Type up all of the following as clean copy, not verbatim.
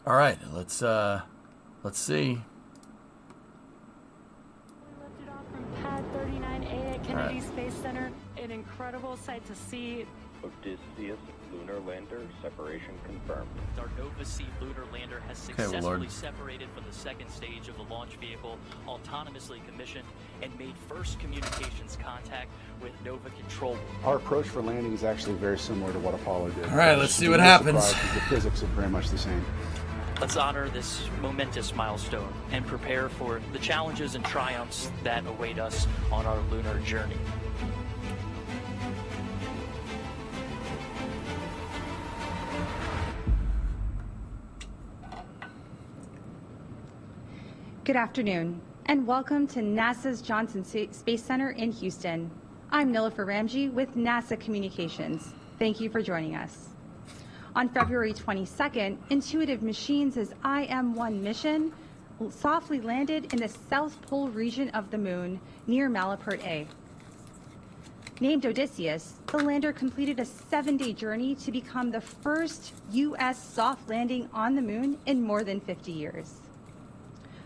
All right, let's see. Lifted off from pad 39A at Kennedy Space Center. An incredible sight to see. Odysseus lunar lander separation confirmed. Our Nova C lunar lander has successfully separated from the second stage of the launch vehicle, autonomously commissioned, and made first communications contact with Nova Control. Our approach for landing is actually very similar to what Apollo did. All right, let's see what happens. The physics are very much the same. Let's honor this momentous milestone and prepare for the challenges and triumphs that await us on our lunar journey. Good afternoon, and welcome to NASA's Johnson Space Center in Houston. I'm Nilofer Ramji with NASA Communications. Thank you for joining us. On February 22nd, Intuitive Machines' IM-1 mission softly landed in the South Pole region of the Moon near Malapert A. Named Odysseus, the lander completed a 7-day journey to become the first U.S. soft landing on the Moon in more than 50 years.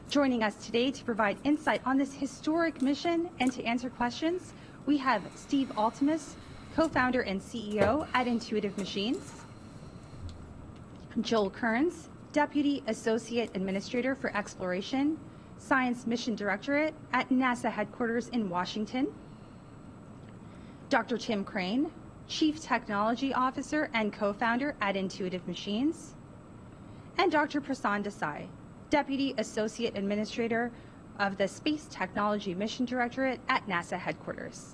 Joining us today to provide insight on this historic mission and to answer questions, we have Steve Altemus, co-founder and CEO at Intuitive Machines, Joel Kearns, Deputy Associate Administrator for Exploration, Science Mission Directorate at NASA headquarters in Washington, Dr. Tim Crane, Chief Technology Officer and co-founder at Intuitive Machines, and Dr. Prasanth Desai, Deputy Associate Administrator of the Space Technology Mission Directorate at NASA headquarters.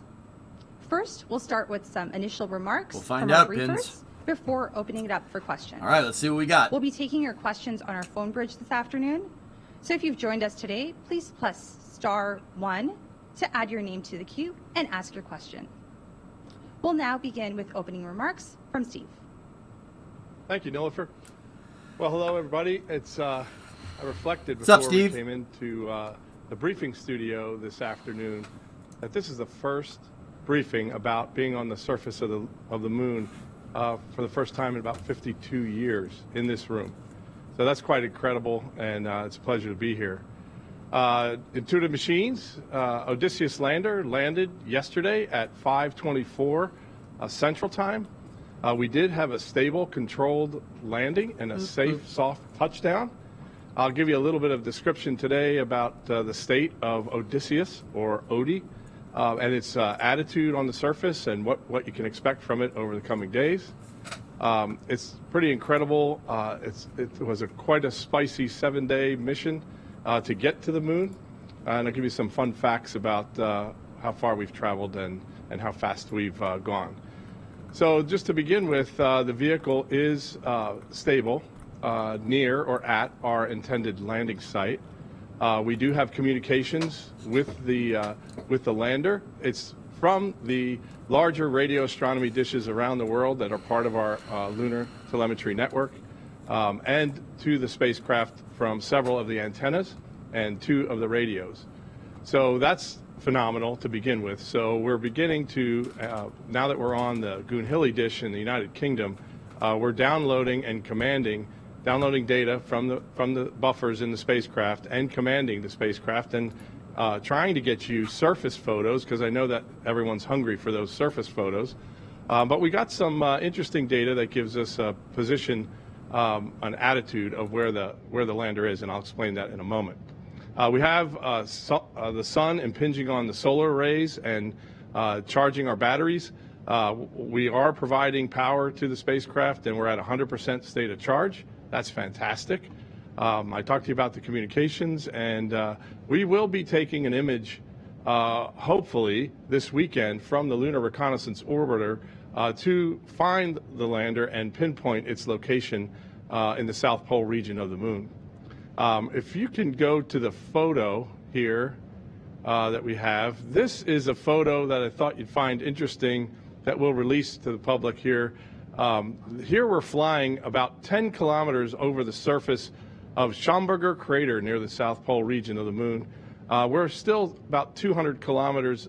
First, we'll start with some initial remarks from our briefers before opening it up for questions. All right, let's see what we got. We'll be taking your questions on our phone bridge this afternoon. So if you've joined us today, please press *1 to add your name to the queue and ask your question. We'll now begin with opening remarks from Steve. Thank you, Nilofer. Well, hello, everybody. I reflected before we came into the briefing studio this afternoon that this is the first briefing about being on the surface of the moon for the first time in about 52 years in this room. So that's quite incredible, and it's a pleasure to be here. Intuitive Machines, Odysseus lander landed yesterday at 5:24 Central Time. We did have a stable, controlled landing and a safe, soft touchdown. I'll give you a little bit of description today about the state of Odysseus, or Odie, and its attitude on the surface and what you can expect from it over the coming days. It's pretty incredible. It was quite a spicy 7-day mission to get to the moon, and I'll give you some fun facts about how far we've traveled and how fast we've gone. So just to begin with, the vehicle is stable near or at our intended landing site. We do have communications with the lander. It's from the larger radio astronomy dishes around the world that are part of our lunar telemetry network, and to the spacecraft from several of the antennas and 2 of the radios. So that's phenomenal to begin with. So we're beginning to, now that we're on the Goonhilly dish in the United Kingdom, we're downloading data from the buffers in the spacecraft and commanding the spacecraft and trying to get you surface photos, because I know that everyone's hungry for those surface photos. But we got some interesting data that gives us a position, an attitude of where the lander is, and I'll explain that in a moment. We have the sun impinging on the solar arrays and charging our batteries. We are providing power to the spacecraft, and we're at 100% state of charge. That's fantastic. I talked to you about the communications, and we will be taking an image, hopefully this weekend, from the Lunar Reconnaissance Orbiter to find the lander and pinpoint its location in the South Pole region of the Moon. If you can go to the photo here that we have, this is a photo that I thought you'd find interesting that we'll release to the public here. Here we're flying about 10 kilometers over the surface of Schamberger Crater near the South Pole region of the Moon. We're still about 200 kilometers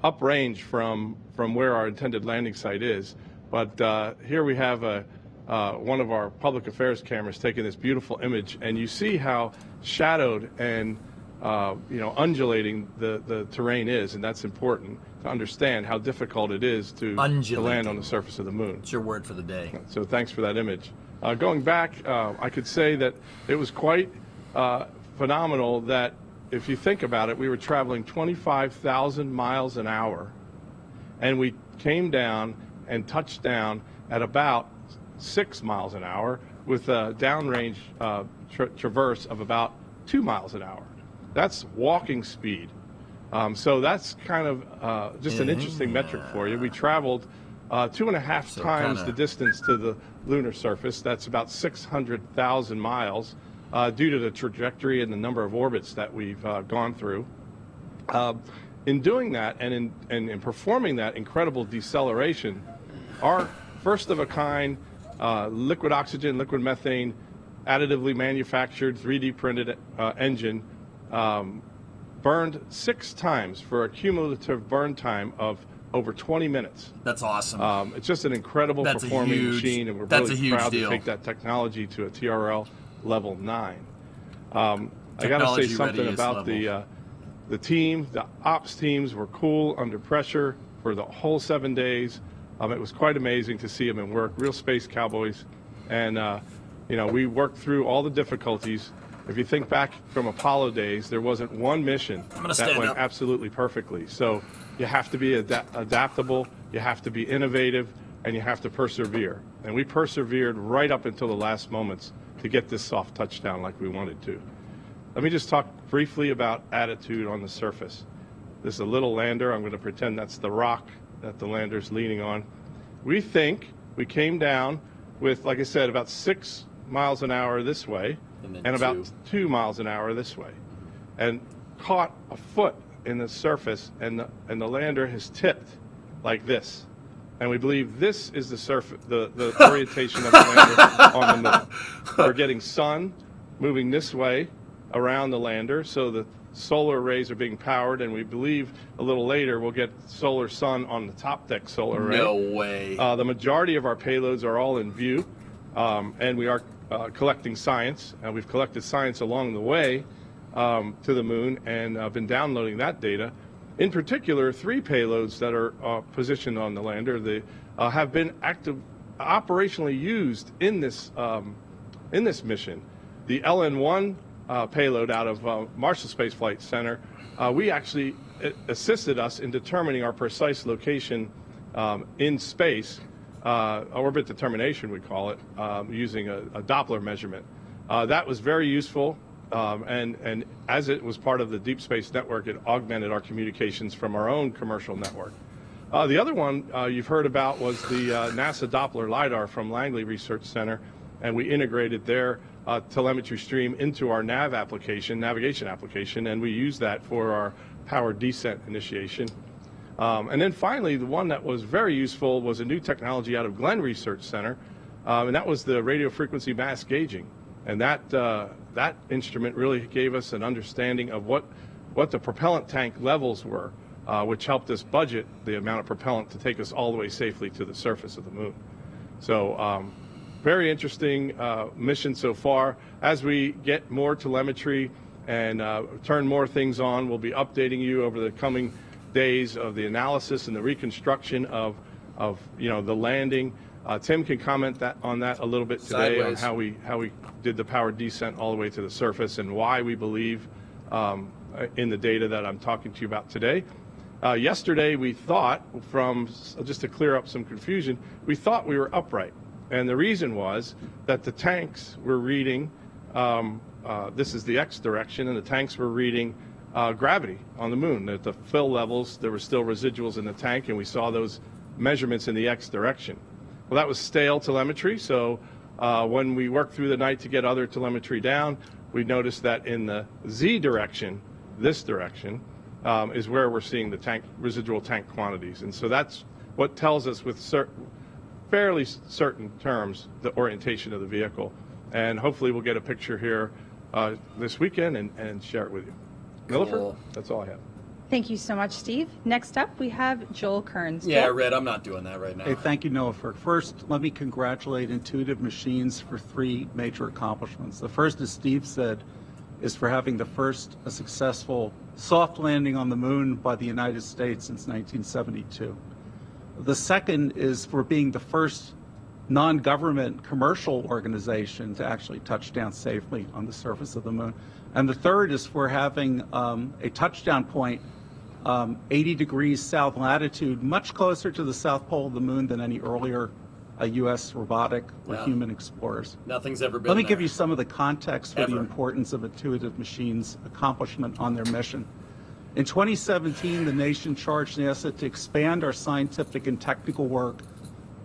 uprange from where our intended landing site is. But here we have a one of our public affairs cameras taking this beautiful image, and you see how shadowed and undulating the terrain is, and that's important to understand how difficult it is to land on the surface of the moon. It's your word for the day. So thanks for that image. Going back, I could say that it was quite phenomenal that if you think about it, we were traveling 25,000 miles an hour, and we came down and touched down at about 6 miles an hour with a downrange traverse of about 2 miles an hour. That's walking speed. So that's kind of just an interesting metric for you. We traveled 2.5 times the distance to the lunar surface. That's about 600,000 miles due to the trajectory and the number of orbits that we've gone through. In doing that and in performing that incredible deceleration, our first-of-a-kind liquid oxygen, liquid methane, additively manufactured 3D printed engine burned 6 times for a cumulative burn time of over 20 minutes. That's awesome. It's just an incredible performing machine, and we're really proud to take that technology to a TRL level 9. I got to say something about the team. The ops teams were cool under pressure for the whole 7 days. It was quite amazing to see them in work, real space cowboys. And, we worked through all the difficulties. If you think back from Apollo days, there wasn't one mission that went absolutely perfectly. So you have to be adaptable, you have to be innovative, and you have to persevere. And we persevered right up until the last moments to get this soft touchdown like we wanted to. Let me just talk briefly about attitude on the surface. This is a little lander. I'm going to pretend that's the rock that the lander's leaning on. We think we came down with, like I said, about 6 miles an hour this way and about 2 miles an hour this way, and caught a foot in the surface, and the lander has tipped like this. And we believe this is the surface, the orientation of the lander on the moon. We're getting sun moving this way around the lander, so the solar arrays are being powered, and we believe a little later we'll get solar sun on the top deck solar array. No way. The majority of our payloads are all in view, and we are collecting science, and we've collected science along the way to the moon, and been downloading that data. In particular, 3 payloads that are positioned on the lander, they have been operationally used in this mission. The LN-1 payload out of Marshall Space Flight Center, it assisted us in determining our precise location in space, orbit determination we call it, using a Doppler measurement. That was very useful, and as it was part of the Deep Space Network, it augmented our communications from our own commercial network. The other one you've heard about was the NASA Doppler LiDAR from Langley Research Center, and we integrated their telemetry stream into our navigation application, and we use that for our powered descent initiation. And then finally, the one that was very useful was a new technology out of Glenn Research Center, and that was the radio frequency mass gauging. And that instrument really gave us an understanding of what the propellant tank levels were, which helped us budget the amount of propellant to take us all the way safely to the surface of the moon. So very interesting mission so far. As we get more telemetry and turn more things on, we'll be updating you over the coming days of the analysis and the reconstruction of the landing. Tim can comment on that a little bit today, on how we did the powered descent all the way to the surface and why we believe in the data that I'm talking to you about today. Yesterday we thought, just to clear up some confusion, we thought we were upright. And the reason was that the tanks were reading, this is the X direction, and the tanks were reading gravity on the moon. At the fill levels, there were still residuals in the tank, and we saw those measurements in the X direction. Well, that was stale telemetry, so when we worked through the night to get other telemetry down, we noticed that in the Z direction, this direction, is where we're seeing the residual tank quantities. And so that's what tells us with fairly certain terms the orientation of the vehicle. And hopefully we'll get a picture here this weekend and share it with you. Cool. Nilüfer, that's all I have. Thank you so much, Steve. Next up, we have Joel Kearns. Yeah, Joel? Red, I'm not doing that right now. Hey, thank you, Noah. First, let me congratulate Intuitive Machines for 3 major accomplishments. The first, as Steve said, is for having the first successful soft landing on the moon by the United States since 1972. The second is for being the first non-government commercial organization to actually touch down safely on the surface of the moon. And the third is for having a touchdown point 80 degrees south latitude, much closer to the south pole of the moon than any earlier U.S. robotic or human explorers. Nothing's ever been Let me there. give you some of the context for the Ever. importance of Intuitive Machines' accomplishment on their mission. In 2017, the nation charged NASA to expand our scientific and technical work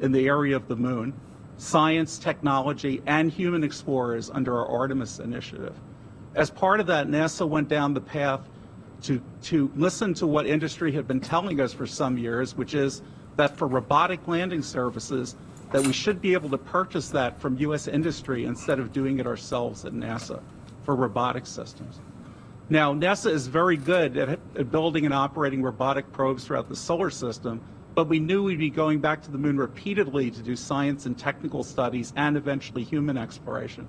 in the area of the moon, science, technology, and human explorers under our Artemis initiative. As part of that, NASA went down the path to listen to what industry had been telling us for some years, which is that for robotic landing services, that we should be able to purchase that from U.S. industry instead of doing it ourselves at NASA for robotic systems. Now, NASA is very good at building and operating robotic probes throughout the solar system, but we knew we'd be going back to the moon repeatedly to do science and technical studies and eventually human exploration.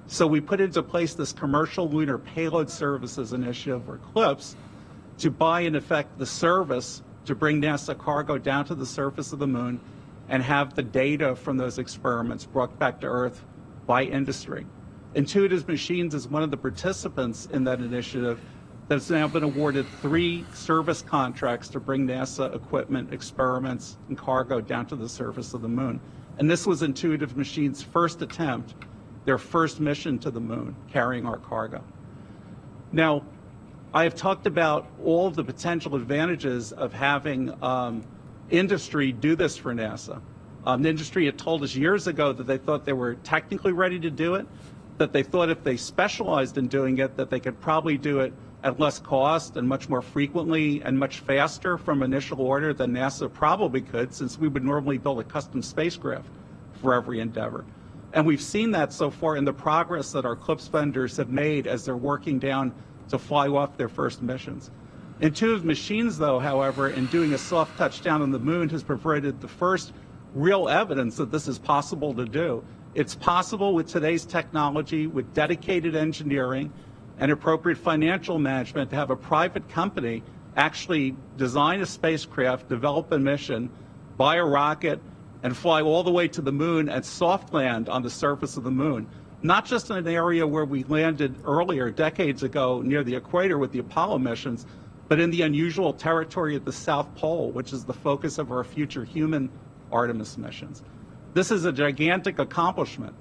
So we put into place this Commercial Lunar Payload Services Initiative, or CLPS, to buy, in effect, the service to bring NASA cargo down to the surface of the moon and have the data from those experiments brought back to Earth by industry. Intuitive Machines is one of the participants in that initiative that's now been awarded 3 service contracts to bring NASA equipment, experiments, and cargo down to the surface of the moon. And this was Intuitive Machines' first attempt, their first mission to the moon, carrying our cargo. Now, I have talked about all of the potential advantages of having industry do this for NASA. The industry had told us years ago that they thought they were technically ready to do it, that they thought if they specialized in doing it, that they could probably do it at less cost and much more frequently and much faster from initial order than NASA probably could, since we would normally build a custom spacecraft for every endeavor. And we've seen that so far in the progress that our CLPS vendors have made as they're working down to fly off their first missions. Intuitive Machines, though, however, in doing a soft touchdown on the moon has provided the first real evidence that this is possible to do. It's possible with today's technology, with dedicated engineering and appropriate financial management, to have a private company actually design a spacecraft, develop a mission, buy a rocket, and fly all the way to the moon and soft land on the surface of the moon. Not just in an area where we landed earlier, decades ago, near the equator with the Apollo missions, but in the unusual territory at the South Pole, which is the focus of our future human Artemis missions. This is a gigantic accomplishment.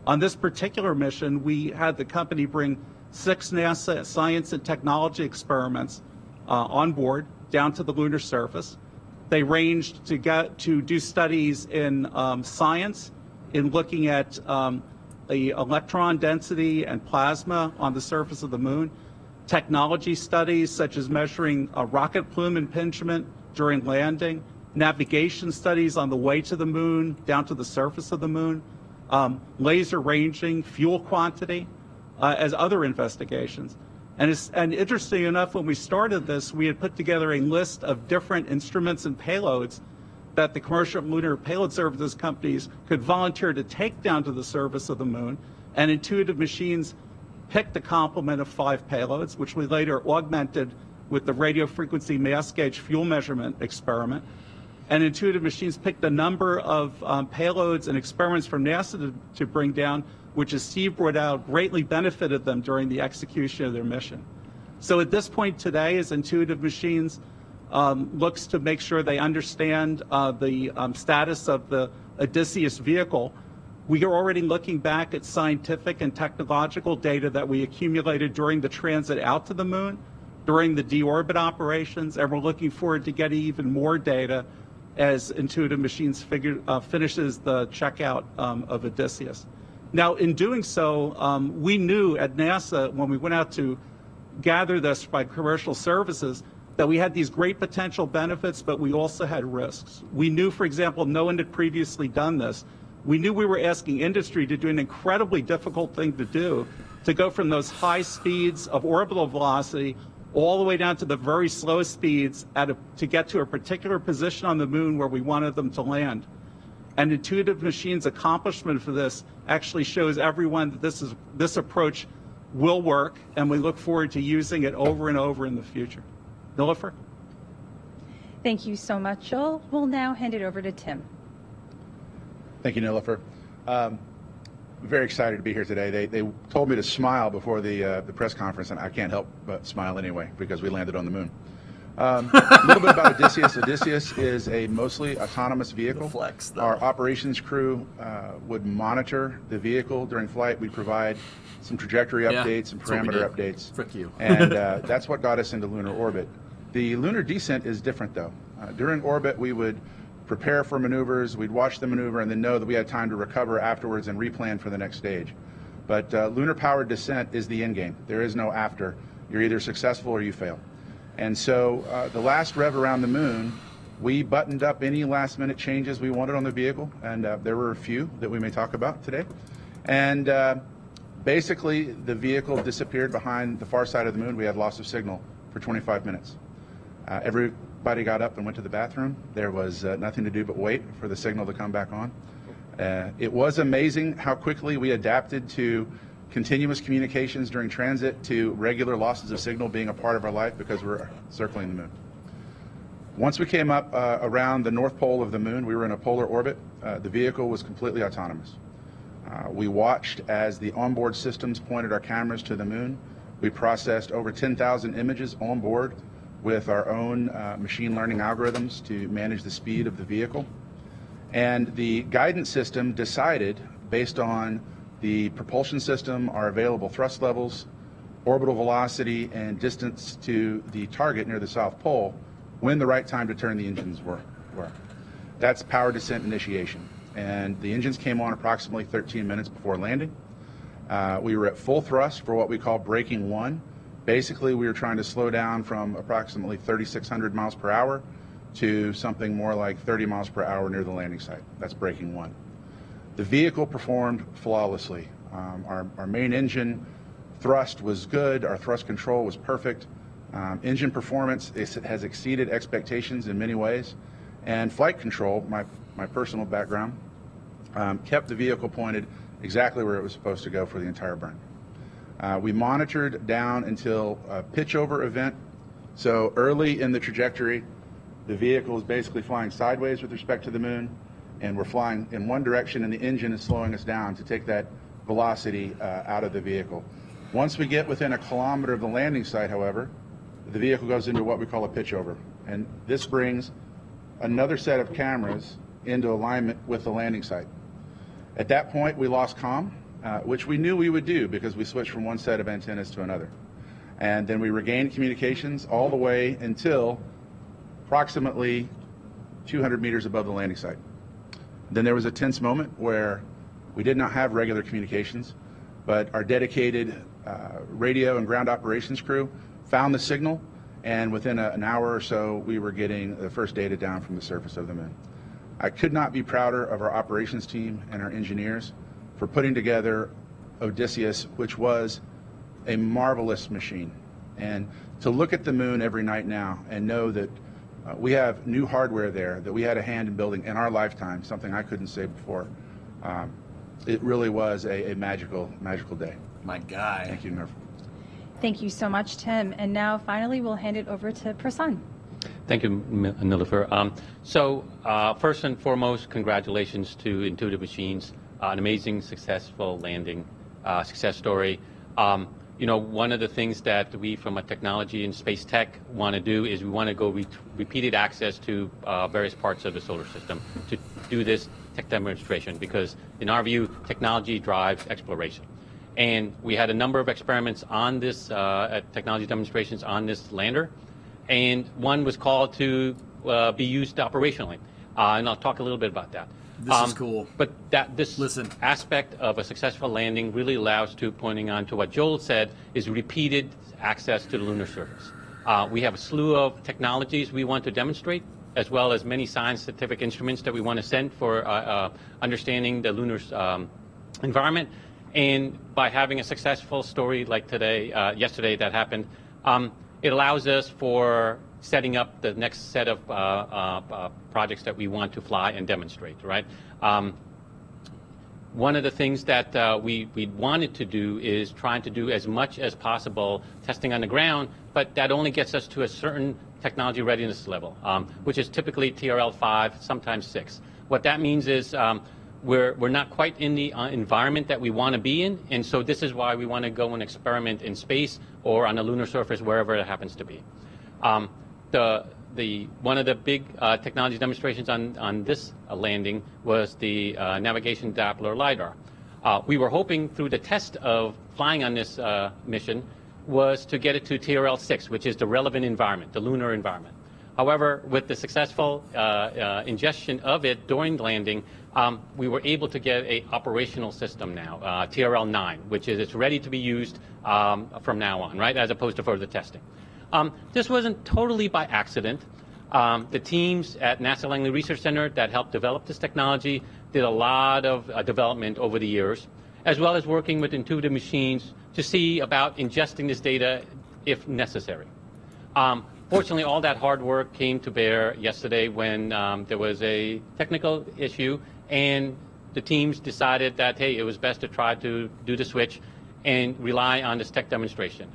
On this particular mission, we had the company bring 6 NASA science and technology experiments on board down to the lunar surface. They ranged to do studies in science, in looking at the electron density and plasma on the surface of the moon, technology studies such as measuring rocket plume impingement during landing, navigation studies on the way to the moon, down to the surface of the moon, laser ranging, fuel quantity, as other investigations. And interesting enough, when we started this, we had put together a list of different instruments and payloads that the commercial lunar payload services companies could volunteer to take down to the surface of the moon. And Intuitive Machines picked a complement of 5 payloads, which we later augmented with the radio frequency mass gauge fuel measurement experiment. And Intuitive Machines picked a number of payloads and experiments from NASA to bring down, which, as Steve brought out, greatly benefited them during the execution of their mission. So at this point today, as Intuitive Machines looks to make sure they understand the status of the Odysseus vehicle, we are already looking back at scientific and technological data that we accumulated during the transit out to the moon, during the deorbit operations, and we're looking forward to getting even more data as Intuitive Machines finishes the checkout of Odysseus. Now, in doing so, we knew at NASA, when we went out to gather this by commercial services, that we had these great potential benefits, but we also had risks. We knew, for example, no one had previously done this. We knew we were asking industry to do an incredibly difficult thing to do, to go from those high speeds of orbital velocity all the way down to the very slow speeds to get to a particular position on the moon where we wanted them to land. And Intuitive Machines' accomplishment for this actually shows everyone that this approach will work, and we look forward to using it over and over in the future. Nilofer? Thank you so much, Joel. We'll now hand it over to Tim. Thank you, Nilofer. Very excited to be here today. They told me to smile before the press conference, and I can't help but smile anyway because we landed on the moon. A little bit about Odysseus. Odysseus is a mostly autonomous vehicle. Flex, though. Our operations crew would monitor the vehicle during flight. We'd provide some trajectory updates and that's what we parameter do. updates. Frick you. And that's what got us into lunar orbit. The lunar descent is different, though. During orbit, we would prepare for maneuvers, we'd watch the maneuver, and then know that we had time to recover afterwards and replan for the next stage. But lunar-powered descent is the end game. There is no after. You're either successful or you fail. And so the last rev around the moon, we buttoned up any last-minute changes we wanted on the vehicle, and there were a few that we may talk about today. And basically, the vehicle disappeared behind the far side of the moon. We had loss of signal for 25 minutes. Everybody got up and went to the bathroom. There was nothing to do but wait for the signal to come back on. It was amazing how quickly we adapted to continuous communications during transit to regular losses of signal being a part of our life because we're circling the moon. Once we came up around the north pole of the moon, we were in a polar orbit. The vehicle was completely autonomous. We watched as the onboard systems pointed our cameras to the moon. We processed over 10,000 images on board with our own machine learning algorithms to manage the speed of the vehicle. And the guidance system decided, based on the propulsion system, our available thrust levels, orbital velocity, and distance to the target near the South Pole, when the right time to turn the engines were. That's power descent initiation. And the engines came on approximately 13 minutes before landing. We were at full thrust for what we call braking 1. Basically, we were trying to slow down from approximately 3,600 miles per hour to something more like 30 miles per hour near the landing site. That's braking 1. The vehicle performed flawlessly. Our main engine thrust was good. Our thrust control was perfect. Engine performance has exceeded expectations in many ways. And flight control, my personal background, kept the vehicle pointed exactly where it was supposed to go for the entire burn. We monitored down until a pitch over event. So early in the trajectory, the vehicle is basically flying sideways with respect to the moon, and we're flying in one direction, and the engine is slowing us down to take that velocity out of the vehicle. Once we get within a kilometer of the landing site, however, the vehicle goes into what we call a pitch over. And this brings another set of cameras into alignment with the landing site. At that point, we lost comm, which we knew we would do because we switched from one set of antennas to another. And then we regained communications all the way until approximately 200 meters above the landing site. Then there was a tense moment where we did not have regular communications, but our dedicated radio and ground operations crew found the signal, and within an hour or so, we were getting the first data down from the surface of the moon. I could not be prouder of our operations team and our engineers for putting together Odysseus, which was a marvelous machine. And to look at the moon every night now and know that we have new hardware there that we had a hand in building in our lifetime, something I couldn't say before. It really was a magical day. My guy. Thank you, Nerf. Thank you so much, Tim. And now, finally, we'll hand it over to Prasan. Thank you, Nilofer. First and foremost, congratulations to Intuitive Machines. An amazing, successful landing success story. One of the things that we, from a technology and space tech, want to do is we want to go repeated access to various parts of the solar system to do this tech demonstration because, in our view, technology drives exploration. And we had a number of experiments on this, technology demonstrations on this lander, and one was called to be used operationally. And I'll talk a little bit about that. This is cool. But this aspect of a successful landing really allows to, pointing on to what Joel said, is repeated access to the lunar surface. We have a slew of technologies we want to demonstrate, as well as many scientific instruments that we want to send for understanding the lunar environment. And by having a successful story like yesterday that happened, it allows us for setting up the next set of projects that we want to fly and demonstrate, right? One of the things that we wanted to do is trying to do as much as possible testing on the ground, but that only gets us to a certain technology readiness level, which is typically TRL 5, sometimes 6. What that means is we're not quite in the environment that we want to be in, and so this is why we want to go and experiment in space or on the lunar surface, wherever it happens to be. One of the big technology demonstrations on this landing was the navigation Doppler LiDAR. We were hoping through the test of flying on this mission was to get it to TRL 6, which is the relevant environment, the lunar environment. However, with the successful ingestion of it during landing, we were able to get an operational system now, TRL 9, which is it's ready to be used from now on, right, as opposed to further testing. This wasn't totally by accident. The teams at NASA Langley Research Center that helped develop this technology did a lot of development over the years, as well as working with Intuitive Machines to see about ingesting this data if necessary. Fortunately, all that hard work came to bear yesterday when there was a technical issue, and the teams decided that, hey, it was best to try to do the switch and rely on this tech demonstration.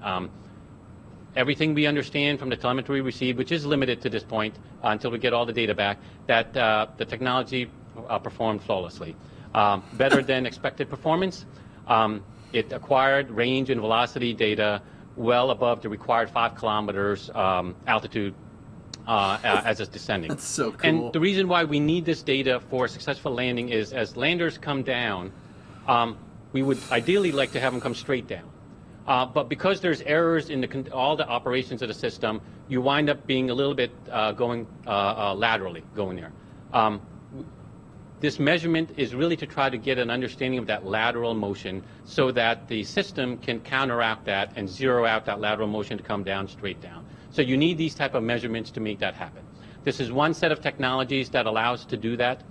Everything we understand from the telemetry we received, which is limited to this point until we get all the data back, that the technology performed flawlessly. Better than expected performance. It acquired range and velocity data well above the required 5 kilometers altitude as it's descending. That's so cool. And the reason why we need this data for a successful landing is as landers come down, we would ideally like to have them come straight down. But because there's errors in all the operations of the system, you wind up being a little bit going laterally going there. This measurement is really to try to get an understanding of that lateral motion so that the system can counteract that and zero out that lateral motion to come down straight down. So you need these type of measurements to make that happen. This is one set of technologies that allows to do that.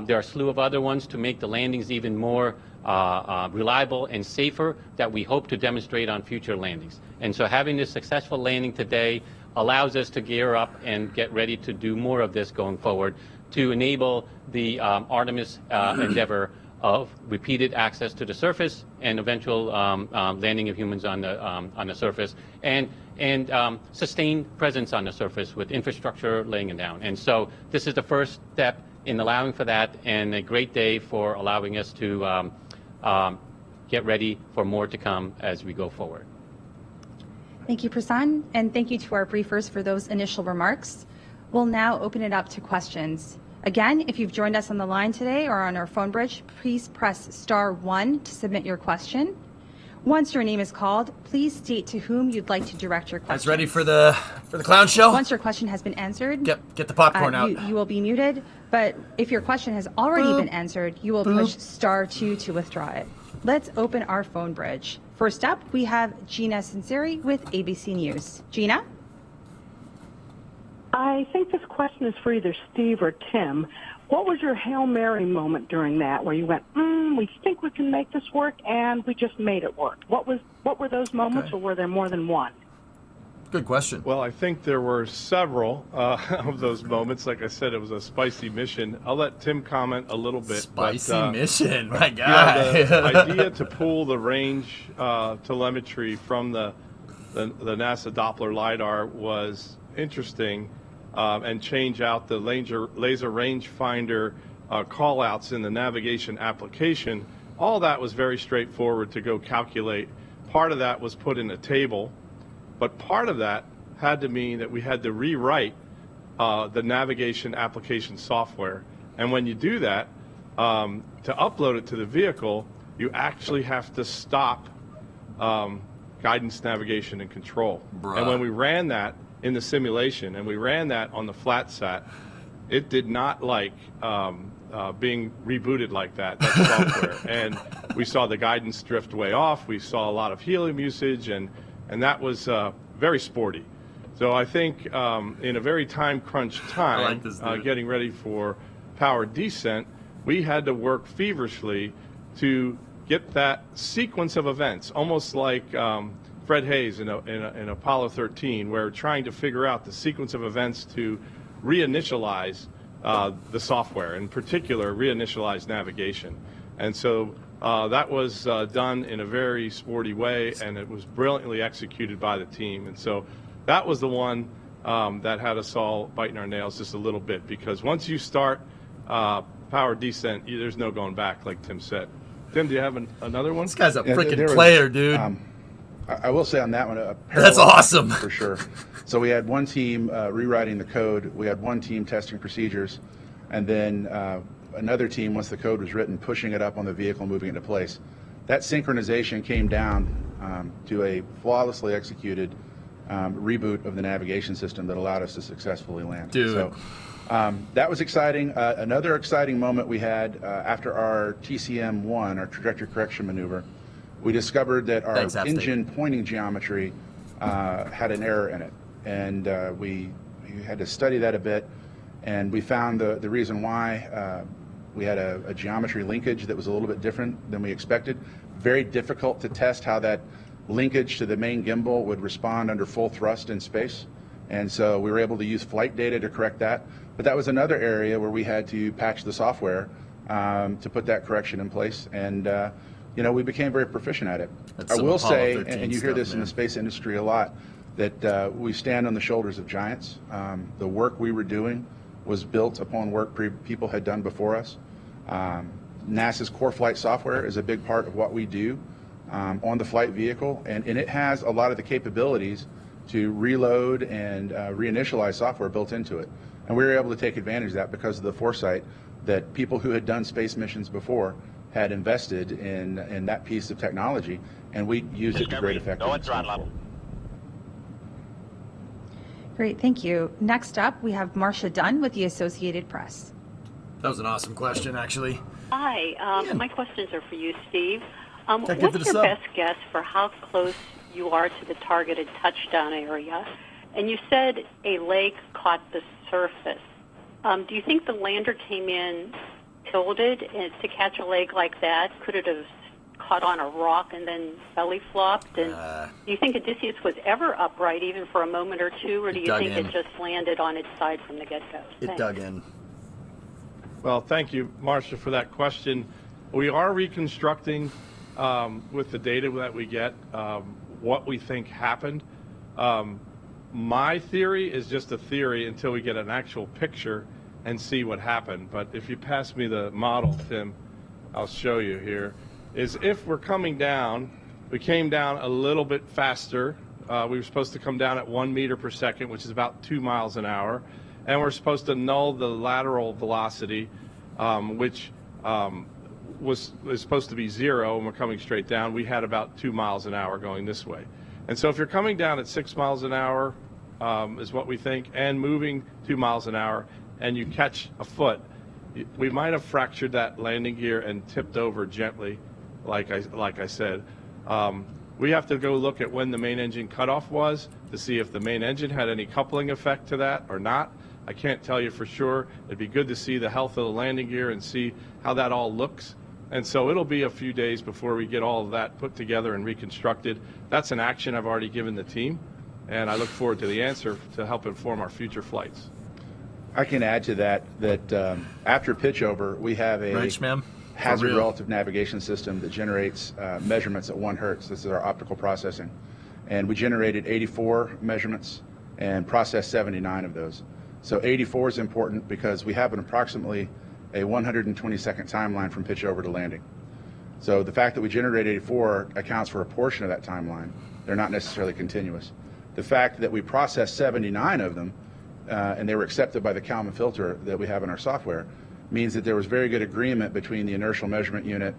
There are a slew of other ones to make the landings even more reliable and safer that we hope to demonstrate on future landings. And so having this successful landing today allows us to gear up and get ready to do more of this going forward to enable the Artemis endeavor of repeated access to the surface and eventual landing of humans on the surface and sustained presence on the surface with infrastructure laying it down. And so this is the first step in allowing for that, and a great day for allowing us to get ready for more to come as we go forward. Thank you, Prasanth, and thank you to our briefers for those initial remarks. We'll now open it up to questions. Again, if you've joined us on the line today or on our phone bridge, please press *1 to submit your question. Once your name is called, please state to whom you'd like to direct your question. Guys, ready for the clown show? Once your question has been answered, get the popcorn out. You will be muted, but if your question has already been answered, you will push *2 to withdraw it. Let's open our phone bridge. First up, we have Gina Sinceri with ABC News. Gina? I think this question is for either Steve or Tim. What was your Hail Mary moment during that where you went, we think we can make this work, and we just made it work? What were those moments, or were there more than one? Good question. Well, I think there were several of those moments. Like I said, it was a spicy mission. I'll let Tim comment a little bit. Spicy mission, my guy. Yeah, the idea to pull the range telemetry from the NASA Doppler LiDAR was interesting, and change out the laser rangefinder call-outs in the navigation application. All that was very straightforward to go calculate. Part of that was put in a table, but part of that had to mean that we had to rewrite the navigation application software. And when you do that, to upload it to the vehicle, you actually have to stop guidance, navigation, and control. Bruh. And when we ran that in the simulation, and we ran that on the flat sat, it did not like being rebooted like that software. And we saw the guidance drift way off. We saw a lot of helium usage, and that was very sporty. So I think in a very time crunch time, getting ready for powered descent, we had to work feverishly to get that sequence of events, almost like Fred Hayes in Apollo 13, where trying to figure out the sequence of events to reinitialize the software, in particular reinitialize navigation. And so that was done in a very sporty way, and it was brilliantly executed by the team. And so that was the one that had us all biting our nails just a little bit, because once you start power descent, there's no going back, like Tim said. Tim, do you have another one? This guy's a freaking player, dude. I will say on that one, that's awesome. For sure. So we had one team rewriting the code. We had one team testing procedures. And then another team, once the code was written, pushing it up on the vehicle, moving it into place. That synchronization came down to a flawlessly executed reboot of the navigation system that allowed us to successfully land. Dude. So that was exciting. Another exciting moment we had after our TCM-1, our trajectory correction maneuver, we discovered that our engine pointing geometry had an error in it. And we had to study that a bit. And we found the reason why we had a geometry linkage that was a little bit different than we expected. Very difficult to test how that linkage to the main gimbal would respond under full thrust in space. And so we were able to use flight data to correct that. But that was another area where we had to patch the software to put that correction in place. And we became very proficient at it. I will say, and you hear this in the space industry a lot, that we stand on the shoulders of giants. The work we were doing was built upon work people had done before us. NASA's core flight software is a big part of what we do on the flight vehicle, and it has a lot of the capabilities to reload and reinitialize software built into it. And we were able to take advantage of that because of the foresight that people who had done space missions before had invested in that piece of technology, and we used it to great effect. Great, thank you. Next up, we have Marcia Dunn with the Associated Press. That was an awesome question, actually. Hi, my questions are for you, Steve. What's your best guess for how close you are to the targeted touchdown area? And you said a lake caught the surface. Do you think the lander came in tilted to catch a lake like that? Could it have caught on a rock and then belly flopped? And do you think Odysseus was ever upright even for a moment or two, or do you think it just landed on its side from the get-go? It dug in. Well, thank you, Marcia, for that question. We are reconstructing with the data that we get what we think happened. My theory is just a theory until we get an actual picture and see what happened. But if you pass me the model, Tim, I'll show you here. Is if we're coming down, we came down a little bit faster. We were supposed to come down at 1 meter per second, which is about 2 miles an hour. And we're supposed to null the lateral velocity, which is supposed to be 0, and we're coming straight down. We had about 2 miles an hour going this way. And so if you're coming down at 6 miles an hour, is what we think, and moving 2 miles an hour, and you catch a foot, we might have fractured that landing gear and tipped over gently, like I said. We have to go look at when the main engine cutoff was to see if the main engine had any coupling effect to that or not. I can't tell you for sure. It'd be good to see the health of the landing gear and see how that all looks. And so it'll be a few days before we get all of that put together and reconstructed. That's an action I've already given the team, and I look forward to the answer to help inform our future flights. I can add to that after pitch over, we have a hazard relative navigation system that generates measurements at 1 hertz. This is our optical processing. And we generated 84 measurements and processed 79 of those. So 84 is important because we have approximately a 120-second timeline from pitch over to landing. So the fact that we generated 84 accounts for a portion of that timeline. They're not necessarily continuous. The fact that we processed 79 of them and they were accepted by the Kalman filter that we have in our software means that there was very good agreement between the inertial measurement unit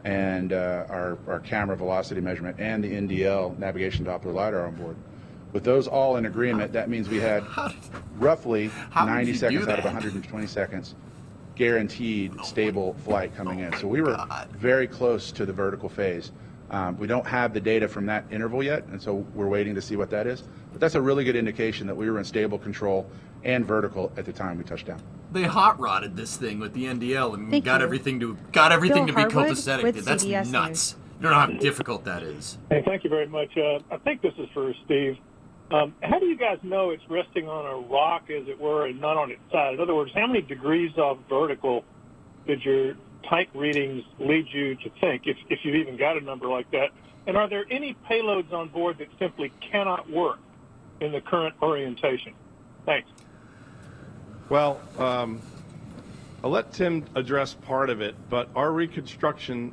and our camera velocity measurement and the NDL navigation Doppler LiDAR on board. With those all in agreement, that means we had roughly 90 seconds out of 120 seconds guaranteed stable flight coming in. So we were very close to the vertical phase. We don't have the data from that interval yet, and so we're waiting to see what that is. But that's a really good indication that we were in stable control and vertical at the time we touched down. They hot rodded this thing with the NDL and got everything to be copacetic. That's nuts. You don't know how difficult that is. Hey, thank you very much. I think this is for Steve. How do you guys know it's resting on a rock, as it were, and not on its side? In other words, how many degrees off vertical did your tank readings lead you to think, if you've even got a number like that? And are there any payloads on board that simply cannot work in the current orientation? Thanks. Well, I'll let Tim address part of it, but our reconstruction,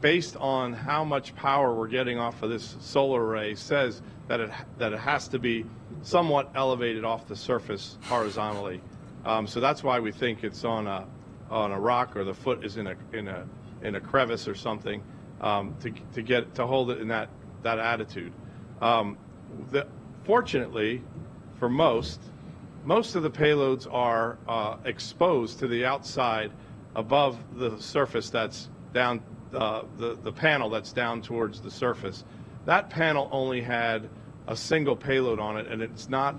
based on how much power we're getting off of this solar array, says that it has to be somewhat elevated off the surface horizontally. So that's why we think it's on a rock, or the foot is in a crevice or something, to hold it in that attitude. Fortunately, for most of the payloads are exposed to the outside above the surface that's down, the panel that's down towards the surface. That panel only had a single payload on it, and it's not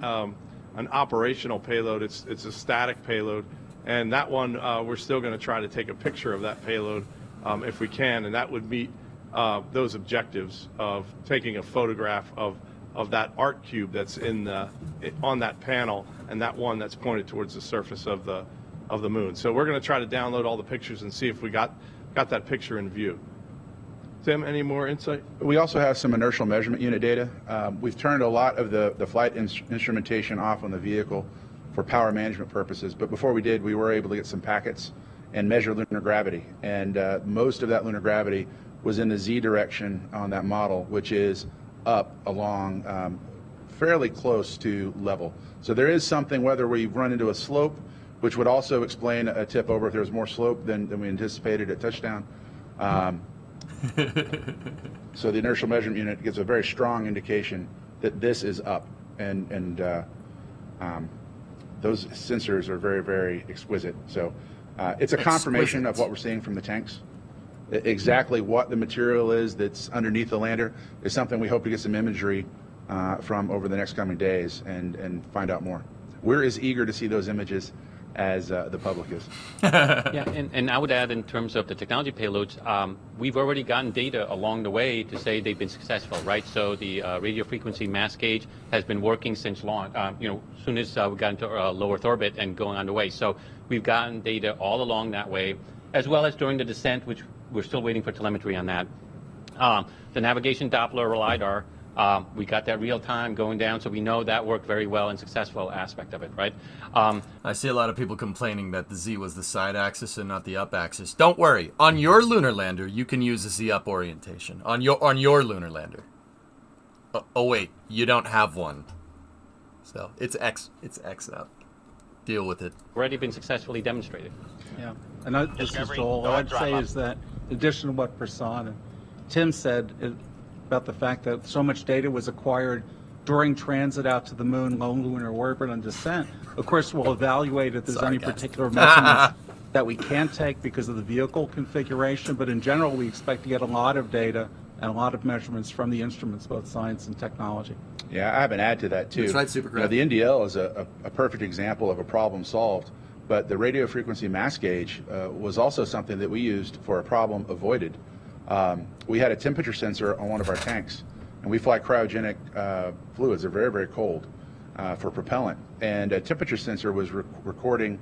an operational payload, it's a static payload. And that one, we're still going to try to take a picture of that payload if we can, and that would meet those objectives of taking a photograph of that arc cube that's on that panel, and that one that's pointed towards the surface of the moon. So we're going to try to download all the pictures and see if we got that picture in view. Tim, any more insight? We also have some inertial measurement unit data. We've turned a lot of the flight instrumentation off on the vehicle for power management purposes, but before we did, we were able to get some packets and measure lunar gravity. And most of that lunar gravity was in the Z direction on that model, which is up along fairly close to level. So there is something, whether we run into a slope, which would also explain a tip over if there was more slope than we anticipated at touchdown. So the inertial measurement unit gives a very strong indication that this is up, and those sensors are very, very exquisite. So it's a confirmation of what we're seeing from the tanks. Exactly what the material is that's underneath the lander is something we hope to get some imagery from over the next coming days and find out more. We're as eager to see those images as the public is. Yeah, and I would add, in terms of the technology payloads, we've already gotten data along the way to say they've been successful, right? So the radio frequency mass gauge has been working since launch, as soon as we got into low Earth orbit and going on the way. So we've gotten data all along that way, as well as during the descent, which we're still waiting for telemetry on that. The navigation Doppler LiDAR, we got that real time going down, so we know that worked very well and successful aspect of it, right? I see a lot of people complaining that the Z was the side axis and not the up axis. Don't worry, on your lunar lander, you can use the Z up orientation on your lunar lander. Oh wait, you don't have one, so it's X up. Deal with it. Already been successfully demonstrated. Yeah, and this is Joel. What I'd say is that, in addition to what Prasan and Tim said about the fact that so much data was acquired during transit out to the moon, low lunar orbit, and descent, of course we'll evaluate if there's any particular measurements that we can't take because of the vehicle configuration, but in general we expect to get a lot of data and a lot of measurements from the instruments, both science and technology. Yeah, I have an add to that too. That's right, Supercraft. The NDL is a perfect example of a problem solved, but the radio frequency mass gauge was also something that we used for a problem avoided. We had a temperature sensor on one of our tanks, and we fly cryogenic fluids. They're very, very cold for propellant, and a temperature sensor was reporting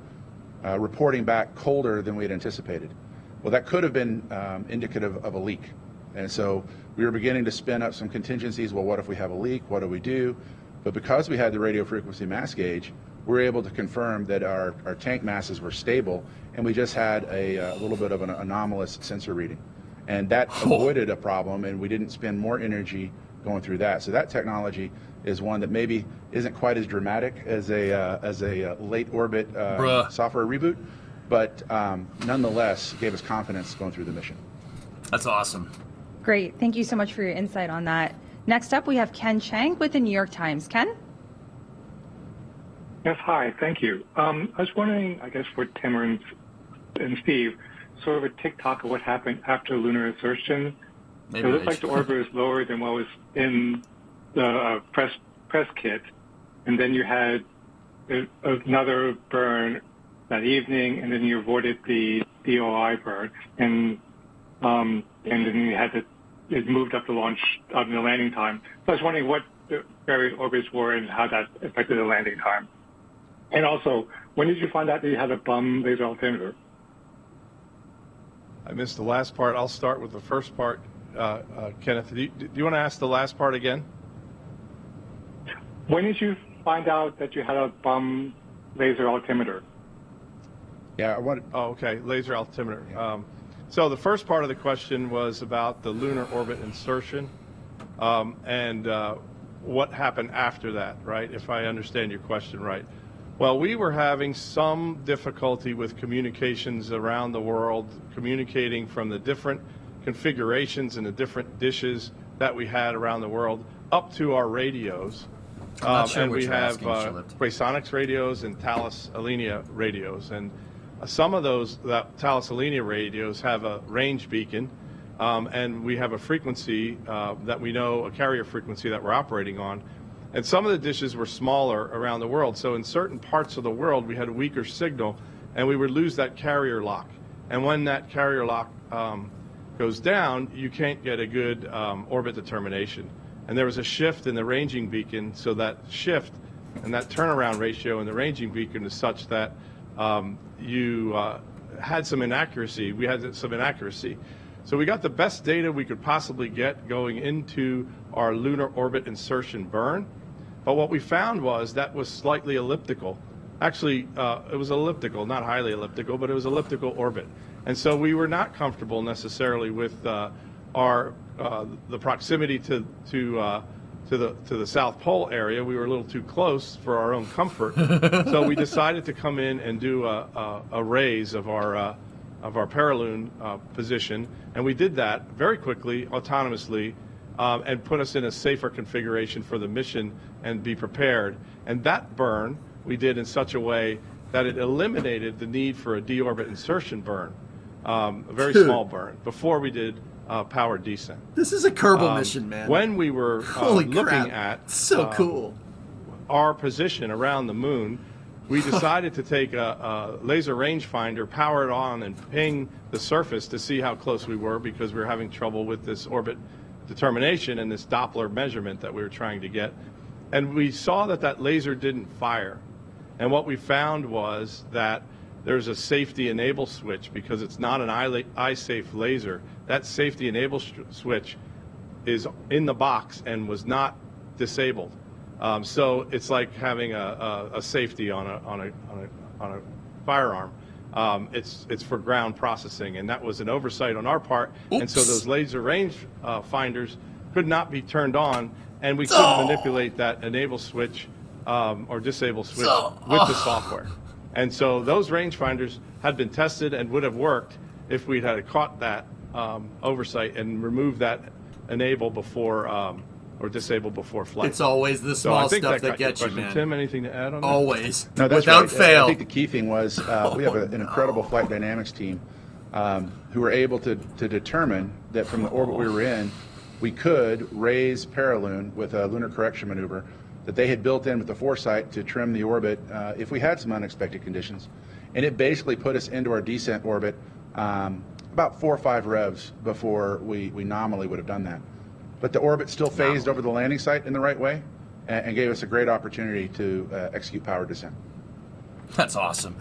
back colder than we had anticipated. Well, that could have been indicative of a leak. And so we were beginning to spin up some contingencies. Well, what if we have a leak? What do we do? But because we had the radio frequency mass gauge, we were able to confirm that our tank masses were stable, and we just had a little bit of an anomalous sensor reading. And that avoided a problem, and we didn't spend more energy going through that. So that technology is one that maybe isn't quite as dramatic as a late orbit software reboot, but nonetheless gave us confidence going through the mission. That's awesome. Great. Thank you so much for your insight on that. Next up, we have Ken Chang with the New York Times. Ken? Yes, hi. Thank you. I was wondering, I guess, for Tim and Steve, sort of a tick-tock of what happened after lunar insertion. Maybe it looks like the orbiter is lower than what was in the press kit, and then you had another burn that evening, and then you avoided the DOI burn. And and then it moved up the landing time. So I was wondering what the various orbits were and how that affected the landing time. And also, when did you find out that you had a bum laser altimeter? I missed the last part. I'll start with the first part. Kenneth, do you want to ask the last part again? When did you find out that you had a bum laser altimeter? Yeah, okay, laser altimeter. So the first part of the question was about the lunar orbit insertion and what happened after that, right? If I understand your question right. Well, we were having some difficulty with communications around the world, communicating from the different configurations and the different dishes that we had around the world up to our radios. And we have Quasonics radios and Thales Alenia radios. And some of those Thales Alenia radios have a range beacon, and we have a frequency that we know, a carrier frequency that we're operating on. And some of the dishes were smaller around the world. So in certain parts of the world, we had a weaker signal, and we would lose that carrier lock. And when that carrier lock goes down, you can't get a good orbit determination. And there was a shift in the ranging beacon, so that shift and that turnaround ratio in the ranging beacon is such that you had some inaccuracy. We had some inaccuracy. So we got the best data we could possibly get going into our lunar orbit insertion burn. But what we found was that was slightly elliptical. Actually, it was elliptical, not highly elliptical, but it was elliptical orbit. And so we were not comfortable necessarily with the proximity to the South Pole area. We were a little too close for our own comfort. So we decided to come in and do a raise of our paraloon position, and we did that very quickly, autonomously, and put us in a safer configuration for the mission and be prepared. And that burn we did in such a way that it eliminated the need for a deorbit insertion burn, a very small burn, before we did powered descent. This is a Kerbal mission, man. When we were looking at so cool our position around the moon, we decided to take a laser rangefinder, power it on, and ping the surface to see how close we were, because we were having trouble with this orbit determination and this Doppler measurement that we were trying to get. And we saw that that laser didn't fire. And what we found was that there's a safety enable switch, because it's not an eye-safe laser. That safety enable switch is in the box and was not disabled. So it's like having a safety on a firearm. It's for ground processing, and that was an oversight on our part. Oops. And so those laser range finders could not be turned on, and we couldn't manipulate that enable switch or disable switch with the software. And so those rangefinders had been tested and would have worked if we'd had caught that oversight and removed that enable before or disable before flight. It's always the small stuff that gets you, man. Tim, anything to add on that? Always. No, that's without right. fail. I think the key thing was we have an incredible flight dynamics team who were able to determine that from the orbit we were in, we could raise paraloon with a lunar correction maneuver that they had built in with the foresight to trim the orbit if we had some unexpected conditions. And it basically put us into our descent orbit about 4 or 5 revs before we nominally would have done that. But the orbit still phased over the landing site in the right way and gave us a great opportunity to execute powered descent. That's awesome.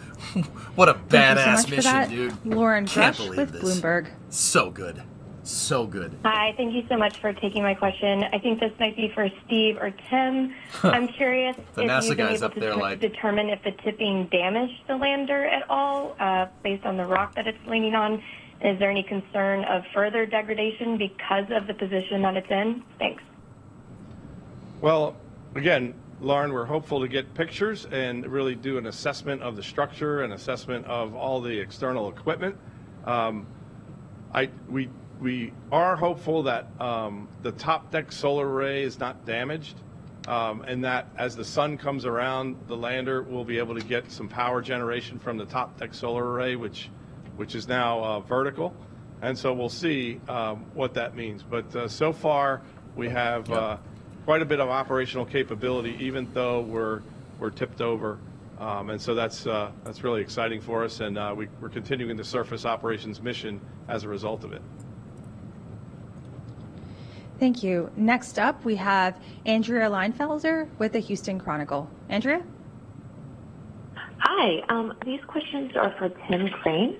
What a badass mission, dude. Lauren Can't Grush believe with this. Bloomberg. So good. So good. Hi, thank you so much for taking my question. I think this might be for Steve or Tim. I'm curious The if NASA you've been guys able up there, like- to determine if the tipping damaged the lander at all based on the rock that it's leaning on. Is there any concern of further degradation because of the position that it's in? Thanks. Well, again, Lauren, we're hopeful to get pictures and really do an assessment of the structure and assessment of all the external equipment. We are hopeful that the top deck solar array is not damaged, and that as the sun comes around the lander, we'll be able to get some power generation from the top deck solar array, which is now vertical. And so we'll see what that means. But so far, we have quite a bit of operational capability, even though we're tipped over. And so that's really exciting for us, and we're continuing the surface operations mission as a result of it. Thank you. Next up, we have Andrea Leinfelser with the Houston Chronicle. Andrea? Hi. These questions are for Tim Crane.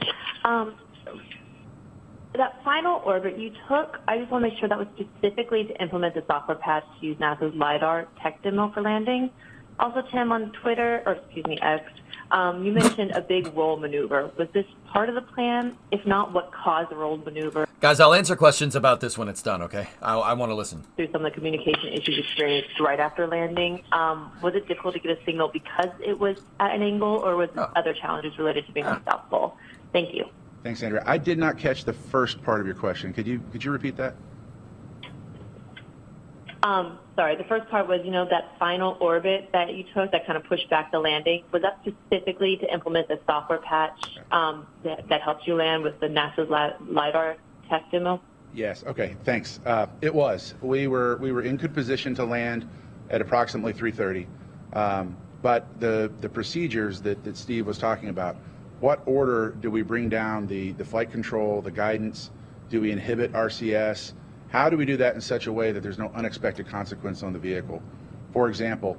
That final orbit you took, I just want to make sure that was specifically to implement the software patch to use NASA's LiDAR tech demo for landing. Also, Tim, on Twitter, or excuse me, X, you mentioned a big roll maneuver. Was this part of the plan? If not, what caused the roll maneuver? Guys, I'll answer questions about this when it's done, okay? I want to listen. Through some of the communication issues experienced right after landing, was it difficult to get a signal because it was at an angle, or was there other challenges related to being on the South Pole? Thank you. Thanks, Andrea. I did not catch the first part of your question. Could you repeat that? Sorry, the first part was, that final orbit that you took that kind of pushed back the landing. Was that specifically to implement the software patch that helps you land with the NASA's LiDAR tech demo? Yes. Okay. Thanks. It was. We were in good position to land at approximately 3:30, but the procedures that Steve was talking about. What order do we bring down the flight control, the guidance? Do we inhibit RCS? How do we do that in such a way that there's no unexpected consequence on the vehicle? For example,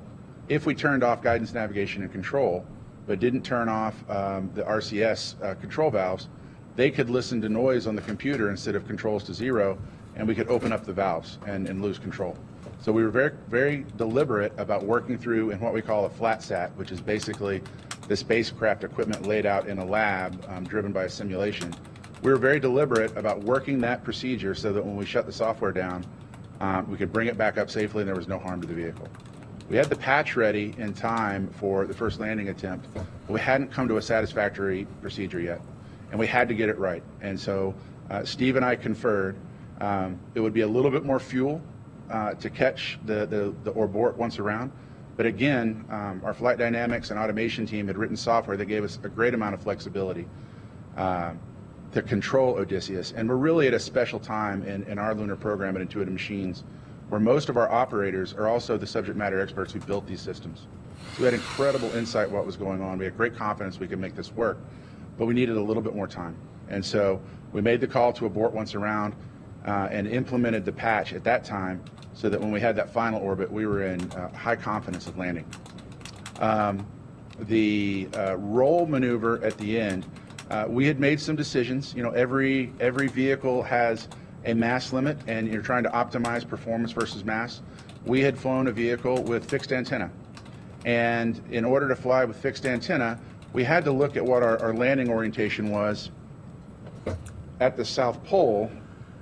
if we turned off guidance, navigation, and control, but didn't turn off the RCS control valves, they could listen to noise on the computer instead of controls to zero, and we could open up the valves and lose control. So we were very, very deliberate about working through in what we call a flat sat, which is basically the spacecraft equipment laid out in a lab driven by a simulation. We were very deliberate about working that procedure so that when we shut the software down, we could bring it back up safely and there was no harm to the vehicle. We had the patch ready in time for the first landing attempt, but we hadn't come to a satisfactory procedure yet, and we had to get it right. And so Steve and I conferred. It would be a little bit more fuel to catch the abort once around. But again, our flight dynamics and automation team had written software that gave us a great amount of flexibility to control Odysseus. And we're really at a special time in our lunar program at Intuitive Machines, where most of our operators are also the subject matter experts who built these systems. So we had incredible insight what was going on. We had great confidence we could make this work, but we needed a little bit more time. And so we made the call to abort once around and implemented the patch at that time so that when we had that final orbit, we were in high confidence of landing. The roll maneuver at the end, we had made some decisions. Every vehicle has a mass limit, and you're trying to optimize performance versus mass. We had flown a vehicle with fixed antenna, and in order to fly with fixed antenna, we had to look at what our landing orientation was at the South Pole.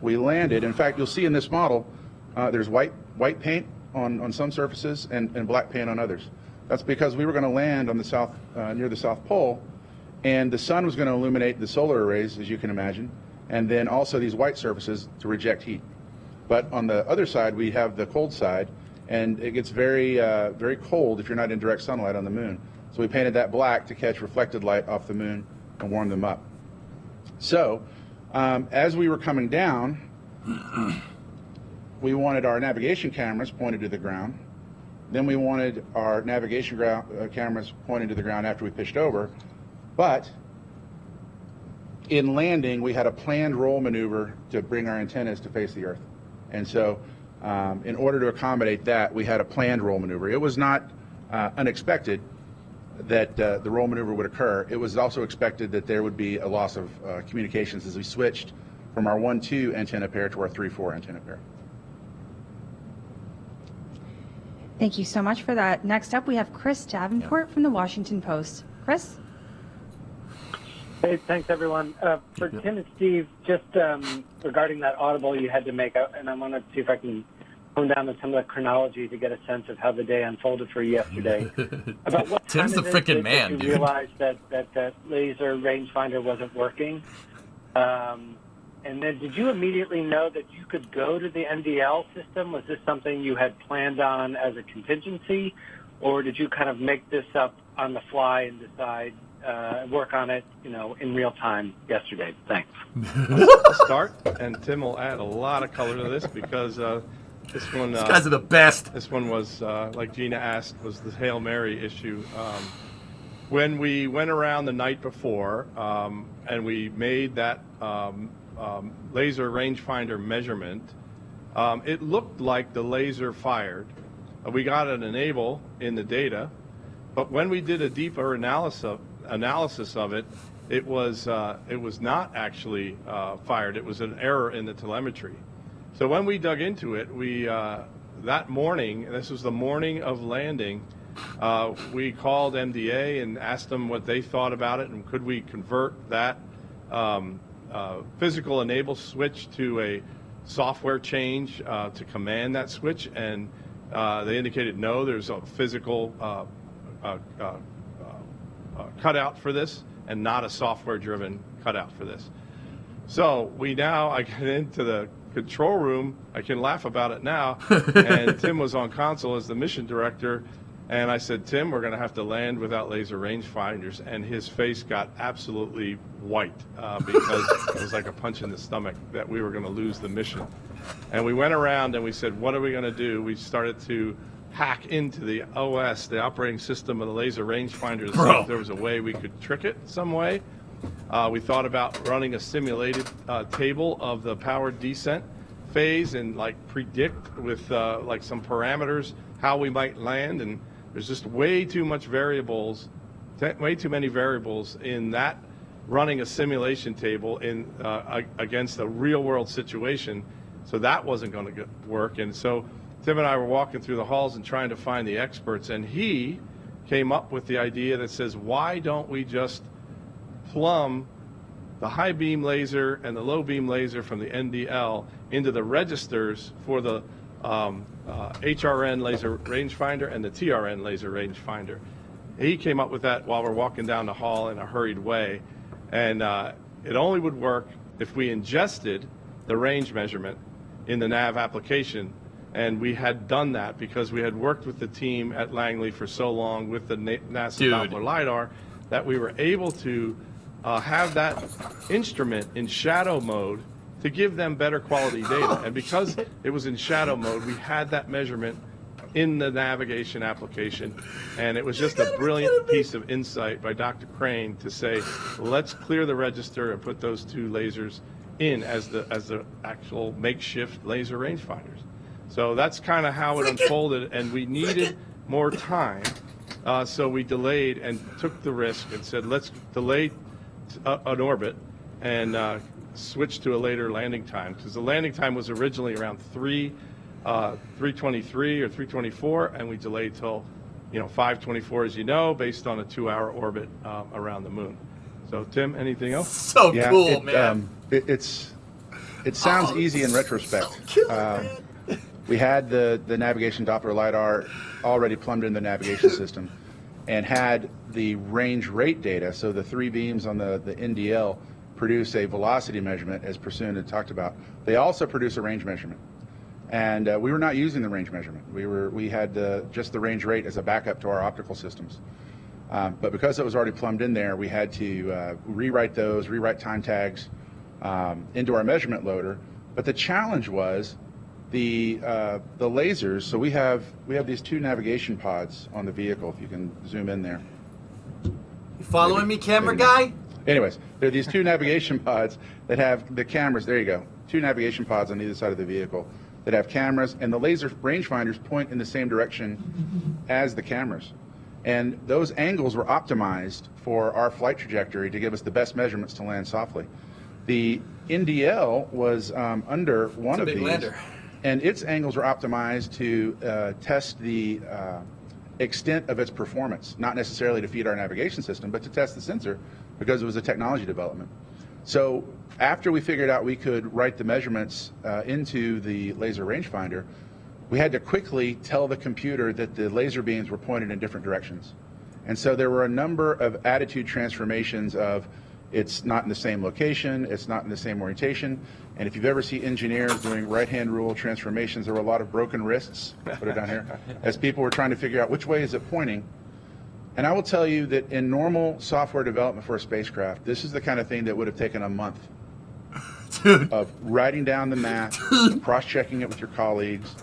We landed. In fact, you'll see in this model, there's white paint on some surfaces and black paint on others. That's because we were going to land on the south near the South Pole, and the sun was going to illuminate the solar arrays, as you can imagine, and then also these white surfaces to reject heat. But on the other side, we have the cold side, and it gets very, very cold if you're not in direct sunlight on the moon. So we painted that black to catch reflected light off the moon and warm them up. So as we were coming down, we wanted our navigation cameras pointed to the ground. Then we wanted our navigation cameras pointed to the ground after we pitched over. But in landing, we had a planned roll maneuver to bring our antennas to face the Earth. And so in order to accommodate that, we had a planned roll maneuver. It was not unexpected that the roll maneuver would occur. It was also expected that there would be a loss of communications as we switched from our 1-2 antenna pair to our 3-4 antenna pair. Thank you so much for that. Next up, we have Chris Davenport from the Washington Post. Chris? Hey, thanks, everyone. For Tim and Steve, just regarding that audible you had to make, and I want to see if I can hone down on some of the chronology to get a sense of how the day unfolded for you yesterday. About what time Tim's the freaking man, you dude. realized that laser rangefinder wasn't working? And then did you immediately know that you could go to the NDL system? Was this something you had planned on as a contingency, or did you kind of make this up on the fly and decide, work on it, in real time yesterday? Thanks. I'll start, and Tim will add a lot of color to this because this one... These guys are the best. This one was, like Gina asked, was the Hail Mary issue. When we went around the night before and we made that laser rangefinder measurement, it looked like the laser fired. We got an enable in the data, but when we did a deeper analysis of it, it was not actually fired. It was an error in the telemetry. So when we dug into it, we that morning, this was the morning of landing, we called MDA and asked them what they thought about it and could we convert that physical enable switch to a software change to command that switch, and they indicated no, there's a physical cutout for this and not a software-driven cutout for this. So I get into the control room, I can laugh about it now, and Tim was on console as the mission director, and I said, Tim, we're going to have to land without laser rangefinders, and his face got absolutely white because it was like a punch in the stomach that we were going to lose the mission. And we went around and we said, what are we going to do? We started to hack into the OS, the operating system of the laser rangefinder, to see if there was a way we could trick it some way. We thought about running a simulated table of the powered descent phase and like predict with like some parameters how we might land, and there's just way too many variables in that running a simulation table in against a real world situation, so that wasn't going to work. And so Tim and I were walking through the halls and trying to find the experts, and he came up with the idea that says, why don't we just plumb the high beam laser and the low beam laser from the NDL into the registers for the HRN laser rangefinder and the TRN laser rangefinder. He came up with that while we're walking down the hall in a hurried way, and it only would work if we ingested the range measurement in the nav application, and we had done that because we had worked with the team at Langley for so long with the NASA Doppler LiDAR that we were able to have that instrument in shadow mode to give them better quality data. And because it was in shadow mode, we had that measurement in the navigation application. And it was just a brilliant piece of insight by Dr. Crane to say, let's clear the register and put those two lasers in as the actual makeshift laser rangefinders. So that's kind of how it unfolded, and we needed more time. So we delayed and took the risk and said, let's delay an orbit and switch to a later landing time, because the landing time was originally around 3:23 or 3:24, and we delayed till 5:24, as you know, based on a 2-hour orbit around the moon. So Tim, anything else? So cool, man. It sounds easy in retrospect. We had the navigation Doppler LiDAR already plumbed in the navigation system and had the range rate data, so the 3 beams on the NDL produce a velocity measurement, as Prasoon had talked about. They also produce a range measurement. And we were not using the range measurement. We had just the range rate as a backup to our optical systems. But because it was already plumbed in there, we had to rewrite time tags into our measurement loader. But the challenge was the lasers. So we have these 2 navigation pods on the vehicle. If you can zoom in there. You following me, camera guy? Anyways, there are these 2 navigation pods that have the cameras. There you go. 2 navigation pods on either side of the vehicle that have cameras, and the laser rangefinders point in the same direction as the cameras. And those angles were optimized for our flight trajectory to give us the best measurements to land softly. The NDL was under one of these, lander. And its angles were optimized to test the extent of its performance, not necessarily to feed our navigation system, but to test the sensor, because it was a technology development. So after we figured out we could write the measurements into the laser rangefinder, we had to quickly tell the computer that the laser beams were pointed in different directions. And so there were a number of attitude transformations of it's not in the same location, it's not in the same orientation. And if you've ever seen engineers doing right-hand rule transformations, there were a lot of broken wrists, put it down here, as people were trying to figure out which way is it pointing. And I will tell you that in normal software development for a spacecraft, this is the kind of thing that would have taken a month of writing down the math, cross-checking it with your colleagues,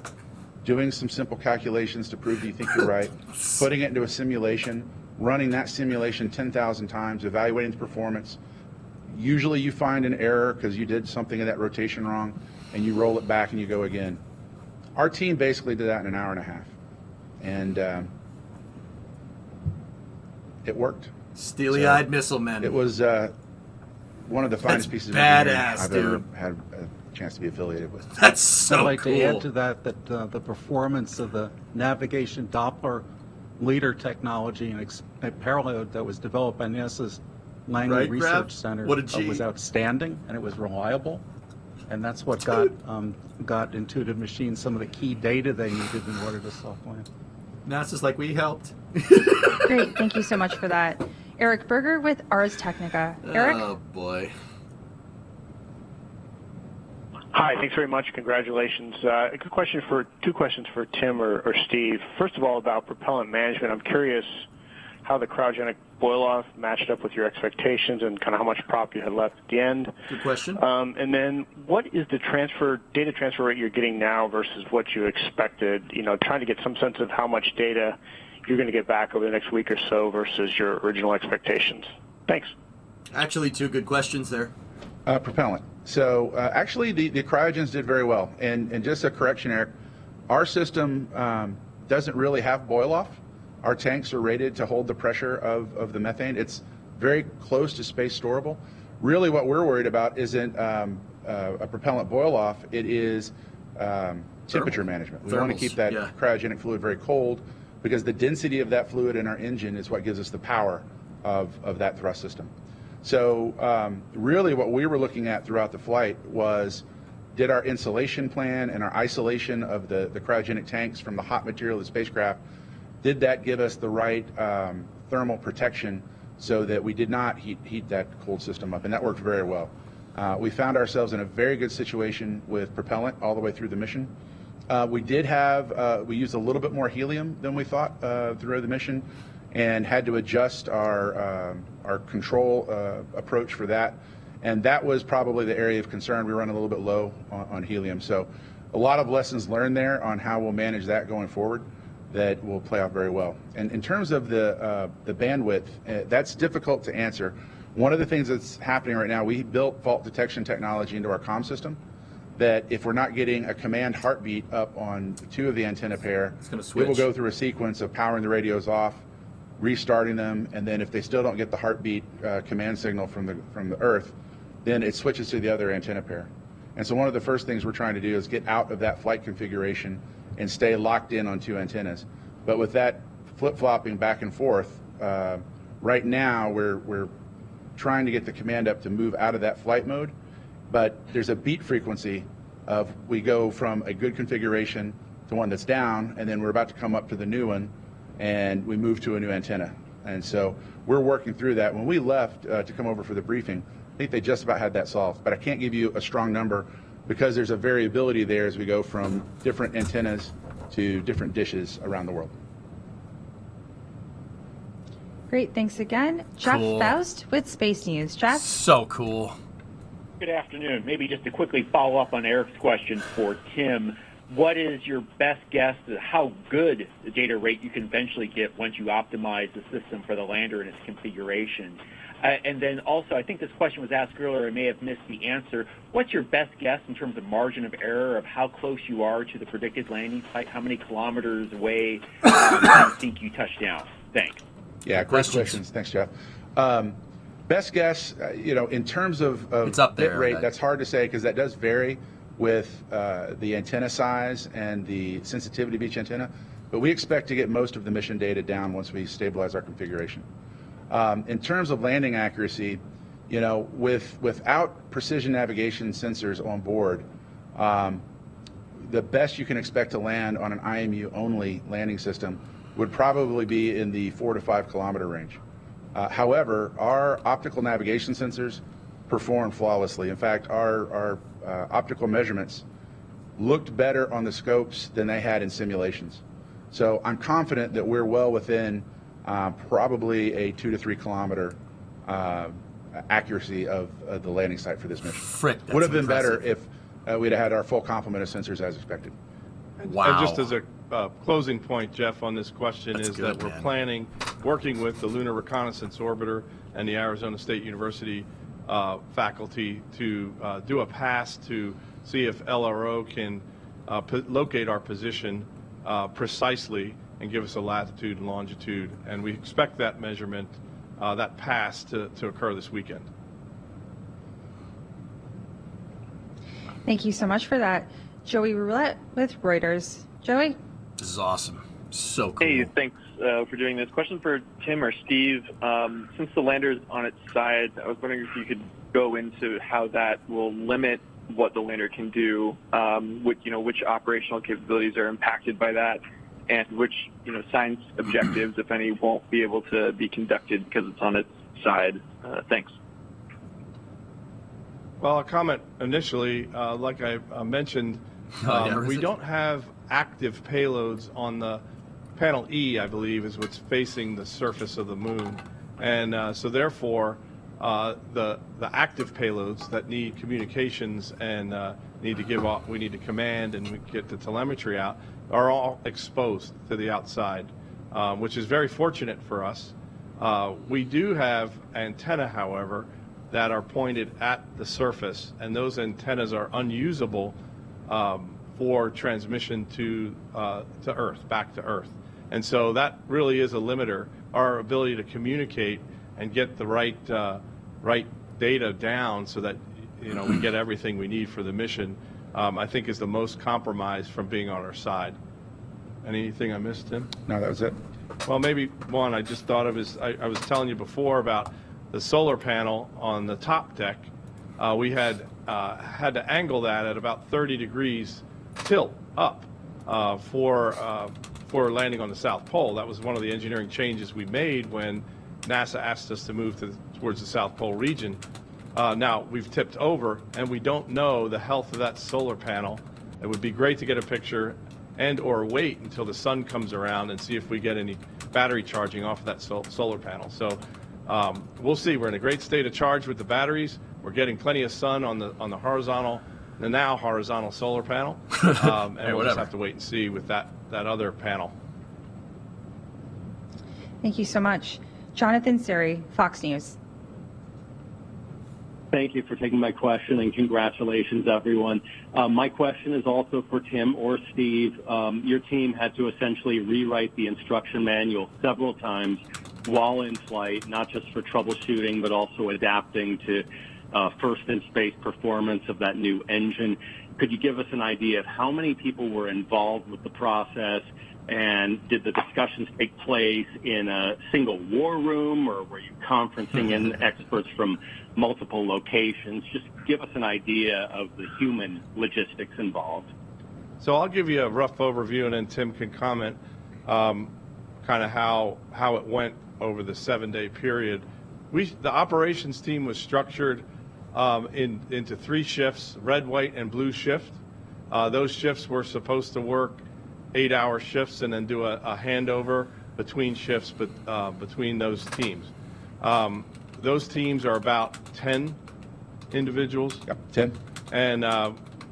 doing some simple calculations to prove that you think you're right, putting it into a simulation, running that simulation 10,000 times, evaluating its performance, Usually you find an error because you did something in that rotation wrong, and you roll it back and you go again. Our team basically did that in an hour and a half, and it worked. Steely-eyed missile men. It was one of the finest pieces of engineering I've ever had a chance to be affiliated with. That's so I'd like cool. to add to that the performance of the navigation Doppler leader technology and parallel that was developed by NASA's Langley Research Center was outstanding, and it was reliable, and that's what got Intuitive Machines some of the key data they needed in order to self-land. NASA's like, we helped. Great, thank you so much for that. Eric Berger with Ars Technica. Eric? Oh, boy. Hi, thanks very much. Congratulations. Two questions for Tim or Steve. First of all, about propellant management. I'm curious how the cryogenic boil-off matched up with your expectations and kind of how much prop you had left at the end. Good question. And then what is the data transfer rate you're getting now versus what you expected? Trying to get some sense of how much data you're going to get back over the next week or so versus your original expectations. Thanks. Actually, two good questions there. Propellant. So actually, the cryogens did very well. And just a correction, Eric, our system doesn't really have boil-off. Our tanks are rated to hold the pressure of the methane. It's very close to space storable. Really what we're worried about isn't a propellant boil-off. It is temperature management. We want to keep that cryogenic fluid very cold because the density of that fluid in our engine is what gives us the power of that thrust system. So really what we were looking at throughout the flight was, did our insulation plan and our isolation of the cryogenic tanks from the hot material of the spacecraft, did that give us the right thermal protection so that we did not heat that cold system up? And that worked very well. We found ourselves in a very good situation with propellant all the way through the mission. We used a little bit more helium than we thought through the mission, and had to adjust our control approach for that. And that was probably the area of concern. We run a little bit low on helium. So a lot of lessons learned there on how we'll manage that going forward that will play out very well. And in terms of the bandwidth, that's difficult to answer. One of the things that's happening right now, we built fault detection technology into our comm system that if we're not getting a command heartbeat up on two of the antenna pair, it will go through a sequence of powering the radios off, restarting them, and then if they still don't get the heartbeat command signal from the Earth, then it switches to the other antenna pair. And so one of the first things we're trying to do is get out of that flight configuration and stay locked in on two antennas. But with that flip-flopping back and forth, right now we're trying to get the command up to move out of that flight mode, but there's a beat frequency of we go from a good configuration to one that's down, and then we're about to come up to the new one, and we move to a new antenna. And so we're working through that. When we left to come over for the briefing, I think they just about had that solved, but I can't give you a strong number because there's a variability there as we go from different antennas to different dishes around the world. Great, thanks again. Jeff Faust with Space News. Jeff? So cool. Good afternoon. Maybe just to quickly follow up on Eric's question for Tim, what is your best guess at how good the data rate you can eventually get once you optimize the system for the lander and its configuration? And then also, I think this question was asked earlier, I may have missed the answer. What's your best guess in terms of margin of error of how close you are to the predicted landing site? How many kilometers away do you think you touch down? Thanks. Yeah, great questions. Thanks, Jeff. Best guess, in terms of it's up there, bit rate, that's hard to say because that does vary with the antenna size and the sensitivity of each antenna. But we expect to get most of the mission data down once we stabilize our configuration. In terms of landing accuracy, without precision navigation sensors on board, the best you can expect to land on an IMU-only landing system would probably be in the 4 to 5 kilometer range. However, our optical navigation sensors perform flawlessly. In fact, our optical measurements looked better on the scopes than they had in simulations. So I'm confident that we're well within probably a 2 to 3 kilometer accuracy of the landing site for this mission. Would have been better if we'd have had our full complement of sensors as expected. Wow. And just as a closing point, Jeff, on this question that we're planning, working with the Lunar Reconnaissance Orbiter and the Arizona State University faculty to do a pass to see if LRO can locate our position precisely and give us a latitude and longitude. And we expect that measurement, that pass to occur this weekend. Thank you so much for that. Joey Roulette with Reuters. Joey? This is awesome. So cool. Hey, thanks for doing this. Question for Tim or Steve. Since the lander is on its side, I was wondering if you could go into how that will limit what the lander can do, which operational capabilities are impacted by that, and which science objectives, if any, won't be able to be conducted because it's on its side. Thanks. Well, I'll comment initially, like I mentioned, we don't have active payloads on the panel E, I believe, is what's facing the surface of the moon. And so therefore, the active payloads that need communications and need to give off, we need to command and we get the telemetry out, are all exposed to the outside, which is very fortunate for us. We do have antenna, however, that are pointed at the surface, and those antennas are unusable for transmission to Earth, back to Earth. And so that really is a limiter. Our ability to communicate and get the right data down so that we get everything we need for the mission, I think is the most compromised from being on our side. Anything I missed, Tim? No, that was it. Well, maybe one I just thought of is I was telling you before about the solar panel on the top deck. We had to angle that at about 30 degrees tilt up for landing on the South Pole. That was one of the engineering changes we made when NASA asked us to move towards the South Pole region. Now we've tipped over, and we don't know the health of that solar panel. It would be great to get a picture and/or wait until the sun comes around and see if we get any battery charging off of that solar panel. So we'll see. We're in a great state of charge with the batteries. We're getting plenty of sun on the horizontal, the now horizontal solar panel, and we'll just have to wait and see with that other panel. Thank you so much. Jonathan Siri, Fox News. Thank you for taking my question, and congratulations, everyone. My question is also for Tim or Steve. Your team had to essentially rewrite the instruction manual several times while in flight, not just for troubleshooting, but also adapting to first in space performance of that new engine. Could you give us an idea of how many people were involved with the process, and did the discussions take place in a single war room, or were you conferencing in experts from multiple locations? Just give us an idea of the human logistics involved. So I'll give you a rough overview, and then Tim can comment kind of how it went over the 7-day period. The operations team was structured into 3 shifts, red, white, and blue shift. Those shifts were supposed to work 8-hour shifts and then do a handover between shifts, but between those teams. Those teams are about 10 individuals. Yep, 10. And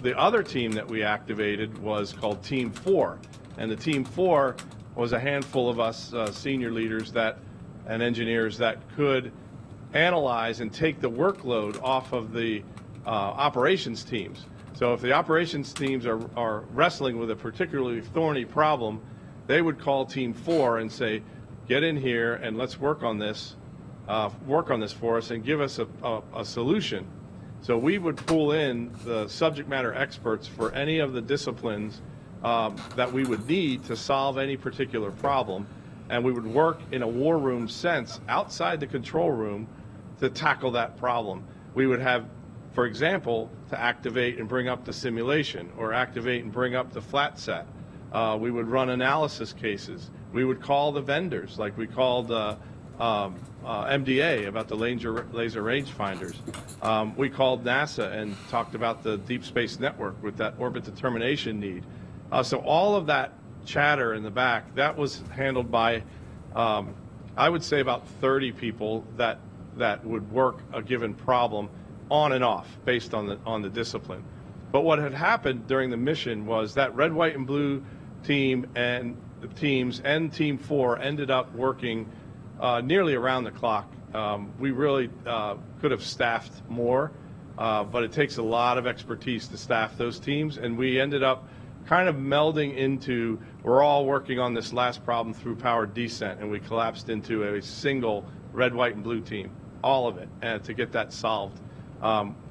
the other team that we activated was called Team 4. And the Team 4 was a handful of us senior leaders and engineers that could analyze and take the workload off of the operations teams. So if the operations teams are wrestling with a particularly thorny problem, they would call Team 4 and say, get in here and let's work on this for us and give us a solution. So we would pull in the subject matter experts for any of the disciplines that we would need to solve any particular problem, and we would work in a war room sense outside the control room to tackle that problem. We would have, for example, to activate and bring up the simulation, or activate and bring up the flat set. We would run analysis cases. We would call the vendors, like we called MDA about the laser rangefinders. We called NASA and talked about the Deep Space Network with that orbit determination need. So all of that chatter in the back, that was handled by, I would say, about 30 people that would work a given problem on and off based on the discipline. But what had happened during the mission was that red, white, and blue team and the teams and Team 4 ended up working nearly around the clock We really could have staffed more, but it takes a lot of expertise to staff those teams, and we ended up kind of melding into, we're all working on this last problem through powered descent, and we collapsed into a single red, white, and blue team, all of it, and to get that solved,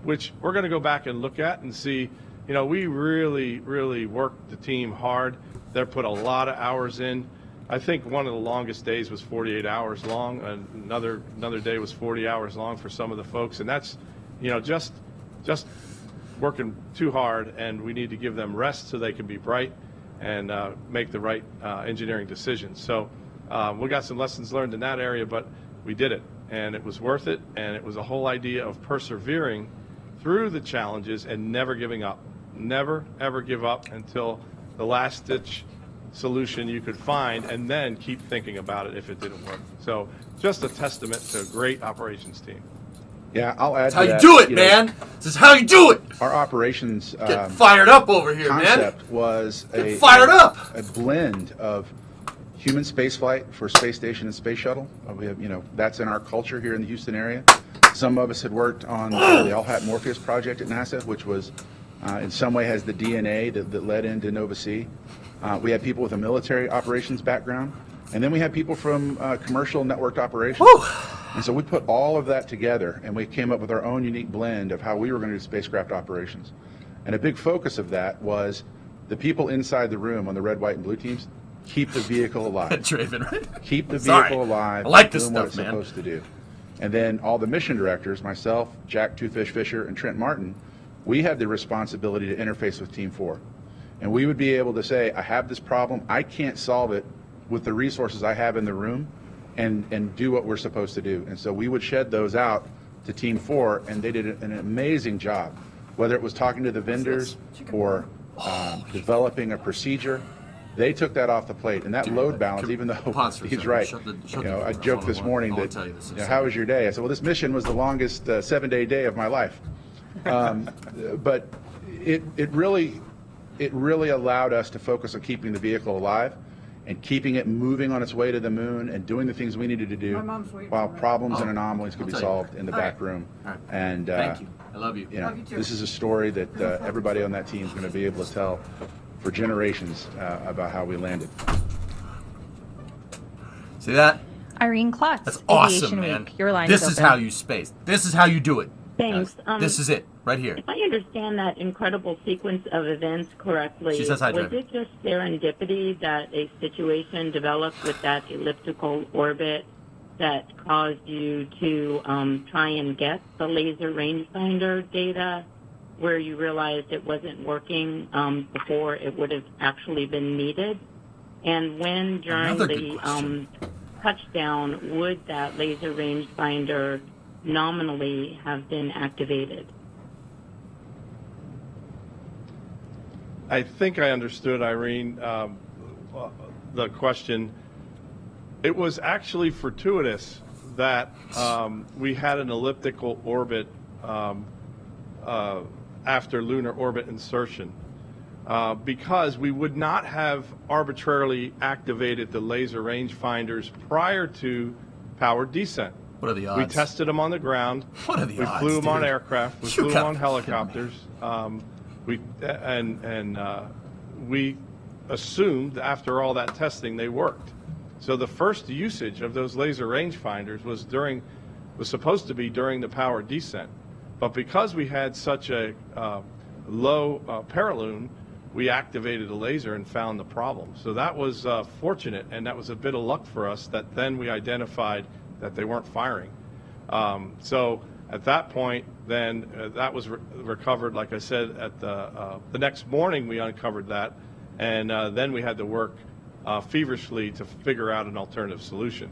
which we're going to go back and look at and see. We really, really worked the team hard. They put a lot of hours in. I think one of the longest days was 48 hours long. Another day was 40 hours long for some of the folks, and that's, just working too hard. And we need to give them rest so they can be bright and make the right engineering decisions. So we got some lessons learned in that area, but we did it, and it was worth it. And it was a whole idea of persevering through the challenges and never giving up. Never, ever give up until the last-ditch solution you could find, and then keep thinking about it if it didn't work. So just a testament to a great operations team. Yeah, I'll add That's how to that, you do it, man. This is how you do it. Our operations Get fired up over here, concept man. was a blend of human spaceflight for space station and space shuttle. We have, that's in our culture here in the Houston area. Some of us had worked on the LHAT Morpheus project at NASA, which was in some way has the DNA that led into Nova C. We had people with a military operations background, and then we had people from commercial networked operations. Woo! And so we put all of that together, and we came up with our own unique blend of how we were going to do spacecraft operations. And a big focus of that was the people inside the room on the red, white, and blue teams keep the vehicle alive. Draven, right? Keep the Sorry. vehicle alive. I like this doing what stuff, it's man. supposed to do. And then all the mission directors, myself, Jack Twofish Fisher, and Trent Martin, we had the responsibility to interface with Team 4. And we would be able to say, I have this problem, I can't solve it with the resources I have in the room, and do what we're supposed to do. And so we would shed those out to Team 4, and they did an amazing job, whether it was talking to the vendors or developing a procedure. They took that off the plate, and that load balance, even though he's right. I joked this morning that, how was your day? I said, well, this mission was the longest 7-day day of my life. But it really allowed us to focus on keeping the vehicle alive and keeping it moving on its way to the moon and doing the things we needed to do while problems and anomalies could be solved in the back room. And thank you. I love you. This is a story that everybody on that team is going to be able to tell for generations about how we landed. See that? Irene Klotz, That's awesome, Aviation man. Week. Your line This is is open. how you space. This is how you do it. Thanks. This is it, right here. If I understand that incredible sequence of events correctly, She says hi, was Draven. it just serendipity that a situation developed with that elliptical orbit that caused you to try and get the laser rangefinder data where you realized it wasn't working before it would have actually been needed? And when during Another good the question. touchdown would that laser rangefinder nominally have been activated? I think I understood, Irene, the question. It was actually fortuitous that we had an elliptical orbit after lunar orbit insertion, because we would not have arbitrarily activated the laser rangefinders prior to powered descent. What are the odds? We tested them on the ground. What are the we odds, flew them on dude? aircraft. We You flew them gotta on be helicopters. We assumed after all that testing they worked. So the first usage of those laser rangefinders was supposed to be during the powered descent, but because we had such a low paraloon, we activated a laser and found the problem. So that was fortunate, and that was a bit of luck for us that then we identified that they weren't firing. So at that point, then that was recovered. Like I said, at the next morning we uncovered that, and then we had to work feverishly to figure out an alternative solution.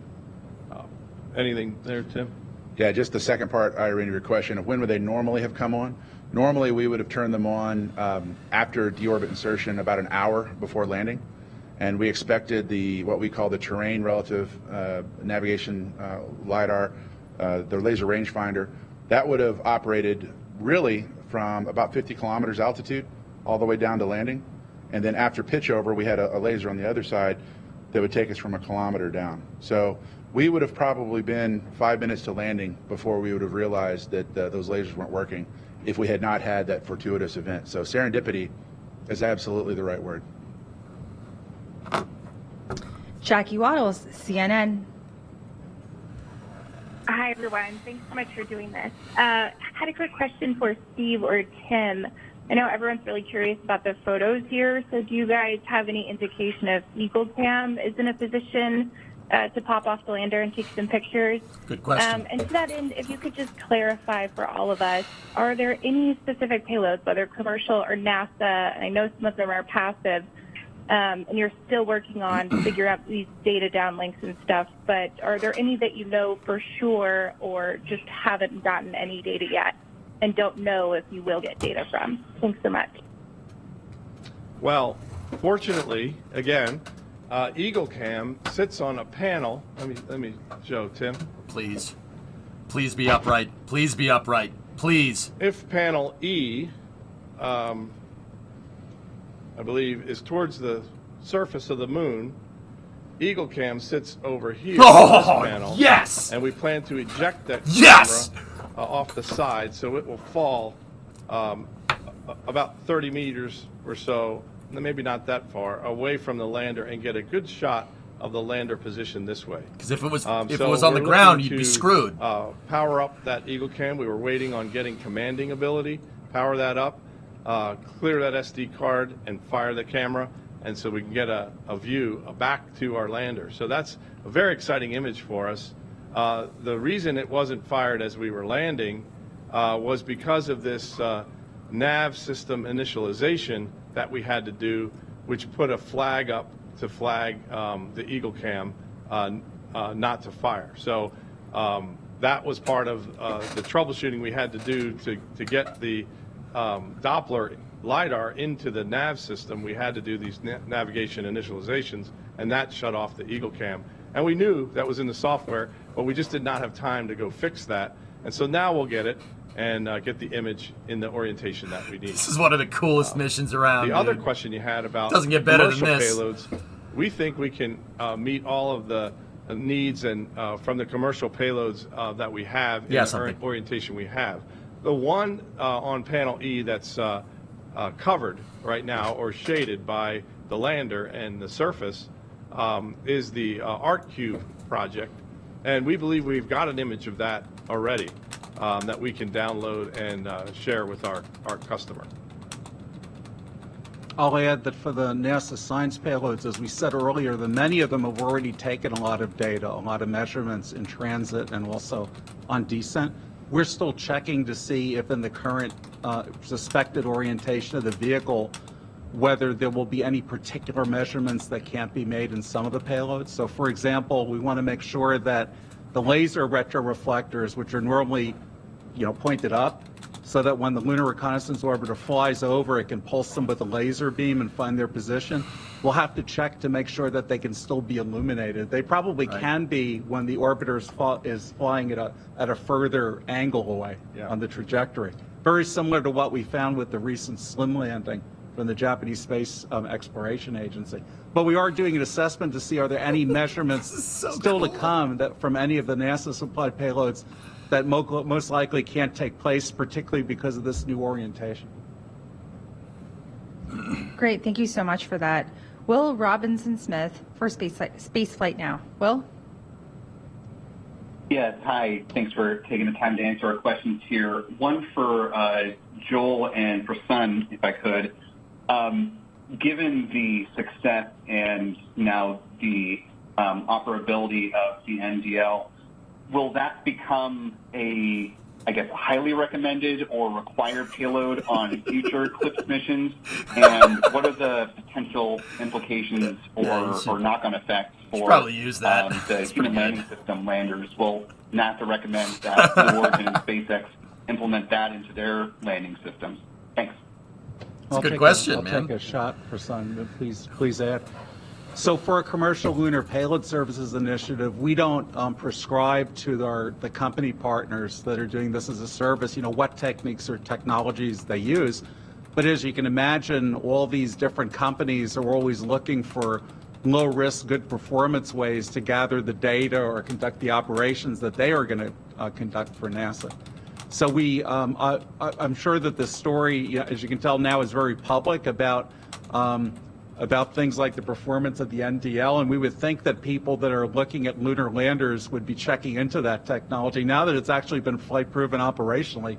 Anything there, Tim? Yeah, just the second part, Irene, of your question of when would they normally have come on? Normally, we would have turned them on after deorbit insertion about an hour before landing, and we expected what we call the terrain relative navigation LiDAR, the laser rangefinder, that would have operated really from about 50 kilometers altitude all the way down to landing, and then after pitch over, we had a laser on the other side that would take us from a kilometer down. So we would have probably been 5 minutes to landing before we would have realized that those lasers weren't working if we had not had that fortuitous event. So serendipity is absolutely the right word. Jackie Waddles, CNN. Hi, everyone. Thanks so much for doing this. I had a quick question for Steve or Tim. I know everyone's really curious about the photos here, so do you guys have any indication if Eagle Cam is in a position to pop off the lander and take some pictures? Good question. And to that end, if you could just clarify for all of us, are there any specific payloads, whether commercial or NASA, and I know some of them are passive, and you're still working on figuring out these data downlinks and stuff, but are there any that you know for sure or just haven't gotten any data yet and don't know if you will get data from? Thanks so much. Well, fortunately, again, Eagle Cam sits on a panel. Let me show Tim. Please. Please be upright. Please be upright. Please. If panel E, I believe, is towards the surface of the moon, Eagle Cam sits over here on this panel. Yes! And we plan to eject that Yes! camera off the side, so it will fall about 30 meters or so, maybe not that far, away from the lander and get a good shot of the lander position this way. Because if it was So on the we're ground, looking you'd be to, screwed. Power up that Eagle Cam. We were waiting on getting commanding ability. Power that up, clear that SD card, and fire the camera, and so we can get a view back to our lander. So that's a very exciting image for us. The reason it wasn't fired as we were landing was because of this nav system initialization that we had to do, which put a flag up to flag the Eagle Cam not to fire. So that was part of the troubleshooting we had to do to get the Doppler LiDAR into the nav system. We had to do these navigation initializations, and that shut off the Eagle Cam. And we knew that was in the software, but we just did not have time to go fix that. And so now we'll get it and get the image in the orientation that we need. This is one of the coolest missions around. The other question you had about doesn't get better than commercial this. payloads, we think we can meet all of the needs and from the commercial payloads that we have in the orientation we have. The one on panel E that's covered right now or shaded by the lander and the surface is the ArcCube project, and we believe we've got an image of that already that we can download and share with our customer. I'll add that for the NASA science payloads, as we said earlier, that many of them have already taken a lot of data, a lot of measurements in transit and also on descent. We're still checking to see if in the current suspected orientation of the vehicle, whether there will be any particular measurements that can't be made in some of the payloads. So for example, we want to make sure that the laser retroreflectors, which are normally, pointed up, so that when the Lunar Reconnaissance Orbiter flies over, it can pulse them with a laser beam and find their position. We'll have to check to make sure that they can still be illuminated. They probably can be when the orbiter is flying at a further angle away on the trajectory. Very similar to what we found with the recent SLIM landing from the Japanese Space Exploration Agency. But we are doing an assessment to see are there any measurements still to come that from any of the NASA supplied payloads that most likely can't take place, particularly because of this new orientation. Great, thank you so much for that. Will Robinson-Smith for Space Flight Now. Will? Yes, hi. Thanks for taking the time to answer our questions here. One for Joel and for Sun, if I could. Given the success and now the operability of the NDL, will that become a, highly recommended or required payload on future Eclipse missions? And what are the potential implications or knock-on effects for probably use that. The human landing system landers? Will NASA recommend that Blue Origin and SpaceX implement that into their landing systems? Thanks. It's a good question, man. I'll take a shot for Sun. Please add. So for a commercial lunar payload services initiative, we don't prescribe to the company partners that are doing this as a service, what techniques or technologies they use. But as you can imagine, all these different companies are always looking for low-risk, good performance ways to gather the data or conduct the operations that they are going to conduct for NASA. So I'm sure that this story, as you can tell now, is very public about things like the performance of the NDL, and we would think that people that are looking at lunar landers would be checking into that technology now that it's actually been flight proven operationally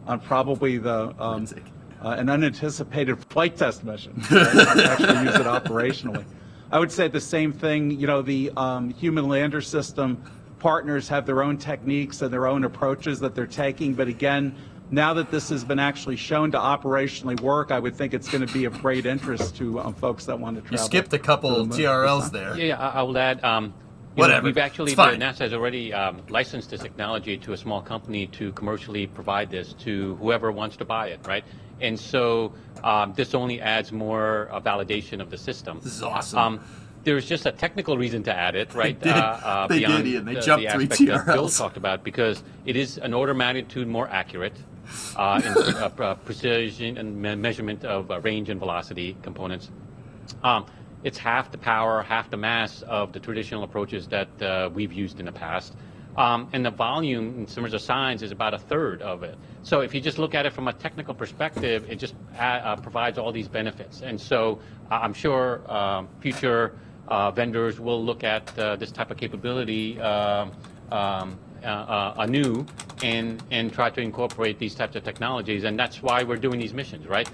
on probably an unanticipated flight test mission. Actually use it operationally. I would say the same thing. The human lander system partners have their own techniques and their own approaches that they're taking. But again, now that this has been actually shown to operationally work, I would think it's going to be of great interest to folks that want to travel. You skipped a couple TRLs there. Yeah, I will add. Whatever. We've actually, NASA has already licensed this technology to a small company to commercially provide this to whoever wants to buy it, right? And so this only adds more validation of the system. This is awesome. There's just a technical reason to add it, right? They beyond did, They jumped the 3 aspect that Bill TRLs. talked about, because it is an order of magnitude more accurate in precision and measurement of range and velocity components. It's half the power, half the mass of the traditional approaches that we've used in the past. And the volume in terms of size is about a third of it. So if you just look at it from a technical perspective, it just provides all these benefits. And so I'm sure future vendors will look at this type of capability anew and try to incorporate these types of technologies. And that's why we're doing these missions, right?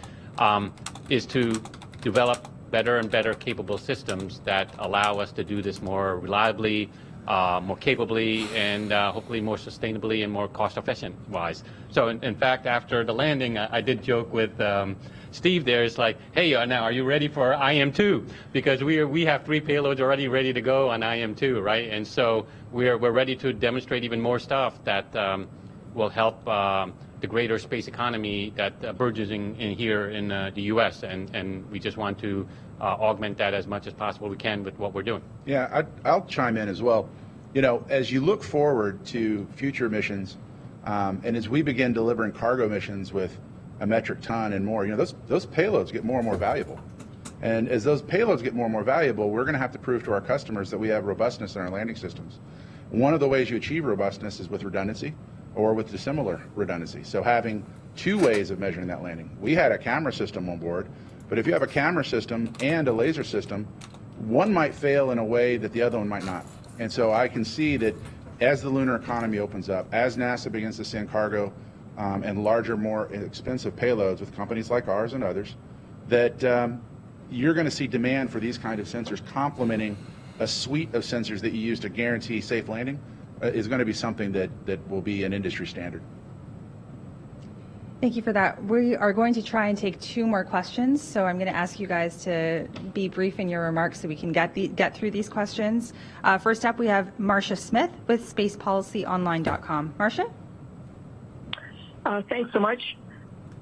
Is to develop better and better capable systems that allow us to do this more reliably, more capably, and hopefully more sustainably and more cost-efficient wise. So in fact, after the landing, I did joke with Steve there. It's like, hey, now are you ready for IM-2? Because we have 3 payloads already ready to go on IM-2, right? And so we're ready to demonstrate even more stuff that will help the greater space economy that burgeoning in here in the U.S. And we just want to augment that as much as possible we can with what we're doing. Yeah, I'll chime in as well. As you look forward to future missions, and as we begin delivering cargo missions with a metric ton and more, those payloads get more and more valuable. And as those payloads get more and more valuable, we're going to have to prove to our customers that we have robustness in our landing systems. One of the ways you achieve robustness is with redundancy or with dissimilar redundancy. So having 2 ways of measuring that landing. We had a camera system on board, but if you have a camera system and a laser system, one might fail in a way that the other one might not. And so I can see that as the lunar economy opens up, as NASA begins to send cargo and larger, more expensive payloads with companies like ours and others, that you're going to see demand for these kind of sensors complementing a suite of sensors that you use to guarantee safe landing is going to be something that will be an industry standard. Thank you for that. We are going to try and take 2 more questions, so I'm going to ask you guys to be brief in your remarks so we can get through these questions. First up, we have Marcia Smith with spacepolicyonline.com. Marcia? Thanks so much.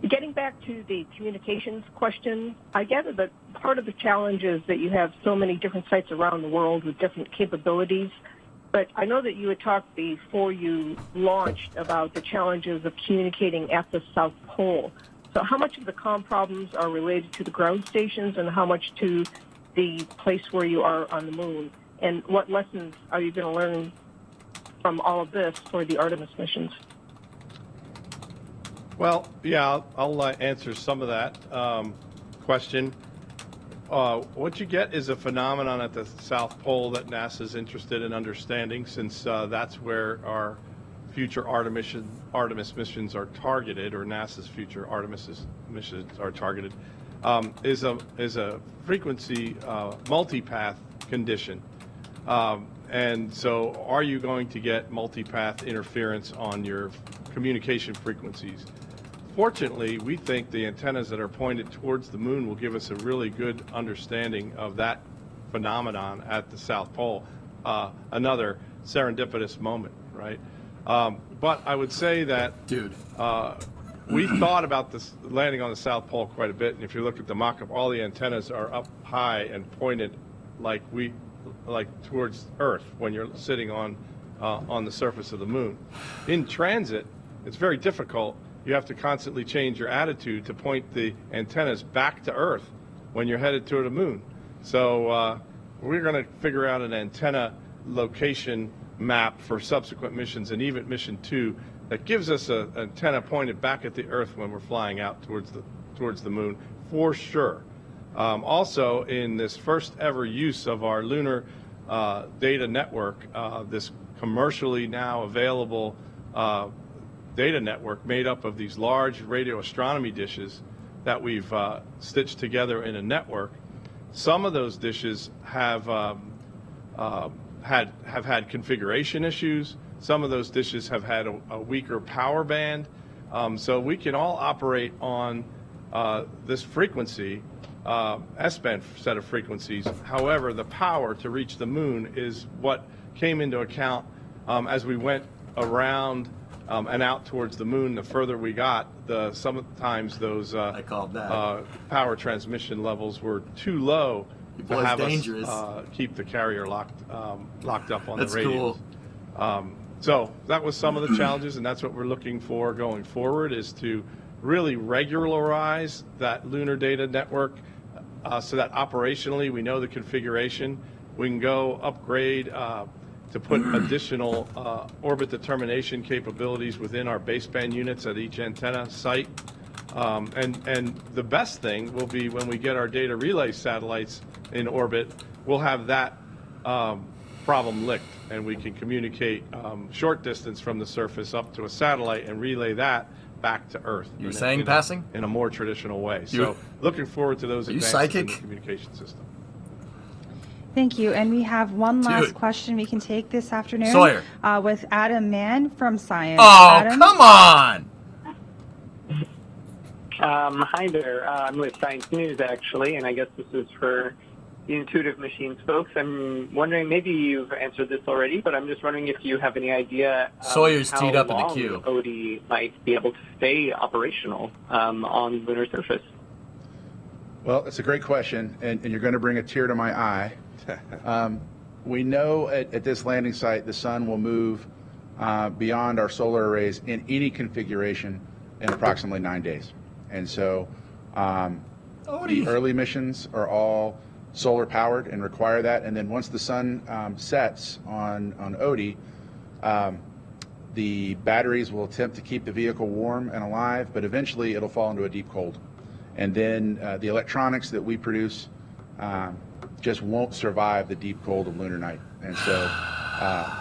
Getting back to the communications question, I gather that part of the challenge is that you have so many different sites around the world with different capabilities. But I know that you had talked before you launched about the challenges of communicating at the South Pole. So how much of the comm problems are related to the ground stations and how much to the place where you are on the moon? And what lessons are you going to learn from all of this for the Artemis missions? Well, yeah, I'll answer some of that question. What you get is a phenomenon at the South Pole that NASA's interested in understanding, since that's where our future Artemis missions are targeted, or NASA's future Artemis missions are targeted, is a frequency multipath condition. And so are you going to get multipath interference on your communication frequencies? Fortunately, we think the antennas that are pointed towards the moon will give us a really good understanding of that phenomenon at the South Pole. Another serendipitous moment, right? But I would say that, we thought about this landing on the South Pole quite a bit, and if you look at the mock-up, all the antennas are up high and pointed like towards Earth when you're sitting on the surface of the moon. In transit, it's very difficult. You have to constantly change your attitude to point the antennas back to Earth when you're headed toward the moon. So we're going to figure out an antenna location map for subsequent missions, and even mission 2, that gives us an antenna pointed back at the Earth when we're flying out towards the moon, for sure. Also, in this first ever use of our lunar data network, this commercially now available data network made up of these large radio astronomy dishes that we've stitched together in a network. Some of those dishes have had configuration issues. Some of those dishes have had a weaker power band. So we can all operate on this frequency, S-band set of frequencies. However, the power to reach the moon is what came into account as we went around and out towards the moon. The further we got, sometimes those power transmission levels were too low to have us keep the carrier locked up on the radios. Cool. So that was some of the challenges, and that's what we're looking for going forward, is to really regularize that lunar data network so that operationally we know the configuration. We can go upgrade to put additional orbit determination capabilities within our baseband units at each antenna site. And the best thing will be when we get our data relay satellites in orbit, we'll have that problem licked, and we can communicate short distance from the surface up to a satellite and relay that back to Earth. You were saying passing? In a more traditional way. So looking forward to those advances in the communication system. Thank you. And we have one last question we can take this afternoon. Sawyer. With Adam Mann from Science. Oh, Adam? come on! Hi there. I'm with Science News, actually, and I guess this is for the Intuitive Machines folks. I'm wondering, maybe you've answered this already, but I'm just wondering if you have any idea Sawyer's how teed up in the long queue. ODE might be able to stay operational on the lunar surface. Well, it's a great question, and you're going to bring a tear to my eye. We know at this landing site the sun will move beyond our solar arrays in any configuration in approximately 9 days. And so the early missions are all solar powered and require that. And then once the sun sets on ODE, the batteries will attempt to keep the vehicle warm and alive, but eventually it'll fall into a deep cold. And then the electronics that we produce just won't survive the deep cold of lunar night. And so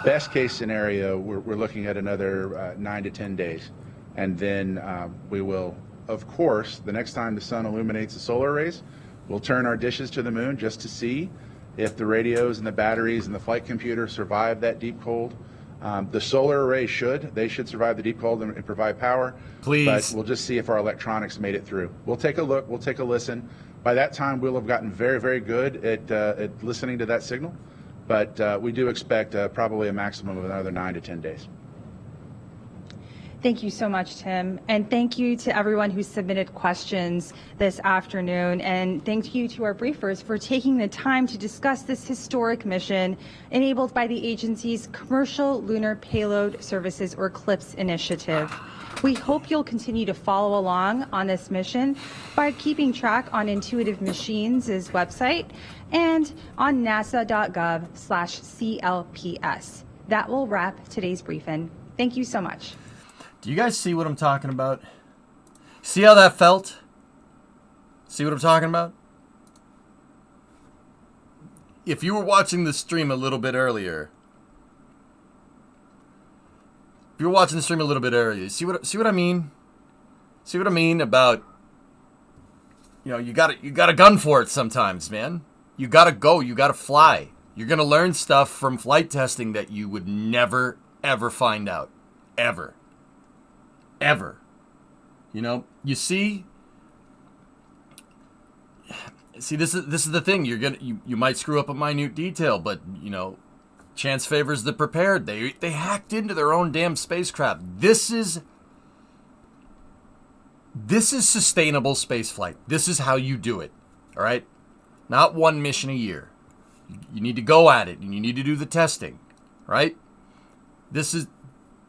best case scenario, we're looking at another 9 to 10 days. And then we will, of course, the next time the sun illuminates the solar arrays, we'll turn our dishes to the moon just to see if the radios and the batteries and the flight computer survive that deep cold. The solar array should survive the deep cold and provide power. Please. But we'll just see if our electronics made it through. We'll take a look. We'll take a listen. By that time, we'll have gotten very, very good at listening to that signal. But we do expect probably a maximum of another 9 to 10 days. Thank you so much, Tim. And thank you to everyone who submitted questions this afternoon. And thank you to our briefers for taking the time to discuss this historic mission enabled by the agency's Commercial Lunar Payload Services, or CLPS, initiative. We hope you'll continue to follow along on this mission by keeping track on Intuitive Machines' website and on nasa.gov/CLPS. That will wrap today's briefing. Thank you so much. Do you guys see what I'm talking about? See how that felt? See what I'm talking about? If you were watching the stream a little bit earlier, see what I mean? See what I mean about, you got a gun for it sometimes, man. You got to go, you got to fly. You're going to learn stuff from flight testing that you would never ever find out. Ever. You see this is the thing. You might screw up a minute detail, but chance favors the prepared. They hacked into their own damn spacecraft. This is sustainable spaceflight. This is how you do it. All right? Not one mission a year. You need to go at it and you need to do the testing, right? This is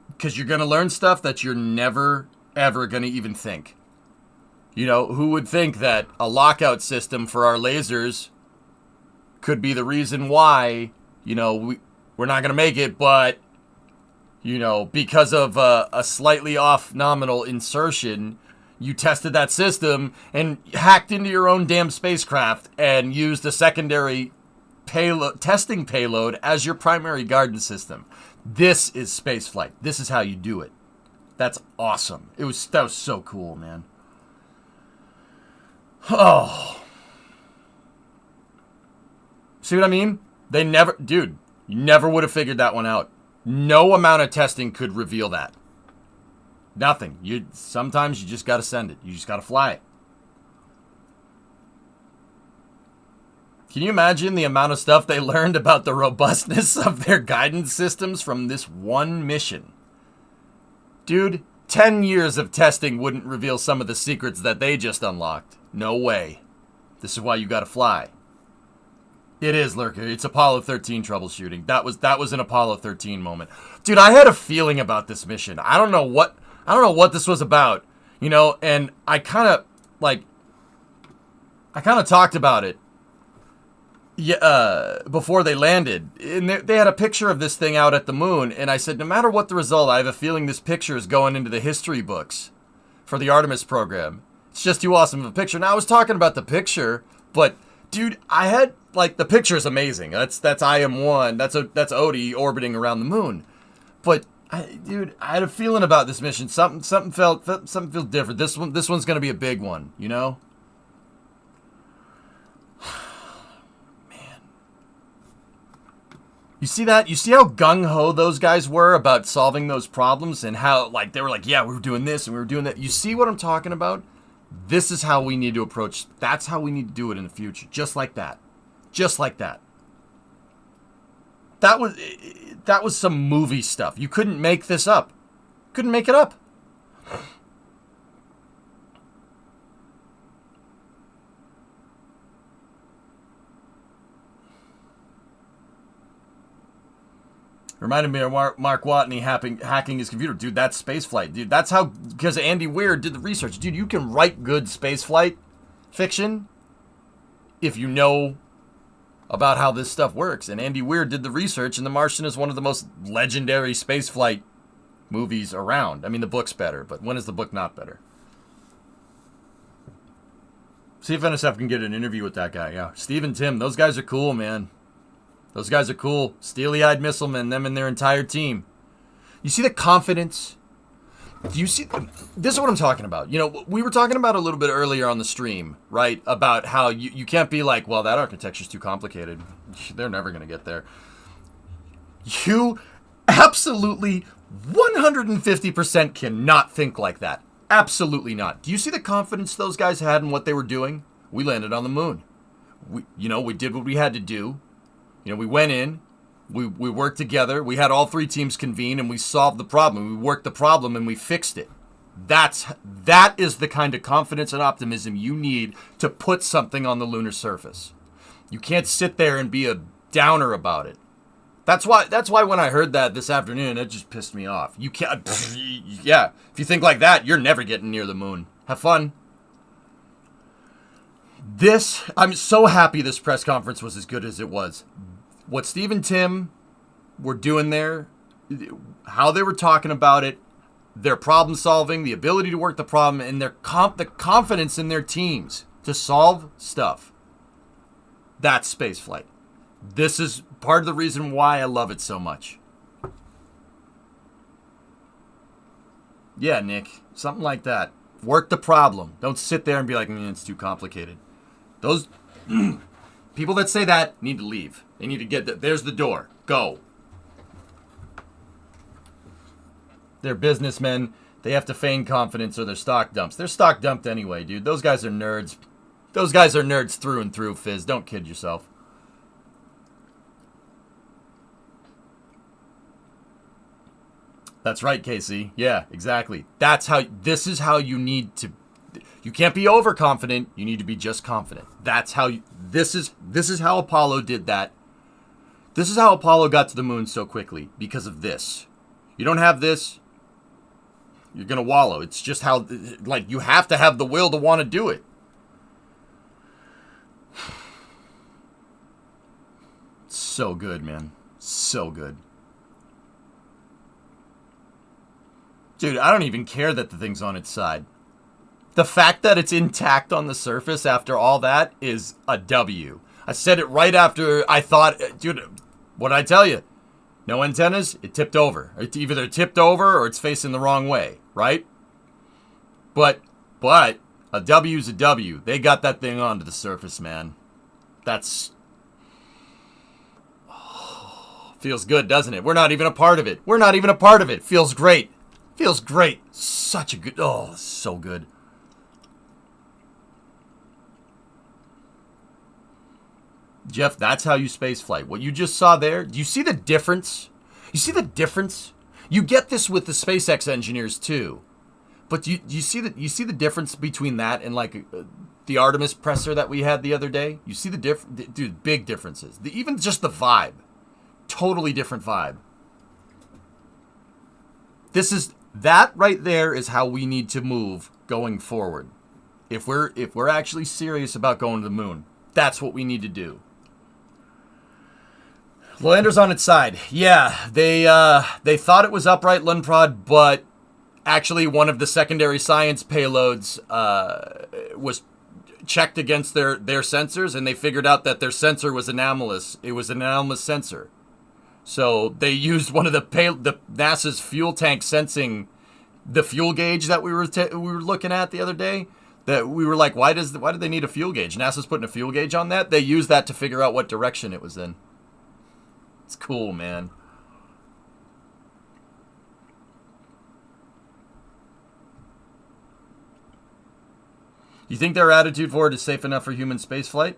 because you're going to learn stuff that you're never, ever going to even think. Who would think that a lockout system for our lasers could be the reason why, we're not going to make it, but, because of a slightly off nominal insertion, you tested that system and hacked into your own damn spacecraft and used a secondary testing payload as your primary guidance system. This is spaceflight. This is how you do it. That's awesome. That was so cool, man. Oh. See what I mean? You never would have figured that one out. No amount of testing could reveal that. Nothing. Sometimes you just got to send it. You just got to fly it. Can you imagine the amount of stuff they learned about the robustness of their guidance systems from this one mission? Dude, 10 years of testing wouldn't reveal some of the secrets that they just unlocked. No way. This is why you got to fly. It is, Lurker. It's Apollo 13 troubleshooting. That was an Apollo 13 moment. Dude, I had a feeling about this mission. I don't know what this was about, and I kind of talked about it before they landed. And they had a picture of this thing out at the moon, and I said, no matter what the result, I have a feeling this picture is going into the history books for the Artemis program. It's just too awesome of a picture. Now, I was talking about the picture, but dude, I had the picture is amazing. That's IM-1. That's Odie orbiting around the moon. But I had a feeling about this mission. Something felt different. This one's gonna be a big one. Man, you see that? You see how gung ho those guys were about solving those problems, and how they were like, yeah, we were doing this and we were doing that. You see what I'm talking about? This is how we need to approach. That's how we need to do it in the future. Just like that. Just like that. That was some movie stuff. You couldn't make this up. Couldn't make it up. Reminded me of Mark Watney hacking his computer. Dude, that's spaceflight. Dude, that's how, because Andy Weir did the research. Dude, you can write good spaceflight fiction if you know about how this stuff works. And Andy Weir did the research, and The Martian is one of the most legendary spaceflight movies around. I mean, the book's better, but when is the book not better? See if NSF can get an interview with that guy. Yeah, Steve and Tim, those guys are cool, man. Those guys are cool. Steely-eyed missilemen, them and their entire team. You see the confidence? Do you see? This is what I'm talking about. We were talking about a little bit earlier on the stream, right? About how you can't be like, well, that architecture's too complicated. They're never going to get there. You absolutely 150% cannot think like that. Absolutely not. Do you see the confidence those guys had in what they were doing? We landed on the moon. We did what we had to do. We went in, we worked together, we had all three teams convene, and we solved the problem. We worked the problem, and we fixed it. That is the kind of confidence and optimism you need to put something on the lunar surface. You can't sit there and be a downer about it. That's why when I heard that this afternoon, it just pissed me off. You can't, yeah, if you think like that, you're never getting near the moon. Have fun. I'm so happy this press conference was as good as it was. What Steve and Tim were doing there, how they were talking about it, their problem solving, the ability to work the problem, and the confidence in their teams to solve stuff. That's spaceflight. This is part of the reason why I love it so much. Yeah, Nick, something like that. Work the problem. Don't sit there and be like, it's too complicated. Those people that say that need to leave. They need to get that. There's the door. Go. They're businessmen. They have to feign confidence or they're stock dumps. They're stock dumped anyway, dude. Those guys are nerds. Those guys are nerds through and through, Fizz. Don't kid yourself. That's right, Casey. Yeah, exactly. This is how you need to. You can't be overconfident. You need to be just confident. That's how this is how Apollo did that. This is how Apollo got to the moon so quickly, because of this. You don't have this, you're going to wallow. It's just how, you have to have the will to want to do it. So good, man. So good. Dude, I don't even care that the thing's on its side. The fact that it's intact on the surface after all that is a W. I said it right after I thought, dude, what did I tell you? No antennas, it tipped over. It's either tipped over or it's facing the wrong way, right? But a W's a W. They got that thing onto the surface, man. That's... feels good, doesn't it? We're not even a part of it. We're not even a part of it. Feels great. Feels great. Such a good... oh, so good. Jeff, that's how you space flight. What you just saw there, do you see the difference? You see the difference? You get this with the SpaceX engineers too. But you see the difference between that and like the Artemis presser that we had the other day? You see the dude, big differences. Even just the vibe. Totally different vibe. That right there is how we need to move going forward. If we're actually serious about going to the moon, that's what we need to do. The lander's on its side. Yeah, they thought it was upright, Lundprod, but actually one of the secondary science payloads was checked against their sensors, and they figured out that their sensor was anomalous. It was an anomalous sensor. So they used one of the NASA's fuel tank sensing, the fuel gauge that we were looking at the other day. That we were like, why did they need a fuel gauge? NASA's putting a fuel gauge on that. They used that to figure out what direction it was in. It's cool, man. You think their attitude for it is safe enough for human spaceflight?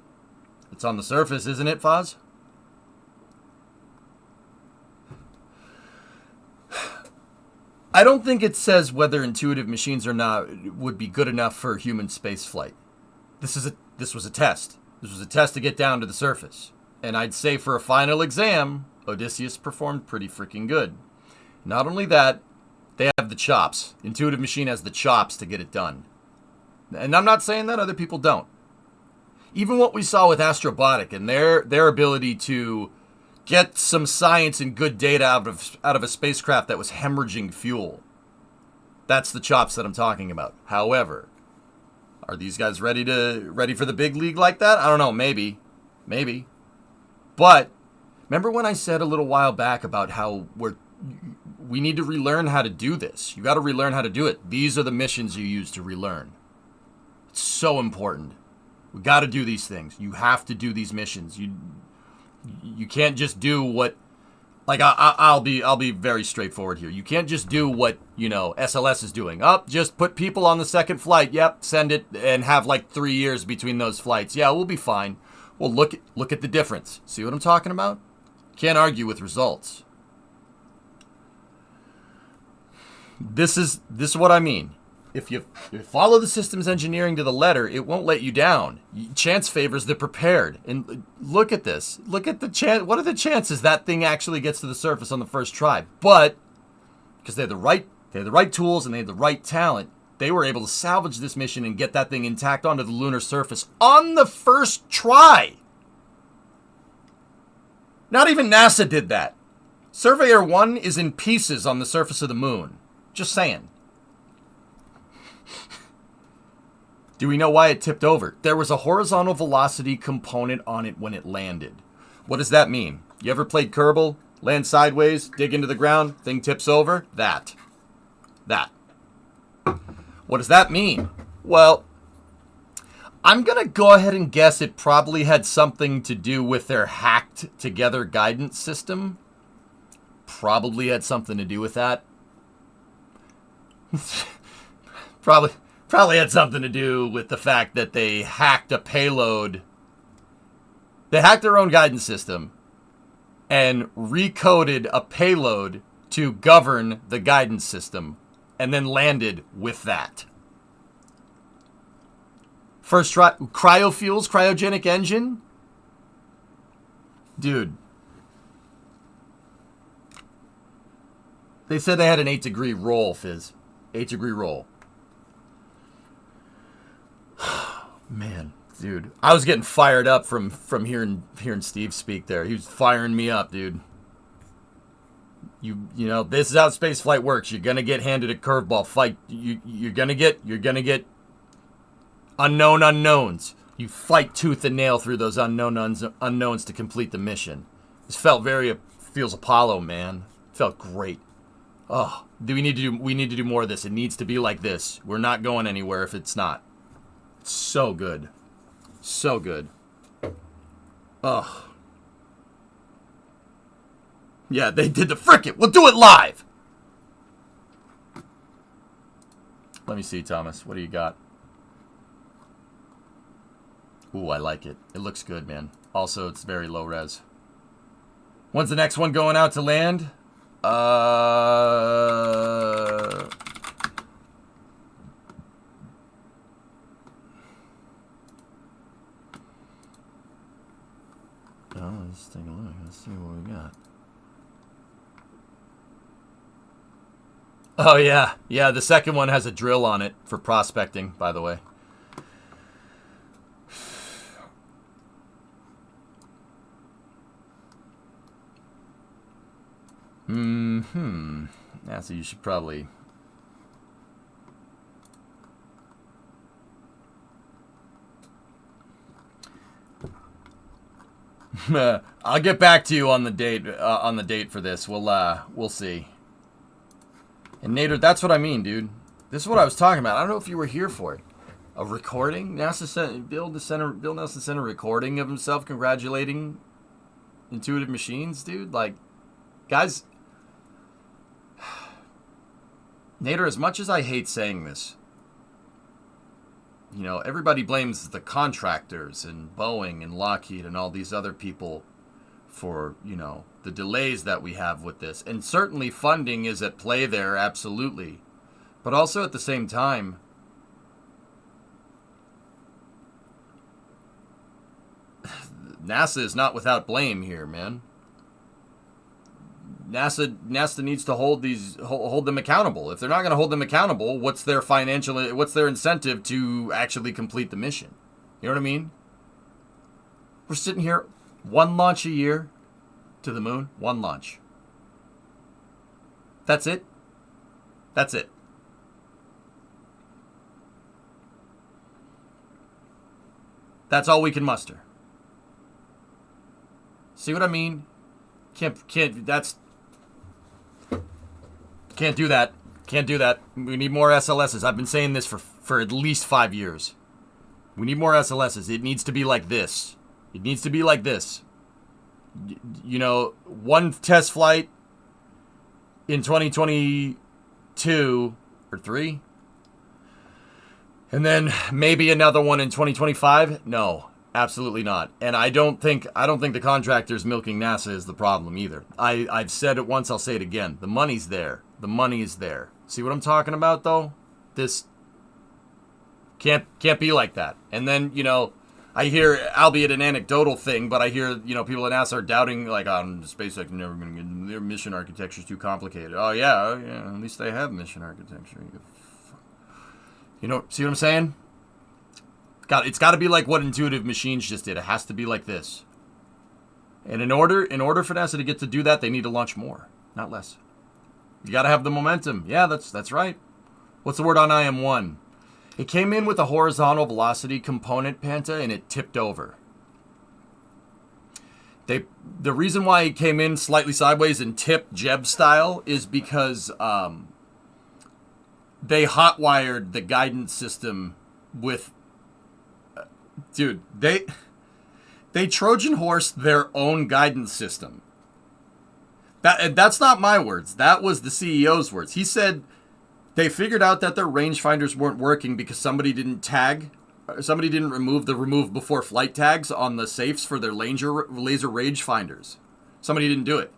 It's on the surface, isn't it, Foz? I don't think it says whether intuitive machines or not would be good enough for human spaceflight. This was a test. This was a test to get down to the surface. And I'd say for a final exam, Odysseus performed pretty freaking good. Not only that, they have the chops. Intuitive machine has the chops to get it done. And I'm not saying that other people don't. Even what we saw with Astrobotic and their ability to get some science and good data out of a spacecraft that was hemorrhaging fuel. That's the chops that I'm talking about. However, are these guys ready for the big league like that? I don't know, maybe. But remember when I said a little while back about how we need to relearn how to do this. You got to relearn how to do it. These are the missions you use to relearn. It's so important. We got to do these things. You have to do these missions. You can't just do what, like, I'll be very straightforward here. You can't just do what, SLS is doing. Just put people on the second flight. Yep, send it and have like 3 years between those flights. Yeah, we'll be fine. Well, look at the difference. See what I'm talking about? Can't argue with results. This is what I mean. If you follow the systems engineering to the letter, it won't let you down. Chance favors the prepared. And look at this. Look at the chance. What are the chances that thing actually gets to the surface on the first try? But because they had the right tools and they had the right talent, they were able to salvage this mission and get that thing intact onto the lunar surface on the first try. Not even NASA did that. Surveyor 1 is in pieces on the surface of the moon. Just saying. Do we know why it tipped over? There was a horizontal velocity component on it when it landed. What does that mean? You ever played Kerbal? Land sideways, dig into the ground, thing tips over? That. What does that mean? Well, I'm going to go ahead and guess it probably had something to do with their hacked together guidance system. Probably had something to do with that. Probably had something to do with the fact that they hacked a payload. They hacked their own guidance system and recoded a payload to govern the guidance system and then landed with that. First try, cryofuels, cryogenic engine. Dude. They said they had an 8-degree roll, Fizz. 8-degree roll. Man, dude, I was getting fired up from hearing Steve speak there. He was firing me up, dude. You know, this is how space flight works. You're gonna get handed a curveball. Fight. You're gonna get unknown unknowns. You fight tooth and nail through those unknowns to complete the mission. This feels Apollo, man. It felt great. Oh, we need to do more of this. It needs to be like this. We're not going anywhere if it's not. It's so good. So good. Ugh. Yeah, they did the frickin'. We'll do it live. Let me see, Thomas. What do you got? Ooh, I like it. It looks good, man. Also, it's very low res. When's the next one going out to land? Oh, let's take a look. Let's see what we got. Oh, yeah. Yeah, the second one has a drill on it for prospecting, by the way. Yeah, so you should probably... I'll get back to you on the date for this. We'll see. And Nader, that's what I mean, dude. This is what I was talking about. I don't know if you were here for it. A recording? NASA sent Bill Nelson sent a recording of himself congratulating Intuitive Machines, dude. Like, guys, Nader, as much as I hate saying this, you know, everybody blames the contractors and Boeing and Lockheed and all these other people for, you know, the delays that we have with this. And certainly funding is at play there, absolutely. But also at the same time, NASA is not without blame here, man. NASA needs to hold them accountable. If they're not going to hold them accountable, what's their incentive to actually complete the mission? You know what I mean? We're sitting here, one launch a year to the moon, one launch. That's it. That's it. That's all we can muster. See what I mean? Can't do that. Can't do that. We need more SLSs. I've been saying this for at least 5 years. We need more SLSs. It needs to be like this. It needs to be like this. You know, one test flight in 2022 or 3, and then maybe another one in 2025. No, absolutely not. And I don't think the contractors milking NASA is the problem either. I've said it once. I'll say it again. The money's there. The money is there. See what I'm talking about, though? This can't be like that. And then, you know, I hear, albeit an anecdotal thing, but I hear, you know, people at NASA are doubting, like, SpaceX never going to get, their mission architecture is too complicated. Oh, yeah, at least they have mission architecture. You know, see what I'm saying? It's got to be like what Intuitive Machines just did. It has to be like this. And in order for NASA to get to do that, they need to launch more, not less. You got to have the momentum. Yeah, that's right. What's the word on IM-1? It came in with a horizontal velocity component, Panta, and it tipped over. The reason why it came in slightly sideways and tipped Jeb style is because they hotwired the guidance system with... dude, they Trojan horsed their own guidance system. That's not my words. That was the CEO's words. He said they figured out that their rangefinders weren't working because somebody didn't remove the remove before flight tags on the safes for their laser rangefinders. Somebody didn't do it.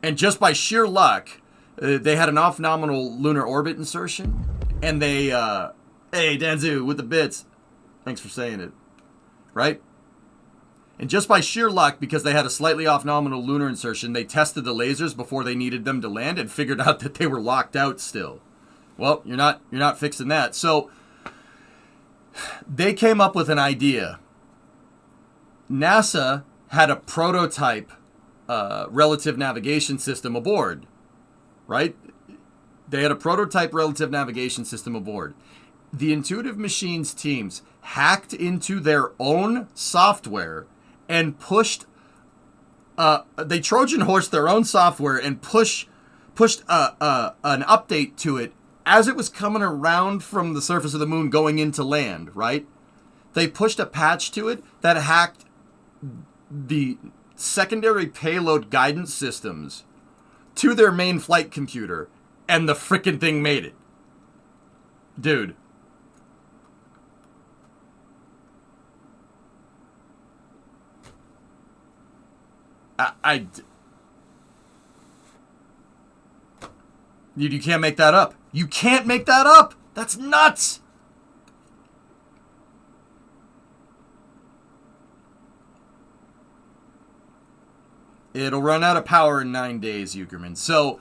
And just by sheer luck, they had an off-nominal lunar orbit insertion, and they, hey, Danzu, with the bits. Thanks for saying it. Right? And just by sheer luck, because they had a slightly off-nominal lunar insertion, they tested the lasers before they needed them to land and figured out that they were locked out still. Well, you're not fixing that. So they came up with an idea. NASA had a prototype relative navigation system aboard, right? They had a prototype relative navigation system aboard. The Intuitive Machines teams hacked into their own software and pushed, they Trojan horsed their own software and pushed an update to it as it was coming around from the surface of the moon going into land, right? They pushed a patch to it that hacked the secondary payload guidance systems to their main flight computer, and the frickin' thing made it. Dude. You can't make that up. You can't make that up. That's nuts. It'll run out of power in 9 days, Eukerman. So,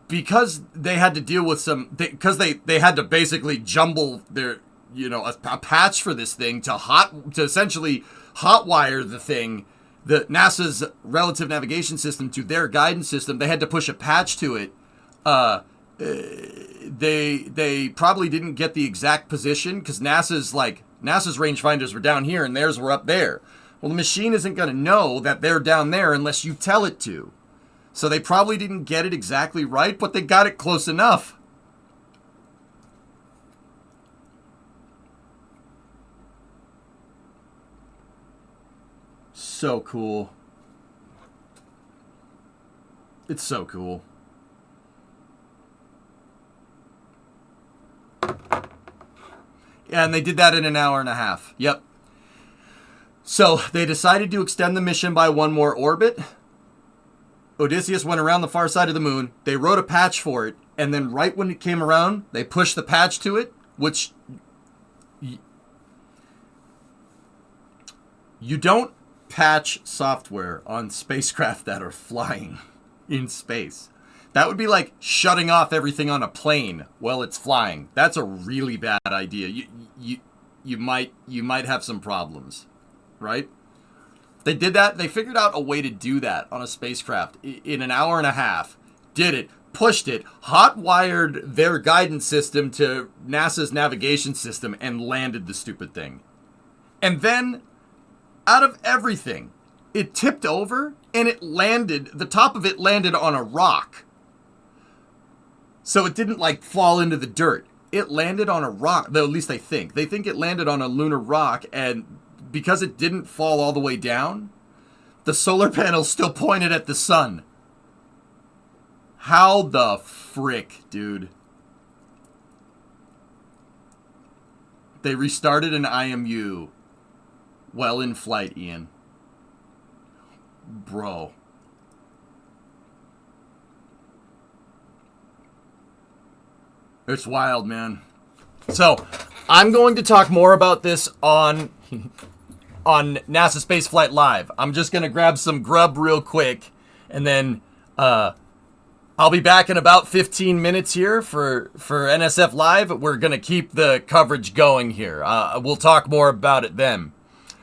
because they had to deal with because they had to basically jumble their, a patch for this thing to essentially hotwire the thing, the NASA's relative navigation system to their guidance system. They had to push a patch to it. They probably didn't get the exact position because NASA's rangefinders were down here and theirs were up there. Well, the machine isn't going to know that they're down there unless you tell it to. So they probably didn't get it exactly right, but they got it close enough. So cool. It's so cool. Yeah, and they did that in an hour and a half. Yep. So they decided to extend the mission by one more orbit. Odysseus went around the far side of the moon. They wrote a patch for it. And then right when it came around, they pushed the patch to it, which you don't patch software on spacecraft that are flying in space. That would be like shutting off everything on a plane while it's flying. That's a really bad idea. You might have some problems, right? They did that. They figured out a way to do that on a spacecraft in an hour and a half. Did it, pushed it, hot-wired their guidance system to NASA's navigation system, and landed the stupid thing. And then, out of everything, it tipped over and it landed, the top of it landed on a rock. So it didn't fall into the dirt. It landed on a rock, though at least they think. They think it landed on a lunar rock, and because it didn't fall all the way down, the solar panels still pointed at the sun. How the frick, dude? They restarted an IMU while in flight, Ian. Bro. It's wild, man. So, I'm going to talk more about this on NASA Spaceflight Live. I'm just going to grab some grub real quick, and then I'll be back in about 15 minutes here for NSF Live. We're going to keep the coverage going here. We'll talk more about it then.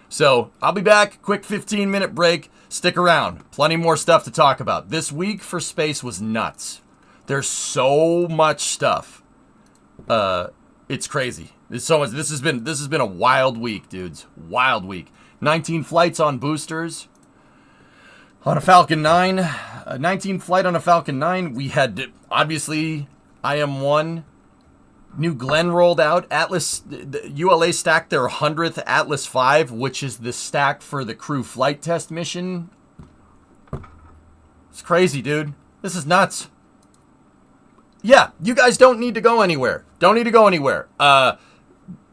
So, I'll be back. Quick 15-minute break. Stick around. Plenty more stuff to talk about. This week for space was nuts. There's so much stuff. It's crazy. There's so much. This has been a wild week, dudes. Wild week. 19 flights on boosters. On a Falcon 9. 19 flight on a Falcon 9. We had, obviously, IM-1. New Glenn rolled out. Atlas, ULA stacked their 100th Atlas V, which is the stack for the crew flight test mission. It's crazy, dude. This is nuts. Yeah, you guys don't need to go anywhere. Don't need to go anywhere.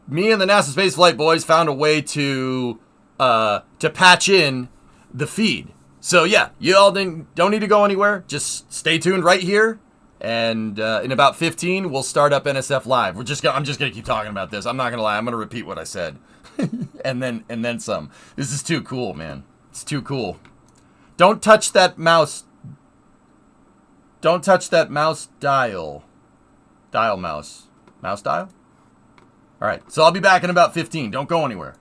Me and the NASA Spaceflight boys found a way to patch in the feed. So yeah, you all don't need to go anywhere. Just stay tuned right here, and in about 15, we'll start up NSF Live. I'm just gonna keep talking about this. I'm not gonna lie. I'm gonna repeat what I said, and then some. This is too cool, man. It's too cool. Don't touch that mouse. Don't touch that mouse dial. Dial mouse. Mouse dial? All right, so I'll be back in about 15. Don't go anywhere.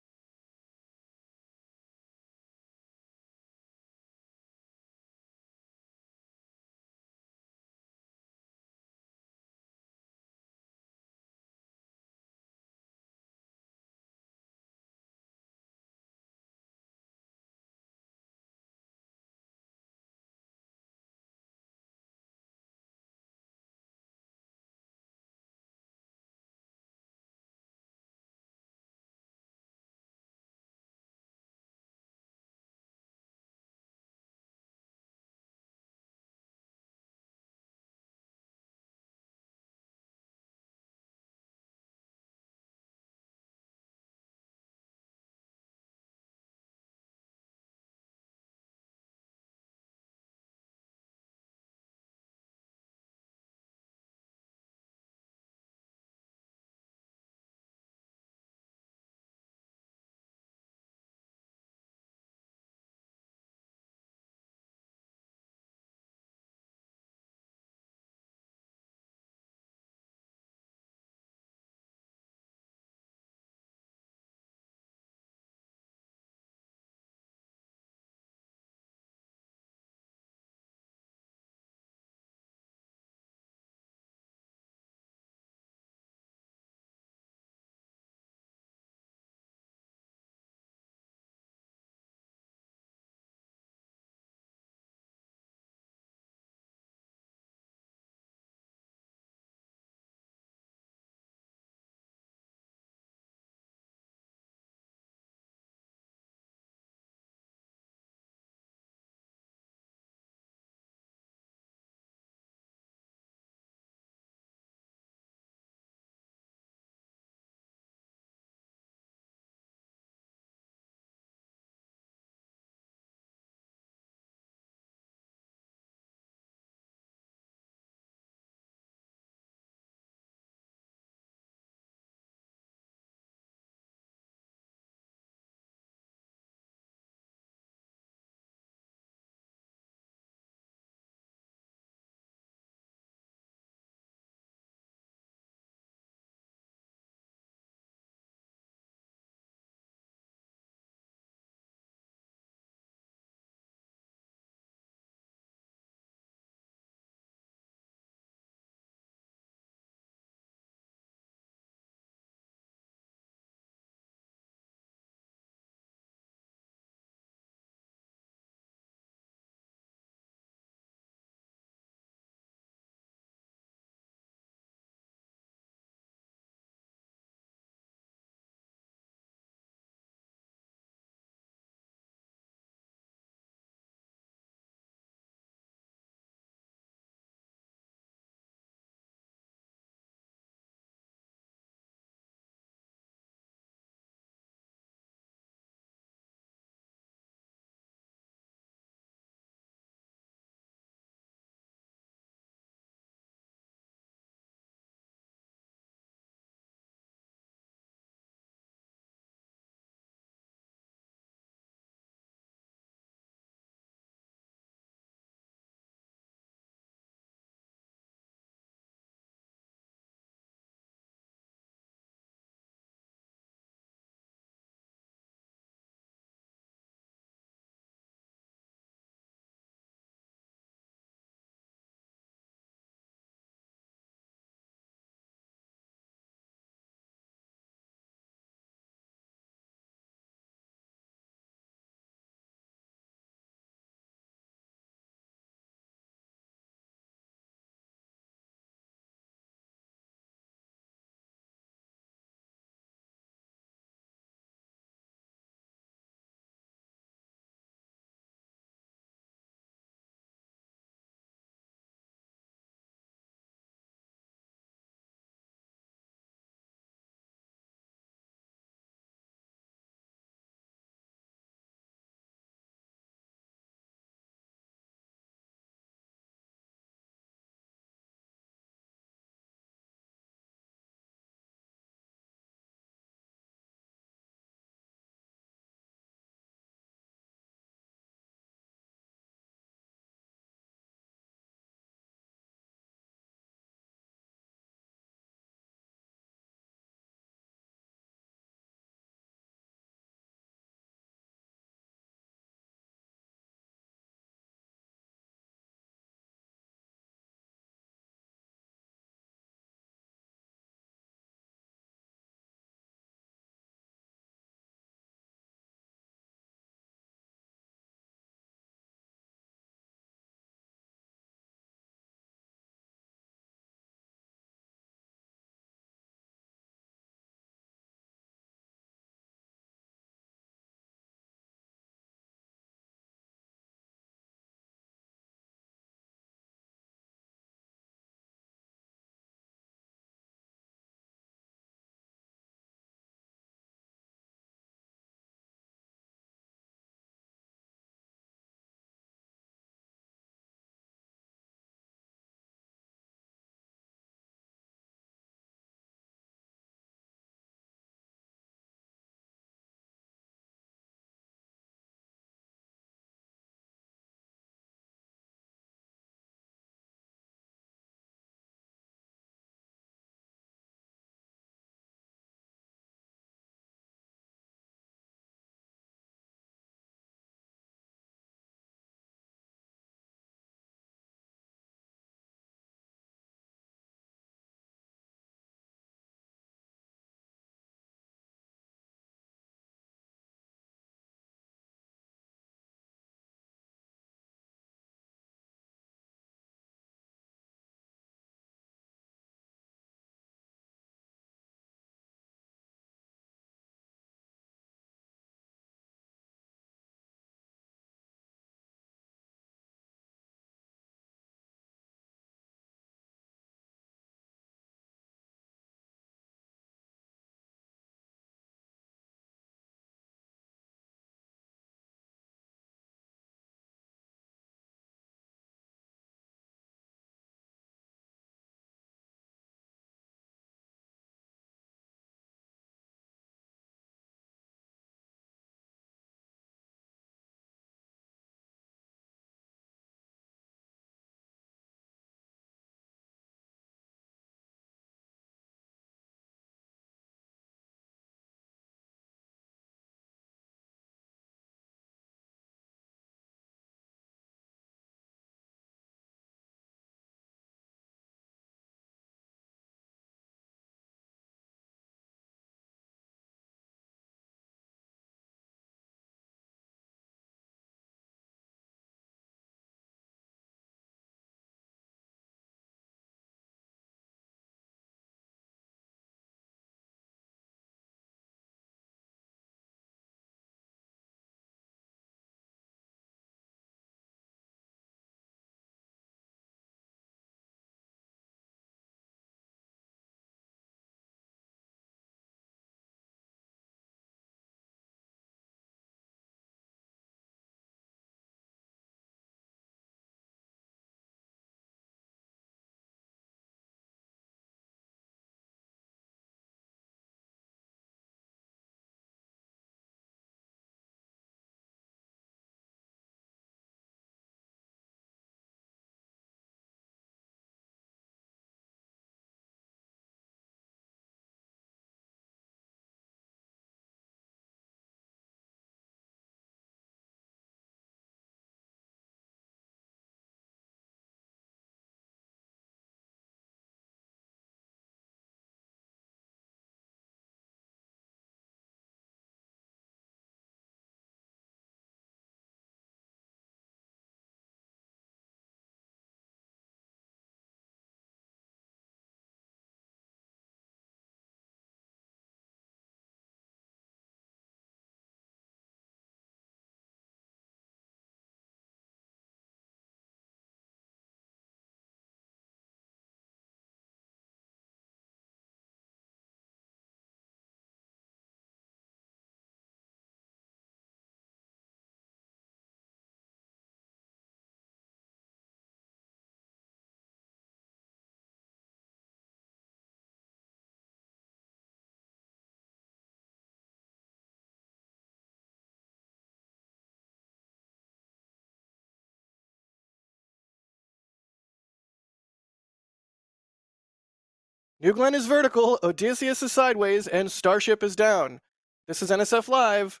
New Glenn is vertical, Odysseus is sideways, and Starship is down. This is NSF Live.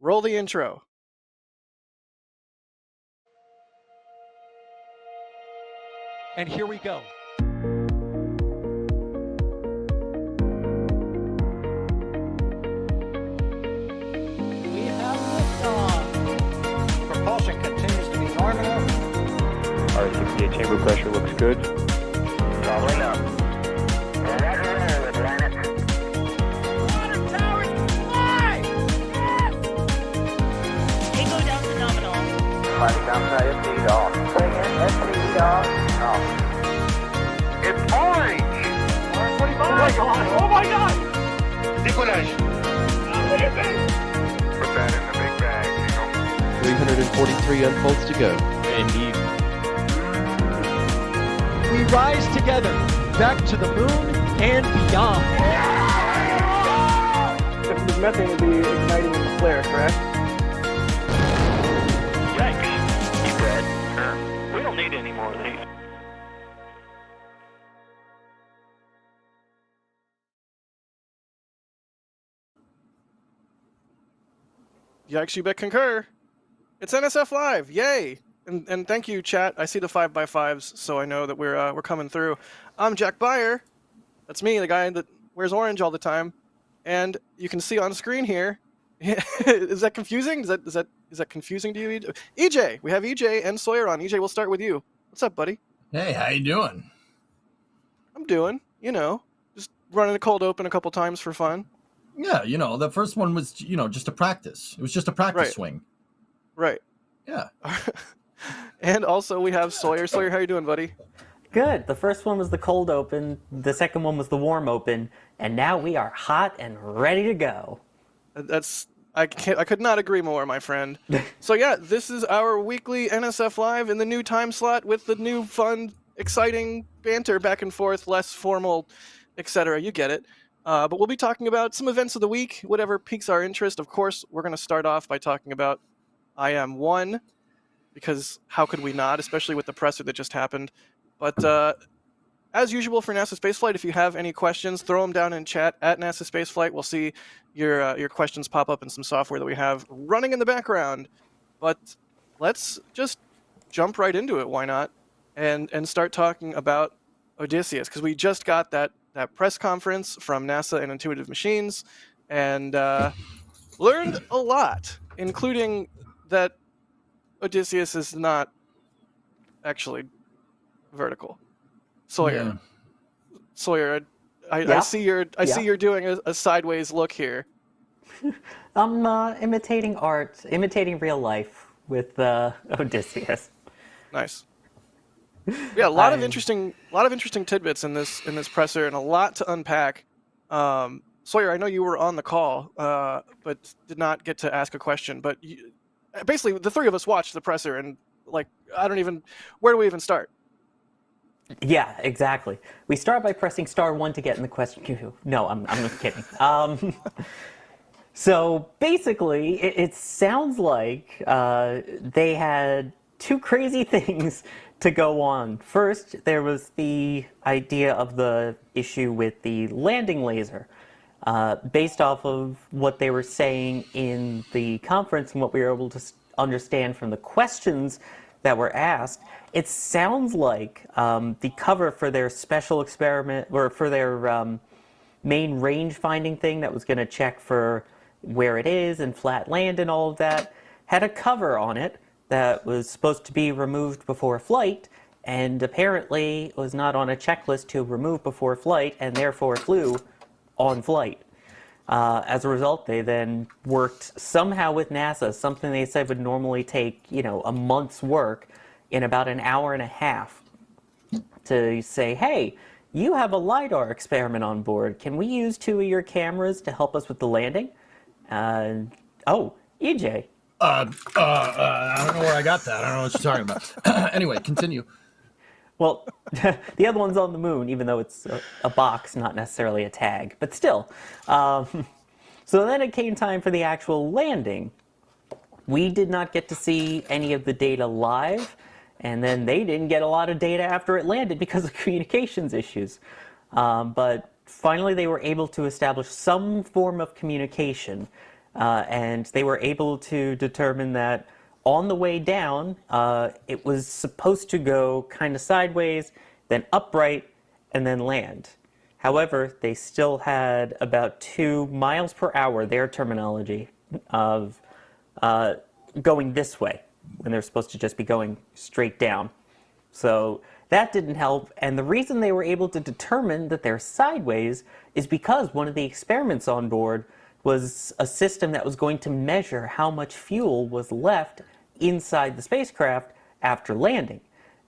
Roll the intro. And here we go. We have liftoff. Propulsion continues to be nominal. RCPA chamber pressure looks good. Following up. Roger, roll, Atlantis. Water towers, fly! Yes! Tango down to nominal. Climbing down to SC off. Bring in SC off. It's orange! Orange 45! Oh my god! Oh my god! Decollage! Look at that! Put that in the big bag, 343 unfolds to go. Indeed. We rise together, back to the moon and beyond. If there's methane to be igniting in the flare, correct? Yikes. You read? We don't need any more of these. Yikes, you bet concur. It's NSF Live. Yay! And thank you, chat. I see the 5x5s, so I know that we're coming through. I'm Jack Beyer. That's me, the guy that wears orange all the time. And you can see on screen here. Is that confusing? Is that confusing to you, EJ? We have EJ and Sawyer on. EJ, we'll start with you. What's up, buddy? Hey, how you doing? I'm doing, just running a cold open a couple times for fun. Yeah, the first one was, just a practice. It was just a practice swing. Right. Yeah. And also we have Sawyer. Sawyer, how you doing, buddy? Good. The first one was the cold open. The second one was the warm open. And now we are hot and ready to go. I could not agree more, my friend. So yeah, this is our weekly NSF Live in the new time slot with the new fun, exciting banter back and forth, less formal, etc. You get it. But we'll be talking about some events of the week, whatever piques our interest. Of course, we're going to start off by talking about IM-1, because how could we not, especially with the presser that just happened. But as usual for NASA Spaceflight, if you have any questions, throw them down in chat at NASA Spaceflight. We'll see your questions pop up in some software that we have running in the background. But let's just jump right into it, why not? And start talking about Odysseus, because we just got that press conference from NASA and Intuitive Machines, and learned a lot, including that Odysseus is not actually vertical. Sawyer, I see you're doing a sideways look here. I'm imitating art, imitating real life with Odysseus. Nice. Yeah, a lot of interesting tidbits in this presser, and a lot to unpack. Sawyer, I know you were on the call, but did not get to ask a question. But basically, the three of us watched the presser, and where do we even start? Yeah, exactly. We start by pressing *1 to get in the question queue. No, I'm just kidding. So basically, it sounds like they had two crazy things to go on. First, there was the idea of the issue with the landing laser. Based off of what they were saying in the conference and what we were able to understand from the questions that were asked, it sounds like the cover for their special experiment, or for their main range finding thing that was going to check for where it is and flat land and all of that, had a cover on it that was supposed to be removed before flight, and apparently was not on a checklist to remove before flight, and therefore flew on flight. As a result, they then worked somehow with NASA, something they said would normally take, a month's work, in about an hour and a half, to say, hey, you have a LiDAR experiment on board. Can we use 2 of your cameras to help us with the landing? Oh, EJ. I don't know where I got that. I don't know what you're talking about. Anyway, continue. Well, the other one's on the moon, even though it's a box, not necessarily a tag. But still. So then it came time for the actual landing. We did not get to see any of the data live, and then they didn't get a lot of data after it landed because of communications issues. But finally they were able to establish some form of communication, and they were able to determine that on the way down, it was supposed to go kind of sideways, then upright, and then land. However, they still had about 2 miles per hour, their terminology, of going this way, when they're supposed to just be going straight down. So that didn't help, and the reason they were able to determine that they're sideways is because one of the experiments on board was a system that was going to measure how much fuel was left inside the spacecraft after landing.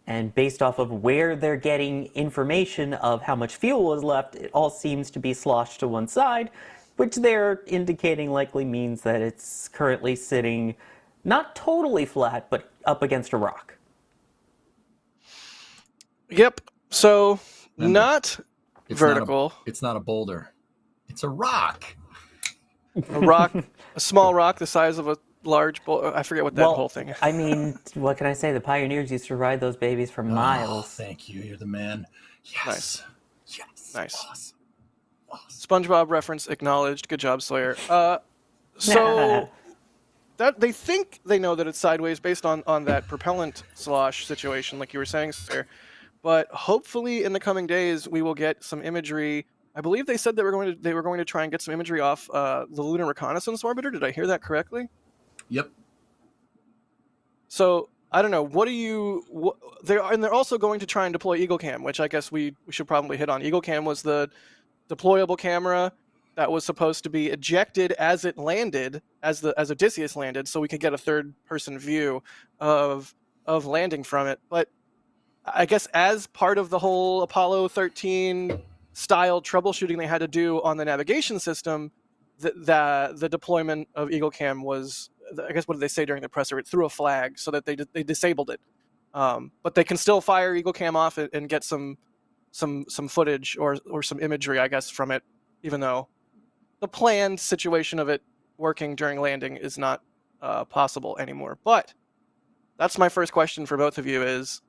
And based off of where they're getting information of how much fuel was left, it all seems to be sloshed to one side, which they're indicating likely means that it's currently sitting not totally flat, but up against a rock. Yep. So not vertical. It's not a boulder. It's a rock. A rock, a small rock the size of a large boulder. I forget what that whole thing is. I mean, what can I say? The pioneers used to ride those babies for miles. Thank you. You're the man. Yes. Nice. Yes. Nice. Awesome. SpongeBob reference acknowledged. Good job, Sawyer. So that they think they know that it's sideways based on that propellant slosh situation, like you were saying, Sawyer. But hopefully, in the coming days, we will get some imagery. I believe they said they were going to try and get some imagery off the Lunar Reconnaissance Orbiter. Did I hear that correctly? Yep. So I don't know. They're also going to try and deploy EagleCam, which I guess we should probably hit on. EagleCam was the deployable camera that was supposed to be ejected as it landed, as Odysseus landed, so we could get a third-person view of landing from it. But I guess as part of the whole Apollo 13 style troubleshooting they had to do on the navigation system, the deployment of EagleCam was, I guess, what did they say during the presser? It threw a flag so that they disabled it. But they can still fire EagleCam off and get some footage or some imagery, I guess, from it, even though the planned situation of it working during landing is not possible anymore. But that's my first question for both of you is,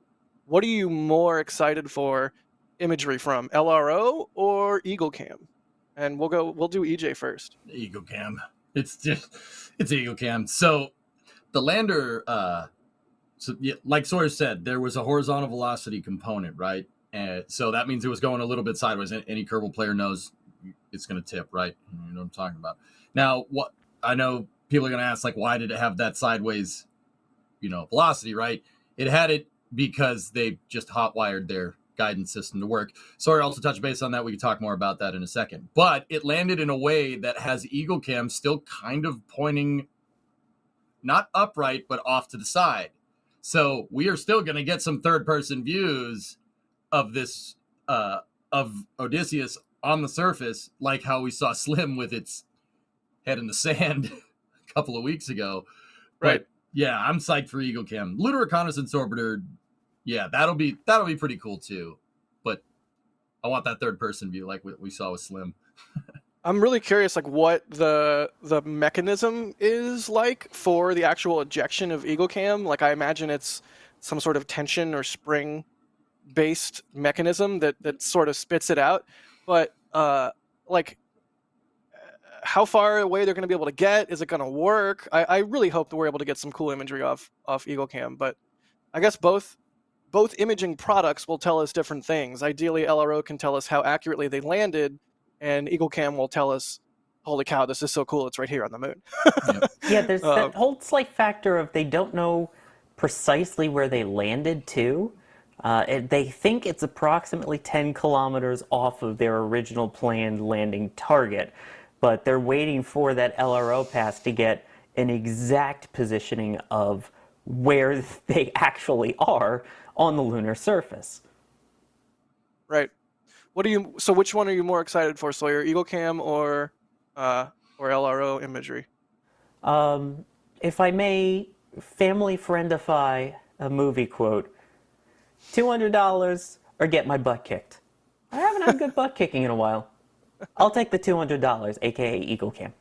what are you more excited for imagery from, LRO or EagleCam? And we'll do EJ first. EagleCam. It's EagleCam. So the lander, like Sawyer said, there was a horizontal velocity component, right? And so that means it was going a little bit sideways. Any Kerbal player knows it's going to tip, right? You know what I'm talking about. Now, what I know people are going to ask, like, why did it have that sideways, velocity, right? It had it because they just hot-wired their guidance system to work. Sorry, also touch base on that. We can talk more about that in a second. But it landed in a way that has EagleCam still kind of pointing not upright, but off to the side. So we are still going to get some third-person views of this, of Odysseus on the surface, like how we saw Slim with its head in the sand a couple of weeks ago. Right. But yeah, I'm psyched for EagleCam. Lunar Reconnaissance Orbiter, yeah, that'll be pretty cool too. But I want that third person view like what we saw with Slim. I'm really curious, like, what the mechanism is like for the actual ejection of EagleCam. Like, I imagine it's some sort of tension or spring based mechanism that sort of spits it out. But like, how far away they're going to be able to get? Is it going to work? I really hope that we're able to get some cool imagery off EagleCam. But I guess both imaging products will tell us different things. Ideally, LRO can tell us how accurately they landed, and EagleCam will tell us, holy cow, this is so cool, it's right here on the moon. Yeah, there's that whole slight factor of they don't know precisely where they landed, too. They think it's approximately 10 kilometers off of their original planned landing target, but they're waiting for that LRO pass to get an exact positioning of where they actually are on the lunar surface. Right. So which one are you more excited for, Sawyer? EagleCam or LRO imagery? If I may family friendify a movie quote, $200 or get my butt kicked. I haven't had good butt kicking in a while. I'll take the $200, aka EagleCam.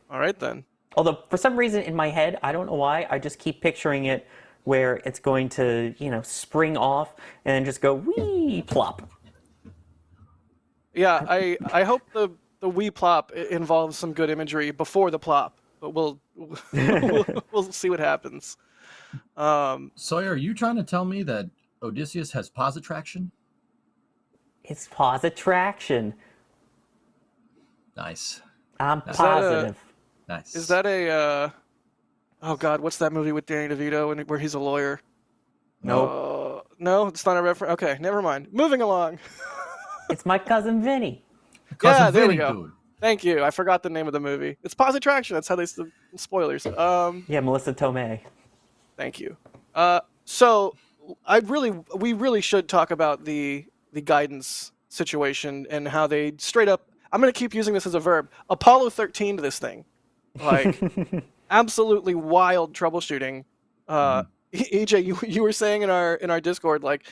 All right then. Although for some reason in my head, I don't know why, I just keep picturing it where it's going to, spring off and then just go wee plop. Yeah, I hope the Wii plop involves some good imagery before the plop, but we'll see what happens. Sawyer, are you trying to tell me that Odysseus has positraction? It's positraction. Nice. I'm Is positive. Nice. Is that a oh god, what's that movie with Danny DeVito where he's a lawyer? Nope. No, it's not a reference. Okay, never mind. Moving along. It's my cousin Vinny. Yeah, there we go. Thank you. I forgot the name of the movie. It's positraction. That's how they spoilers. Yeah, Melissa Tomei. Thank you. So we really should talk about the guidance situation and how they straight up. I'm going to keep using this as a verb. Apollo 13 to this thing, like absolutely wild troubleshooting. EJ, you were saying in our Discord, like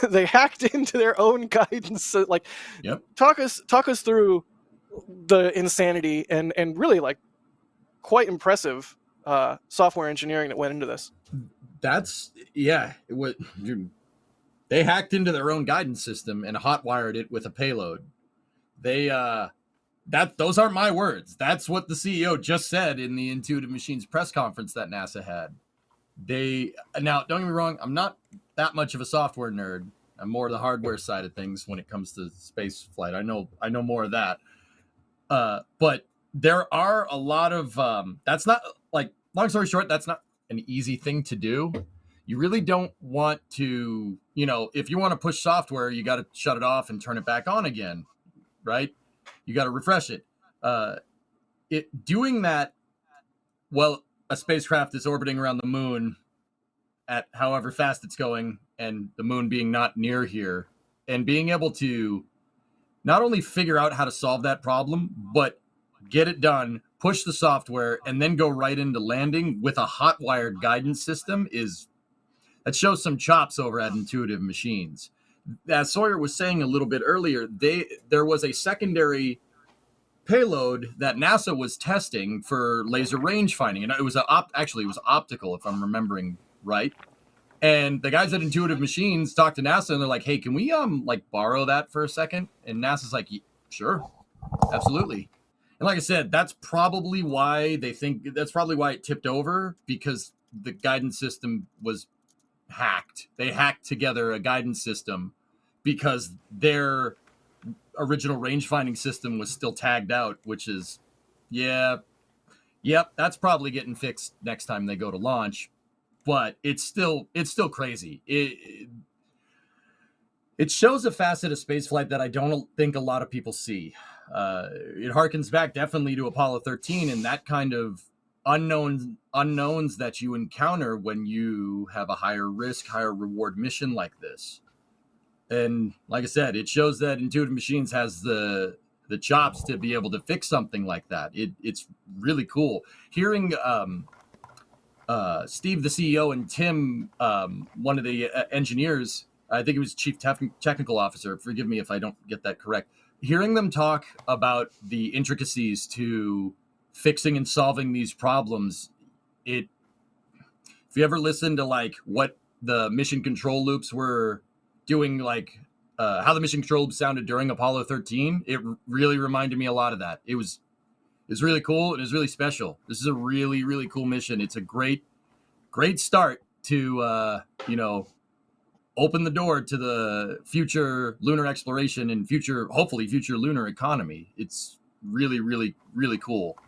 they hacked into their own guidance. So, like, talk us through the insanity and really like quite impressive software engineering that went into this. That's it was. They hacked into their own guidance system and hotwired it with a payload. They those aren't my words. That's what the CEO just said in the Intuitive Machines press conference that NASA had. Now, don't get me wrong, I'm not that much of a software nerd. I'm more the hardware side of things when it comes to space flight. I know more of that. But there are a lot of that's not, like, long story short, that's not an easy thing to do. You really don't want to, if you want to push software, you got to shut it off and turn it back on again, right? You got to refresh it. Doing that while a spacecraft is orbiting around the moon at however fast it's going, and the moon being not near here, and being able to not only figure out how to solve that problem, but get it done, push the software, and then go right into landing with a hot-wired guidance system that shows some chops over at Intuitive Machines. As Sawyer was saying a little bit earlier, there was a secondary payload that NASA was testing for laser range finding, and it was optical, if I'm remembering right. And the guys at Intuitive Machines talked to NASA, and they're like, "Hey, can we borrow that for a second?" And NASA's like, "Sure, absolutely." And like I said, that's probably why it tipped over, because the guidance system was hacked. They hacked together a guidance system because their original range finding system was still tagged out, which is, that's probably getting fixed next time they go to launch. But it's still crazy. It shows a facet of spaceflight that I don't think a lot of people see. It harkens back definitely to Apollo 13 and that kind of unknowns that you encounter when you have a higher risk, higher reward mission like this. And like I said, it shows that Intuitive Machines has the chops to be able to fix something like that. It's really cool. Hearing Steve, the CEO, and Tim, one of the engineers, I think it was Chief Technical Officer, forgive me if I don't get that correct, hearing them talk about the intricacies to fixing and solving these problems, if you ever listen to what the mission control loops were doing, how the mission control loops sounded during Apollo 13, it really reminded me a lot of that. It was really cool. It was really special. This is a really, really cool mission. It's a great start to, open the door to the future lunar exploration and hopefully future lunar economy. It's really, really, really cool.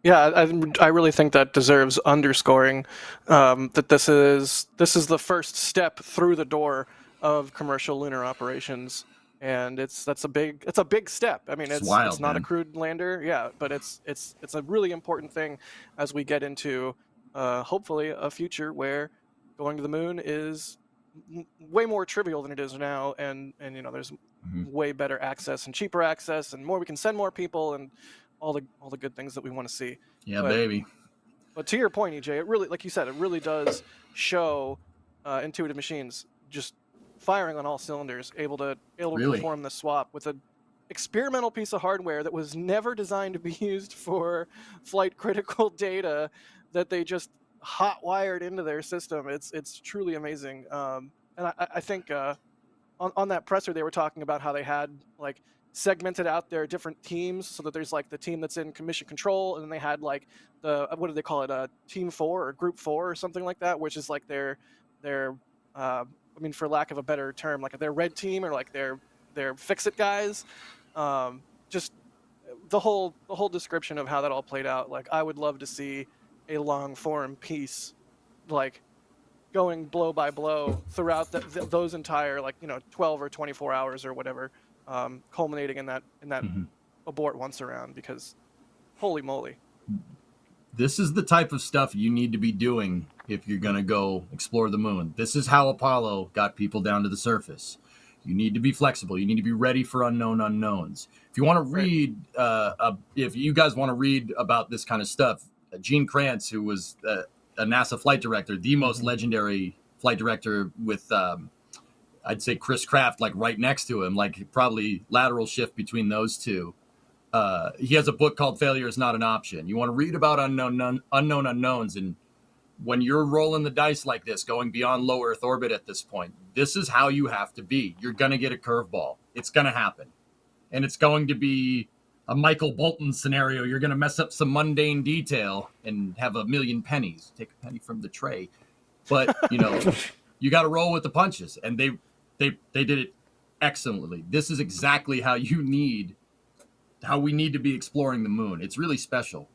Yeah, I really think that deserves underscoring, that this is the first step through the door of commercial lunar operations, and it's a big step. I mean, it's wild, it's not man. a crewed lander, yeah, but it's a really important thing as we get into hopefully a future where going to the moon is way more trivial than it is now, and there's way better access and cheaper access, and we can send more people, and all the good things that we want to see. Yeah, baby. But to your point, EJ, it really, like you said, it really does show Intuitive Machines just firing on all cylinders, able to perform the swap with an experimental piece of hardware that was never designed to be used for flight critical data that they just hot wired into their system. It's truly amazing. And I think on that presser, they were talking about how they had like segmented out their different teams so that there's like the team that's in mission control, and then they had like the what do they call it, team 4 or group 4 or something like that, which is like their I mean, for lack of a better term, like their red team or like their fix-it guys. Just the whole description of how that all played out. Like, I would love to see a long form piece, like going blow by blow throughout those entire 12 or 24 hours or whatever, culminating in that abort once around. Because holy moly. This is the type of stuff you need to be doing if you're going to go explore the moon. This is how Apollo got people down to the surface. You need to be flexible. You need to be ready for unknown unknowns. If you want to read, if you guys want to read about this kind of stuff, Gene Kranz, who was a NASA flight director, the most legendary flight director with, I'd say, Chris Kraft, like right next to him, like probably lateral shift between those two. He has a book called Failure is Not an Option. You want to read about unknown unknowns, and when you're rolling the dice like this, going beyond low Earth orbit at this point, this is how you have to be. You're going to get a curveball. It's going to happen. And it's going to be a Michael Bolton scenario. You're going to mess up some mundane detail and have a million pennies. Take a penny from the tray. But, you got to roll with the punches. And they did it excellently. This is exactly how we need to be exploring the moon. It's really special.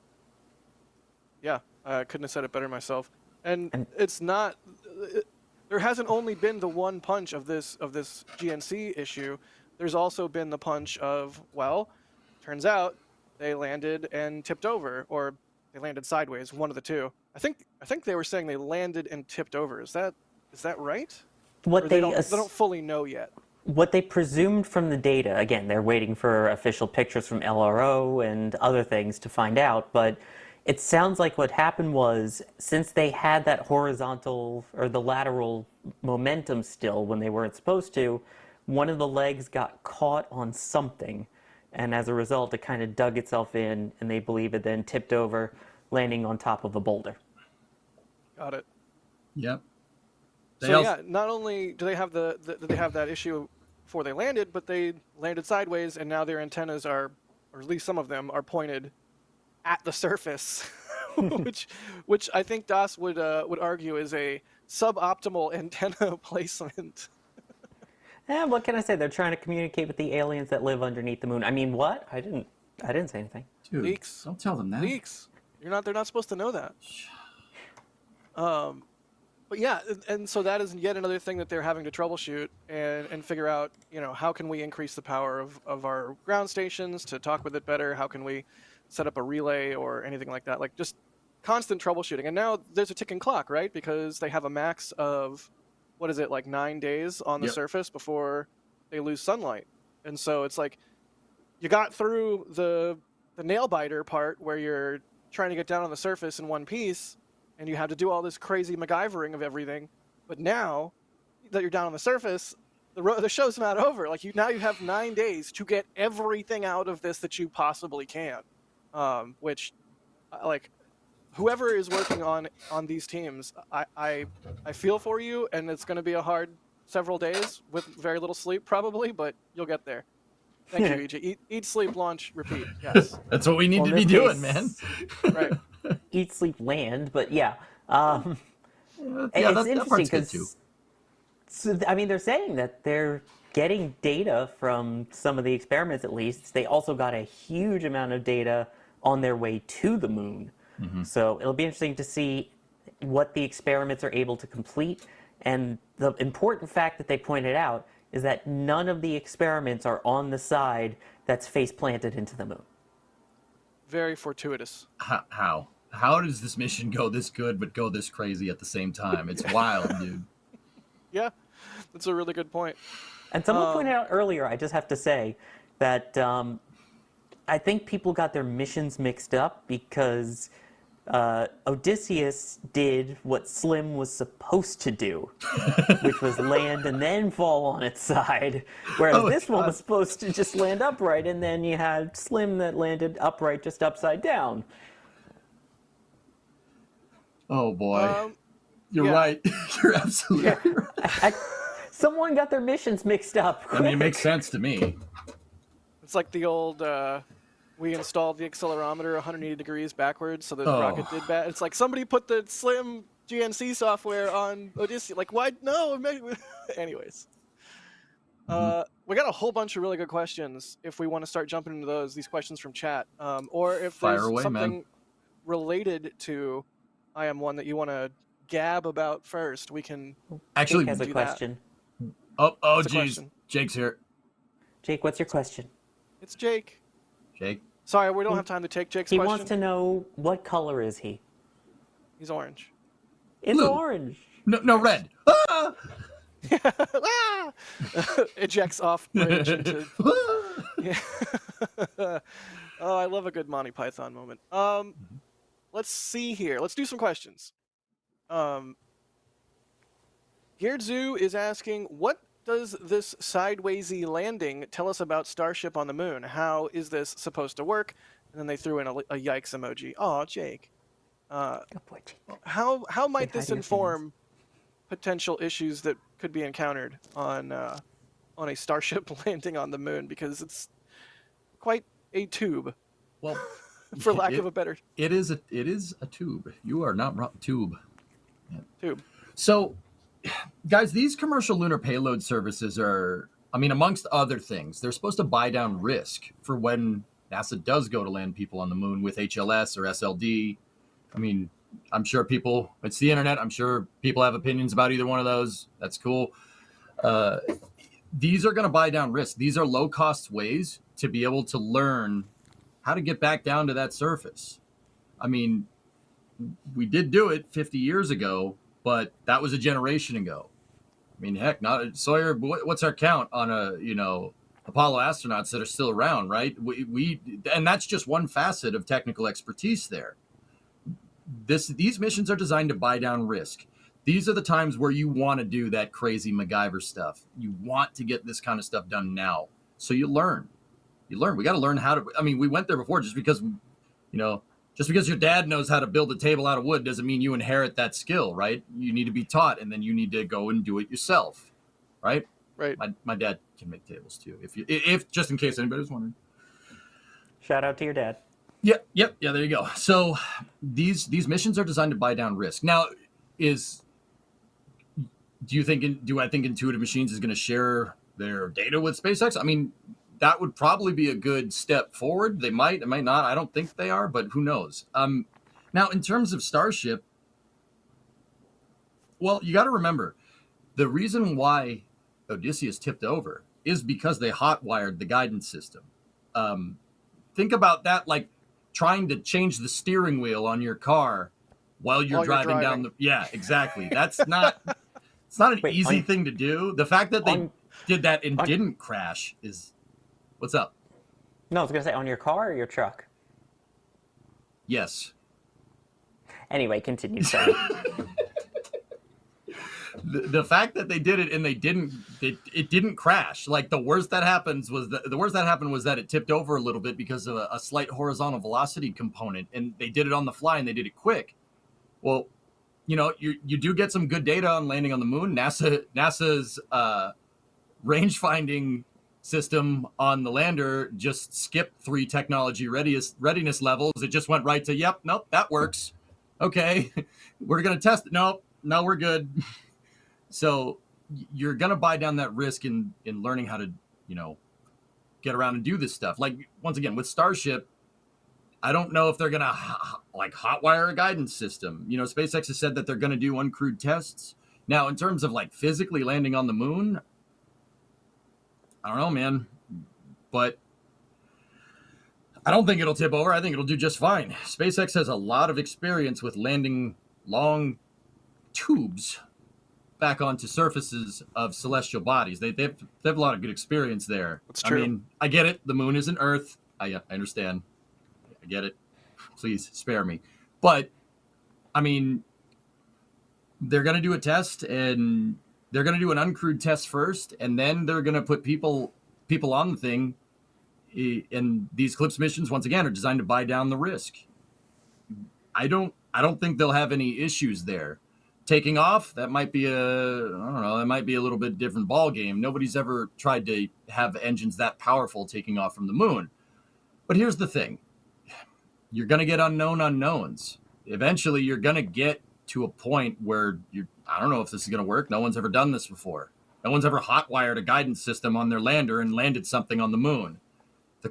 Yeah, I couldn't have said it better myself. And it's not. There hasn't only been the one punch of this GNC issue. There's also been the punch of, well, turns out they landed and tipped over, or they landed sideways, one of the two. I think they were saying they landed and tipped over. Is that right? What they don't fully know yet. What they presumed from the data, again, they're waiting for official pictures from LRO and other things to find out, but it sounds like what happened was, since they had that horizontal or the lateral momentum still when they weren't supposed to, one of the legs got caught on something, and as a result it kind of dug itself in, and they believe it then tipped over, landing on top of a boulder. Got it. Yep. Not only do they have they have that issue before they landed, but they landed sideways, and now their antennas are, or at least some of them, are pointed at the surface, which I think Das would argue is a suboptimal antenna placement. What can I say? They're trying to communicate with the aliens that live underneath the moon. I mean, what? I didn't say anything. Dude, leaks. Don't tell them that. Leaks. They're not supposed to know that. But yeah, and so that is yet another thing that they're having to troubleshoot and figure out, how can we increase the power of our ground stations to talk with it better? How can we set up a relay or anything like that? Like, just constant troubleshooting. And now there's a ticking clock, right? Because they have a max of, 9 days on the surface before they lose sunlight. And so it's like, you got through the nail biter part where you're trying to get down on the surface in one piece, and you have to do all this crazy MacGyvering of everything. But now that you're down on the surface, the show's not over. Like, now you have 9 days to get everything out of this that you possibly can. Which, like, whoever is working on these teams, I feel for you, and it's going to be a hard several days with very little sleep probably, but you'll get there. Thank you, EJ. Eat, sleep, launch, repeat. Yes. That's what we need to be doing, man. Right. Eat, sleep, land, but yeah. It's interesting because, they're saying that they're getting data from some of the experiments, at least. They also got a huge amount of data on their way to the moon. Mm-hmm. So it'll be interesting to see what the experiments are able to complete. And the important fact that they pointed out is that none of the experiments are on the side that's face planted into the moon. Very fortuitous. How? How does this mission go this good but go this crazy at the same time? It's wild, dude. Yeah, that's a really good point. And someone pointed out earlier, I just have to say, that I think people got their missions mixed up because Odysseus did what Slim was supposed to do, which was land and then fall on its side, whereas this one was supposed to just land upright, and then you had Slim that landed upright just upside down. Oh boy. You're right. You're absolutely right. Someone got their missions mixed up. I mean, it makes sense to me. It's like the old, we installed the accelerometer 180 degrees backwards so the Oh. rocket did bad. It's like somebody put the slim GNC software on Odyssey. Like, why? No. Anyways. We got a whole bunch of really good questions if we want to start jumping into these questions from chat. Or if Fire there's away, something man. related to IM-1 that you want to gab about first, we can Actually, Jake has a do question. Oh, What's the geez. question? Jake's here. Jake, what's your question? It's Jake. Jake? Sorry, we don't have time to take Jake's He question. wants to know what color is he? He's orange. It's Blue. orange. No, red. Ah! Ah! Ejects off bridge into. Yeah. Oh, I love a good Monty Python moment. Let's see here. Let's do some questions. Geardzu is asking, what does this sidewaysy landing tell us about Starship on the moon? How is this supposed to work? And then they threw in a yikes emoji. Oh, Jake. How might this inform potential issues that could be encountered on a Starship landing on the moon? Because it's quite a tube. Well, for lack of a better. It is a tube. You are not wrong. Tube. Yeah. Tube. So, guys, these commercial lunar payload services are, I mean, amongst other things, they're supposed to buy down risk for when NASA does go to land people on the moon with HLS or SLD. I mean, I'm sure people, it's the internet. I'm sure people have opinions about either one of those. That's cool. These are going to buy down risk. These are low cost ways to be able to learn how to get back down to that surface. I mean, we did do it 50 years ago, but that was a generation ago. I mean, heck, not Sawyer. What's our count on Apollo astronauts that are still around, right? And that's just one facet of technical expertise there. These missions are designed to buy down risk. These are the times where you want to do that crazy MacGyver stuff. You want to get this kind of stuff done now. So you learn. We got to learn how to, I mean, we went there before just because your dad knows how to build a table out of wood doesn't mean you inherit that skill, right? You need to be taught, and then you need to go and do it yourself, right? Right. My dad can make tables too, if just in case anybody was wondering. Shout out to your dad. Yeah, there you go. So these missions are designed to buy down risk. Now, do I think Intuitive Machines is going to share their data with SpaceX? I mean, that would probably be a good step forward. They might not. I don't think they are, but who knows? Now, in terms of Starship, well, you got to remember, the reason why Odysseus tipped over is because they hot-wired the guidance system. Think about that, like trying to change the steering wheel on your car while you're driving down the... Yeah, exactly. That's not... It's not an easy thing to do. The fact that they did that and didn't crash is... What's up? No, I was going to say, on your car or your truck? Yes. Anyway, continue. Sorry. The fact that they did it and it didn't crash. Like the worst that happened was that it tipped over a little bit because of a slight horizontal velocity component, and they did it on the fly and they did it quick. Well, you do get some good data on landing on the moon. NASA's range finding system on the lander just skipped 3 technology readiness levels. It just went right to, yep, nope, that works. Okay, we're going to test it. Nope, no, we're good. So you're going to buy down that risk in learning how to, get around and do this stuff. Like, once again, with Starship, I don't know if they're going to hotwire a guidance system. SpaceX has said that they're going to do uncrewed tests. Now, in terms of physically landing on the moon, I don't know, man, but I don't think it'll tip over. I think it'll do just fine. SpaceX has a lot of experience with landing long tubes back onto surfaces of celestial bodies. They have a lot of good experience there. That's true. I mean, I get it. The moon isn't Earth. I understand. I get it. Please spare me. But, I mean, they're going to do a test, and they're going to do an uncrewed test first, and then they're going to put people on the thing. And these CLIPS missions, once again, are designed to buy down the risk. I don't think they'll have any issues there. taking off, that might be that might be a little bit different ball game. Nobody's ever tried to have engines that powerful taking off from the moon. But here's the thing. You're going to get unknown unknowns. Eventually, you're going to get to a point where I don't know if this is going to work. No one's ever done this before. No one's ever hotwired a guidance system on their lander and landed something on the moon. The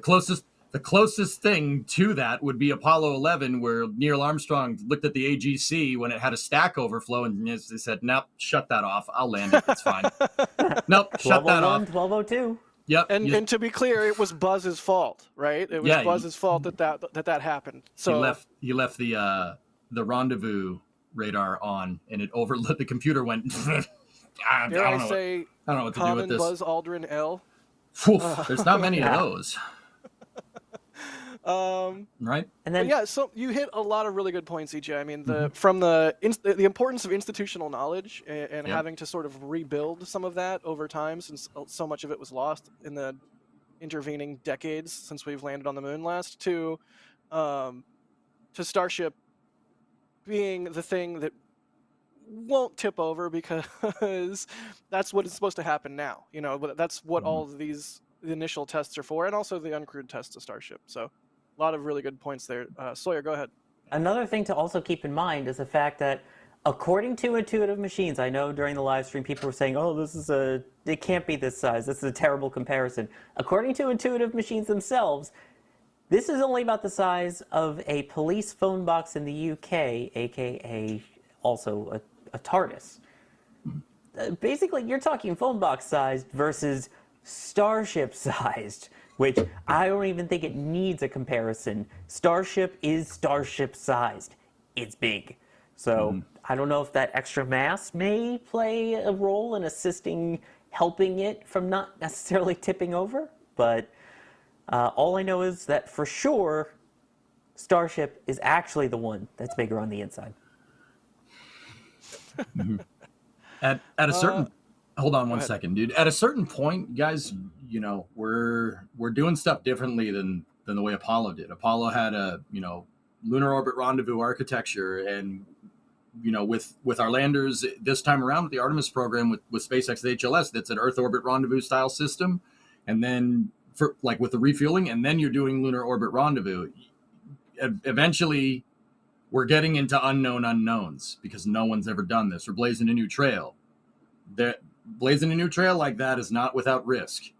closest thing to that would be Apollo 11, where Neil Armstrong looked at the AGC when it had a stack overflow and they said, nope, shut that off. I'll land it. It's fine. Nope, shut that off. 1202. Yep. And to be clear, it was Buzz's fault, right? It was Buzz's fault that happened. So he left the rendezvous radar on, and it overlooked. The computer went. I don't know what to do with this. Buzz Aldrin L. There's not many of those. Right. And then so you hit a lot of really good points, EJ. I mean, the importance of institutional knowledge and having to sort of rebuild some of that over time, since so much of it was lost in the intervening decades since we've landed on the moon last, to Starship being the thing that won't tip over because that's what is supposed to happen now. You know, that's what all of the initial tests are for, and also the uncrewed tests of Starship. So a lot of really good points there. Sawyer, go ahead. Another thing to also keep in mind is the fact that according to Intuitive Machines, I know during the live stream people were saying, oh, it can't be this size. This is a terrible comparison. According to Intuitive Machines themselves, this is only about the size of a police phone box in the UK, aka also a TARDIS. Basically, you're talking phone box sized versus Starship sized, which I don't even think it needs a comparison. Starship is Starship sized. It's big. So I don't know if that extra mass may play a role in helping it from not necessarily tipping over, but all I know is that for sure, Starship is actually the one that's bigger on the inside. At a certain hold on one second, dude. At a certain point, guys, you know, we're doing stuff differently than the way Apollo did. Apollo had a, you know, lunar orbit rendezvous architecture, and you know, with our landers this time around with the Artemis program with SpaceX, the HLS, that's an Earth orbit rendezvous style system, and then for like with the refueling, and then you're doing lunar orbit rendezvous. Eventually, we're getting into unknown unknowns because no one's ever done this. We're blazing a new trail. Blazing a new trail like that is not without risk.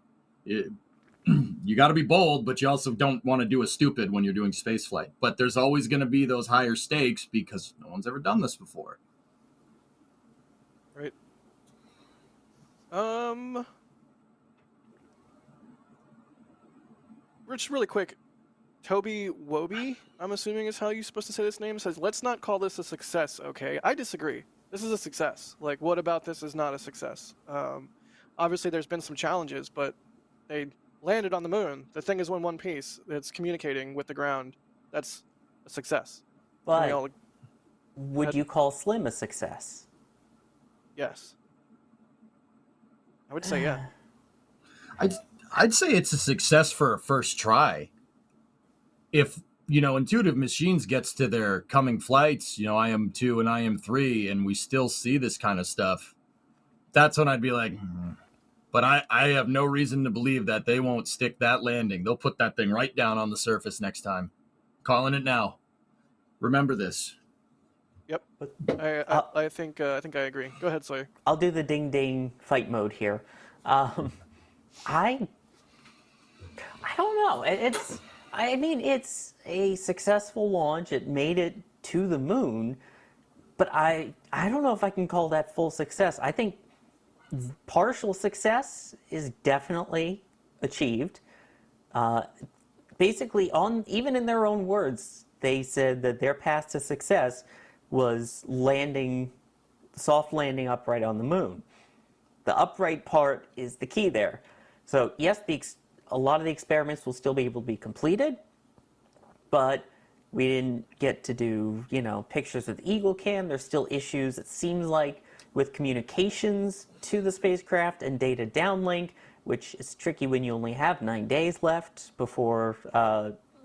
You got to be bold, but you also don't want to do a stupid when you're doing space flight. But there's always going to be those higher stakes because no one's ever done this before. Right. Rich, really quick. Toby Woby, I'm assuming is how you're supposed to say this name, says, let's not call this a success, okay? I disagree. This is a success. Like, what about this is not a success? Obviously, there's been some challenges, but they landed on the moon. The thing is in one piece. It's communicating with the ground. That's a success. But would you call Slim a success? Yes. I would say yeah. I'd say it's a success for a first try. If, you know, Intuitive Machines gets to their coming flights, you know, IM-2 and IM-3, and we still see this kind of stuff, that's when I'd be like, But I have no reason to believe that they won't stick that landing. They'll put that thing right down on the surface next time. Calling it now. Remember this. Yep. I think I agree. Go ahead, Sawyer. I'll do the ding ding fight mode here. I don't know. It's a successful launch. It made it to the moon, but I don't know if I can call that full success. I think partial success is definitely achieved. Basically, even in their own words, they said that their path to success was soft landing upright on the moon. The upright part is the key there. So yes, a lot of the experiments will still be able to be completed, but we didn't get to do, pictures with Eagle Cam. There's still issues, it seems like, with communications to the spacecraft and data downlink, which is tricky when you only have 9 days left before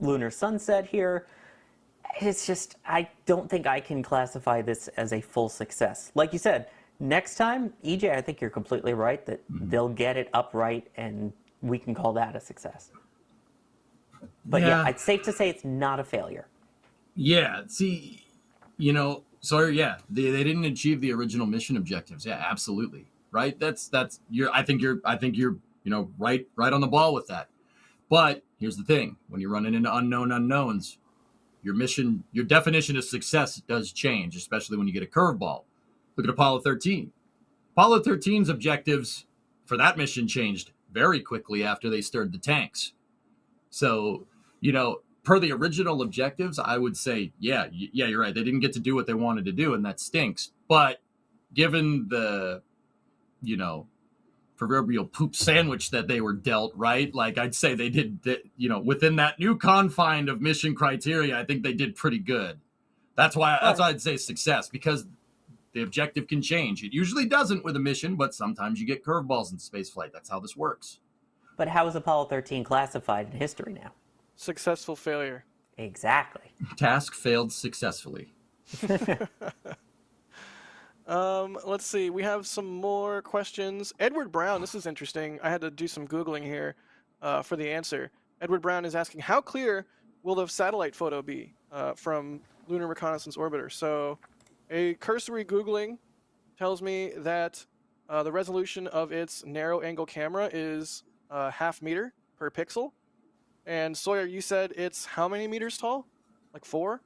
lunar sunset here. it's just, I don't think I can classify this as a full success. Like you said, next time, EJ, I think you're completely right that they'll get it upright and we can call that a success. But yeah, it's safe to say it's not a failure. Yeah, see, you know, so yeah, they didn't achieve the original mission objectives. Yeah, absolutely. Right? That's I think you're you know, right on the ball with that. But here's the thing, when you're running into unknown unknowns, your definition of success does change, especially when you get a curveball. Look at Apollo 13. Apollo 13's objectives for that mission changed very quickly after they stirred the tanks. So, you know, per the original objectives, I would say, yeah, you're right. They didn't get to do what they wanted to do, and that stinks. But given the, you know, proverbial poop sandwich that they were dealt, right? Like, I'd say they did, you know, within that new confine of mission criteria, I think they did pretty good. That's why I'd say success, because the objective can change. It usually doesn't with a mission, but sometimes you get curveballs in spaceflight. That's how this works. But how is Apollo 13 classified in history now? Successful failure. Exactly. Task failed successfully. Let's see. We have some more questions. Edward Brown, this is interesting. I had to do some Googling here for the answer. Edward Brown is asking, how clear will the satellite photo be from Lunar Reconnaissance Orbiter? So a cursory Googling tells me that the resolution of its narrow angle camera is half meter per pixel. And Sawyer, you said it's how many meters tall? Like 4?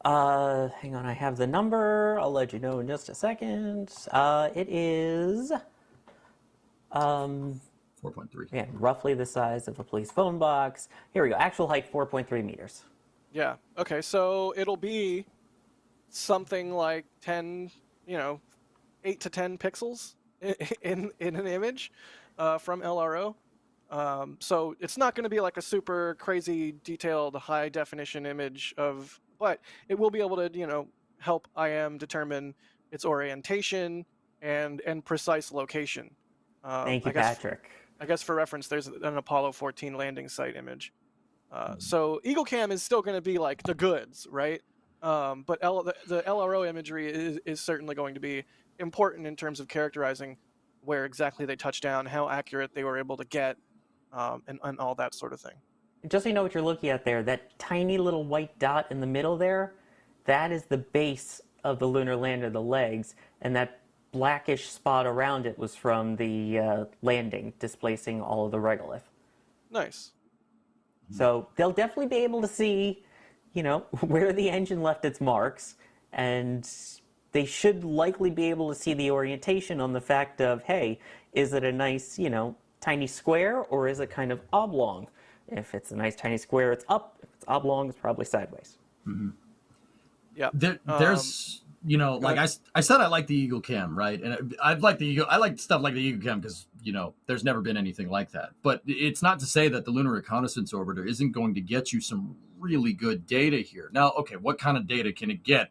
Hang on, I have the number. I'll let you know in just a second. It is 4.3. Yeah, roughly the size of a police phone box. Here we go. Actual height 4.3 meters. Yeah. Okay, so it'll be something like 10, 8 to 10 pixels in an image from LRO. So it's not going to be like a super crazy detailed high definition image but it will be able to, help IM determine its orientation and precise location. Thank you, Patrick. I guess for reference, there's an Apollo 14 landing site image. So EagleCam is still going to be like the goods, right? But the LRO imagery is certainly going to be important in terms of characterizing where exactly they touched down, how accurate they were able to get, and all that sort of thing. Just so you know what you're looking at there, that tiny little white dot in the middle there, that is the base of the lunar lander, the legs, and that blackish spot around it was from the landing, displacing all of the regolith. Nice. So they'll definitely be able to see, where the engine left its marks, and they should likely be able to see the orientation on the fact of, hey, is it a nice, tiny square, or is it kind of oblong? If it's a nice tiny square, it's up. If it's oblong, it's probably sideways. Mm-hmm. Yeah. There's, I said I like the Eagle Cam, right? And I like stuff like the Eagle Cam because, there's never been anything like that. But it's not to say that the Lunar Reconnaissance Orbiter isn't going to get you some really good data here. Now, okay, what kind of data can it get?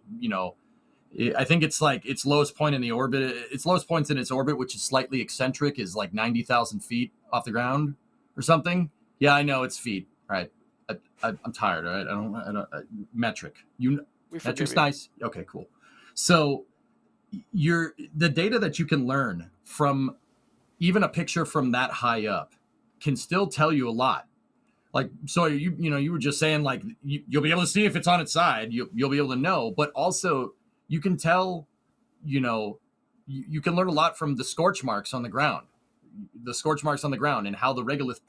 I think it's like its lowest point in the orbit. Its lowest points in its orbit, which is slightly eccentric, is like 90,000 feet off the ground or something. Yeah, I know it's feet. Right. I'm tired. Right. I don't metric. Metric's nice. Okay, cool. So the data that you can learn from even a picture from that high up can still tell you a lot. Like, so you were just saying like you'll be able to see if it's on its side. You'll be able to know, but also you can tell. You can learn a lot from the scorch marks on the ground. The scorch marks on the ground and how the regolith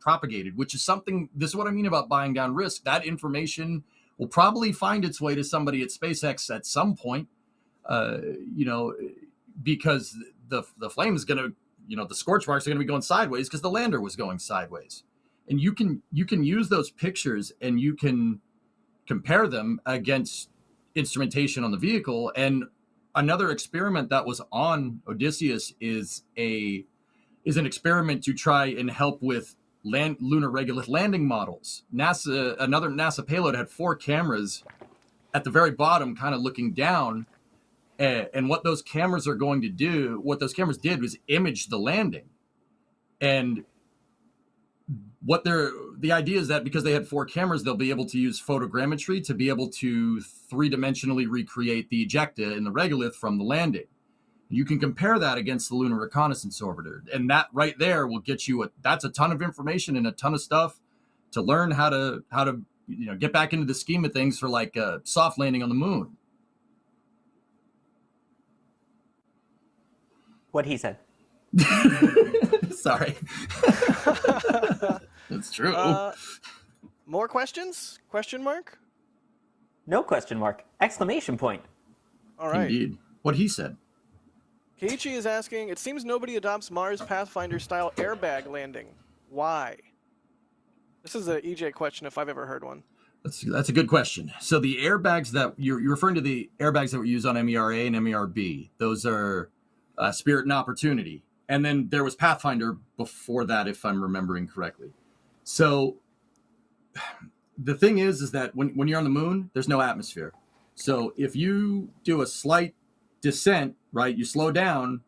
propagated, which is something, this is what I mean about buying down risk. That information will probably find its way to somebody at SpaceX at some point, because the flame is going to, the scorch marks are going to be going sideways because the lander was going sideways. And you can use those pictures and you can compare them against instrumentation on the vehicle. And another experiment that was on Odysseus is an experiment to try and help with lunar regolith landing models. Another NASA payload had 4 cameras at the very bottom, kind of looking down. And what those cameras did was image the landing. And the idea is that because they had 4 cameras, they'll be able to use photogrammetry to be able to 3-dimensionally recreate the ejecta in the regolith from the landing. You can compare that against the Lunar Reconnaissance Orbiter, and that right there will get you that's a ton of information and a ton of stuff to learn how to get back into the scheme of things for like a soft landing on the moon. What he said. Sorry. That's true. More questions? Question mark? No question mark. Exclamation point. All right. Indeed. What he said. Keiichi is asking, it seems nobody adopts Mars Pathfinder-style airbag landing. Why? This is an EJ question if I've ever heard one. That's a good question. So the airbags that you're referring to, the airbags that were used on MERA and MERB, those are Spirit and Opportunity. And then there was Pathfinder before that, if I'm remembering correctly. So the thing is that when you're on the moon, there's no atmosphere. So if you do a slight descent, right, you slow down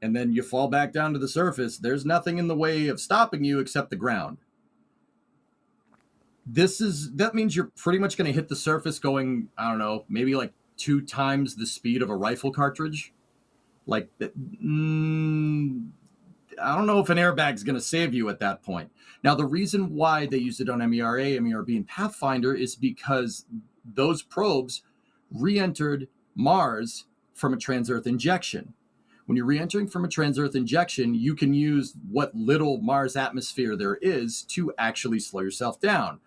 and then you fall back down to the surface, there's nothing in the way of stopping you except the ground. That means you're pretty much going to hit the surface going, I don't know, maybe like 2 times the speed of a rifle cartridge. Like, I don't know if an airbag's going to save you at that point. Now, the reason why they used it on MERA, MERB, and Pathfinder is because those probes re-entered Mars from a trans-Earth injection. When you're re-entering from a trans-Earth injection, you can use what little Mars atmosphere there is to actually slow yourself down.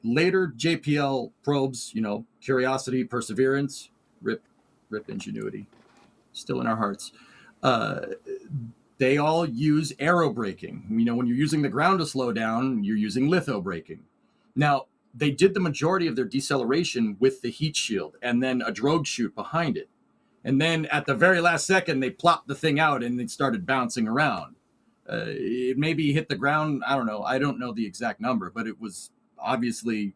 Later JPL probes, Curiosity, Perseverance, rip Ingenuity, still in our hearts. They all use aerobraking. When you're using the ground to slow down, you're using lithobraking. Now, they did the majority of their deceleration with the heat shield and then a drogue chute behind it. And then at the very last second, they plopped the thing out and it started bouncing around. It maybe hit the ground. I don't know. I don't know the exact number, but it was obviously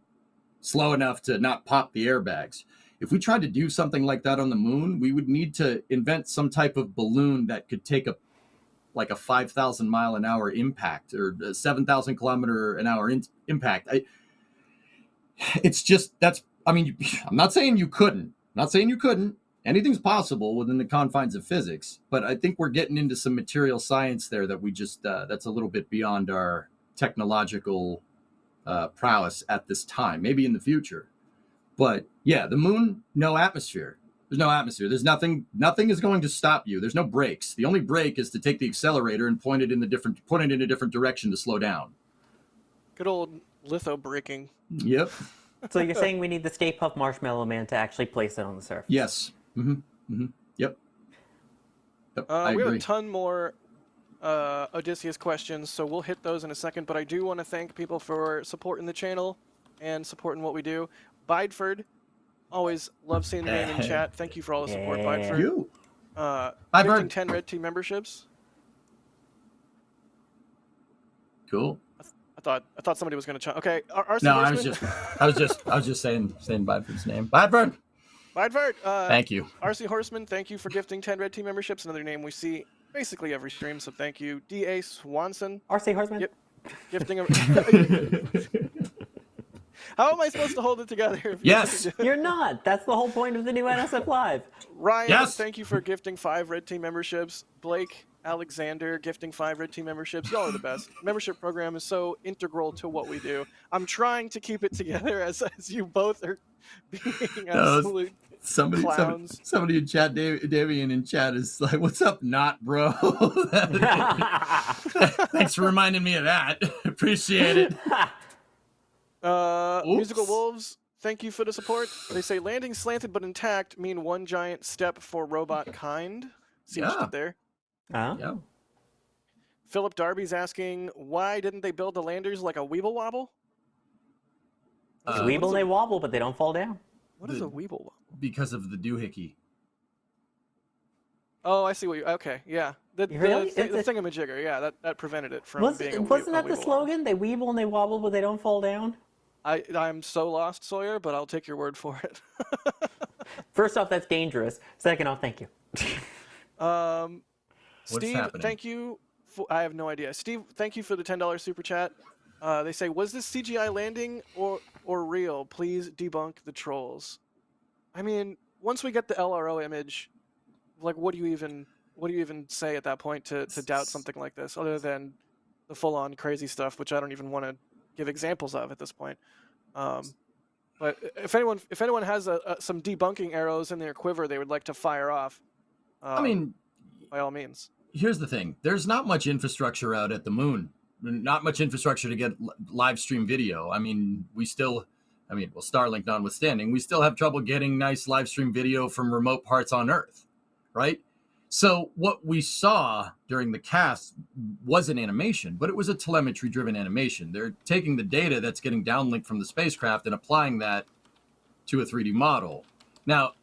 slow enough to not pop the airbags. If we tried to do something like that on the moon, we would need to invent some type of balloon that could take a 5,000 mile an hour impact or a 7,000 kilometer an hour impact. I'm not saying you couldn't. Anything's possible within the confines of physics, but I think we're getting into some material science there that we just, that's a little bit beyond our technological prowess at this time, maybe in the future. But yeah, the moon, no atmosphere. There's no atmosphere. There's nothing is going to stop you. There's no brakes. The only brake is to take the accelerator and point it in a different direction to slow down. Good old litho braking. Yep. So you're saying we need the Stay Puft Marshmallow Man to actually place it on the surface? Yes. Mm-hmm. Mm-hmm. Yep. I we have agree. a ton more Odysseus questions, so we'll hit those in a second, but I do want to thank people for supporting the channel and supporting what we do. Bideford, always love seeing your name in chat. Thank you for all the support, Bideford. You. Gifting 10 Red Team memberships. Cool. I thought somebody was going to okay. RC No, Horseman? I was just saying Bideford's name. Bideford. Bideford. Thank you. RC Horseman, thank you for gifting 10 Red Team memberships. Another name we see basically every stream, so thank you. D.A. Swanson. RC Horseman. Gifting a... How am I supposed to hold it together? Yes. You're not. That's the whole point of the new NSF Live. Ryan, yes. Thank you for gifting 5 Red Team memberships. Blake Alexander gifting 5 Red Team memberships. Y'all are the best. Membership program is so integral to what we do. I'm trying to keep it together as you both are being absolute clowns. Somebody in chat, Davian in chat is like, "What's up, not bro?" Thanks for reminding me of that. Appreciate it. Musical Wolves, thank you for the support. They say landing slanted but intact mean one giant step for robot kind. See what you did there. Yeah. Philip Darby's asking, why didn't they build the landers like a Weeble Wobble? Weeble, they wobble, but they don't fall down. What is a Weeble Wobble? Because of the doohickey. Oh, I see what you... Okay, yeah. The thingamajigger, yeah, that prevented it from being a Wasn't that the Weeble slogan? They weeble and they wobble, but they don't fall down? I'm so lost, Sawyer, but I'll take your word for it. First off, that's dangerous. Second off, thank you. Steve, thank you I have no idea. Steve, thank you for the $10 super chat. They say, was this CGI landing or real? Please debunk the trolls. I mean, once we get the LRO image, like, what do you even say at that point to doubt something like this, other than the full-on crazy stuff, which I don't even want to give examples of at this point. But if anyone has some debunking arrows in their quiver they would like to fire off, I mean, by all means. Here's the thing. There's not much infrastructure out at the moon. Not much infrastructure to get live stream video. I mean, Starlink notwithstanding, we still have trouble getting nice live stream video from remote parts on Earth, right? So what we saw during the cast was an animation, but it was a telemetry-driven animation. They're taking the data that's getting downlinked from the spacecraft and applying that to a 3D model. Now,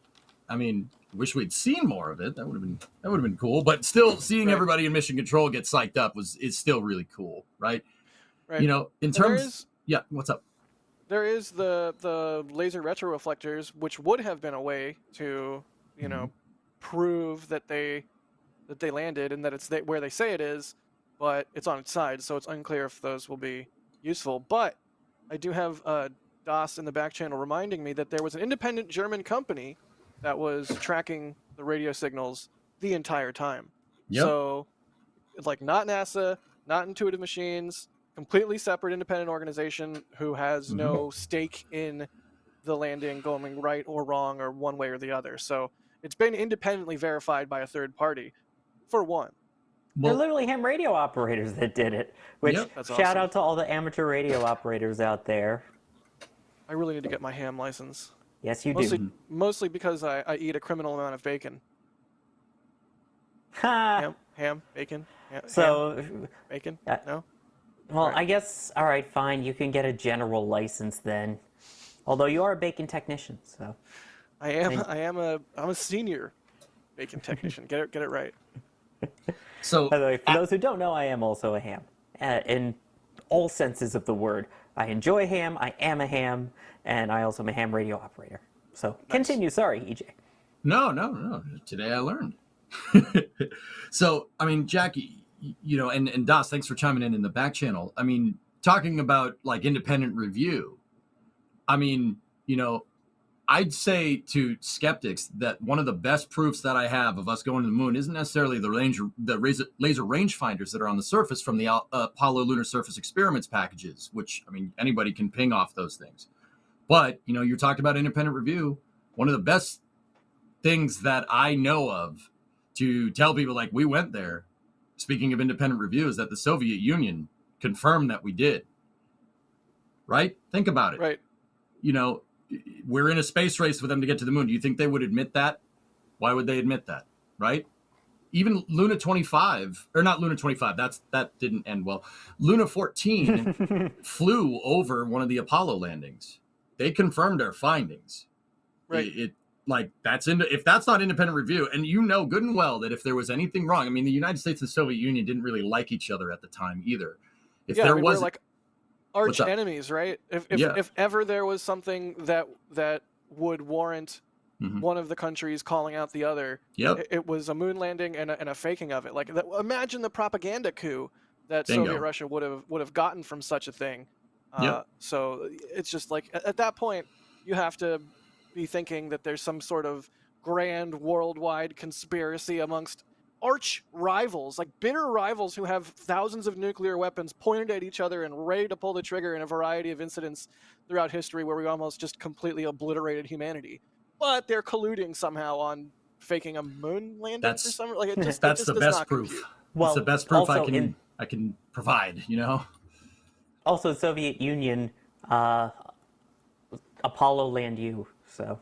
I mean, wish we'd seen more of it. That would have been cool. But still, seeing everybody in Mission Control get psyched up is still really cool, right? Right. You know, in terms, yeah. What's up? There is the laser retroreflectors, which would have been a way to, you know, prove that they landed and that it's where they say it is, but it's on its side, so it's unclear if those will be useful. But I do have DOS in the back channel reminding me that there was an independent German company that was tracking the radio signals the entire time. Yep. So it's like not NASA, not Intuitive Machines, completely separate independent organization who has no stake in the landing going right or wrong or one way or the other. So it's been independently verified by a third party, for one. They're literally ham radio operators that did it, which That's shout awesome. out to all the amateur radio operators out there. I really need to get my ham license. Yes, you do. Mostly because I eat a criminal amount of bacon. Ha! Ham, bacon. So, bacon? No? Well, I guess, all right, fine. You can get a general license then. Although you are a bacon technician, so. I'm a senior bacon technician. Get it right. So, by the way, for those who don't know, I am also a ham, in all senses of the word. I enjoy ham. I am a ham, and I also am a ham radio operator. So continue. Sorry, EJ. No. Today I learned. So, I mean, Jackie, you know, and Das, thanks for chiming in the back channel. I mean, talking about like independent review. I mean, you know, I'd say to skeptics that one of the best proofs that I have of us going to the moon isn't necessarily the laser rangefinders that are on the surface from the Apollo Lunar Surface Experiments packages, which, I mean, anybody can ping off those things. But, you know, you talked about independent review. One of the best things that I know of to tell people, like, we went there, speaking of independent review, is that the Soviet Union confirmed that we did. Right? Think about it. Right. You know, we're in a space race for them to get to the moon. Do you think they would admit that? Why would they admit that? Right? Even Luna 25, or not Luna 25, that didn't end well. Luna 14 flew over one of the Apollo landings. They confirmed our findings. Right. If that's not independent review, and you know good and well that if there was anything wrong, I mean, the United States and the Soviet Union didn't really like each other at the time either. If there was we're like arch enemies, right? If ever there was something that would warrant one of the countries calling out the other, it was a moon landing and a faking of it. Like, imagine the propaganda coup that Soviet Russia would have gotten from such a thing. So it's just like at that point you have to be thinking that there's some sort of grand worldwide conspiracy amongst arch rivals, like bitter rivals who have thousands of nuclear weapons pointed at each other and ready to pull the trigger in a variety of incidents throughout history where we almost just completely obliterated humanity. But they're colluding somehow on faking a moon landing for some like that's the best proof. Well, it's the best proof I can provide, you know. Also, Soviet Union, Apollo land you, so.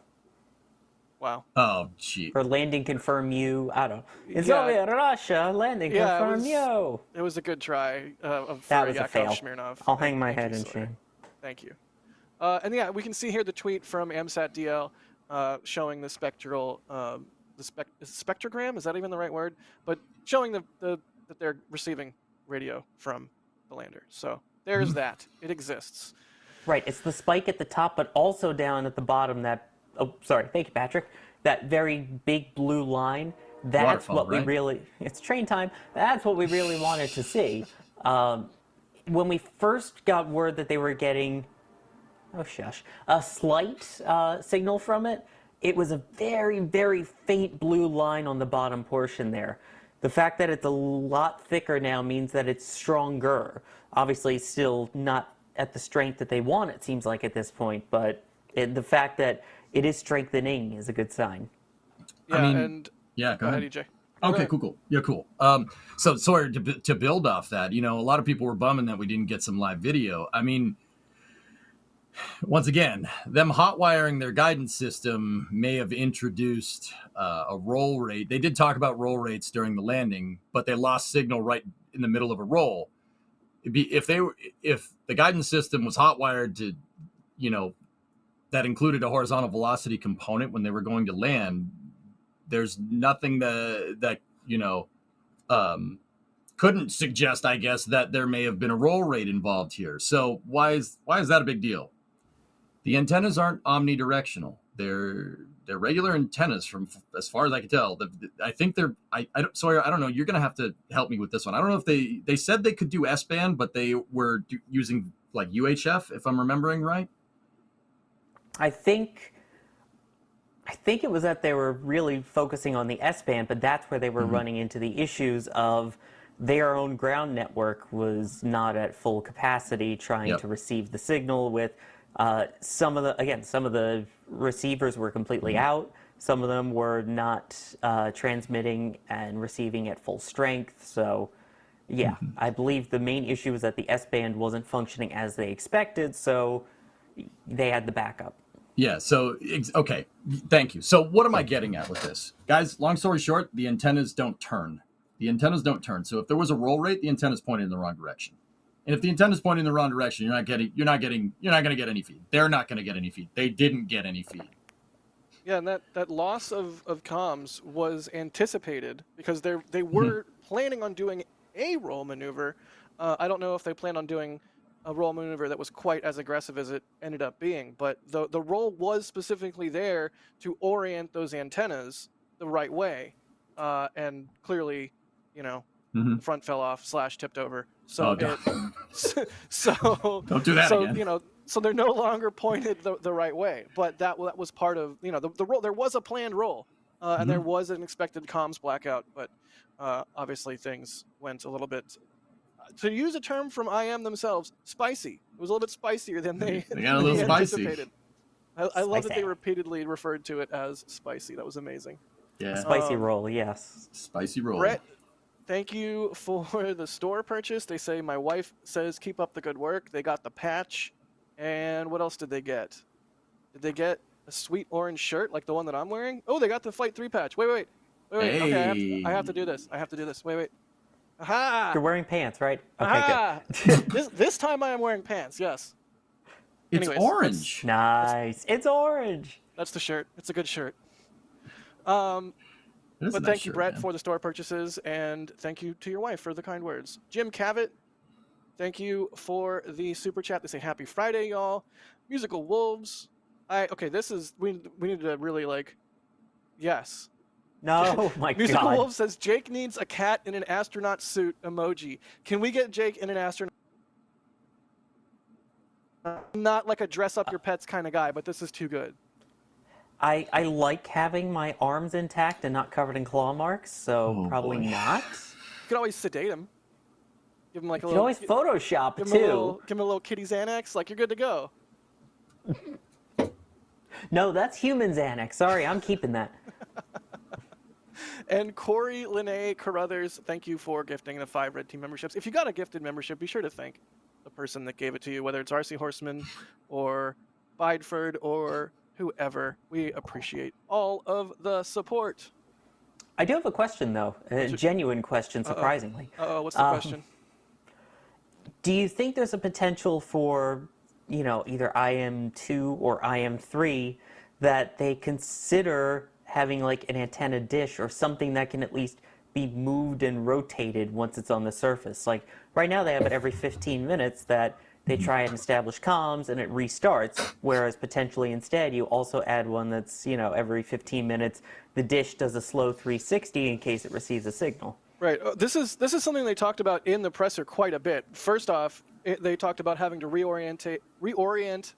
Wow. Oh, gee. Or landing confirm you. I don't know. In Soviet Russia, landing confirm you. It was a good try. That was a fail. Smirnov. I'll hang my head in shame. Thank you. And yeah, we can see here the tweet from AMSAT DL showing the spectral, spectrogram. Is that even the right word? But showing that they're receiving radio from the lander. So there's that. It exists. Right. It's the spike at the top, but also down at the bottom. Oh, sorry. Thank you, Patrick. That very big blue line. That's Waterfall, what right? we really, it's train time. That's what we really wanted to see. When we first got word that they were getting, oh shush, a slight signal from it, it was a very, very faint blue line on the bottom portion there. The fact that it's a lot thicker now means that it's stronger. Obviously, still not at the strength that they want, it seems like, at this point, but the fact that it is strengthening is a good sign. Yeah, I mean, and yeah, go ahead. EJ. Okay, cool. Yeah, cool. So sorry to build off that. You know, a lot of people were bumming that we didn't get some live video. I mean, once again, them hot wiring their guidance system may have introduced a roll rate. They did talk about roll rates during the landing, but they lost signal right in the middle of a roll. If the guidance system was hot wired to, you know, that included a horizontal velocity component when they were going to land, there's nothing that you know couldn't suggest, I guess, that there may have been a roll rate involved here. So why is that a big deal? The antennas aren't omnidirectional. They're regular antennas from as far as I can tell. I think they're I don't, Sawyer, I don't know. You're going to have to help me with this one. I don't know if they said they could do S-band, but they were using like UHF, if I'm remembering right. I think it was that they were really focusing on the S-band, but that's where they were running into the issues of their own ground network was not at full capacity, trying to receive the signal with some of the receivers were completely out. Some of them were not transmitting and receiving at full strength. So, yeah, I believe the main issue was that the S-band wasn't functioning as they expected, so they had the backup. Yeah, so, okay, thank you. So what am I getting at with this? Guys, long story short, the antennas don't turn. The antennas don't turn. So if there was a roll rate, the antenna's pointed in the wrong direction. And if the antenna's pointing in the wrong direction, you're not going to get any feed. They're not going to get any feed. They didn't get any feed. Yeah, and that loss of comms was anticipated because they were planning on doing a roll maneuver. I don't know if they planned on doing a roll maneuver that was quite as aggressive as it ended up being, but the roll was specifically there to orient those antennas the right way, and clearly, you know, the front fell off / tipped over. So so don't do that again. You know, so they're no longer pointed the right way. But that was part of, you know, the roll. There was a planned roll, and there was an expected comms blackout, but obviously things went a little bit. To use a term from IM themselves, spicy. It was a little bit spicier than they got a little anticipated. spicy. I love that they repeatedly referred to it as spicy. That was amazing. Yeah. Spicy roll, yes. Spicy roll. Brett, thank you for the store purchase. They say my wife says keep up the good work. They got the patch. And what else did they get? Did they get a sweet orange shirt like the one that I'm wearing? Oh, they got the Flight 3 patch. Wait. Hey. Okay, I have to do this. Wait. Aha! You're wearing pants, right? Okay, Aha! good. this time I am wearing pants, yes. It's orange. Nice. It's orange. That's the shirt. It's a good shirt. But thank you, Brett, for the store purchases, and thank you to your wife for the kind words. Jim Cavett, thank you for the super chat. They say happy Friday, y'all. Musical Wolves. This is we need to really yes. No, my Musical God. Wolf says Jake needs a cat in an astronaut suit emoji. Can we get Jake in an astronaut? I'm not like a dress up your pets kind of guy, but this is too good. I like having my arms intact and not covered in claw marks, so probably not. You can always sedate him. Give him like a You can little. always Photoshop give him too. Give him a little kitty Xanax. Like you're good to go. No, that's human Xanax. Sorry, I'm keeping that. And Corey Lene Carruthers, thank you for gifting the 5 Red Team memberships. If you got a gifted membership, be sure to thank the person that gave it to you, whether it's RC Horseman or Bideford or whoever. We appreciate all of the support. I do have a question, though. A genuine question, surprisingly. What's the question? Do you think there's a potential for, either IM-2 or IM-3 that they consider having like an antenna dish or something that can at least be moved and rotated once it's on the surface? Like right now they have it every 15 minutes that they try and establish comms and it restarts, whereas potentially instead you also add one that's, every 15 minutes the dish does a slow 360 in case it receives a signal. Right. This is something they talked about in the presser quite a bit. First off, they talked about having to reorient. I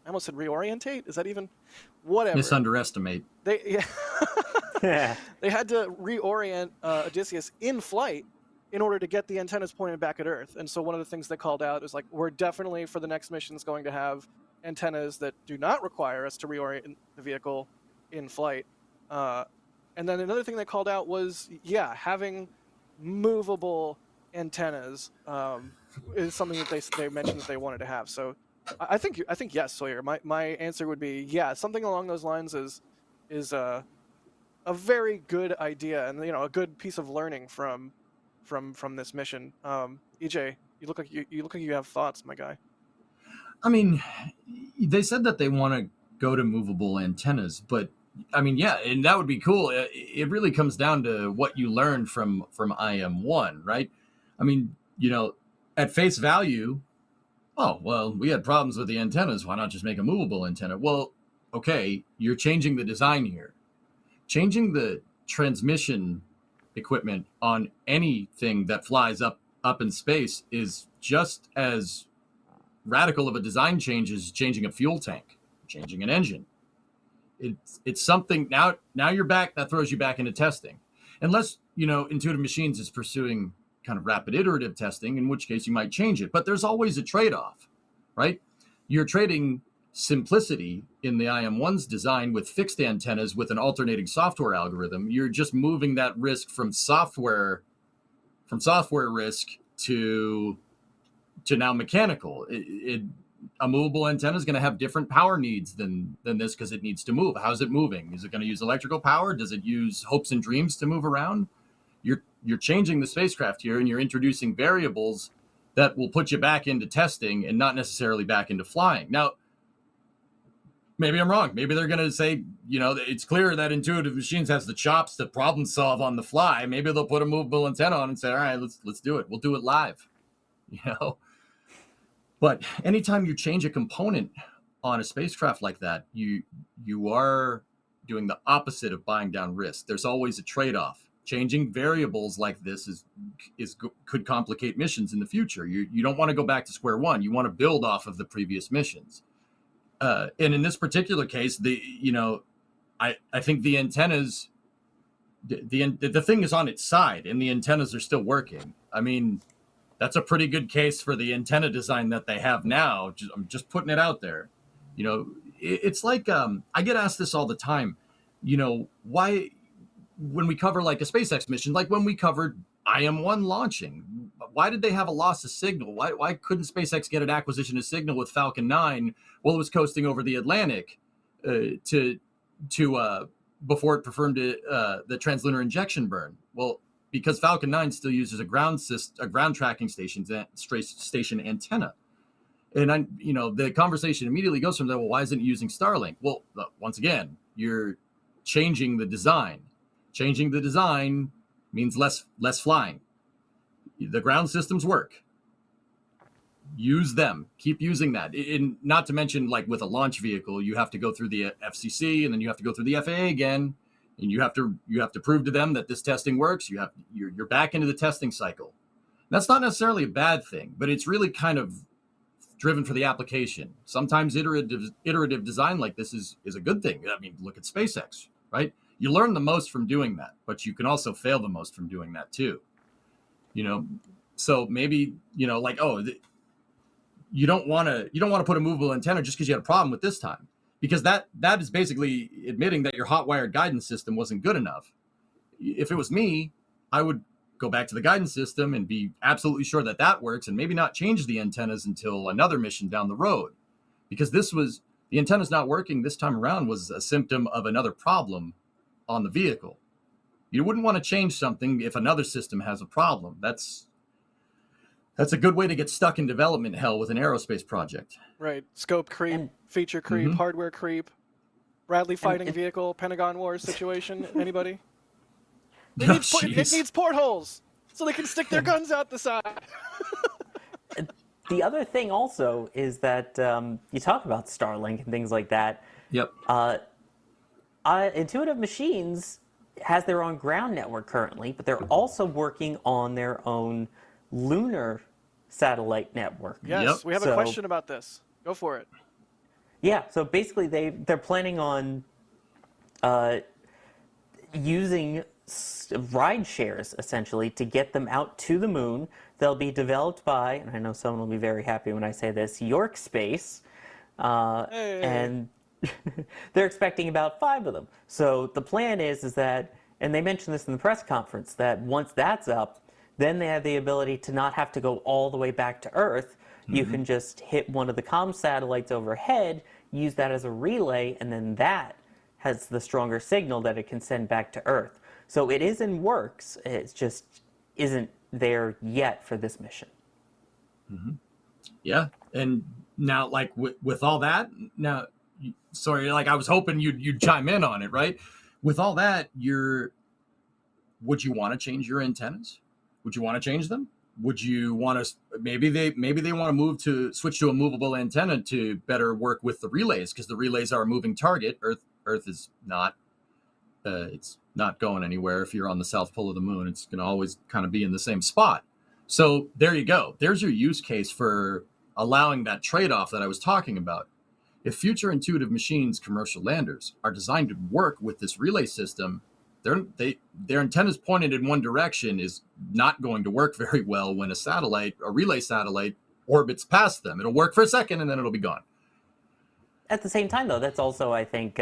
almost said reorientate. Is that even? Whatever. Misunderestimate. They had to reorient Odysseus in flight in order to get the antennas pointed back at Earth. And so one of the things they called out is like, we're definitely for the next missions going to have antennas that do not require us to reorient the vehicle in flight. And then another thing they called out was, having movable antennas is something that they mentioned that they wanted to have. So I think yes, Sawyer. My answer would be something along those lines is a very good idea, and a good piece of learning from this mission. EJ, you look like you have thoughts, my guy. I mean, they said that they want to go to movable antennas, but I mean, and that would be cool. It really comes down to what you learned from IM-1, right? I mean, at face value, oh, well, we had problems with the antennas. Why not just make a movable antenna? Well, okay, you're changing the design here. Changing the transmission equipment on anything that flies up in space is just as radical of a design change as changing a fuel tank, changing an engine. It's something now you're back, that throws you back into testing. Unless, Intuitive Machines is pursuing kind of rapid iterative testing, in which case you might change it. But there's always a trade-off, right? You're trading simplicity in the IM-1's design with fixed antennas with an alternating software algorithm. You're just moving that risk from software risk to now mechanical. A movable antenna is going to have different power needs than this because it needs to move. How's it moving? Is it going to use electrical power? Does it use hopes and dreams to move around? You're changing the spacecraft here, and you're introducing variables that will put you back into testing and not necessarily back into flying. Now, maybe I'm wrong. Maybe they're going to say, it's clear that Intuitive Machines has the chops to problem solve on the fly. Maybe they'll put a movable antenna on and say, all right, let's do it. We'll do it live, But anytime you change a component on a spacecraft like that, you are doing the opposite of buying down risk. There's always a trade-off. Changing variables like this could complicate missions in the future. You don't want to go back to square one. You want to build off of the previous missions. And in this particular case, I think the antennas, the thing is on its side, and the antennas are still working. I mean, that's a pretty good case for the antenna design that they have now. I'm just putting it out there. It's like I get asked this all the time. Why, when we cover like a SpaceX mission, like when we covered IM-1 launching, why did they have a loss of signal? Why couldn't SpaceX get an acquisition of signal with Falcon 9 while it was coasting over the Atlantic before it performed the translunar injection burn? Well, because Falcon 9 still uses a ground tracking station antenna. And the conversation immediately goes from there, well, why isn't it using Starlink? Well, once again, you're changing the design. Changing the design means less flying. The ground systems work. Use them. Keep using that. And not to mention, like with a launch vehicle, you have to go through the FCC, and then you have to go through the FAA again, and you have to prove to them that this testing works. You're back into the testing cycle. That's not necessarily a bad thing, but it's really kind of driven for the application. Sometimes iterative design like this is a good thing. I mean, look at SpaceX, right? You learn the most from doing that, but you can also fail the most from doing that too. So maybe, you don't want to put a movable antenna just because you had a problem with this time, because that is basically admitting that your hot wired guidance system wasn't good enough. If it was me, I would go back to the guidance system and be absolutely sure that works, and maybe not change the antennas until another mission down the road, because the antenna's not working this time around was a symptom of another problem on the vehicle. You wouldn't want to change something if another system has a problem. That's a good way to get stuck in development hell with an aerospace project. Right. Scope creep, feature creep, hardware creep, Bradley fighting vehicle, Pentagon Wars situation. Anybody? It needs portholes so they can stick their guns out the side. The other thing also is that you talk about Starlink and things like that. Yep. Intuitive Machines has their own ground network currently, but they're also working on their own lunar satellite network. Yes, we have a question about this. Go for it. Yeah, so basically they're planning on using ride shares essentially to get them out to the moon. They'll be developed by, and I know someone will be very happy when I say this, York Space, and they're expecting about 5 of them. So the plan is that, and they mentioned this in the press conference, that once that's up, then they have the ability to not have to go all the way back to Earth. You can just hit one of the comm satellites overhead, use that as a relay, and then that has the stronger signal that it can send back to Earth. So it is in works. It just isn't there yet for this mission. Yeah, and now, like with all that, now, sorry, like I was hoping you'd chime in on it, right? With all that, would you want to change your antennas? Would you want to change them? Would you want to maybe they want to switch to a movable antenna to better work with the relays, because the relays are a moving target. Earth is not. It's not going anywhere. If you're on the south pole of the moon, it's going to always kind of be in the same spot. So there you go. There's your use case for allowing that trade-off that I was talking about. If future Intuitive Machines commercial landers are designed to work with this relay system, their antennas pointed in one direction is not going to work very well when a relay satellite, orbits past them. It'll work for a second and then it'll be gone. At the same time, though, that's also, I think,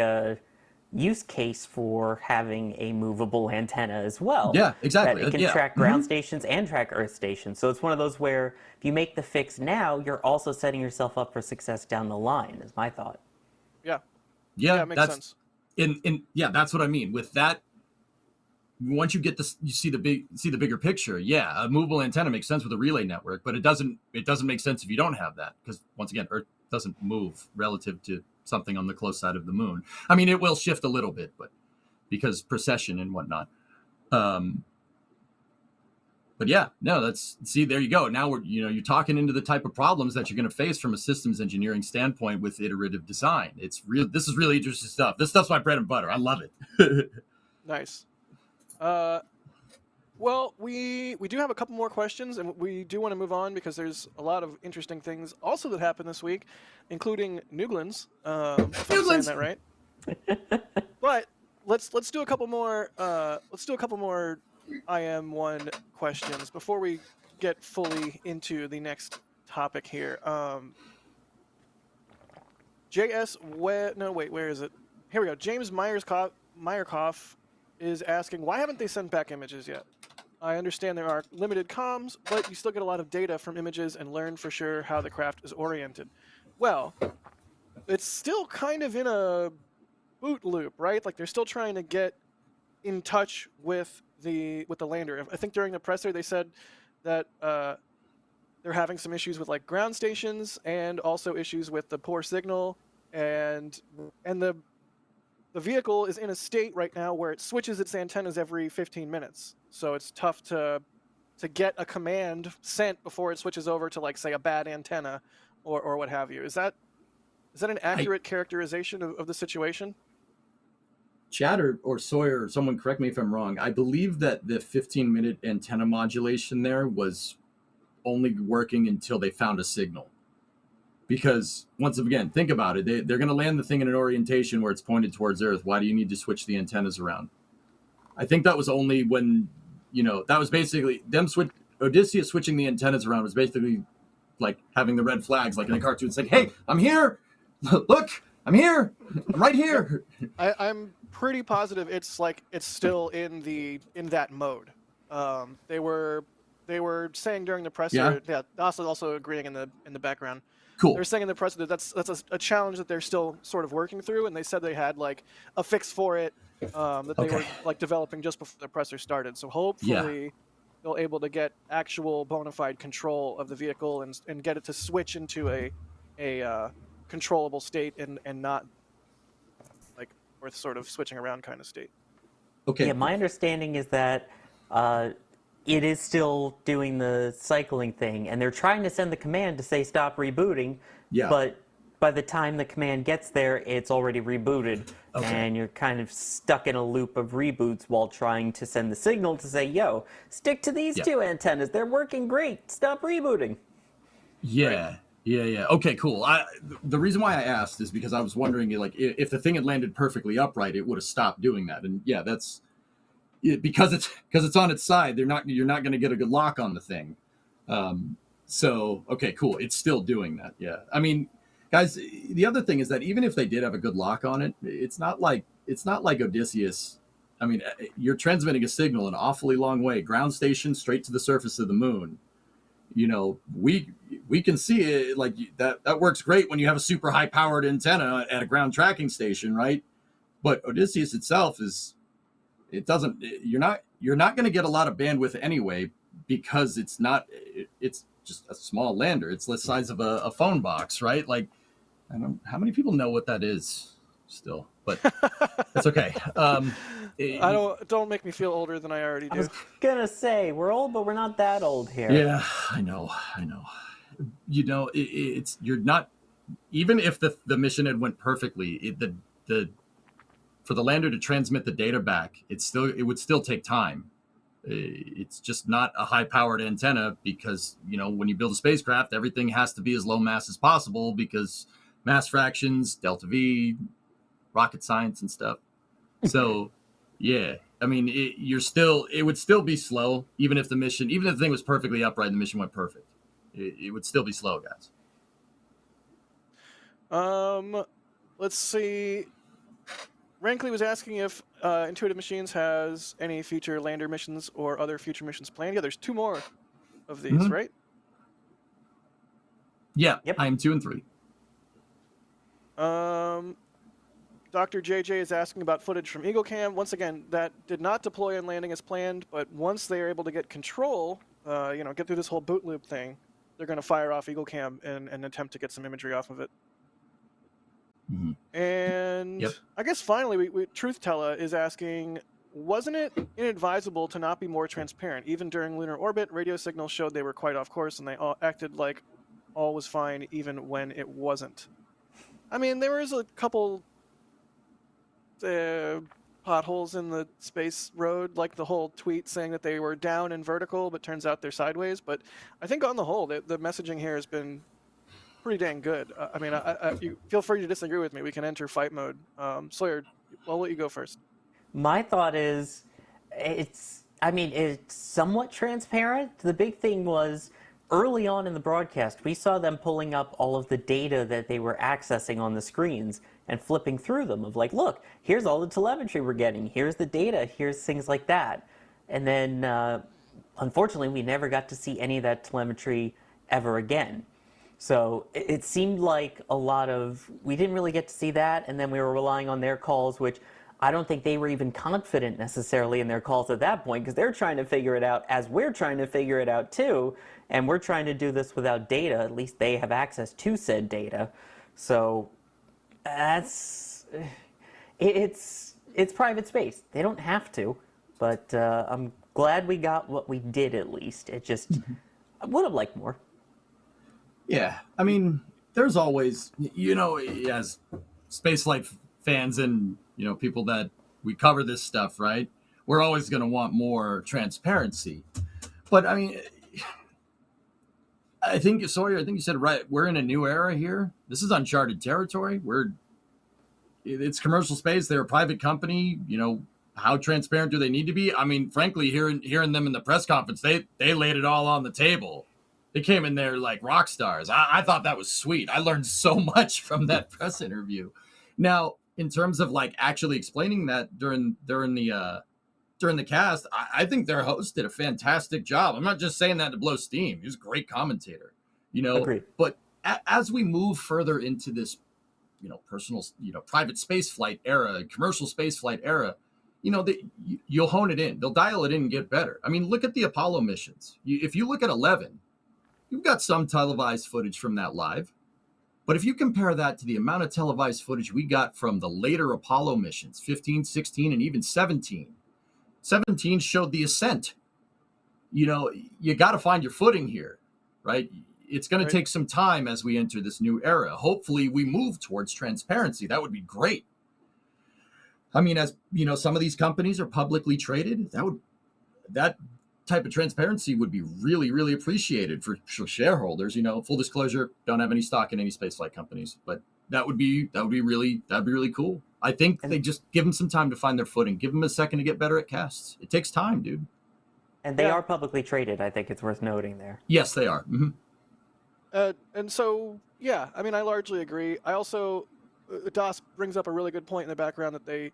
use case for having a movable antenna as well. Yeah, exactly. That it can track ground stations and track Earth stations. So it's one of those where if you make the fix now, you're also setting yourself up for success down the line, is my thought. Yeah. Yeah, it makes sense. That's what I mean. With that, once you get this, you see the bigger picture. Yeah, a movable antenna makes sense with a relay network, but it doesn't make sense if you don't have that, because once again, Earth doesn't move relative to something on the close side of the moon. I mean, it will shift a little bit, but because precession and whatnot. But yeah, no, there you go. Now you're talking into the type of problems that you're going to face from a systems engineering standpoint with iterative design. This is really interesting stuff. This stuff's my bread and butter. I love it. Nice. Well, we do have a couple more questions, and we do want to move on because there's a lot of interesting things also that happened this week, including Nuglins. If I'm saying that right. But let's do a couple more. Let's do a couple more IM-1 questions before we get fully into the next topic here. Where is it? Here we go. James Meyerkoff is asking, why haven't they sent back images yet? I understand there are limited comms, but you still get a lot of data from images and learn for sure how the craft is oriented. Well, it's still kind of in a boot loop, right? Like they're still trying to get in touch with the lander. I think during the presser they said that they're having some issues with like ground stations and also issues with the poor signal, and the vehicle is in a state right now where it switches its antennas every 15 minutes. So it's tough to get a command sent before it switches over to, like, say, a bad antenna or what have you. Is that an accurate characterization of the situation? Chad or Sawyer, someone correct me if I'm wrong. I believe that the 15-minute antenna modulation there was only working until they found a signal. Because, once again, think about it. They're going to land the thing in an orientation where it's pointed towards Earth. Why do you need to switch the antennas around? I think that was only when, that was basically them Odysseus switching the antennas around was basically like having the red flags, like in a cartoon. It's like, hey, I'm here. Look, I'm here. I'm right here. I'm pretty positive it's still in that mode. They were saying during the presser, also agreeing in the background. Cool. They were saying in the press that that's a challenge that they're still sort of working through, and they said they had like a fix for it that they were like developing just before the presser started. So hopefully they'll able to get actual bona fide control of the vehicle and get it to switch into a controllable state and not like worth sort of switching around kind of state. Okay. Yeah, my understanding is that it is still doing the cycling thing, and they're trying to send the command to say stop rebooting, Yeah. but by the time the command gets there, it's already rebooted, and you're kind of stuck in a loop of reboots while trying to send the signal to say, yo, stick to these two antennas, they're working great, stop rebooting. Yeah. Yeah. Okay, cool. The reason why I asked is because I was wondering, like, if the thing had landed perfectly upright, it would have stopped doing that. And yeah, that's because it's on its side. You're not going to get a good lock on the thing. So okay, cool. It's still doing that. Yeah. I mean, guys, the other thing is that even if they did have a good lock on it, it's not like Odysseus. I mean, you're transmitting a signal an awfully long way, ground station straight to the surface of the moon. You know, we can see it like that works great when you have a super high powered antenna at a ground tracking station, right? But Odysseus itself you're not going to get a lot of bandwidth anyway, because it's just a small lander. It's the size of a phone box, right? Like, I don't know how many people know what that is still, but that's okay. Don't make me feel older than I already do. I was gonna say, we're old, but we're not that old here. Yeah, I know. You know, it's you're not, even if the mission had went perfectly, for the lander to transmit the data back, it would still take time. It's just not a high-powered antenna, because, you know, when you build a spacecraft, everything has to be as low mass as possible, because mass fractions, delta V, rocket science and stuff. So, yeah, I mean, it would still be slow, even if the thing was perfectly upright and the mission went perfect. It would still be slow, guys. Let's see. Rankley was asking if Intuitive Machines has any future lander missions or other future missions planned. Yeah, there's 2 more of these, right? Yeah, yep. IM-2 and 3. Dr. JJ is asking about footage from EagleCam. Once again, that did not deploy and landing as planned, but once they are able to get control, get through this whole boot loop thing, they're going to fire off EagleCam and attempt to get some imagery off of it. Mm-hmm. And I guess finally, Truth Tella is asking, wasn't it inadvisable to not be more transparent? Even during lunar orbit, radio signals showed they were quite off course, and they all acted like all was fine even when it wasn't. I mean, there was a couple potholes in the space road, like the whole tweet saying that they were down and vertical, but turns out they're sideways. But I think on the whole, the messaging here has been pretty dang good. I mean, you feel free to disagree with me. We can enter fight mode. Sawyer, I'll let you go first. My thought is, it's somewhat transparent. The big thing was, early on in the broadcast, we saw them pulling up all of the data that they were accessing on the screens and flipping through them of like, look, here's all the telemetry we're getting, here's the data, here's things like that. And then, unfortunately, we never got to see any of that telemetry ever again. So it seemed like we didn't really get to see that, and then we were relying on their calls, which I don't think they were even confident necessarily in their calls at that point, because they're trying to figure it out as we're trying to figure it out too, and we're trying to do this without data. At least they have access to said data. So it's private space. They don't have to, but I'm glad we got what we did at least. It just, I would have liked more. Yeah, I mean, there's always, as spaceflight fans and, people that we cover this stuff, right? We're always going to want more transparency. But, I mean, Sawyer, I think you said it right. We're in a new era here. This is uncharted territory. It's commercial space. They're a private company. How transparent do they need to be? I mean, frankly, hearing them in the press conference, they laid it all on the table. They came in there like rock stars. I thought that was sweet. I learned so much from that press interview. Now, in terms of like actually explaining that during the cast, I think their host did a fantastic job. I'm not just saying that to blow steam. He was a great commentator, Agreed. But as we move further into this, personal, private space flight era, commercial space flight era, you'll hone it in. They'll dial it in and get better. I mean, look at the Apollo missions. If you look at 11, you've got some televised footage from that live. But if you compare that to the amount of televised footage we got from the later Apollo missions, 15, 16, and even 17, 17 showed the ascent. you got to find your footing here, right? It's going Right. to take some time as we enter this new era. Hopefully we move towards transparency. That would be great. I mean, as some of these companies are publicly traded, that type of transparency would be really, really appreciated for shareholders. Full disclosure, don't have any stock in any spaceflight companies, but that would be really cool. I think they just give them some time to find their footing. Give them a second to get better at casts. It takes time, dude. And they are publicly traded. I think it's worth noting there. Yes, they are. Mm-hmm. And so, yeah, I mean, I largely agree. I also, Das brings up a really good point in the background that they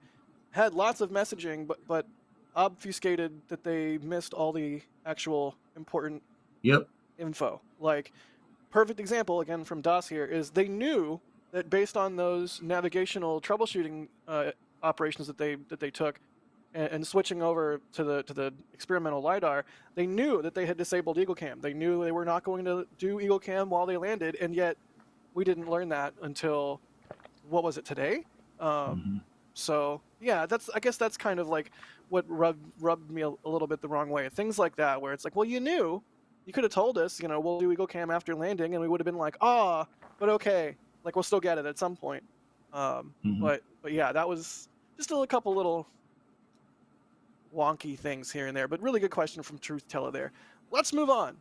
had lots of messaging, but obfuscated that they missed all the actual important info. Like, perfect example, again, from Das here, is they knew that based on those navigational troubleshooting operations that they took, and switching over to the experimental LiDAR, they knew that they had disabled Eagle Cam. They knew they were not going to do Eagle Cam while they landed, and yet we didn't learn that until, what was it, today? So, yeah, I guess that's kind of like what rubbed me a little bit the wrong way. Things like that, where it's like, well, you could have told us, we'll do Eagle Cam after landing, and we would have been like, but okay, like, we'll still get it at some point. But yeah, that was just a couple little wonky things here and there, but really good question from Truth Teller there. Let's move on.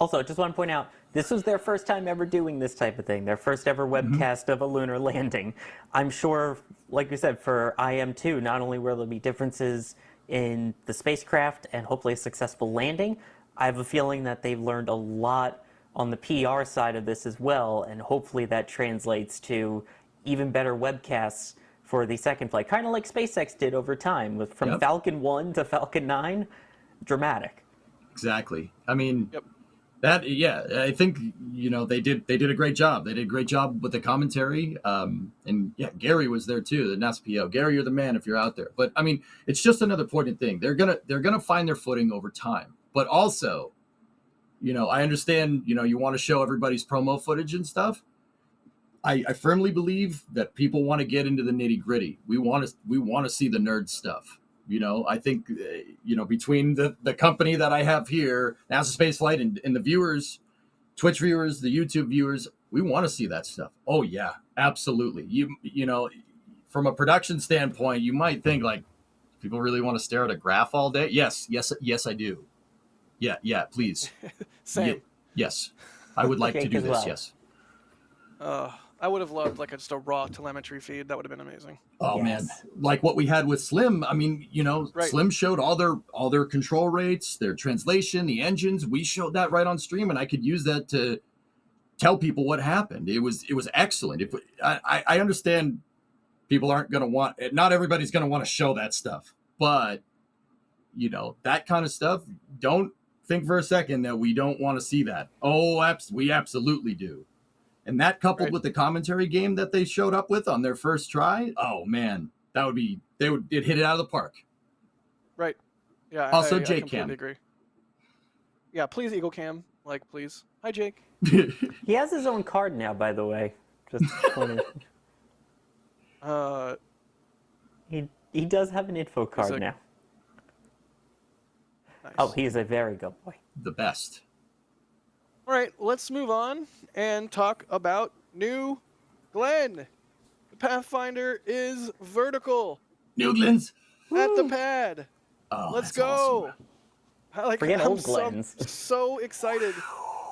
Also, just want to point out, this was their first time ever doing this type of thing, their first ever webcast of a lunar landing. I'm sure, like we said, for IM-2, not only will there be differences in the spacecraft and hopefully a successful landing, I have a feeling that they've learned a lot on the PR side of this as well, and hopefully that translates to even better webcasts for the second flight, kind of like SpaceX did over time, from Falcon 1 to Falcon 9, dramatic. Exactly. I mean, I think they did a great job. They did a great job with the commentary, and Gary was there too, the NASA PO. Gary, you're the man if you're out there. But I mean, it's just another important thing. They're gonna find their footing over time. But also, I understand. You want to show everybody's promo footage and stuff. I firmly believe that people want to get into the nitty gritty. We want to see the nerd stuff. I think, between the company that I have here, NASA Spaceflight, and the viewers, Twitch viewers, the YouTube viewers, we want to see that stuff. Oh yeah, absolutely. From a production standpoint, you might think like, people really want to stare at a graph all day. Yes, I do. Yeah, please. Same. Yes, I would like to do this. Well. Yes. I would have loved like just a raw telemetry feed. That would have been amazing. Oh man, like what we had with Slim. I mean, Slim showed all their control rates, their translation, the engines. We showed that right on stream, and I could use that to tell people what happened. It was excellent. I understand people aren't going to want, not everybody's going to want to show that stuff, but that kind of stuff. Don't think for a second that we don't want to see that. Oh, we absolutely do. And that coupled with the commentary game that they showed up with on their first try, oh man, it hit it out of the park. Right. Yeah. Also, I Jake completely Cam. agree. Yeah, please Eagle Cam, please. Hi, Jake. He has his own card now, by the way. Just he does have an info card now. Nice. Oh, he is a very good boy. The best. All right, let's move on and talk about New Glenn. The Pathfinder is vertical. New Glenn's at the pad. Oh, let's go. Awesome. Forget old Glenn's. So excited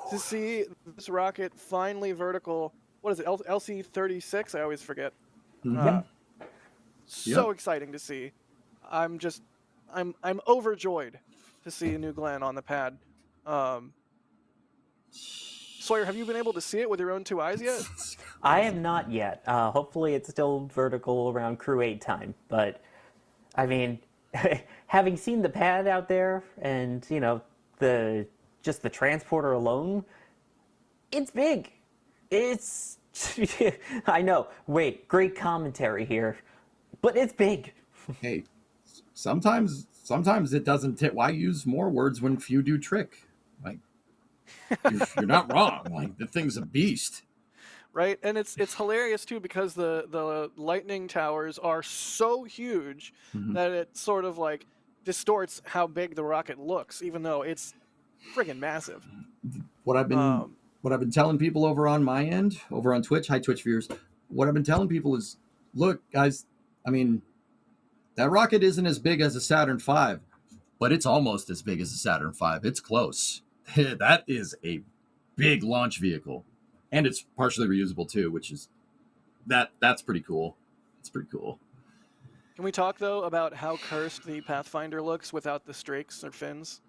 to see this rocket finally vertical. What is it? LC-36? I always forget. So exciting to see. I'm overjoyed to see New Glenn on the pad. Sawyer, have you been able to see it with your own two eyes yet? I have not yet. Hopefully it's still vertical around Crew 8 time. But, I mean, having seen the pad out there and, the transporter alone, it's big. It's... I know. Wait, great commentary here. But it's big. Hey, sometimes it doesn't... Why use more words when few do trick? Like... You're not wrong. Like, the thing's a beast, right? And it's hilarious too because the lightning towers are so huge that it sort of like distorts how big the rocket looks, even though it's friggin' massive. What I've been telling people over on my end, over on Twitch, hi Twitch viewers, what I've been telling people is, look, guys, I mean, that rocket isn't as big as a Saturn V, but it's almost as big as a Saturn V. It's close. That is a big launch vehicle, and it's partially reusable too, which is that's pretty cool. It's pretty cool. Can we talk though about how cursed the Pathfinder looks without the strakes or fins?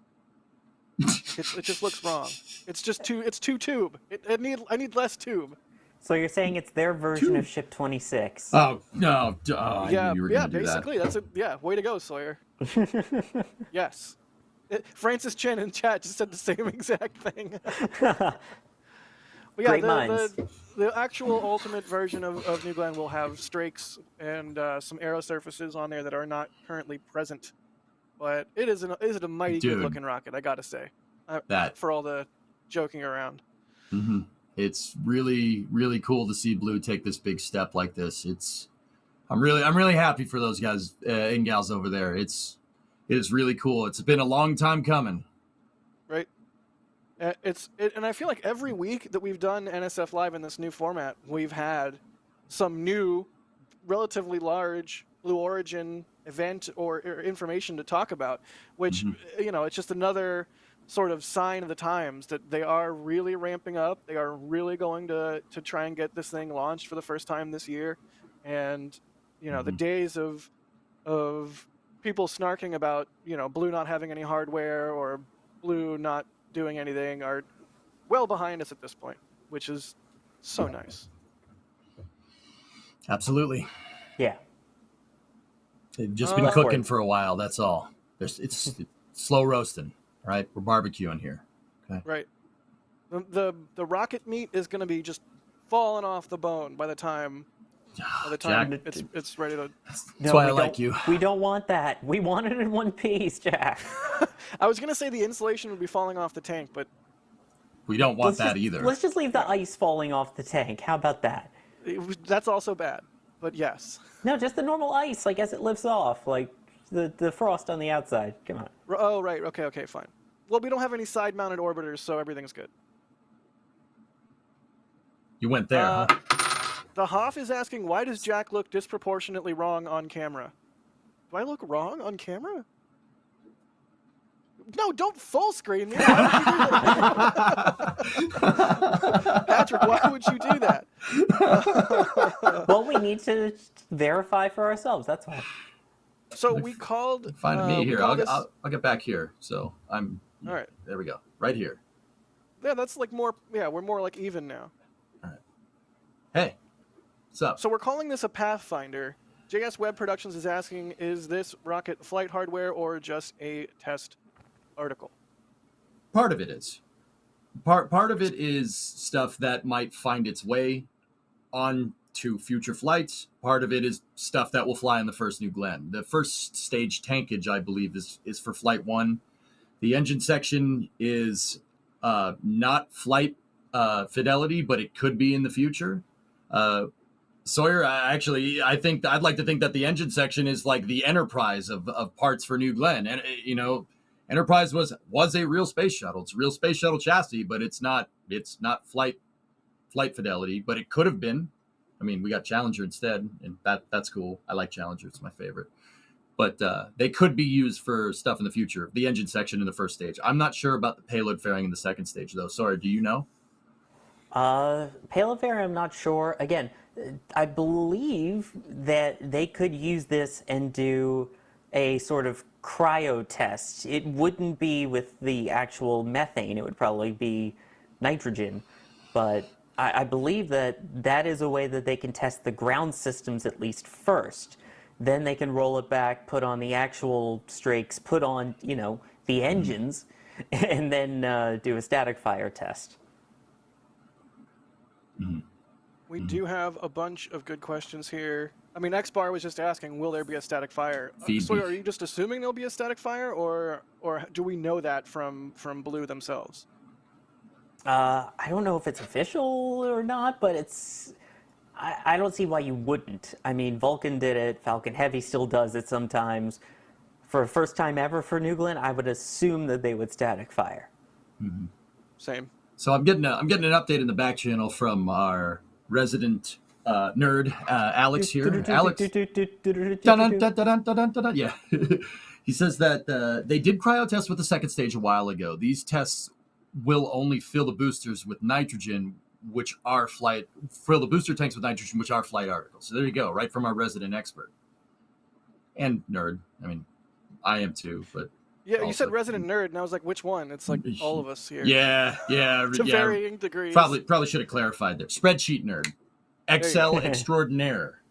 It just looks wrong. It's just too tube. I need less tube. So you're saying it's their version of Ship 26? Oh no! I Yeah, knew you were gonna do basically that. way to go, Sawyer. Yes. Francis Chen in chat just said the same exact thing. But yeah, Great minds. The actual ultimate version of New Glenn will have strakes and some aero surfaces on there that are not currently present. But it is a mighty good looking rocket, I gotta say. For all the joking around. Mm-hmm. It's really, really cool to see Blue take this big step like this. I'm really happy for those guys and gals over there. It is really cool. It's been a long time coming. Right. And I feel like every week that we've done NSF Live in this new format, we've had some new, relatively large Blue Origin event or information to talk about, which, it's just another sort of sign of the times that they are really ramping up. They are really going to try and get this thing launched for the first time this year. And, the days of people snarking about, Blue not having any hardware or Blue not doing anything are well behind us at this point, which is so nice. Absolutely. Yeah. They've just been cooking for a while. That's all. It's slow roasting, right? We're barbecuing here. Okay. Right. The rocket meat is going to be just falling off the bone by the time Jack, it's ready to. That's why I like you. We don't want that. We want it in one piece, Jack. I was going to say the insulation would be falling off the tank, but we don't want that either. Let's just leave the ice falling off the tank. How about that? That's also bad, but yes. No, just the normal ice, like as it lifts off, like the frost on the outside. Come on. Oh, right. Okay, fine. Well, we don't have any side-mounted orbiters, so everything's good. You went there, huh? The Hoff is asking, why does Jack look disproportionately wrong on camera? Do I look wrong on camera? No, don't full screen me. Why would you do that? Patrick, why would you do that? Well, we need to verify for ourselves. That's why. So we called. Find me here. I'll get back here. So I'm. All right. There we go. Right here. Yeah, that's like more. Yeah, we're more like even now. All right. Hey, what's up? So we're calling this a Pathfinder. JS Web Productions is asking, is this rocket flight hardware or just a test article? Part of it is. Part of it is stuff that might find its way on to future flights. Part of it is stuff that will fly in the first New Glenn. The first stage tankage, I believe, is for Flight 1. The engine section is not flight fidelity, but it could be in the future. Sawyer, I think I'd like to think that the engine section is like the Enterprise of parts for New Glenn. And, Enterprise was a real space shuttle. It's a real space shuttle chassis, but it's not flight fidelity, but it could have been. I mean, we got Challenger instead, and that's cool. I like Challenger. It's my favorite. But they could be used for stuff in the future. The engine section in the first stage. I'm not sure about the payload fairing in the second stage, though. Sorry, do you know? Payload fairing, I'm not sure. Again, I believe that they could use this and do a sort of cryo test. It wouldn't be with the actual methane. It would probably be nitrogen. But I believe that is a way that they can test the ground systems at least first. Then they can roll it back, put on the actual strakes, put on, the engines, and then do a static fire test. We do have a bunch of good questions here. I mean, X-Bar was just asking, will there be a static fire? So are you just assuming there'll be a static fire, or do we know that from Blue themselves? I don't know if it's official or not, but I don't see why you wouldn't. I mean, Vulcan did it. Falcon Heavy still does it sometimes. for a first time ever for New Glenn, I would assume that they would static fire. Mm-hmm. Same. So I'm getting an update in the back channel from our resident nerd, Alex here. Alex. Yeah. He says that they did cryo test with the second stage a while ago. These tests will only fill the boosters with nitrogen, fill the booster tanks with nitrogen, which are flight articles. So there you go, right from our resident expert. And nerd. I mean, I am too, but yeah, you said resident nerd, and I was like, which one? It's like all of us here. Yeah. To varying degrees. Probably should have clarified there. Spreadsheet nerd. Excel extraordinaire.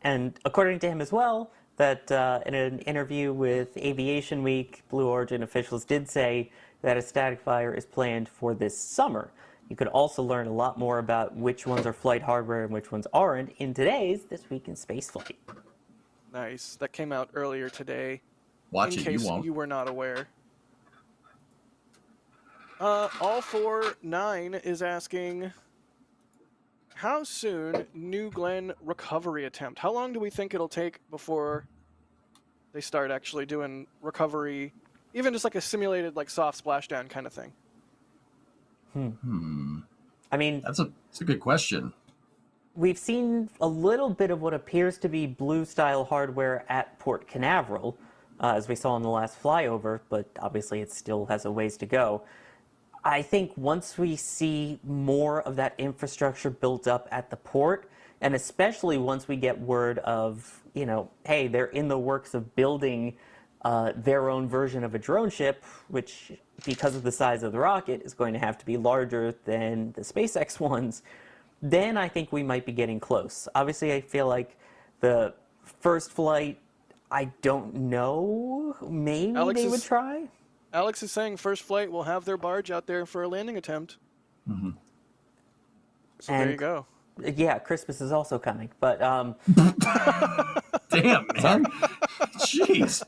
And according to him as well, that in an interview with Aviation Week, Blue Origin officials did say that a static fire is planned for this summer. You could also learn a lot more about which ones are flight hardware and which ones aren't in today's This Week in Spaceflight. Nice. That came out earlier today. Watch in it, case you won't. You were not aware. All49 is asking, how soon New Glenn recovery attempt? How long do we think it'll take before they start actually doing recovery, even just like a simulated like soft splashdown kind of thing? I mean, that's a good question. We've seen a little bit of what appears to be Blue-style hardware at Port Canaveral, as we saw in the last flyover, but obviously it still has a ways to go. I think once we see more of that infrastructure built up at the port, and especially once we get word of, hey, they're in the works of building their own version of a drone ship, which, because of the size of the rocket, is going to have to be larger than the SpaceX ones, then I think we might be getting close. Obviously, I feel like the first flight, I don't know, maybe they would try? Alex is saying first flight will have their barge out there for a landing attempt. Mm-hmm. So there you go. Yeah, Christmas is also coming, but... Damn, man. Jeez.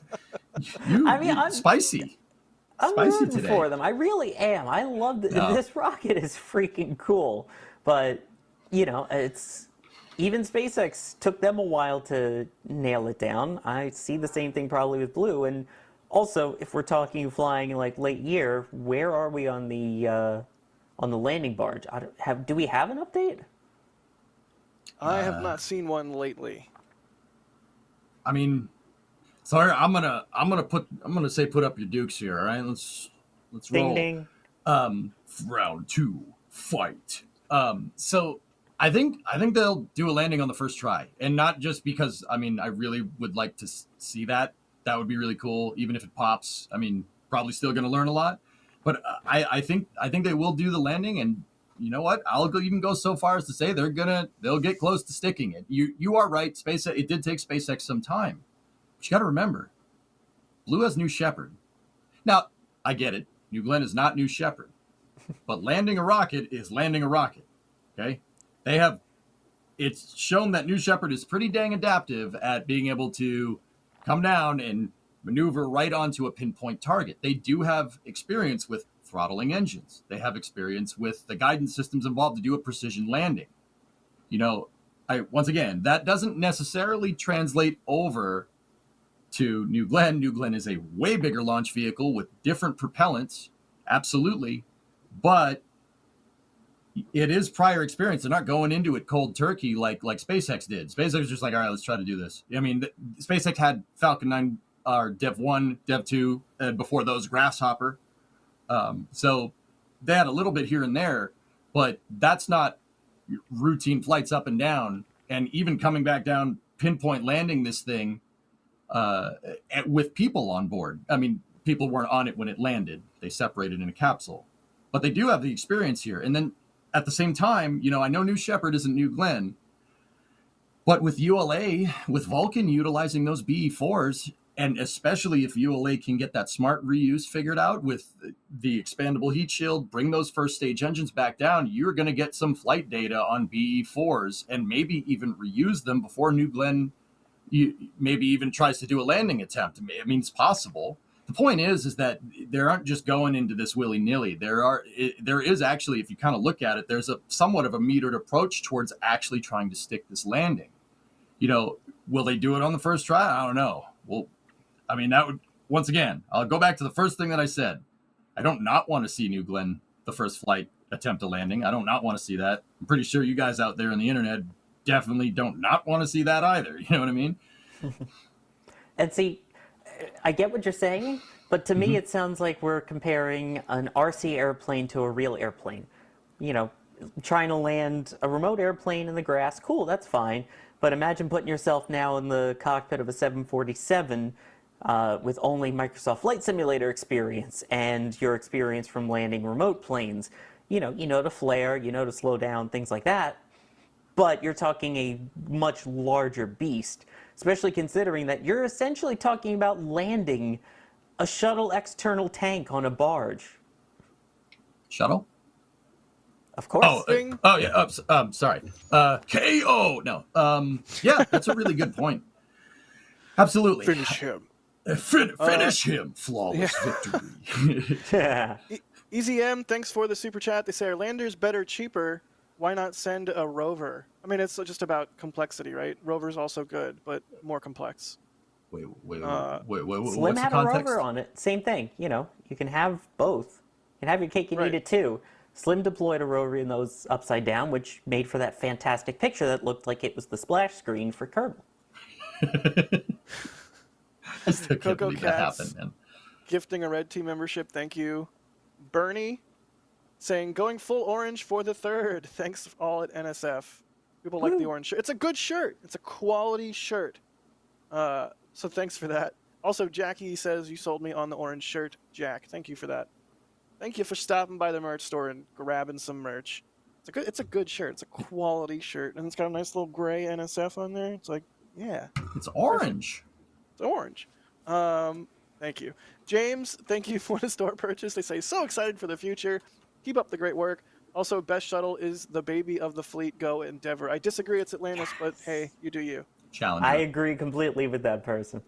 I'm spicy. I'm spicy rooting today. for them. I really am. I love this rocket is freaking cool, but... it's even SpaceX took them a while to nail it down. I see the same thing probably with Blue. And also, if we're talking flying in like late year, where are we on the landing barge? Do we have an update? I have not seen one lately. I mean, sorry, I'm gonna say put up your dukes here. All right, let's roll. Ding. Round 2, fight. So. I think they'll do a landing on the first try, and not just because I really would like to see that. That would be really cool, even if it pops. Probably still going to learn a lot, but I think they will do the landing, and you know what? I'll even go so far as to say they'll get close to sticking it. You are right. It did take SpaceX some time, but you got to remember, Blue has New Shepard. Now I get it. New Glenn is not New Shepard, but landing a rocket is landing a rocket. Okay. It's shown that New Shepard is pretty dang adaptive at being able to come down and maneuver right onto a pinpoint target. They do have experience with throttling engines. They have experience with the guidance systems involved to do a precision landing. Once again, that doesn't necessarily translate over to New Glenn. New Glenn is a way bigger launch vehicle with different propellants, absolutely, but it is prior experience. They're not going into it cold turkey like SpaceX did. SpaceX was just like, all right, let's try to do this. SpaceX had Falcon 9, or Dev 1, Dev 2, and before those Grasshopper. So they had a little bit here and there, but that's not routine flights up and down. And even coming back down, pinpoint landing this thing with people on board. People weren't on it when it landed. They separated in a capsule. But they do have the experience here. And then at the same time, I know New Shepard isn't New Glenn, but with ULA, with Vulcan utilizing those BE-4s, and especially if ULA can get that smart reuse figured out with the expandable heat shield, bring those first stage engines back down, you're going to get some flight data on BE-4s and maybe even reuse them before New Glenn maybe even tries to do a landing attempt. It's possible. The point is that they aren't just going into this willy-nilly. There is actually, if you kind of look at it, there's a somewhat of a metered approach towards actually trying to stick this landing. Will they do it on the first try? I don't know. Well, I mean, that would, once again, I'll go back to the first thing that I said. I don't not want to see New Glenn, the first flight, attempt a landing. I don't not want to see that. I'm pretty sure you guys out there on the internet definitely don't not want to see that either. You know what I mean? And see, I get what you're saying, but to me it sounds like we're comparing an RC airplane to a real airplane. You know, trying to land a remote airplane in the grass, cool, that's fine. But imagine putting yourself now in the cockpit of a 747 with only Microsoft Flight Simulator experience and your experience from landing remote planes. You know to flare, you know to slow down, things like that. But you're talking a much larger beast, especially considering that you're essentially talking about landing a shuttle external tank on a barge. Shuttle? Of course. Sorry. KO. No. Yeah, that's a really good point. Absolutely. Finish him. Finish him. Flawless victory. Yeah. Easy M, thanks for the super chat. They say, are landers better, cheaper? Why not send a rover? I mean, it's just about complexity, right? Rover's also good, but more complex. Wait. Slim had a rover on it. Same thing. You can have both. You can have your cake and eat it too. Slim deployed a rover in those upside down, which made for that fantastic picture that looked like it was the splash screen for Kerbal. I still can't Coco believe that Cats happened, man. gifting a red team membership. Thank you. Bernie saying, going full orange for the third. Thanks all at NSF. People like the orange shirt. It's a good shirt. It's a quality shirt. So thanks for that. Also, Jackie says, you sold me on the orange shirt. Jack, thank you for that. Thank you for stopping by the merch store and grabbing some merch. It's a good shirt. It's a quality shirt. And it's got a nice little gray NSF on there. It's like, yeah. It's orange. It's orange. Thank you. James, thank you for the store purchase. They say, so excited for the future. Keep up the great work. Also, best shuttle is the baby of the fleet. Go Endeavor. I disagree, it's Atlantis, but hey, you do you. Challenger. I agree completely with that person.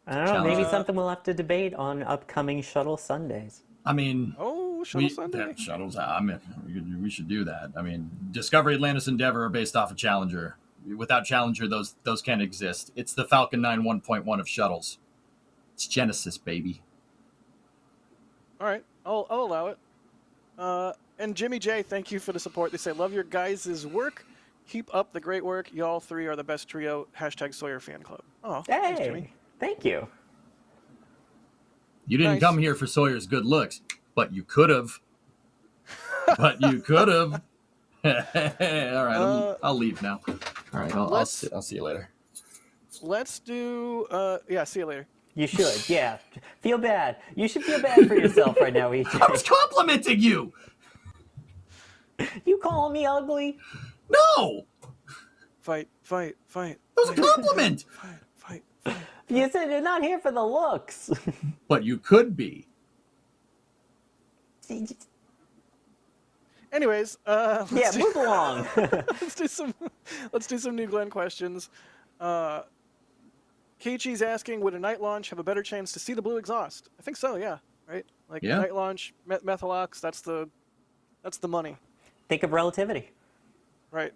I don't know, maybe something we'll have to debate on upcoming Shuttle Sundays. I mean... Shuttle Sunday? Yeah, shuttles, I mean, we should do that. I mean, Discovery, Atlantis, Endeavor are based off of Challenger. Without Challenger, those can't exist. It's the Falcon 9 1.1 of shuttles. It's Genesis, baby. All right, I'll allow it. And Jimmy J, thank you for the support. They say, love your guys' work. Keep up the great work. Y'all three are the best trio. # Sawyer Fan Club. Oh, thanks, Jimmy. Thank you. You didn't come here for Sawyer's good looks, but you could have. All right, I'll leave now. All right, I'll see you later. Let's do, see you later. You should, yeah. Feel bad. You should feel bad for yourself right now, EJ. I was complimenting you! You calling me ugly? No! Fight. That was a compliment! Fight. You said you're not here for the looks. But you could be. Anyways, move along. let's do some New Glenn questions. Keiichi's asking, would a night launch have a better chance to see the blue exhaust? I think so, yeah. Right? Like night launch, Methalox, that's the money. Think of relativity. Right.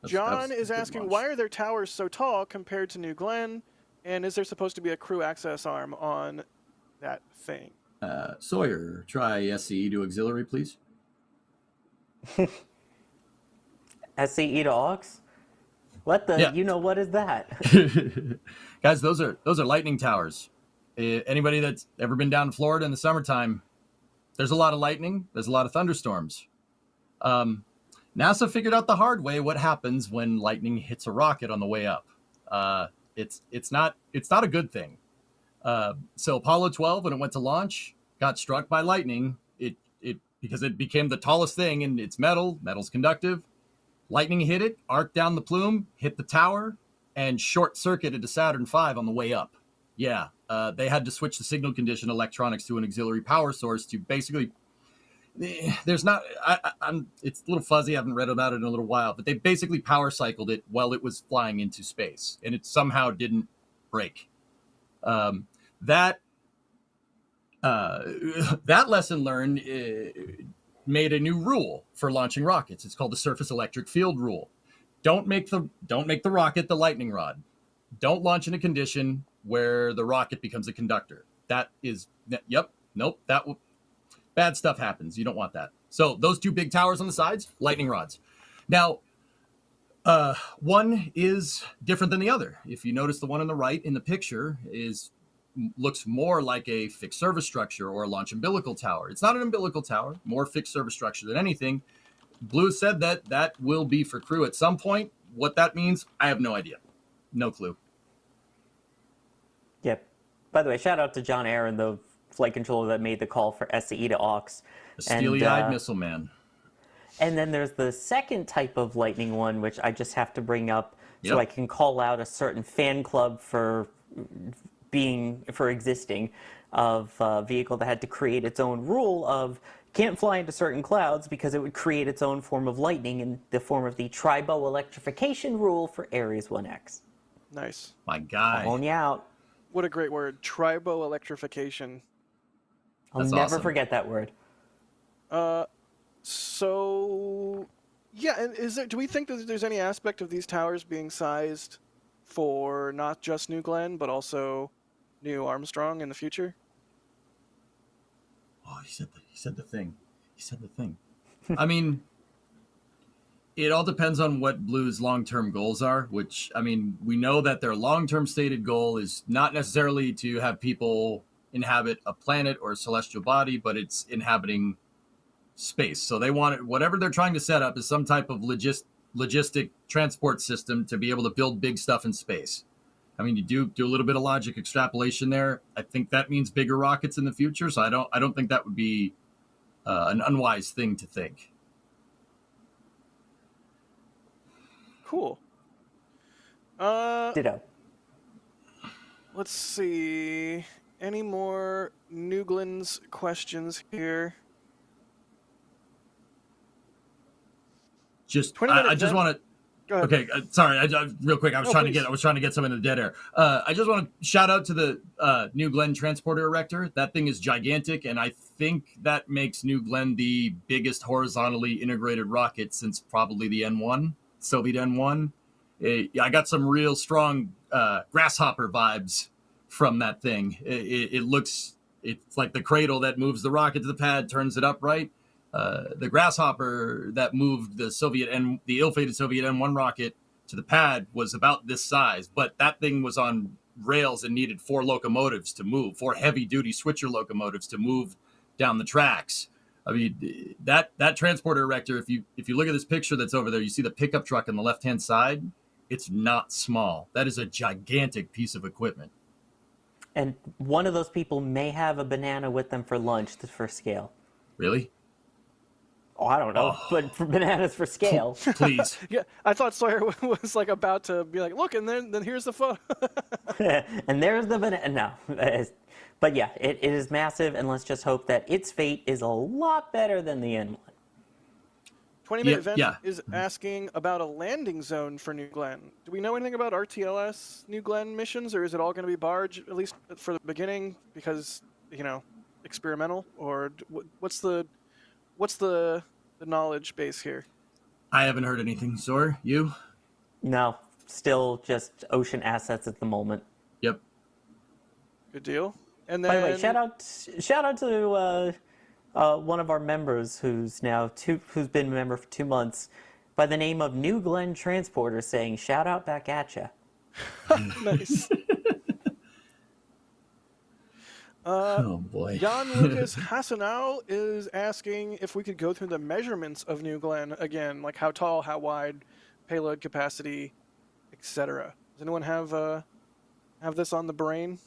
John is asking, why are their towers so tall compared to New Glenn? And is there supposed to be a crew access arm on that thing? Sawyer, try SCE to auxiliary, please. SCE to aux? What the? Yeah. You know what is that? Guys, those are lightning towers. Anybody that's ever been down in Florida in the summertime, there's a lot of lightning. There's a lot of thunderstorms. NASA figured out the hard way what happens when lightning hits a rocket on the way up. It's not a good thing. So Apollo 12, when it went to launch, got struck by lightning. It because it became the tallest thing, and it's metal's conductive. Lightning hit it, arced down the plume, hit the tower, and short-circuited to Saturn V on the way up. Yeah, they had to switch the signal condition electronics to an auxiliary power source to basically. There's not. It's a little fuzzy. I haven't read about it in a little while, but they basically power cycled it while it was flying into space, and it somehow didn't break. That lesson learned made a new rule for launching rockets. It's called the surface electric field rule. don't make the rocket the lightning rod. Don't launch in a condition where the rocket becomes a conductor. That is, nope, bad stuff happens. You don't want that. So those two big towers on the sides, lightning rods. Now, one is different than the other. If you notice, the one on the right in the picture looks more like a fixed service structure or a launch umbilical tower. It's not an umbilical tower, more fixed service structure than anything. Blue said that will be for crew at some point. What that means, I have no idea. No clue. Yep. By the way, shout out to John Aaron, the flight controller that made the call for SE to aux. A steely-eyed missile man. And then there's the second type of Lightning one, which I just have to bring up so I can call out a certain fan club for existing of a vehicle that had to create its own rule of can't fly into certain clouds because it would create its own form of lightning in the form of the tribo-electrification rule for Ares 1X. Nice. My guy. Calling you out. What a great word. Tribo-electrification. I'll never forget that word. So, yeah, and do we think that there's any aspect of these towers being sized for not just New Glenn, but also New Armstrong in the future? Oh, he said the thing. I mean, it all depends on what Blue's long-term goals are, which, I mean, we know that their long-term stated goal is not necessarily to have people inhabit a planet or a celestial body, but it's inhabiting space. So they want it, whatever they're trying to set up is some type of logistic transport system to be able to build big stuff in space. I mean, you do a little bit of logic extrapolation there. I think that means bigger rockets in the future. So I don't think that would be an unwise thing to think. Cool. Ditto. Let's see. Any more New Glenn's questions here? I just want to. Okay, sorry. Real quick, I was trying to get some in the dead air. I just want to shout out to the New Glenn transporter erector. That thing is gigantic, and I think that makes New Glenn the biggest horizontally integrated rocket since probably the N1, Soviet N1. I got some real strong grasshopper vibes from that thing. It's like the cradle that moves the rocket to the pad, turns it upright. The grasshopper that moved the ill-fated Soviet N1 rocket to the pad was about this size, but that thing was on rails and needed 4 locomotives to move, 4 heavy-duty switcher locomotives to move down the tracks. I mean, that transporter erector, if you look at this picture that's over there, you see the pickup truck on the left-hand side. It's not small. That is a gigantic piece of equipment. And one of those people may have a banana with them for lunch for scale. Really? Oh, I don't know, but for bananas for scale. Please. Yeah, I thought Sawyer was like about to be like, look, and then here's the photo. And there's the banana. No, but yeah, it is massive, and let's just hope that its fate is a lot better than the N1. 20-minute event is asking about a landing zone for New Glenn. Do we know anything about RTLS New Glenn missions, or is it all going to be barge, at least for the beginning, because, experimental? Or what's the knowledge base here? I haven't heard anything, Sor. You? No, still just ocean assets at the moment. Yep. Good deal. And then, by the way, shout out to one of our members who's been a member for 2 months, by the name of New Glenn Transporter, saying shout out back at ya. Nice. Oh boy. Jan Lucas Hassanau is asking if we could go through the measurements of New Glenn again, like how tall, how wide, payload capacity, etc. Does anyone have this on the brain?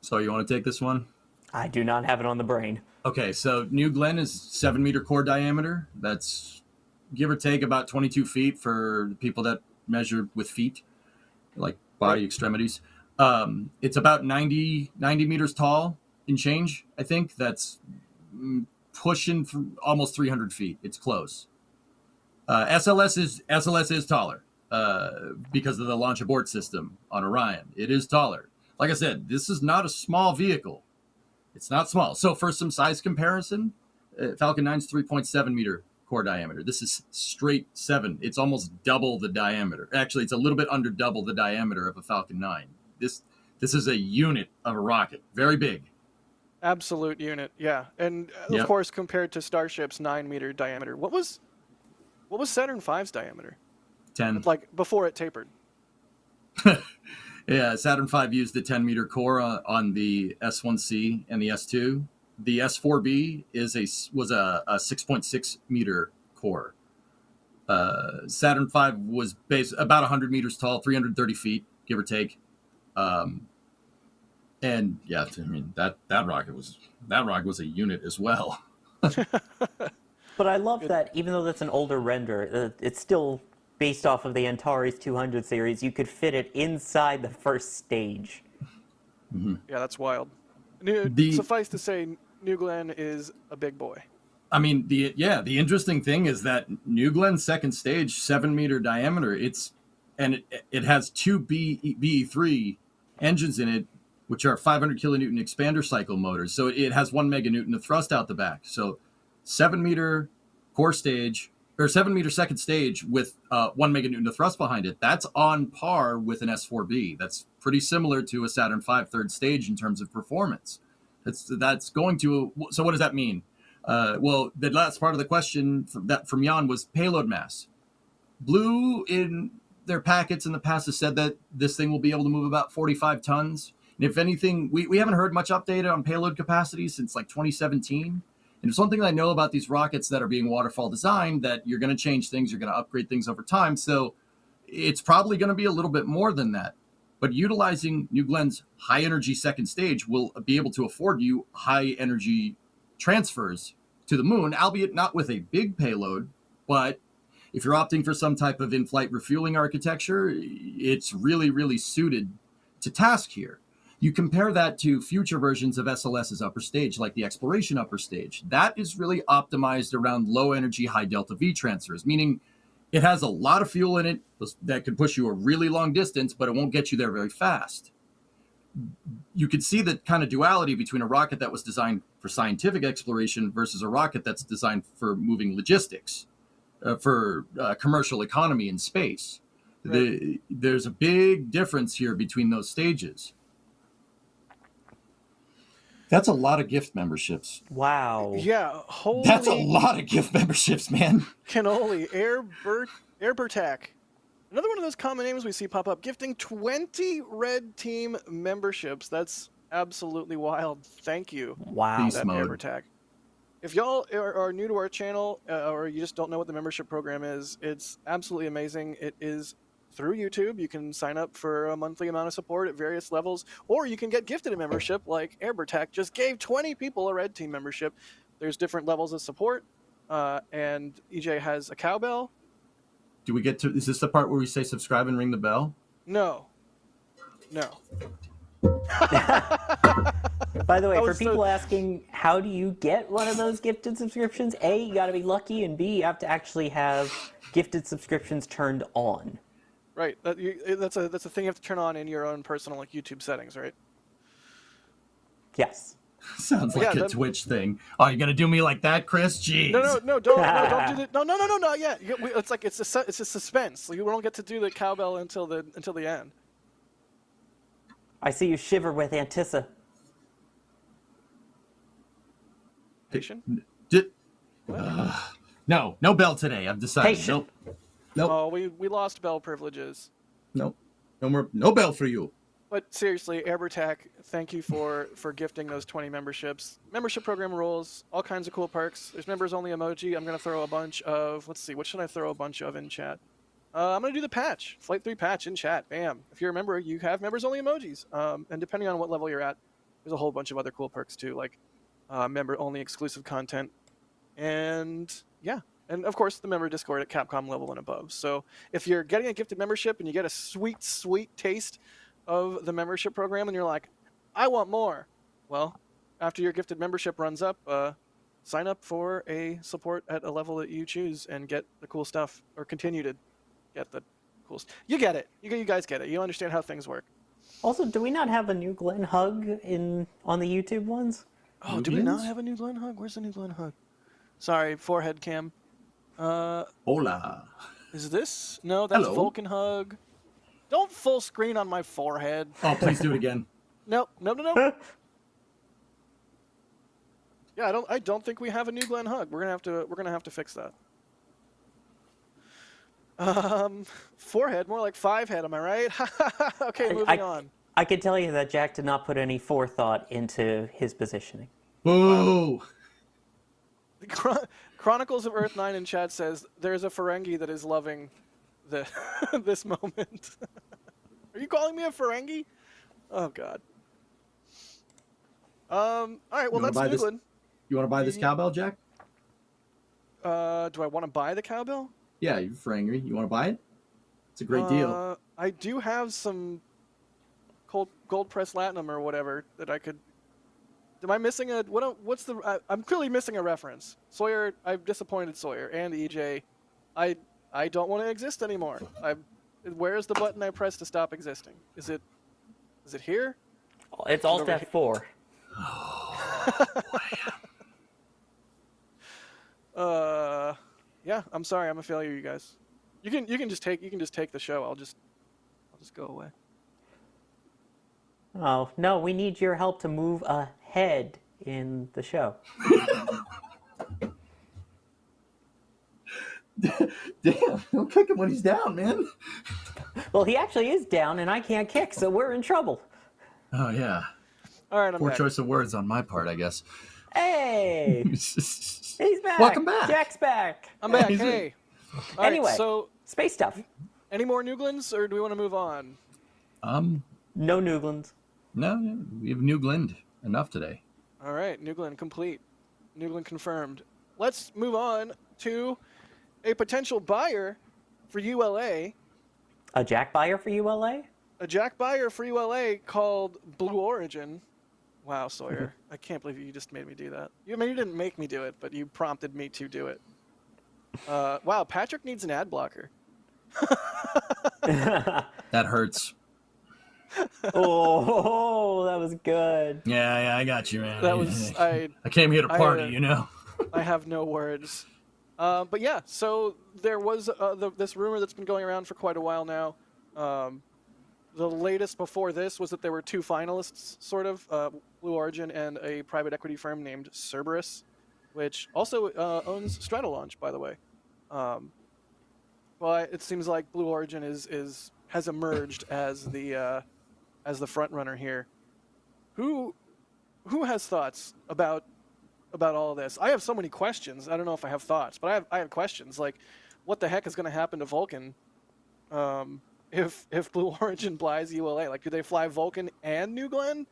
So you want to take this one? I do not have it on the brain. Okay, so New Glenn is 7-meter core diameter. That's give or take about 22 feet for people that measure with feet, like body extremities. It's about 90 meters tall in change, I think. That's pushing almost 300 feet. It's close. SLS is taller because of the launch abort system on Orion. It is taller. Like I said, this is not a small vehicle. It's not small. So for some size comparison, Falcon 9's 3.7 meter core diameter. This is straight 7. It's almost double the diameter. Actually, it's a little bit under double the diameter of a Falcon 9. This is a unit of a rocket, very big. Absolute unit, yeah. And of course, compared to Starship's 9-meter diameter, what was Saturn V's diameter? 10. Like before it tapered. Yeah, Saturn V used the 10-meter core on the S1C and the S2. The S4B was a 6.6 meter core. Saturn V was about 100 meters tall, 330 feet, give or take. And yeah, I mean that rocket was a unit as well. But I love that even though that's an older render, it's still based off of the Antares 200 series. You could fit it inside the first stage. Mm-hmm. Yeah, that's wild. Suffice to say, New Glenn is a big boy. I mean, the interesting thing is that New Glenn's second stage, 7-meter diameter. It has 2 BE3 engines in it, which are 500 kilonewton expander cycle motors. So it has 1 meganewton of thrust out the back. So 7-meter core stage, or 7-meter second stage with 1 meganewton of thrust behind it. That's on par with an S4B. That's pretty similar to a Saturn V third stage in terms of performance. That's going to. So what does that mean? Well, the last part of the question from Jan was payload mass. Blue in their packets in the past has said that this thing will be able to move about 45 tons. And if anything, we haven't heard much update on payload capacity since like 2017. And it's one thing I know about these rockets that are being waterfall designed, that you're going to change things, you're going to upgrade things over time. So it's probably going to be a little bit more than that. But utilizing New Glenn's high energy second stage will be able to afford you high energy transfers to the moon, albeit not with a big payload. But if you're opting for some type of in-flight refueling architecture, it's really, really suited to task here. You compare that to future versions of SLS's upper stage, like the Exploration upper stage. That is really optimized around low energy, high delta V transfers, meaning it has a lot of fuel in it that could push you a really long distance, but it won't get you there very fast. You could see the kind of duality between a rocket that was designed for scientific exploration versus a rocket that's designed for moving logistics, for commercial economy in space. Right. There's a big difference here between those stages. That's a lot of gift memberships. Wow. Yeah, holy. That's a lot of gift memberships, man. Cannoli, Airbertac. Another one of those common names we see pop up, gifting 20 Red Team memberships. That's absolutely wild. Thank you. Wow. Airbertac. If y'all are new to our channel, or you just don't know what the membership program is, it's absolutely amazing. It is through YouTube. You can sign up for a monthly amount of support at various levels, or you can get gifted a membership like Airbertac just gave 20 people a Red Team membership. There's different levels of support, and EJ has a cowbell. Do we get to, is this the part where we say subscribe and ring the bell? No. By the way, for people asking, how do you get one of those gifted subscriptions? A, you got to be lucky, and B, you have to actually have gifted subscriptions turned on. Right. That's a thing you have to turn on in your own personal YouTube settings, right? Yes. Sounds like a Twitch thing. Oh, you're gonna do me like that, Chris? Jeez. No, don't do that. No, not yet. It's like it's a suspense. We don't get to do the cowbell until the end. I see you shiver with anticipation. No bell today. I've decided. Nope. Oh, we lost bell privileges. Nope. No bell for you. But seriously, Airbertac, thank you for gifting those 20 memberships. Membership program rules, all kinds of cool perks. There's members only emoji. I'm going to throw a bunch of, let's see, what should I throw a bunch of in chat? I'm going to do the patch, Flight 3 patch in chat. Bam. If you're a member, you have members only emojis. And depending on what level you're at, there's a whole bunch of other cool perks too, like member only exclusive content. And yeah. And of course, the member Discord at Capcom level and above. So if you're getting a gifted membership and you get a sweet, sweet taste of the membership program and you're like, I want more. Well, after your gifted membership runs up, sign up for a support at a level that you choose and get the cool stuff, or continue to get the cool stuff. You get it. You guys get it. You understand how things work. Also, do we not have a New Glenn hug on the YouTube ones? Oh, do we not have a New Glenn hug? Where's the New Glenn hug? Sorry, forehead cam. Hola. Is this? No, that's Hello. Vulcan hug. Don't full screen on my forehead. Oh, please do it again. Nope. Nope. Yeah, I don't think we have a New Glenn hug. We're gonna have to fix that. Forehead, more like 5 head. Am I right? Okay, moving on. I can tell you that Jack did not put any forethought into his positioning. Boo! The Chronicles of Earth 9 in chat says there's a Ferengi that is loving this moment. Are you calling me a Ferengi? Oh God. All right. Well, that's New Glenn. You want to buy this cowbell, Jack? Do I want to buy the cowbell? Yeah, you're Ferengi. You want to buy it? It's a great deal. I do have some gold press latinum or whatever that I could. Am I missing a what's the? I'm clearly missing a reference. Sawyer, I've disappointed Sawyer and EJ. I don't want to exist anymore. Where's the button I press to stop existing? Is it here? It's Alt F4. Yeah. I'm sorry. I'm a failure, you guys. You can just take the show. I'll just go away. Oh, no, we need your help to move ahead in the show. Damn, don't kick him when he's down, man. Well, he actually is down, and I can't kick, so we're in trouble. Oh, yeah. All right, I'm Poor back. choice of words on my part, I guess. Hey! He's back. Welcome back. Jack's back. I'm back. Hey. All Anyway, right, so space stuff. Any more Newglands, or do we want to move on? No Newglands. No, we have New Glenn enough today. All right, New Glenn complete. New Glenn confirmed. Let's move on to a potential buyer for ULA. A Jack buyer for ULA? A Jack buyer for ULA called Blue Origin. Wow, Sawyer. I can't believe you just made me do that. You didn't make me do it, but you prompted me to do it. Wow, Patrick needs an ad blocker. That hurts. Oh, that was good. Yeah, I got you, man. That was I came here to party, you know. I have no words. But yeah, so there was this rumor that's been going around for quite a while now. The latest before this was that there were 2 finalists, sort of, Blue Origin and a private equity firm named Cerberus, which also owns Stratolaunch, by the way. But it seems like Blue Origin has emerged as the front runner here. Who has thoughts about all of this? I have so many questions. I don't know if I have thoughts, but I have questions. Like, what the heck is going to happen to Vulcan if Blue Origin buys ULA? Like, do they fly Vulcan and New Glenn?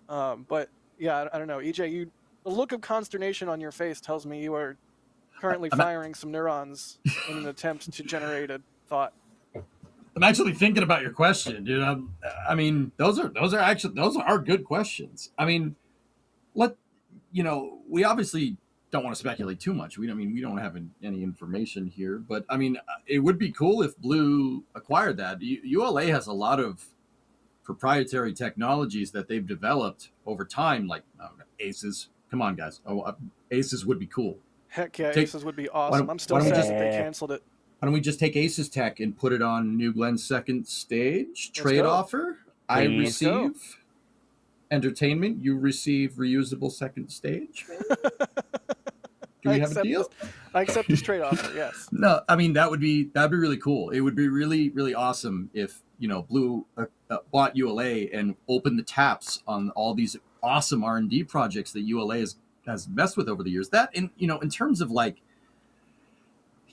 But yeah, I don't know. EJ, the look of consternation on your face tells me you are currently firing some neurons in an attempt to generate a thought. I'm actually thinking about your question, dude. I mean, those are good questions. I mean, we obviously don't want to speculate too much. We don't have any information here, but I mean, it would be cool if Blue acquired that. ULA has a lot of proprietary technologies that they've developed over time, like ACEs. Come on, guys. ACEs would be cool. Heck yeah, ACEs would be awesome. I'm still sad that they canceled it. Why don't we just take ACES Tech and put it on New Glenn's second stage trade offer? I receive entertainment. You receive reusable second stage. Do we have a deal? I accept this trade offer. Yes. No, I mean that'd be really cool. It would be really, really awesome if Blue bought ULA and opened the taps on all these awesome R&D projects that ULA has messed with over the years. That in terms of like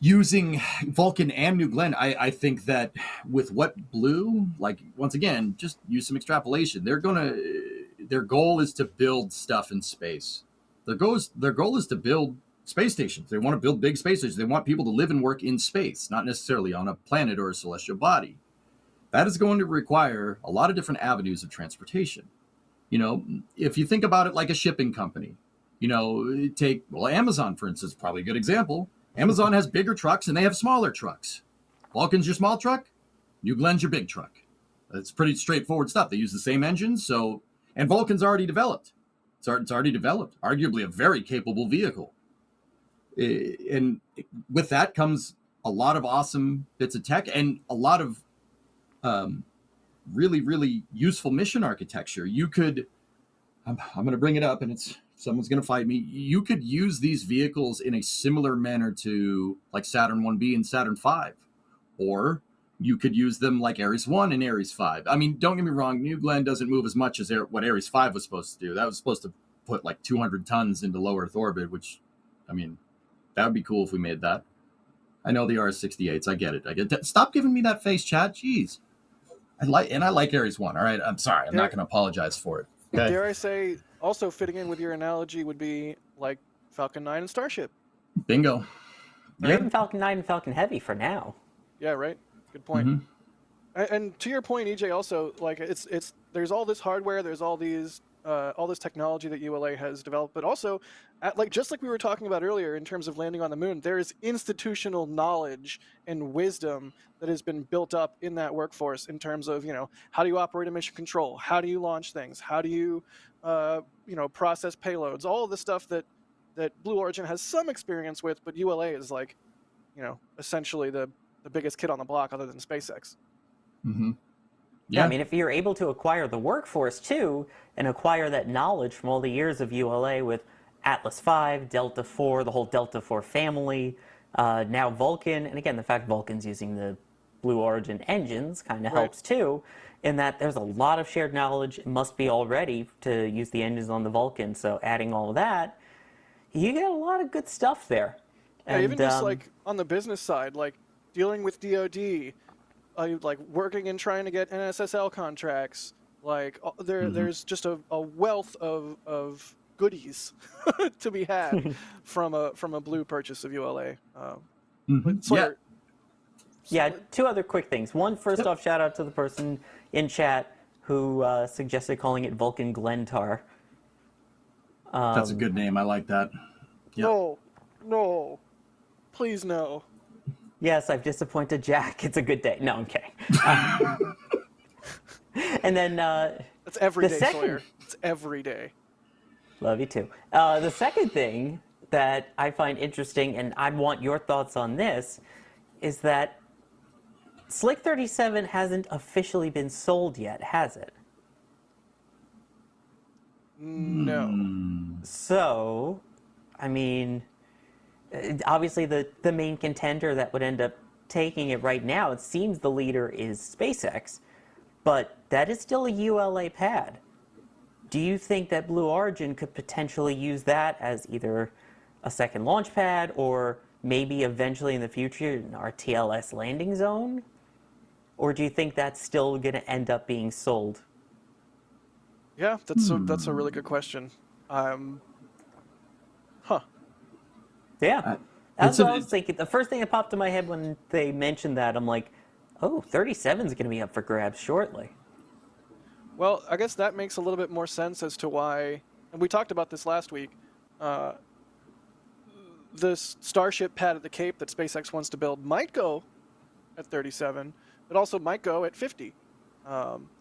using Vulcan and New Glenn, I think that with what Blue, like, once again, just use some extrapolation. Their goal is to build stuff in space. Their goal is to build space stations. They want to build big space stations. They want people to live and work in space, not necessarily on a planet or a celestial body. That is going to require a lot of different avenues of transportation. If you think about it like a shipping company, take Amazon, for instance, probably a good example. Amazon has bigger trucks and they have smaller trucks. Vulcan's your small truck, New Glenn's your big truck. It's pretty straightforward stuff. They use the same engines, and Vulcan's already developed. It's already developed, arguably a very capable vehicle. And with that comes a lot of awesome bits of tech and a lot of really, really useful mission architecture. You could, I'm going to bring it up, and someone's going to fight me. You could use these vehicles in a similar manner to like Saturn 1B and Saturn 5, or you could use them like Ares 1 and Ares 5. I mean, don't get me wrong, New Glenn doesn't move as much as what Ares 5 was supposed to do. That was supposed to put like 200 tons into low Earth orbit, which, I mean, that would be cool if we made that. I know the RS-68s. I get it. Stop giving me that face, Chad. Jeez. I like Ares 1. All right. I'm sorry. I'm not going to apologize for it. Okay? Dare I say, also fitting in with your analogy would be like Falcon 9 and Starship. Bingo. Or even Falcon 9 and Falcon Heavy for now. Yeah, right. Good point. Mm-hmm. And to your point, EJ, also, like it's there's all this hardware, there's all this technology that ULA has developed, but also, just like we were talking about earlier in terms of landing on the moon, there is institutional knowledge and wisdom that has been built up in that workforce in terms of, how do you operate a mission control? How do you launch things? How do you, process payloads? All of the stuff that Blue Origin has some experience with, but ULA is like, essentially the biggest kid on the block other than SpaceX. Mm-hmm. Yeah, I mean, if you're able to acquire the workforce too, and acquire that knowledge from all the years of ULA with Atlas V, Delta IV, the whole Delta IV family, now Vulcan, and again, the fact Vulcan's using the Blue Origin engines kind of helps too, in that there's a lot of shared knowledge. It must be all ready to use the engines on the Vulcan, so adding all of that, you get a lot of good stuff there. Yeah, and, even just like on the business side, like dealing with DoD, like working and trying to get NSSL contracts, like there's just a wealth of goodies to be had from a Blue purchase of ULA. Yeah, two other quick things. One, first off, shout out to the person in chat who suggested calling it Vulcan Glentar. That's a good name. I like that. Yep. No, please no. Yes, I've disappointed Jack. It's a good day. No, I'm kidding. And then it's every day, Sawyer. It's every day. Love you too. The second thing that I find interesting, and I want your thoughts on this, is that Slick 37 hasn't officially been sold yet, has it? No. So, I mean, obviously the main contender that would end up taking it right now, it seems the leader is SpaceX, but that is still a ULA pad. Do you think that Blue Origin could potentially use that as either a second launch pad or maybe eventually in the future an RTLS landing zone? Or do you think that's still going to end up being sold? Yeah, that's a really good question. Yeah. That's what I was thinking. The first thing that popped in my head when they mentioned that, I'm like, oh, 37 is going to be up for grabs shortly. Well, I guess that makes a little bit more sense as to why, and we talked about this last week, this Starship pad at the Cape that SpaceX wants to build might go at 37, but also might go at 50,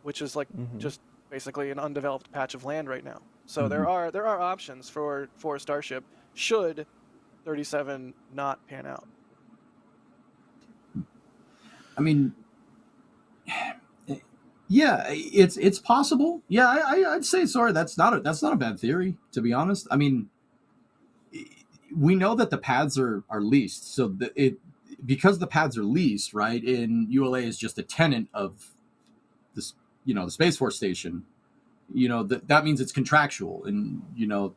which is like just basically an undeveloped patch of land right now. So there are options for Starship should 37 not pan out. I mean, yeah, it's possible. Yeah, I'd say sorry. That's not a bad theory, to be honest. I mean, we know that the pads are leased, so because the pads are leased, right? And ULA is just a tenant of this, the Space Force station. That means it's contractual, and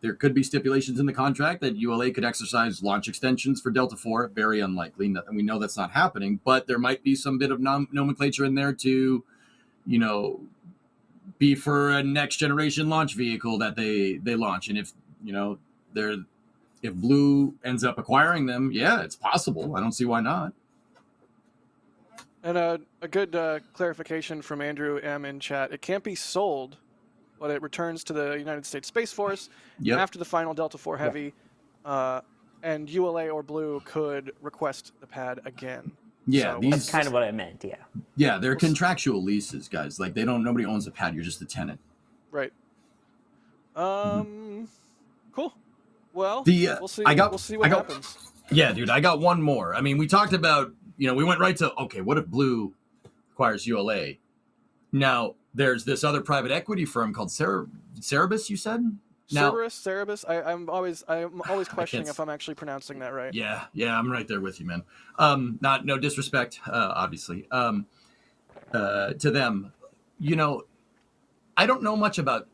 there could be stipulations in the contract that ULA could exercise launch extensions for Delta IV. Very unlikely, and we know that's not happening. But there might be some bit of nomenclature in there to, be for a next generation launch vehicle that they launch. And if if Blue ends up acquiring them, yeah, it's possible. I don't see why not. And a good clarification from Andrew M in chat: it can't be sold, but it returns to the United States Space Force after the final Delta IV Heavy, and ULA or Blue could request the pad again. Yeah, so that's kind of what I meant. Yeah. Yeah, they're contractual leases, guys. Like nobody owns the pad. You're just a tenant. Right. Cool. Well, we'll see. I got what happens. Yeah, dude, I got one more. I mean, we talked about, we went right to, okay, what if Blue acquires ULA? Now, there's this other private equity firm called Cerebus, you said? Now, Cerebus. I'm always questioning if I'm actually pronouncing that right. Yeah, I'm right there with you, man. No disrespect, obviously, to them. I don't know much about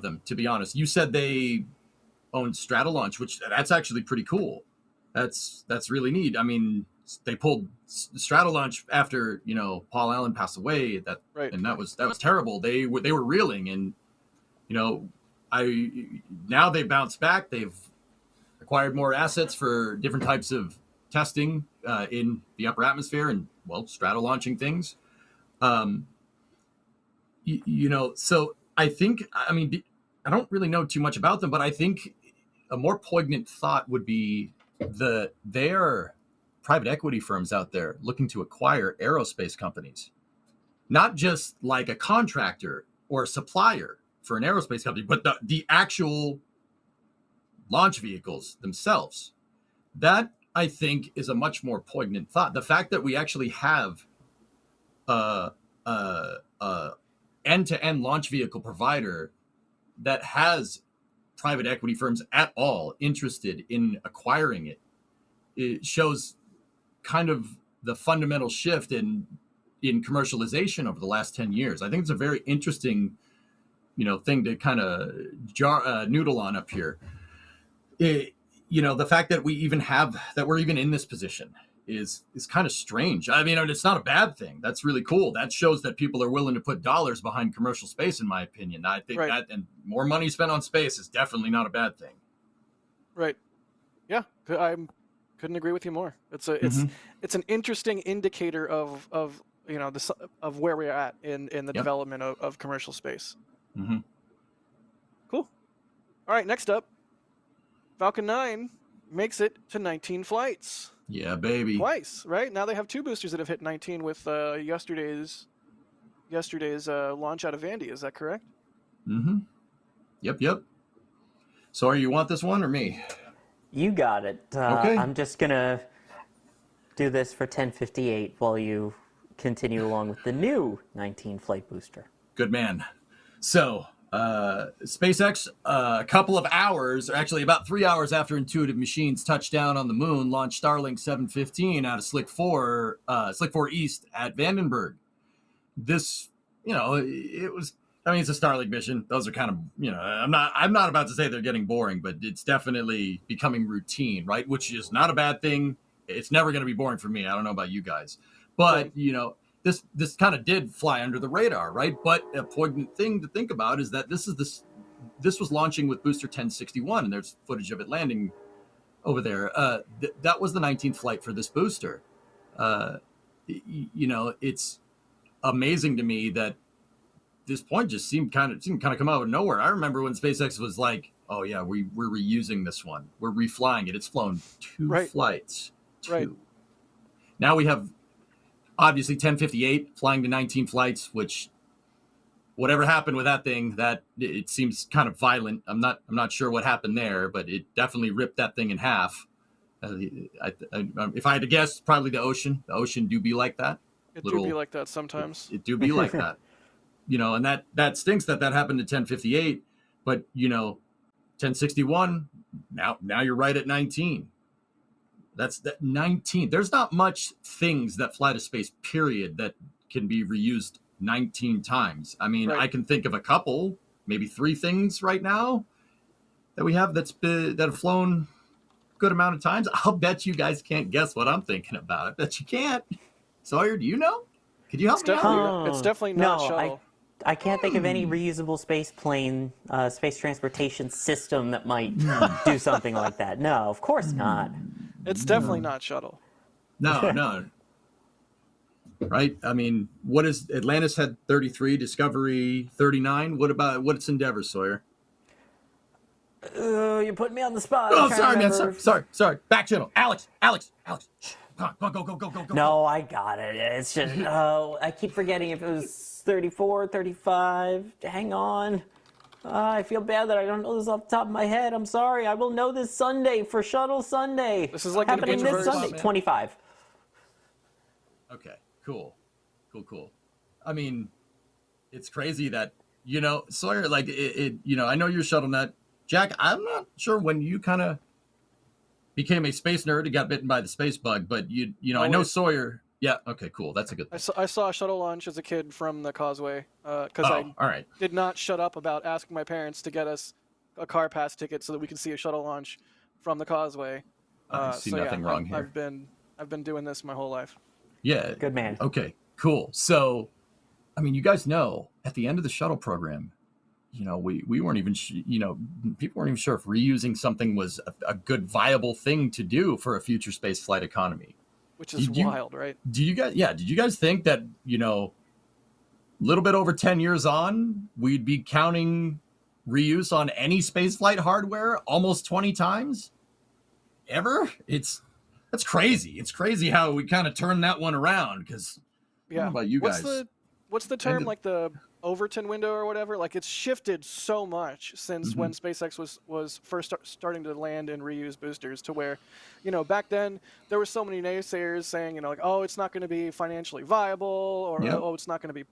them, to be honest. You said they own Stratolaunch, which that's actually pretty cool. That's really neat. I mean, they pulled Stratolaunch after Paul Allen passed away. And that was terrible. They were reeling, and now they bounced back. They've acquired more assets for different types of testing in the upper atmosphere and stratolaunching things. So I think, I don't really know too much about them, but I think a more poignant thought would be there are private equity firms out there looking to acquire aerospace companies, not just like a contractor or a supplier for an aerospace company, but the actual launch vehicles themselves. That, I think, is a much more poignant thought. The fact that we actually have end-to-end launch vehicle provider that has private equity firms at all interested in acquiring it shows kind of the fundamental shift in commercialization over the last 10 years. I think it's a very interesting, thing to kind of noodle on up here. The fact that we're even in this position is kind of strange. I mean, it's not a bad thing. That's really cool. That shows that people are willing to put dollars behind commercial space, in my opinion. I think that, and more money spent on space is definitely not a bad thing. Right. Yeah, I couldn't agree with you more. It's an interesting indicator of where we're at in the development of commercial space. Mm-hmm. Cool. All right, next up, Falcon 9 makes it to 19 flights. Yeah, baby. Twice, right? Now they have 2 boosters that have hit 19 with yesterday's launch out of Vandy. Is that correct? Mm-hmm. Yep. Sorry, you want this one or me? You got it. Okay. I'm just going to do this for 1058 while you continue along with the new 19 flight booster. Good man. So, SpaceX, a couple of hours, or actually about 3 hours after Intuitive Machines touched down on the moon, launched Starlink 715 out of Slick 4 East at Vandenberg. This, it was, it's a Starlink mission. Those are kind of, I'm not about to say they're getting boring, but it's definitely becoming routine, right? Which is not a bad thing. It's never going to be boring for me. I don't know about you guys, but this kind of did fly under the radar, right? But a poignant thing to think about is that this was launching with booster 1061, and there's footage of it landing over there. That was the 19th flight for this booster. It's amazing to me that this point just seemed kind of come out of nowhere. I remember when SpaceX was like, "Oh yeah, we're reusing this one. We're reflying it. It's flown 2 flights. 2. Right. Now we have obviously 1058 flying to 19 flights, which whatever happened with that thing, that it seems kind of violent. I'm not sure what happened there, but it definitely ripped that thing in half. If I had to guess, probably the ocean. The ocean do be like that. It do be like that sometimes. It do be like that. And that stinks that happened to 1058, but 1061, now you're right at 19. That's that 19. There's not much things that fly to space, period, that can be reused 19 times. I mean, I can think of a couple, maybe 3 things right now that we have that have flown a good amount of times. I'll bet you guys can't guess what I'm thinking about. I bet you can't. Sawyer, do you know? Could you help me out? It's definitely not shuttle. I can't think of any reusable space plane, space transportation system that might do something like that. No, of course not. It's definitely not shuttle. No. Right? I mean, what is Atlantis had 33, Discovery 39. What's Endeavor, Sawyer? You're putting me on the spot. Oh, sorry, man. Sorry. Back channel. Alex. Shh. Come on, go. No, I got it. It's just, I keep forgetting if it was 34, 35. Hang on. I feel bad that I don't know this off the top of my head. I'm sorry. I will know this Sunday for Shuttle Sunday. This is like happening this Sunday. Man. 25. Okay, cool. I mean, it's crazy that, Sawyer, like, I know you're shuttle nut. Jack, I'm not sure when you kind of became a space nerd and got bitten by the space bug, but I know Sawyer. Yeah, okay, cool. That's a good thing. I saw a shuttle launch as a kid from the Causeway because all right. did not shut up about asking my parents to get us a car pass ticket so that we could see a shuttle launch from the Causeway. I see nothing wrong here. I've been doing this my whole life. Yeah. Good man. Okay, cool. So, I mean, you guys know at the end of the shuttle program, we weren't even, people weren't even sure if reusing something was a good, viable thing to do for a future space flight economy. Which is wild, right? Did you guys think that, a little bit over 10 years on, we'd be counting reuse on any spaceflight hardware almost 20 times? Ever? That's crazy. It's crazy how we kind of turned that one around, because I don't know about you guys. What's the term, like the Overton window or whatever? Like, it's shifted so much since when SpaceX was first starting to land and reuse boosters, to where, back then there were so many naysayers saying, like, oh, it's not going to be financially viable, or oh, it's not going to be,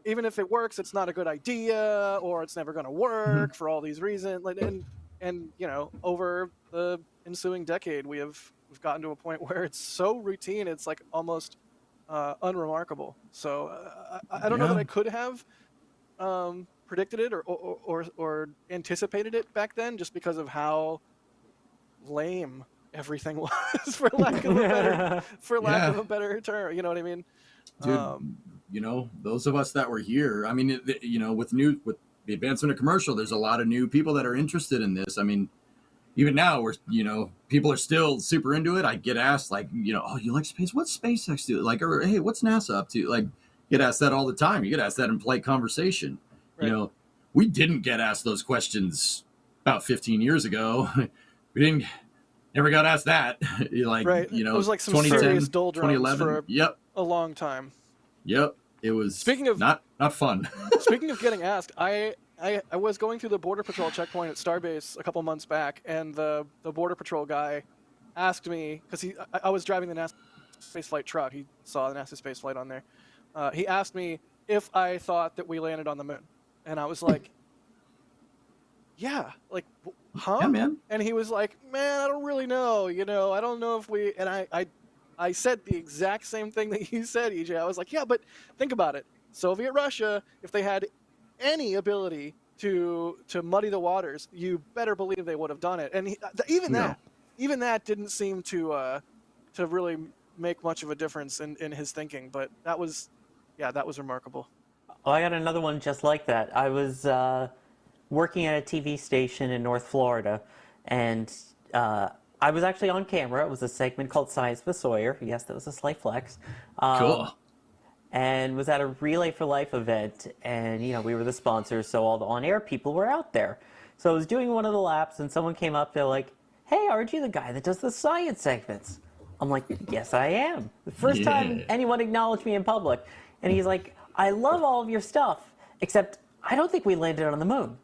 even if it works, it's not a good idea, or it's never going to work for all these reasons. And over the ensuing decade, we've gotten to a point where it's so routine, it's like almost unremarkable. So I don't know that I could have predicted it or anticipated it back then, just because of how lame everything was, for lack of a better term. You know what I mean? Dude, those of us that were here, I mean, with the advancement of commercial, there's a lot of new people that are interested in this. I mean, even now, people are still super into it. I get asked, like, oh, you like space? What's SpaceX do? Like, or hey, what's NASA up to? Like, get asked that all the time. You get asked that in polite conversation. Right. We didn't get asked those questions about 15 years ago. We never got asked that. Right. It was like some serious doldrums for a long time. Yep. It was not fun. Speaking of getting asked, I was going through the Border Patrol checkpoint at Starbase a couple months back, and the Border Patrol guy asked me, because I was driving the NASA spaceflight truck. He saw the NASA spaceflight on there. He asked me if I thought that we landed on the moon, and I was like, "Yeah, like, huh?" Yeah, man. And he was like, "Man, I don't really know. I don't know if we." And I said the exact same thing that you said, EJ. I was like, "Yeah, but think about it. Soviet Russia, if they had any ability to muddy the waters, you better believe they would have done it." And even that didn't seem to really make much of a difference in his thinking. But that was remarkable. Oh, I got another one just like that. I was working at a TV station in North Florida, and I was actually on camera. It was a segment called Science with Sawyer. Yes, that was a slight flex. Cool. And was at a Relay for Life event, and we were the sponsors, so all the on-air people were out there. So I was doing one of the laps, and someone came up, they're like, "Hey, aren't you the guy that does the science segments?" I'm like, "Yes, I am." The first time anyone acknowledged me in public. And he's like, "I love all of your stuff, except I don't think we landed on the moon."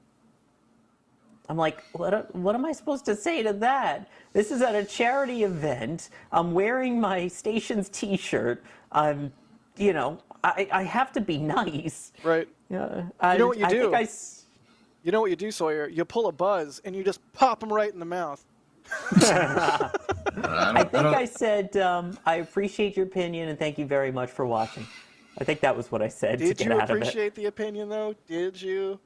I'm like, what am I supposed to say to that? This is at a charity event. I'm wearing my station's T-shirt. I have to be nice. Right. Yeah. You know what you do? You know what you do, Sawyer? You pull a buzz and you just pop them right in the mouth. I said, "I appreciate your opinion and thank you very much for watching." I think that was what I said to get out of it. Did you appreciate the opinion, though? Did you?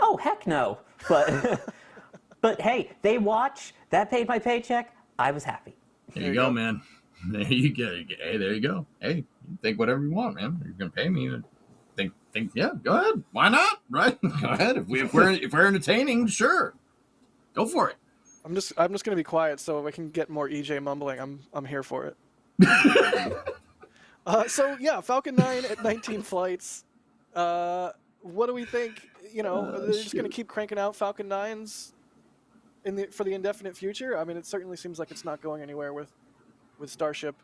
Oh, heck no. But hey, they watch. That paid my paycheck. I was happy. There you go, man. There you go. Hey, there you go. Hey, you think whatever you want, man. You're gonna pay me. Think. Yeah, go ahead. Why not? Right? Go ahead. If we're entertaining, sure. Go for it. I'm just gonna be quiet so I can get more EJ mumbling. I'm here for it. So yeah, Falcon 9 at 19 flights. What do we think? Are they just going to keep cranking out Falcon 9s for the indefinite future? I mean, it certainly seems like it's not going anywhere with Starship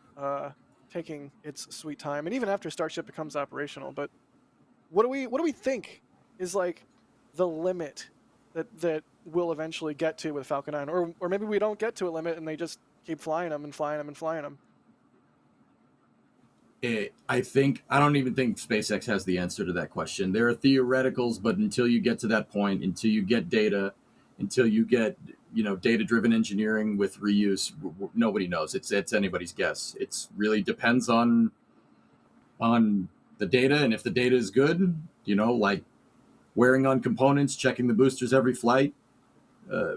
taking its sweet time, and even after Starship becomes operational. But what do we think is like the limit that we'll eventually get to with Falcon 9, or maybe we don't get to a limit and they just keep flying them and flying them and flying them. I don't even think SpaceX has the answer to that question. There are theoreticals, but until you get to that point, until you get data, until you get data-driven engineering with reuse, nobody knows. It's anybody's guess. It's really depends on the data, and if the data is good, like wearing on components, checking the boosters every flight,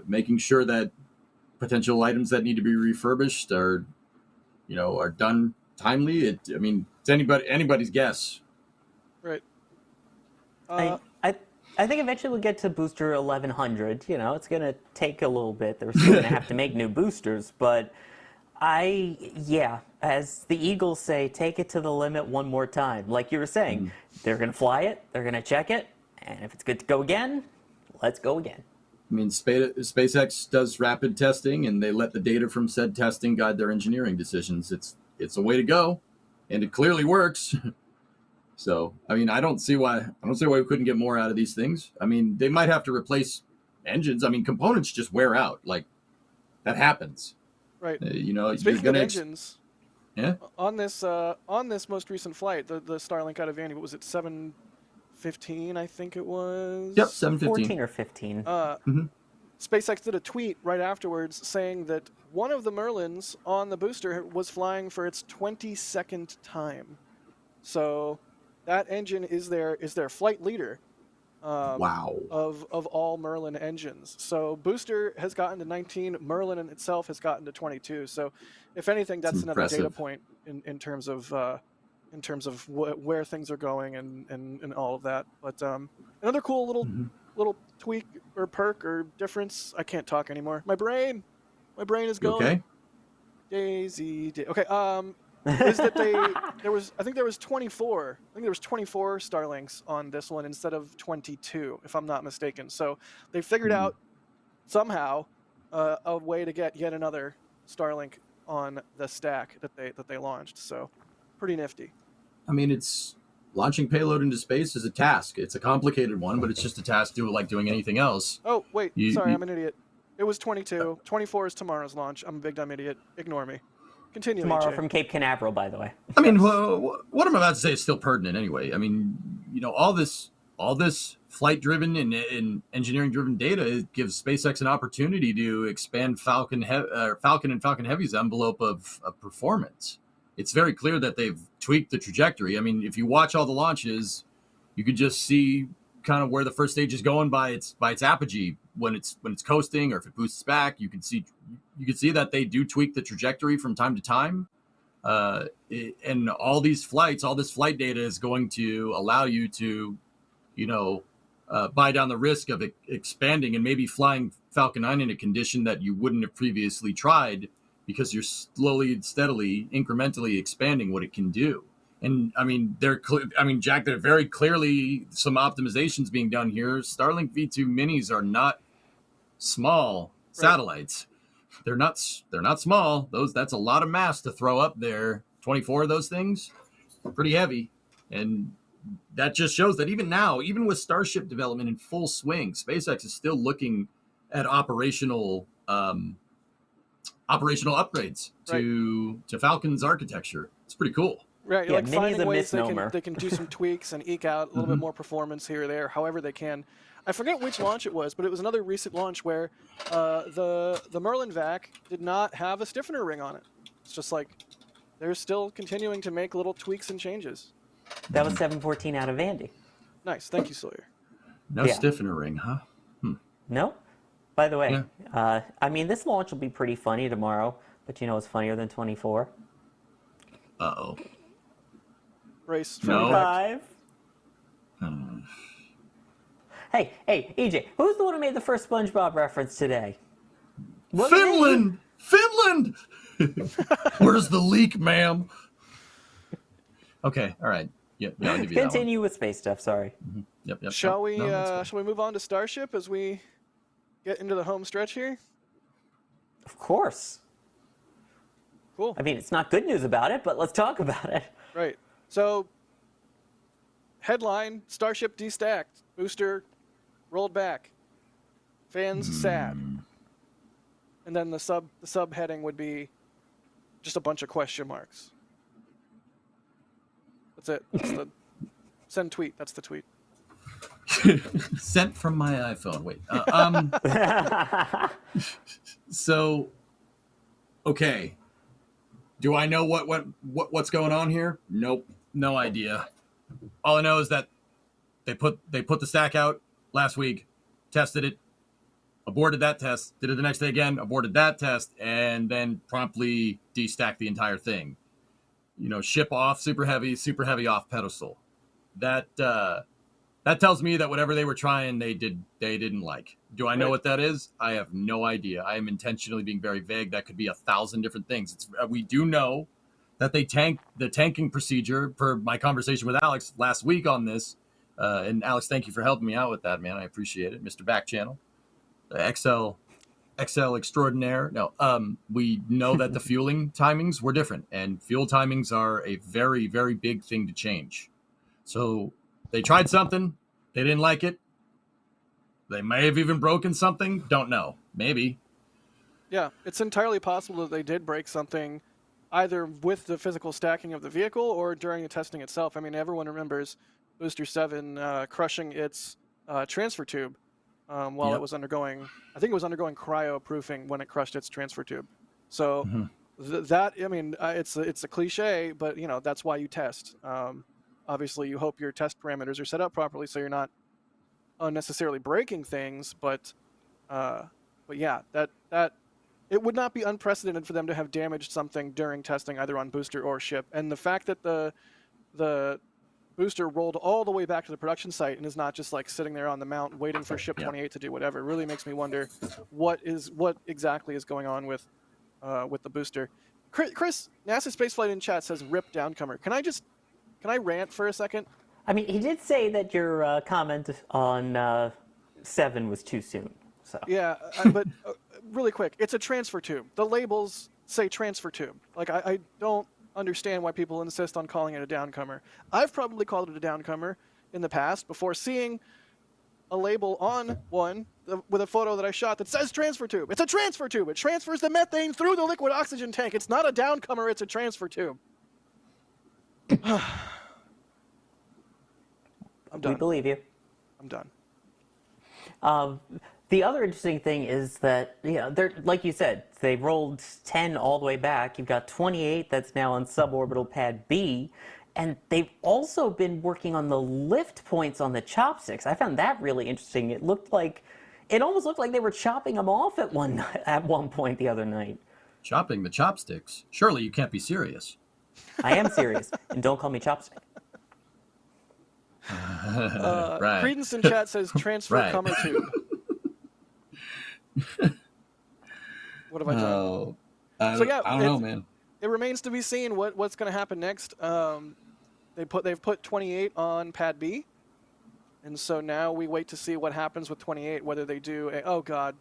making sure that potential items that need to be refurbished are done timely. It's anybody's guess. Right. I think eventually we'll get to booster 1100. It's going to take a little bit. They're still going to have to make new boosters, but as the Eagles say, take it to the limit one more time. Like you were saying, they're going to fly it, they're going to check it, and if it's good to go again, let's go again. SpaceX does rapid testing, and they let the data from said testing guide their engineering decisions. It's a way to go, and it clearly works. So, I don't see why we couldn't get more out of these things. They might have to replace engines. Components just wear out. Like, that happens. Right. Speaking of engines, yeah. On this most recent flight, the Starlink out of Vandy, what was it, 715? I think it was. Yep, 715. 14 or 15. SpaceX did a tweet right afterwards saying that one of the Merlins on the booster was flying for its 22nd time. So that engine is their flight leader. Wow. Of all Merlin engines. So booster has gotten to 19. Merlin in itself has gotten to 22. So if anything, that's another data point in terms of where things are going and all of that. But another cool little tweak or perk or difference. I can't talk anymore. My brain is going. Okay. Daisy. Okay. Is that I think there was 24 Starlinks on this one instead of 22, if I'm not mistaken. So they figured out somehow a way to get yet another Starlink on the stack that they launched. So pretty nifty. It's launching payload into space is a task. It's a complicated one, but it's just a task like doing anything else. Oh, wait. Sorry, I'm an idiot. It was 22. 24 is tomorrow's launch. I'm a big dumb idiot. Ignore me. Continue. Tomorrow AJ. from Cape Canaveral, by the way. What I'm about to say is still pertinent anyway. All this flight-driven and engineering-driven data gives SpaceX an opportunity to expand Falcon and Falcon Heavy's envelope of performance. It's very clear that they've tweaked the trajectory. If you watch all the launches, you could just see kind of where the first stage is going by its apogee when it's coasting, or if it boosts back. You can see that they do tweak the trajectory from time to time, and all this flight data is going to allow you to buy down the risk of expanding and maybe flying Falcon 9 in a condition that you wouldn't have previously tried, because you're slowly, steadily, incrementally expanding what it can do. And Jack, there are very clearly some optimizations being done here. Starlink V2 minis are not small satellites. They're not small. That's a lot of mass to throw up there. 24 of those things, pretty heavy. And that just shows that even now, even with Starship development in full swing, SpaceX is still looking at operational upgrades to Falcon's architecture. It's pretty cool. Right, yeah, finding ways they can do some tweaks and eke out a little bit more performance here or there, however they can. I forget which launch it was, but it was another recent launch where the Merlin vac did not have a stiffener ring on it. It's just like they're still continuing to make little tweaks and changes. That was 714 out of Vandy. Nice, thank you, Sawyer. No stiffener ring, huh? No? By the way, this launch will be pretty funny tomorrow, but it's funnier than 24. Uh-oh. Race 5. Hey, EJ, who's the one who made the first SpongeBob reference today? Finland! Where's the leak, ma'am? Okay, all right. Yeah, I'll give you that one. Continue with space stuff, sorry. Yep. Shall we move on to Starship as we get into the home stretch here? Of course. Cool. It's not good news about it, but let's talk about it. Right. So, headline, Starship destacked. Booster rolled back. Fans sad. And then the subheading would be just a bunch of question marks. That's it. That's the send tweet. That's the tweet. Sent from my iPhone. Wait. So, okay. Do I know what's going on here? Nope. No idea. All I know is that they put the stack out last week, tested it, aborted that test, did it the next day again, aborted that test, and then promptly destacked the entire thing. Ship off, super heavy off pedestal. That tells me that whatever they were trying, they didn't like. Do I know what that is? I have no idea. I am intentionally being very vague. That could be 1,000 different things. We do know that the tanking procedure, per my conversation with Alex last week on this, and Alex, thank you for helping me out with that, man. I appreciate it, Mr. Back Channel, XL extraordinaire. No, we know that the fueling timings were different, and fuel timings are a very, very big thing to change. So they tried something, they didn't like it. They may have even broken something. Don't know. Maybe. Yeah, it's entirely possible that they did break something either with the physical stacking of the vehicle or during the testing itself. I mean, everyone remembers Booster 7 crushing its transfer tube while it was undergoing, I think it was undergoing cryo-proofing when it crushed its transfer tube. So it's a cliche, but, that's why you test. Obviously, you hope your test parameters are set up properly so you're not unnecessarily breaking things, but yeah, that it would not be unprecedented for them to have damaged something during testing, either on booster or ship. And the fact that the booster rolled all the way back to the production site and is not just like sitting there on the mount waiting for ship 28 to do whatever really makes me wonder what exactly is going on with the booster. Chris, NASA Spaceflight in chat says rip downcomer. Can I rant for a second? I mean, he did say that your comment on 7 was too soon. So. Yeah, but really quick, it's a transfer tube. The labels say transfer tube. Like, I don't understand why people insist on calling it a downcomer. I've probably called it a downcomer in the past before seeing a label on one with a photo that I shot that says transfer tube. It's a transfer tube. It transfers the methane through the liquid oxygen tank. It's not a downcomer, it's a transfer tube. I'm done. We believe you. I'm done. The other interesting thing is that, they're, like you said, they rolled 10 all the way back. You've got 28 that's now on suborbital pad B, and they've also been working on the lift points on the chopsticks. I found that really interesting. It almost looked like they were chopping them off at one point the other night. Chopping the chopsticks? Surely you can't be serious. I am serious, and don't call me chopstick. Right. Credence in chat says transfer comer tube. What have I done? I don't know, man. It remains to be seen what's going to happen next. They've put 28 on pad B, and so now we wait to see what happens with 28. Whether they do oh god,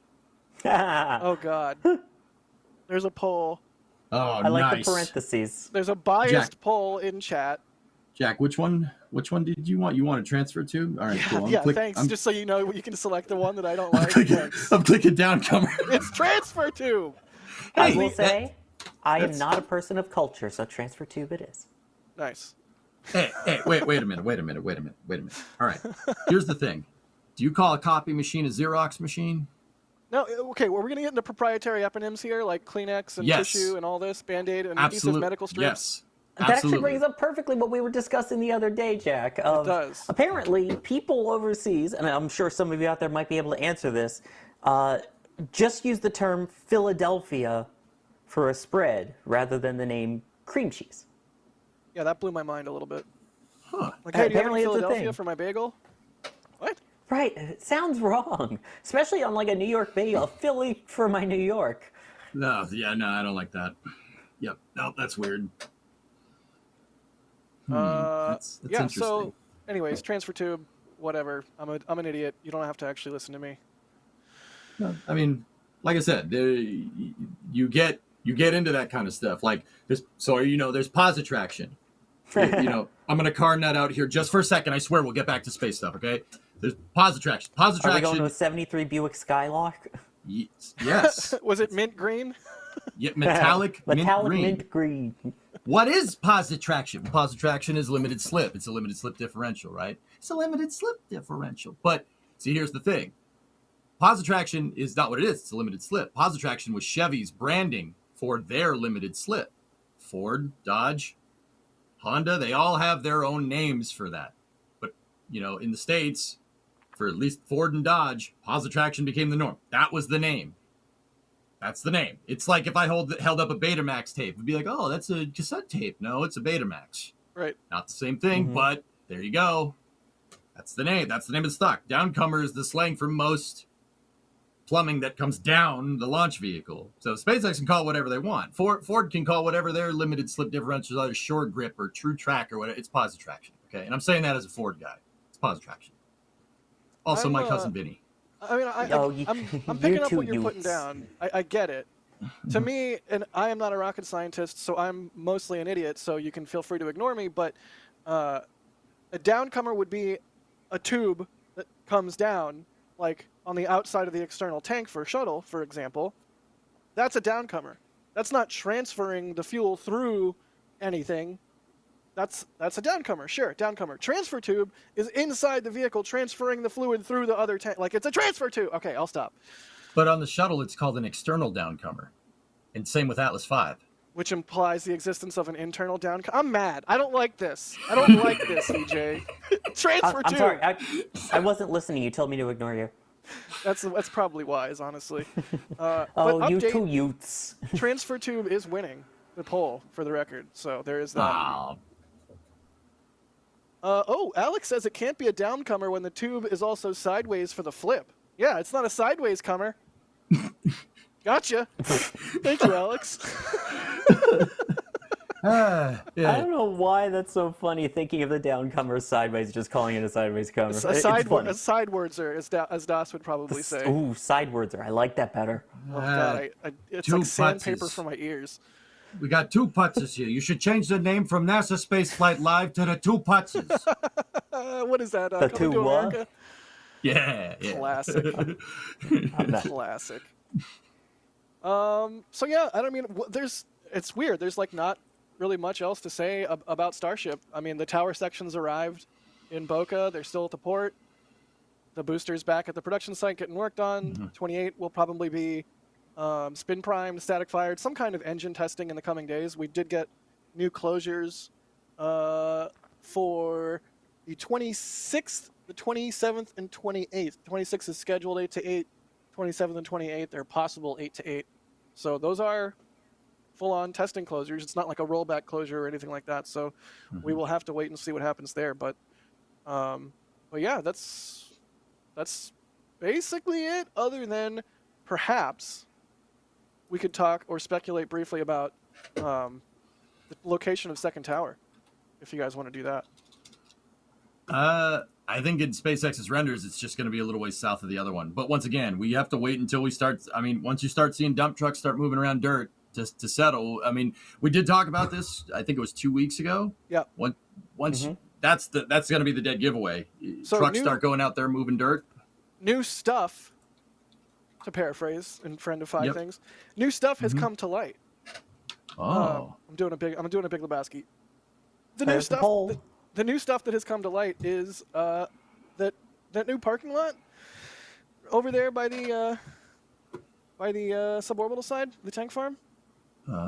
oh god, there's a poll. Oh, I like nice. the parentheses. There's a biased poll in chat. Jack, which one did you want? You want a transfer tube? All right, cool. Thanks. Just so you know, you can select the one that I don't like. I'm clicking downcomer. It's transfer tube. I will say, I am not a person of culture, so transfer tube it is. Nice. Hey, wait a minute. All right, here's the thing. Do you call a copy machine a Xerox machine? No, okay, well, we're going to get into proprietary eponyms here, like Kleenex and tissue and all this, Band-Aid and adhesive medical strips. Yes. That actually brings up perfectly what we were discussing the other day, Jack. It does. Apparently, people overseas, and I'm sure some of you out there might be able to answer this, just use the term Philadelphia for a spread rather than the name cream cheese. Yeah, that blew my mind a little bit. Huh. Like, hey, do you have Apparently any it's a Philadelphia thing. for my bagel? What? Right, it sounds wrong. Especially on like a New York bagel. Philly for my New York. No, I don't like that. Yep, no, that's weird. That's interesting. So, anyways, transfer tube, whatever. I'm an idiot. You don't have to actually listen to me. No, I mean, like I said, you get into that kind of stuff. Like there's pause attraction. I'm gonna car nut out here just for a second. I swear we'll get back to space stuff. Okay, There's positive traction. Positive Are we traction. going to a 73 Buick Skylark? Yes. Was it mint green? Yeah, metallic mint green. What is positive traction? Positive traction is limited slip. It's a limited slip differential, right? It's a limited slip differential. But see, here's the thing. Positive traction is not what it is. It's a limited slip. Positive traction was Chevy's branding for their limited slip. Ford, Dodge, Honda, they all have their own names for that. But, in the States, for at least Ford and Dodge, positive traction became the norm. That was the name. That's the name. It's like if I held up a Betamax tape. It'd be like, oh, that's a cassette tape. No, it's a Betamax. Right. Not the same thing, but there you go. That's the name. That's the name of the stock. Downcomer is the slang for most plumbing that comes down the launch vehicle. So SpaceX can call it whatever they want. Ford can call whatever their limited slip differentials, either short grip or true track or whatever. It's positive traction. Okay, and I'm saying that as a Ford guy. It's positive traction. Also, my cousin Vinny. I mean, I'm picking up what you're putting down. I get it. To me, and I am not a rocket scientist, so I'm mostly an idiot, so you can feel free to ignore me, but a downcomer would be a tube that comes down, like on the outside of the external tank for a shuttle, for example. That's a downcomer. That's not transferring the fuel through anything. That's a downcomer, sure, downcomer. Transfer tube is inside the vehicle transferring the fluid through the other tank. Like, it's a transfer tube. Okay, I'll stop. But on the shuttle, it's called an external downcomer. And same with Atlas V. Which implies the existence of an internal downcomer. I'm mad. I don't like this. I don't like this, EJ. Transfer tube. I'm sorry, I wasn't listening. You told me to ignore you. That's probably wise, honestly. Oh, you two youths. Transfer tube is winning the poll, for the record. So there is that. Alex says it can't be a downcomer when the tube is also sideways for the flip. Yeah, it's not a sideways comer. Gotcha. Thank you, Alex. I don't know why that's so funny, thinking of the downcomer sideways, just calling it a sideways comer. A sidewardser, as Das would probably say. Ooh, sidewardser. I like that better. Oh, God. It's like sandpaper for my ears. We got two putzes here. You should change the name from NASA Spaceflight Live to the two putzes. What is that? The two what? America? Yeah. Classic. Classic. So yeah, I don't mean, it's weird. There's like not really much else to say about Starship. I mean, the tower sections arrived in Boca. They're still at the port. The booster's back at the production site getting worked on. 28 will probably be spin primed, static fired, some kind of engine testing in the coming days. We did get new closures for the 26th, the 27th, and 28th. 26th is scheduled 8 to 8. 27th and 28th are possible 8 to 8. So those are full-on testing closures. It's not like a rollback closure or anything like that. So we will have to wait and see what happens there. But yeah, that's basically it. Other than perhaps we could talk or speculate briefly about the location of Second Tower, if you guys want to do that. I think in SpaceX's renders, it's just going to be a little ways south of the other one. But once again, we have to wait until we start. I mean, once you start seeing dump trucks start moving around dirt just to settle. I mean, we did talk about this. I think it was 2 weeks ago. Yeah. Once that's going to be the dead giveaway. So trucks start going out there moving dirt. New stuff, to paraphrase in Friend of Five Things, new stuff has come to light. Oh. I'm doing a big Lebowski. The new stuff that has come to light is that new parking lot over there by the suborbital side, the tank farm.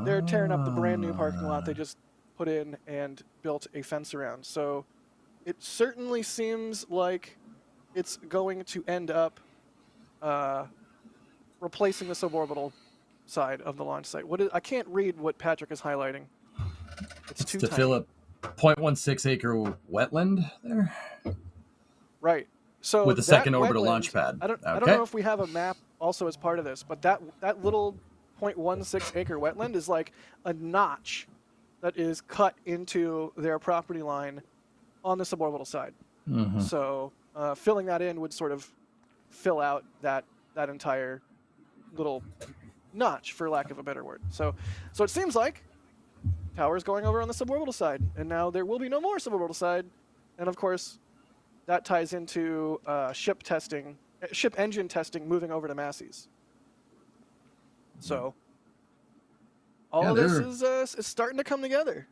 They're tearing up the brand new parking lot they just put in and built a fence around. So it certainly seems like it's going to end up replacing the suborbital side of the launch site. I can't read what Patrick is highlighting. It's too tiny. Fill up 0.16 acre wetland there. Right. So with a second orbital launch pad. I don't know if we have a map also as part of this, but that little 0.16 acre wetland is like a notch that is cut into their property line on the suborbital side. So filling that in would sort of fill out that entire little notch, for lack of a better word. So it seems like tower's going over on the suborbital side, and now there will be no more suborbital side, and of course that ties into ship engine testing moving over to Massey's. So all of this is starting to come together.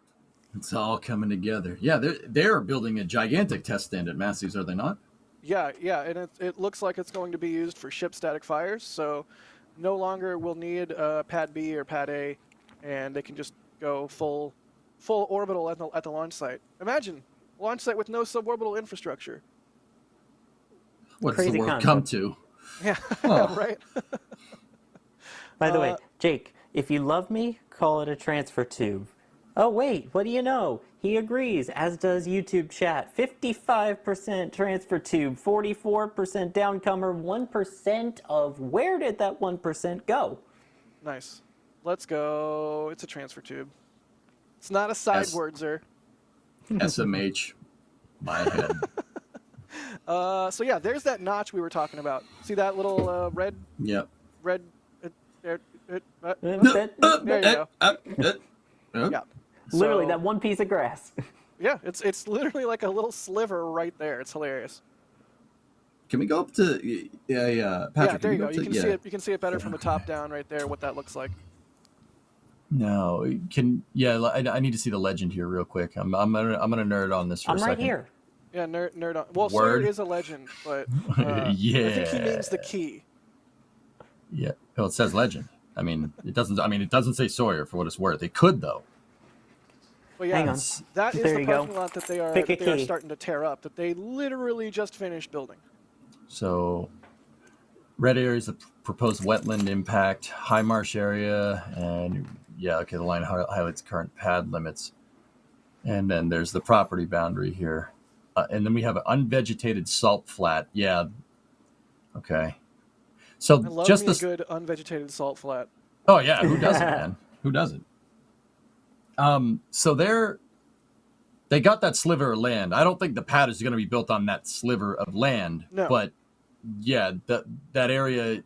It's all coming together. Yeah, they're building a gigantic test stand at Massey's, are they not? Yeah, and it looks like it's going to be used for ship static fires. So no longer will need Pad B or Pad A, and they can just go full orbital at the launch site. Imagine launch site with no suborbital infrastructure. What's the world come to? Yeah, Oh. right. By the way, Jake, if you love me, call it a transfer tube. Oh, wait, what do you know? He agrees, as does YouTube chat. 55% transfer tube, 44% downcomer, 1% of where did that 1% go? Nice. Let's go. It's a transfer tube. It's not a sidewardser. SMH. My head. So yeah, there's that notch we were talking about. See that little red? Yep. Red. There you go. Yeah. Literally that one piece of grass. Yeah, it's literally like a little sliver right there. It's hilarious. Can we go up to Patrick? Yeah, there you go. You can see it. You can see it better Okay. from the top down right there. What that looks like. No, I need to see the legend here real quick. I'm gonna nerd on this for a second. I'm right here. Yeah, nerd on. Well, Word. Sawyer is a legend, but Yeah. I think he means the key. Yeah. Well, it says legend. I mean, it doesn't say Sawyer for what it's worth. It could though. Well, yeah, Hang on. that is There the you go. parking lot that they are Pick a key. starting to tear up. That they literally just finished building. So, red area is the proposed wetland impact, high marsh area, and the line highlights current pad limits. And then there's the property boundary here. And then we have an unvegetated salt flat. Yeah. Okay. So I love just me a good unvegetated salt flat. Oh yeah, who doesn't, man? Who doesn't? So they got that sliver of land. I don't think the pad is going to be built on that sliver of land. No. But yeah, that area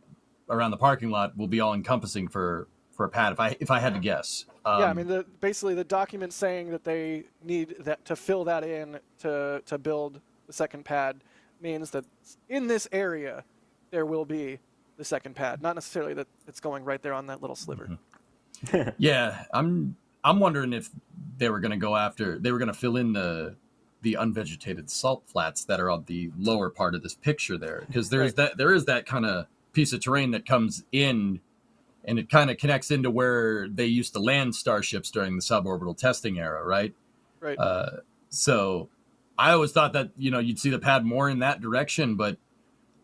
around the parking lot will be all encompassing for a pad. If I had to guess. Yeah, I mean, basically the document saying that they need that to fill that in to build the second pad means that in this area there will be the second pad, not necessarily that it's going right there on that little sliver. Mm-hmm. Yeah, I'm wondering if they were going to fill in the unvegetated salt flats that are on the lower part of this picture there, because there is that kind of piece of terrain that comes in. And it kind of connects into where they used to land starships during the suborbital testing era, right? Right. So I always thought that, you'd see the pad more in that direction. But,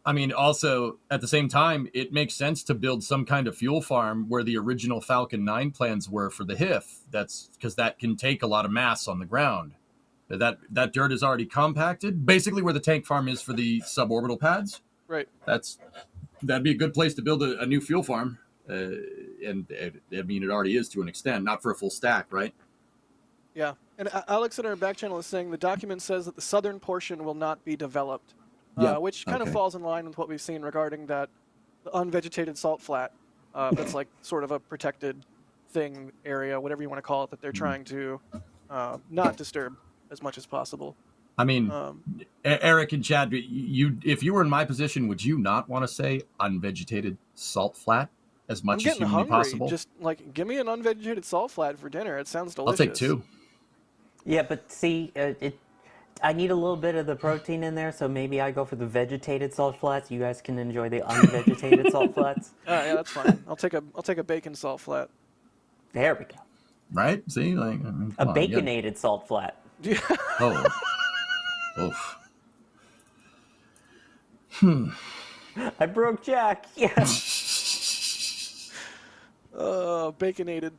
I mean, also, at the same time, it makes sense to build some kind of fuel farm where the original Falcon 9 plans were for the HIF. That's because that can take a lot of mass on the ground. That dirt is already compacted, basically where the tank farm is for the suborbital pads. Right. That'd be a good place to build a new fuel farm. And I mean, it already is to an extent, not for a full stack, right? Yeah. And Alex in our back channel is saying the document says that the southern portion will not be developed, which kind of falls in line with what we've seen regarding that unvegetated salt flat. That's like sort of a protected thing area, whatever you want to call it, that they're trying to not disturb as much as possible. I mean, Eric and Chad, if you were in my position, would you not want to say unvegetated salt flat as much as humanly possible? Just like, give me an unvegetated salt flat for dinner. It sounds delicious. I'll take 2. Yeah, but see, I need a little bit of the protein in there, so maybe I go for the vegetated salt flats. You guys can enjoy the unvegetated salt flats. Yeah, that's fine. I'll take a bacon salt flat. There we go. Right? See, like a baconated salt flat. Oh. Oof. I broke Jack. Yeah. Baconated.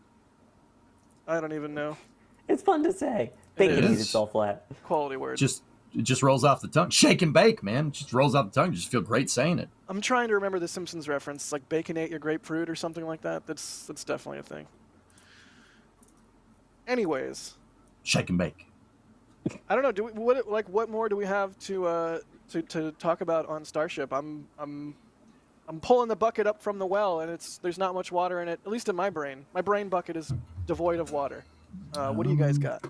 I don't even know. It's fun to say. Baconated salt flat. Quality word. It just rolls off the tongue. Shake and bake, man. It just rolls off the tongue. You just feel great saying it. I'm trying to remember the Simpsons reference, like baconate your grapefruit or something like that. That's definitely a thing. Anyways. Shake and bake. I don't know. What more do we have to talk about on Starship? I'm pulling the bucket up from the well, and there's not much water in it. At least in my brain. My brain bucket is devoid of water. What do you guys got?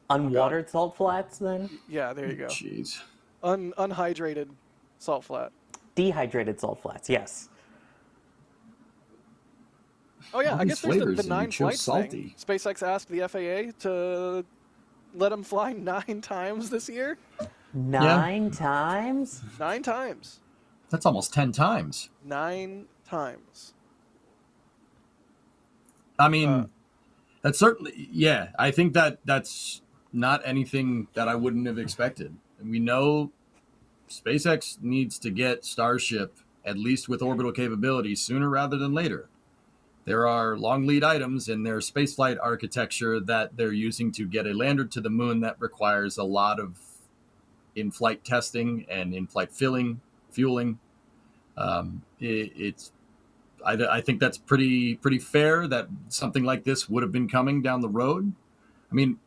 Unwatered salt flats, then? Yeah, there you go. Jeez. Unhydrated salt flat. Dehydrated salt flats, yes. Oh yeah, All I these guess there's the flavors, and you 9 chose flights salty. thing. SpaceX asked the FAA to let them fly 9 times this year. 9 times? 9 times. That's almost 10 times. 9 times. I mean, that's certainly, yeah, I think that's not anything that I wouldn't have expected. And we know SpaceX needs to get Starship, at least with orbital capability, sooner rather than later. There are long lead items in their spaceflight architecture that they're using to get a lander to the moon that requires a lot of in-flight testing and in-flight fueling. I think that's pretty fair that something like this would have been coming down the road. I mean,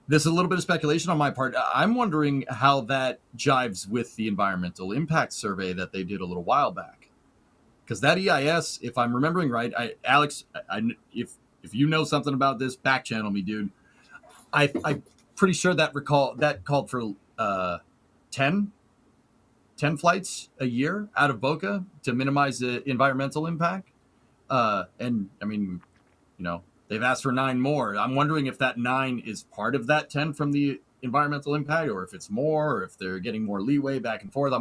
this is a little bit of speculation on my part. I'm wondering how that jives with the environmental impact survey that they did a little while back. Because that EIS, if I'm remembering right, Alex, if you know something about this, back channel me, dude. I'm pretty sure that called for 10 flights a year out of Boca to minimize the environmental impact. And I mean, they've asked for 9 more. I'm wondering if that 9 is part of that 10 from the environmental impact, or if it's more, or if they're getting more leeway back and forth.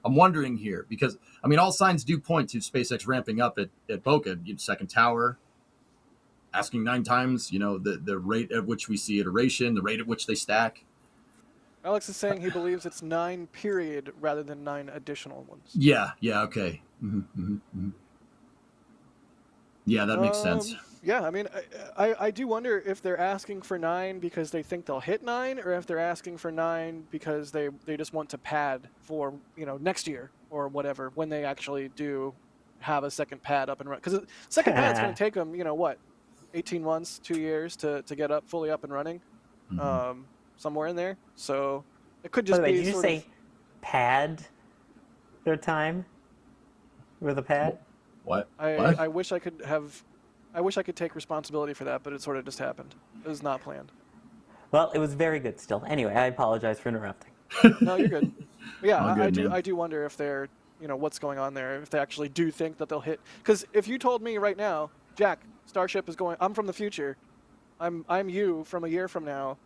I'm wondering here because, I mean, all signs do point to SpaceX ramping up at Boca, second tower, asking 9 times, the rate at which we see iteration, the rate at which they stack. Alex is saying he believes it's 9 period rather than 9 additional ones. Yeah, okay. Yeah, that makes sense. Yeah, I mean, I do wonder if they're asking for 9 because they think they'll hit 9, or if they're asking for 9 because they just want to pad for, next year or whatever, when they actually do have a second pad up and running. Because second pad's going to take them, 18 months, 2 years to get fully up and running, somewhere in there. So it could just By the way, be did you say pad their time with a pad? What? I wish I could take responsibility for that, but it sort of just happened. It was not planned. Well, it was very good still. Anyway, I apologize for interrupting. No, you're good. Yeah, Good, I do wonder if they're, what's going on there, if they actually do think that they'll hit. Because if you told me right now, Jack, Starship is going, I'm from the future, I'm you from a year from now,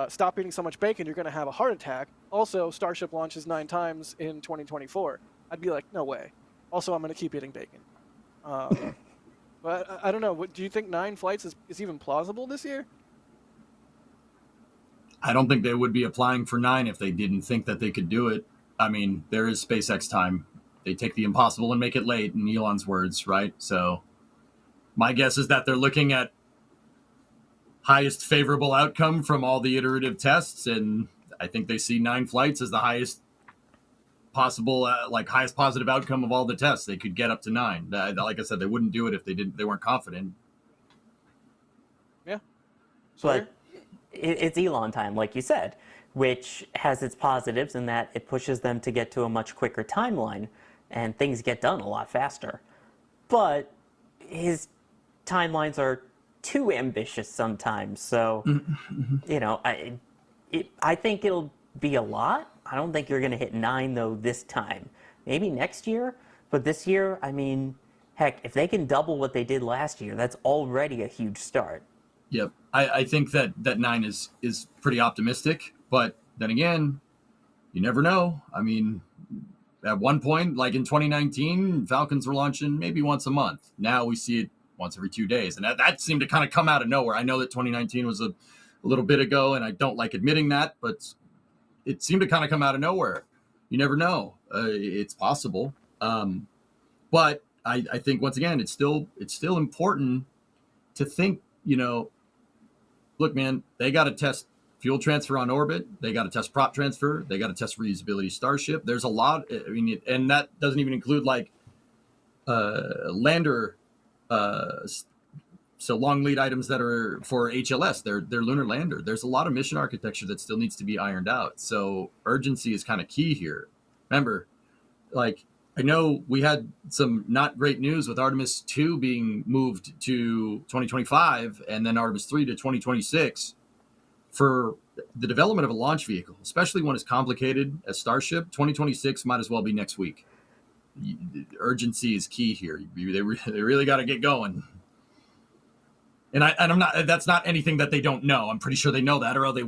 stop eating so much bacon, you're going to have a heart attack. Also, Starship launches 9 times in 2024. I'd be like, no way. Also, I'm going to keep eating bacon. But I don't know. Do you think 9 flights is even plausible this year? I don't think they would be applying for 9 if they didn't think that they could do it. I mean, there is SpaceX time. They take the impossible and make it late, in Elon's words, right? So my guess is that they're looking at highest favorable outcome from all the iterative tests, and I think they see 9 flights as the highest possible, highest positive outcome of all the tests. They could get up to 9. Like I said, they wouldn't do it if they weren't confident. Yeah. But it's Elon time, like you said, which has its positives in that it pushes them to get to a much quicker timeline and things get done a lot faster. But his timelines are too ambitious sometimes. So, I think it'll be a lot. I don't think you're going to hit 9, though, this time. Maybe next year. But this year, I mean, heck, if they can double what they did last year, that's already a huge start. Yep. I think that 9 is pretty optimistic. But then again, you never know. I mean, at one point, like in 2019, Falcons were launching maybe once a month. Now we see it once every 2 days. And that seemed to kind of come out of nowhere. I know that 2019 was a little bit ago, and I don't like admitting that, but it seemed to kind of come out of nowhere. You never know. It's possible. But I think, once again, it's still important to think, look, man, they got to test fuel transfer on orbit. They got to test prop transfer. They got to test reusability Starship. There's a lot. I mean, and that doesn't even include lander, so long lead items that are for HLS, their lunar lander. There's a lot of mission architecture that still needs to be ironed out. So urgency is kind of key here. Remember, I know we had some not great news with Artemis 2 being moved to 2025 and then Artemis 3 to 2026 for the development of a launch vehicle, especially one as complicated as Starship, 2026 might as well be next week. Urgency is key here. They really got to get going. And I'm not. That's not anything that they don't know. I'm pretty sure they know that, or else they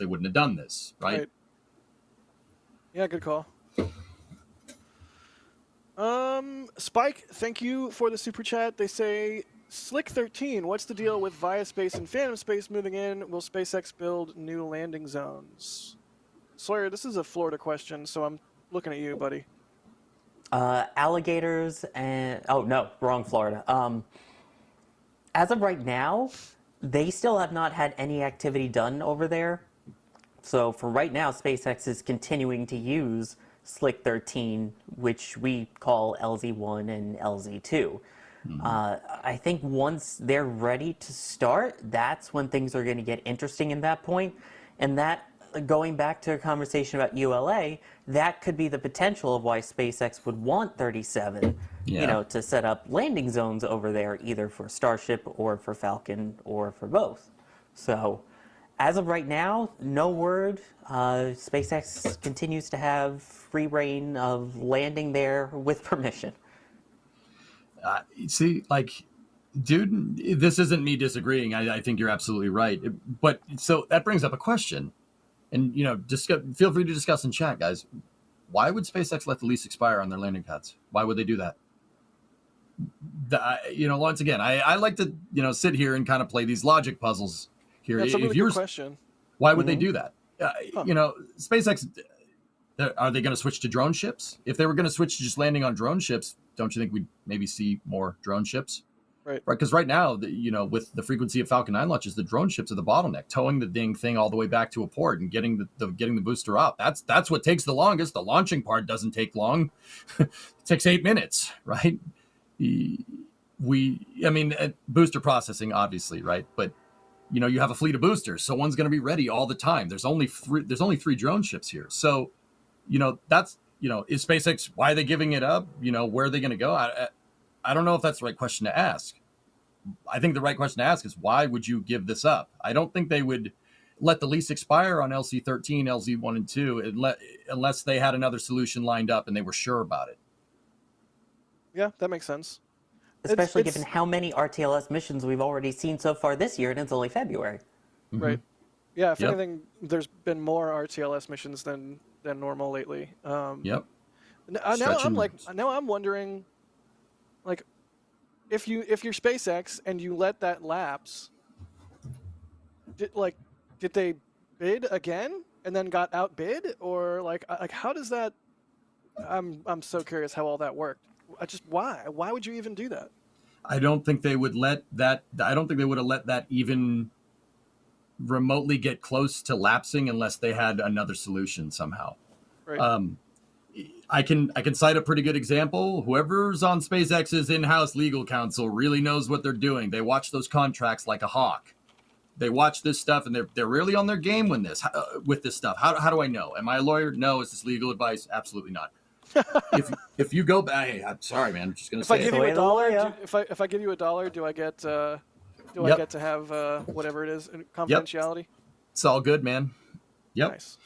wouldn't have done this, right? Yeah, good call. Spike, thank you for the super chat. They say, Slick 13, what's the deal with Via Space and Phantom Space moving in? Will SpaceX build new landing zones? Sawyer, this is a Florida question, so I'm looking at you, buddy. Alligators and no, wrong Florida. As of right now, they still have not had any activity done over there. So for right now, SpaceX is continuing to use Slick 13, which we call LZ1 and LZ2. I think once they're ready to start, that's when things are going to get interesting in that point. And that, going back to a conversation about ULA, that could be the potential of why SpaceX would want 37, to set up landing zones over there, either for Starship or for Falcon or for both. So as of right now, no word. SpaceX continues to have free reign of landing there with permission. See, dude, this isn't me disagreeing. I think you're absolutely right. But so that brings up a question. And, feel free to discuss in chat, guys. Why would SpaceX let the lease expire on their landing pads? Why would they do that? Once again, I like to, sit here and kind of play these logic puzzles here. That's a really good question. Why would they do that? SpaceX, are they going to switch to drone ships? If they were going to switch to just landing on drone ships, don't you think we'd maybe see more drone ships? Right. Because right now, with the frequency of Falcon 9 launches, the drone ships are the bottleneck, towing the dang thing all the way back to a port and getting the booster up. That's what takes the longest. The launching part doesn't take long. It takes 8 minutes, right? Booster processing, obviously, right? But you have a fleet of boosters, so one's going to be ready all the time. There's only three drone ships here, so that's is SpaceX, why are they giving it up? Where are they going to go? I don't know if that's the right question to ask. I think the right question to ask is, why would you give this up? I don't think they would let the lease expire on LC-13, LZ-1 and 2 unless they had another solution lined up and they were sure about it. Yeah, that makes sense. Especially given how many RTLS missions we've already seen so far this year, and it's only February. Right. Yeah, if anything, there's been more RTLS missions than normal lately. Yep. Now I'm wondering, if you're SpaceX and you let that lapse, did they bid again and then got outbid, or how does that? I'm so curious how all that worked. Why would you even do that? I don't think they would let that. I don't think they would have let that even remotely get close to lapsing unless they had another solution somehow. Right. I can cite a pretty good example. Whoever's on SpaceX's in-house legal counsel really knows what they're doing. They watch those contracts like a hawk. They watch this stuff, and they're really on their game with this stuff. How do I know? Am I a lawyer? No. Is this legal advice? Absolutely not. if you go back, hey, I'm sorry, man. I'm just gonna say, if I give you $1, if I give you $1, do I get I get to have whatever it is, confidentiality? Yep. It's all good, man. Yep. Nice.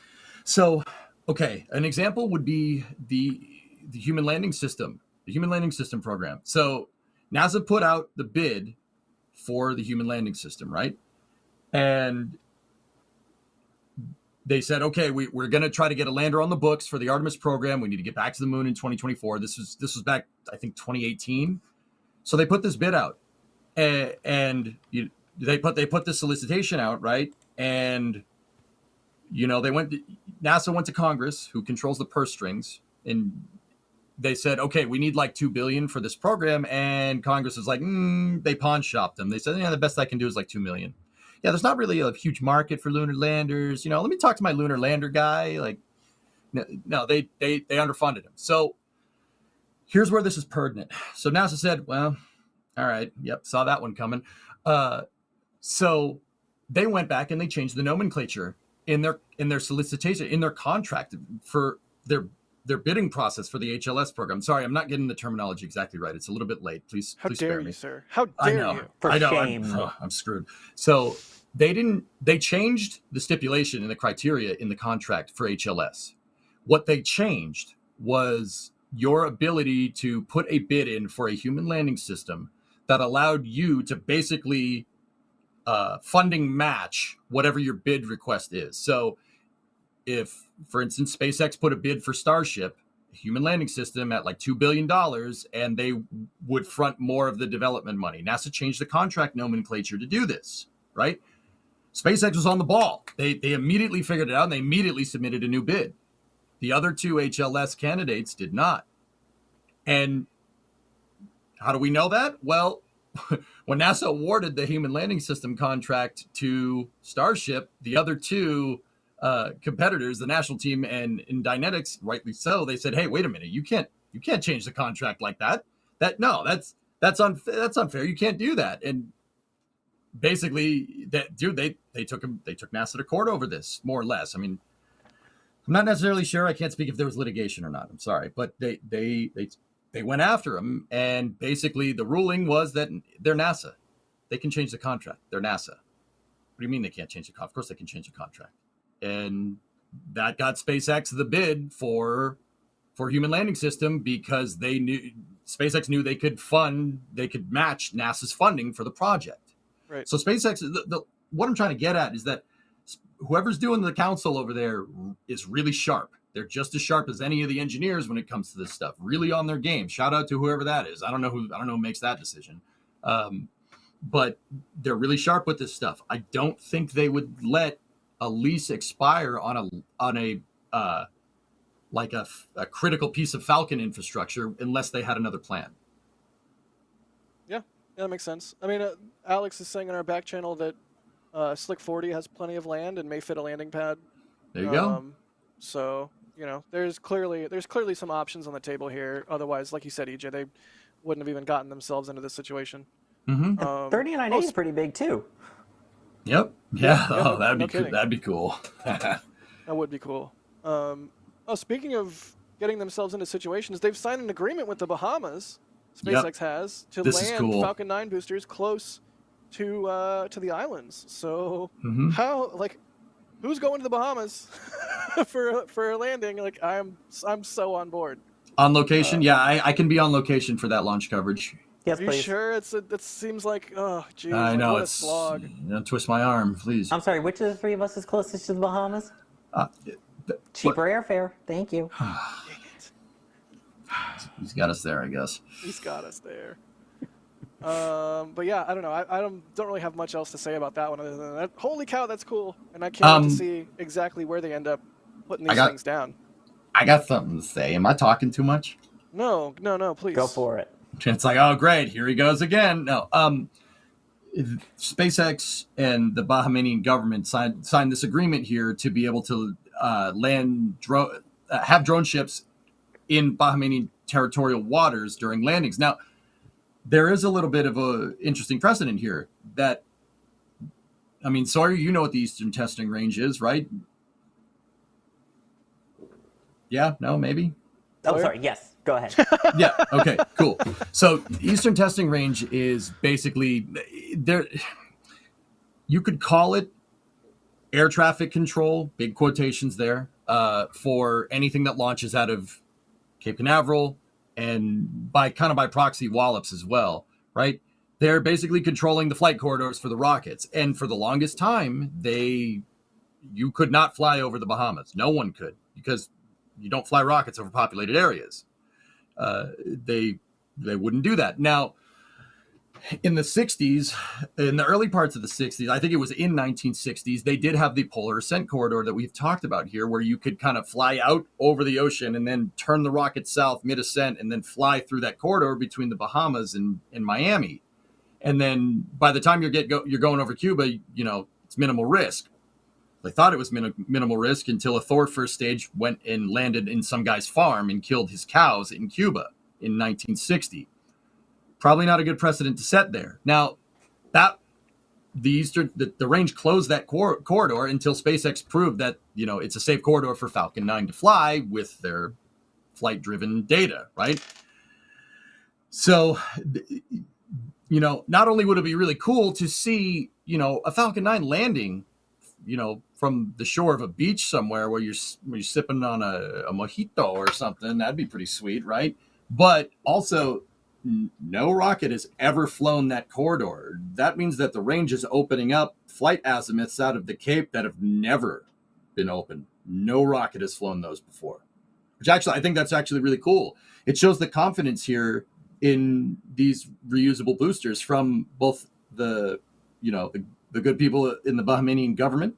So, okay, an example would be the human landing system, program. So NASA put out the bid for the human landing system, right? And they said, okay, we're going to try to get a lander on the books for the Artemis program. We need to get back to the moon in 2024. This was back, I think, 2018. So they put this bid out, and they put this solicitation out, right? And NASA went to Congress, who controls the purse strings, and they said, okay, we need like $2 billion for this program. And Congress was like, they pawn shopped them. They said, the best I can do is like $2 million. Yeah, there's not really a huge market for lunar landers. Let me talk to my lunar lander guy. No, they underfunded him. So here's where this is pertinent. So NASA said, well, all right, yep, saw that one coming. So they went back and they changed the nomenclature in their solicitation, in their contract for their bidding process for the HLS program. Sorry, I'm not getting the terminology exactly right. It's a little bit late. Please dare spare you, me. Sir? How dare you? For shame. I'm screwed. So They changed the stipulation and the criteria in the contract for HLS. What they changed was your ability to put a bid in for a human landing system that allowed you to basically funding match whatever your bid request is. So if, for instance, SpaceX put a bid for Starship, a human landing system, at like $2 billion, and they would front more of the development money, NASA changed the contract nomenclature to do this, right? SpaceX was on the ball. They immediately figured it out, and they immediately submitted a new bid. The other two HLS candidates did not. And how do we know that? Well, when NASA awarded the human landing system contract to Starship, the other two competitors, the national team and Dynetics, rightly so, they said, "Hey, wait a minute, you can't change the contract like that. That's unfair. You can't do that." And basically, they took NASA to court over this, more or less. I mean, I'm not necessarily sure. I can't speak if there was litigation or not. I'm sorry, but they went after him, and basically the ruling was that they're NASA. They can change the contract. They're NASA. What do you mean they can't change the contract? Of course they can change the contract. And that got SpaceX the bid for human landing system, because SpaceX knew they could match NASA's funding for the project. Right. So SpaceX, what I'm trying to get at is that whoever's doing the council over there is really sharp. They're just as sharp as any of the engineers when it comes to this stuff. Really on their game. Shout out to whoever that is. I don't know who makes that decision. But they're really sharp with this stuff. I don't think they would let a lease expire on a critical piece of Falcon infrastructure unless they had another plan. Yeah, that makes sense. I mean, Alex is saying in our back channel that Slick 40 has plenty of land and may fit a landing pad. There you go. So, there's clearly some options on the table here. Otherwise, like you said, EJ, they wouldn't have even gotten themselves into this situation. Mm-hmm. 39A is pretty big too. Yep. Yeah. Oh, that'd be cool. That would be cool. Speaking of getting themselves into situations, they've signed an agreement with the Bahamas. SpaceX has to land Falcon 9 boosters close to the islands. So who's going to the Bahamas for a landing? Like I'm so on board. On location, yeah, I can be on location for that launch coverage. Yes, Are you sure? It seems like, oh, geez, I know, what a it's slog. Twist my arm, please. I'm sorry, which of the three of us is closest to the Bahamas? Cheaper airfare. Thank you. He's got us there, I guess. He's got us there. But yeah, I don't know. I don't really have much else to say about that one other than that. Holy cow, that's cool. And I can't wait to see exactly where they end up putting these things down. I got something to say. Am I talking too much? No, please. Go for it. It's like, oh, great, here he goes again. No, SpaceX and the Bahamian government signed this agreement here to be able to have drone ships in Bahamian territorial waters during landings. Now, there is a little bit of a interesting precedent here that, I mean, Sawyer, you know what the Eastern Testing Range is, right? Yeah, no, maybe? Oh, sorry, yes. Go ahead. Yeah. Okay. Cool. So, Eastern Testing Range is basically there. You could call it air traffic control, big quotations there, for anything that launches out of Cape Canaveral and by proxy Wallops as well, right? They're basically controlling the flight corridors for the rockets, and for the longest time, you could not fly over the Bahamas. No one could, because you don't fly rockets over populated areas. They wouldn't do that. Now, in the 60s, in the early parts of the 60s, I think it was in 1960s, they did have the Polar Ascent Corridor that we've talked about here, where you could kind of fly out over the ocean and then turn the rocket south mid-ascent and then fly through that corridor between the Bahamas and Miami. And then by the time you're going over Cuba, it's minimal risk. They thought it was minimal risk until a Thor first stage went and landed in some guy's farm and killed his cows in Cuba in 1960. Probably not a good precedent to set there. Now, the range closed that corridor until SpaceX proved that it's a safe corridor for Falcon 9 to fly with their flight-driven data, right? So, not only would it be really cool to see a Falcon 9 landing, from the shore of a beach somewhere where you're sipping on a mojito or something, that'd be pretty sweet, right? But also, no rocket has ever flown that corridor. That means that the range is opening up flight azimuths out of the Cape that have never been opened. No rocket has flown those before, which actually, I think that's actually really cool. It shows the confidence here in these reusable boosters from both the good people in the Bahamian government,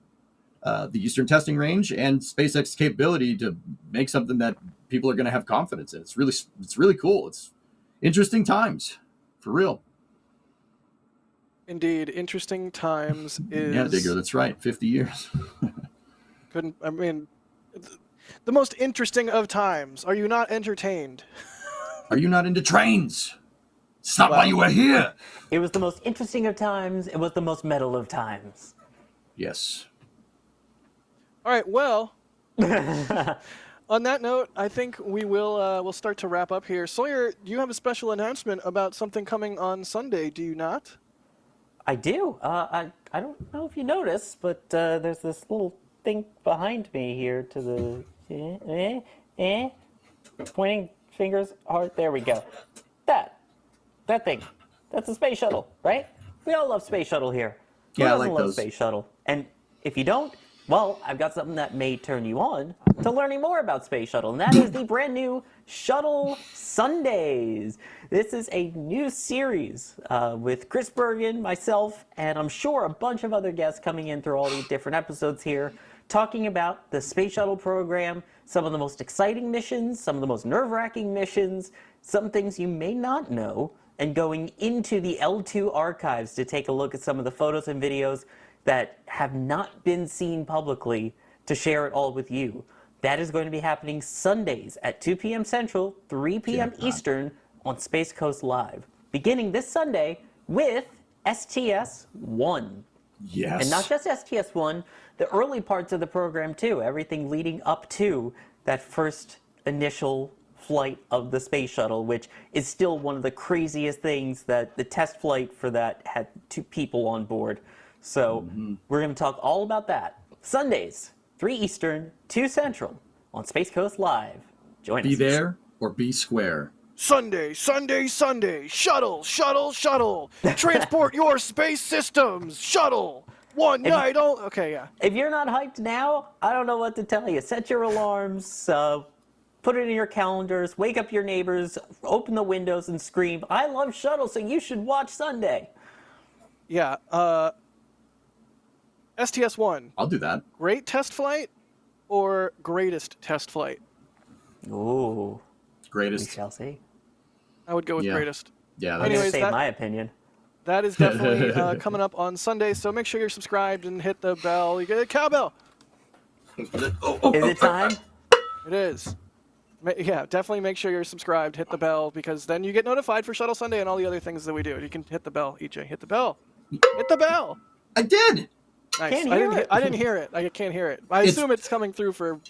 the Eastern Testing Range, and SpaceX capability to make something that people are going to have confidence in. It's really cool. It's interesting times, for real. Indeed, interesting times is... Yeah, Digger, that's right. 50 years. The most interesting of times. Are you not entertained? Are you not into trains? It's not why you were here. It was the most interesting of times. It was the most metal of times. Yes. All right, well, on that note, I think we'll start to wrap up here. Sawyer, you have a special announcement about something coming on Sunday, do you not? I do. I don't know if you noticed, but there's this little thing behind me here to the pointing fingers. There we go. That thing. That's a space shuttle, right? We all love space shuttle here. Who Yeah, I doesn't like love those. space shuttle? And if you don't, well, I've got something that may turn you on to learning more about Space Shuttle, and that is the brand new Shuttle Sundays. This is a new series with Chris Bergen, myself, and I'm sure a bunch of other guests coming in through all these different episodes here, talking about the Space Shuttle program, some of the most exciting missions, some of the most nerve-wracking missions, some things you may not know, and going into the L2 archives to take a look at some of the photos and videos that have not been seen publicly, to share it all with you. That is going to be happening Sundays at 2 p.m. Central, 3 p.m. Eastern on Space Coast Live, beginning this Sunday with STS-1. Yes. And not just STS-1, the early parts of the program too, everything leading up to that first initial flight of the space shuttle, which is still one of the craziest things, that the test flight for that had 2 people on board. So we're going to talk all about that. Sundays, 3 Eastern, 2 Central on Space Coast Live. Join us. Be there or be square. Sunday, Sunday, Sunday. Shuttle, shuttle, shuttle. Transport your space systems. Shuttle. One night only. Okay, yeah. If you're not hyped now, I don't know what to tell you. Set your alarms. Put it in your calendars. Wake up your neighbors. Open the windows and scream, "I love Shuttle, so you should watch Sunday." Yeah. STS-1. I'll do that. Great test flight or greatest test flight? Ooh. Greatest. We shall see. I would go with greatest. Yeah, I'm going to say my opinion. That is definitely coming up on Sunday, so make sure you're subscribed and hit the bell. You get a cowbell. Is it time? It is. Yeah, definitely make sure you're subscribed, hit the bell, because then you get notified for Shuttle Sunday and all the other things that we do. You can hit the bell, EJ. Hit the bell. Hit the bell. I did. Nice. Can't hear it. I didn't hear it. I can't hear it. I assume it's coming through for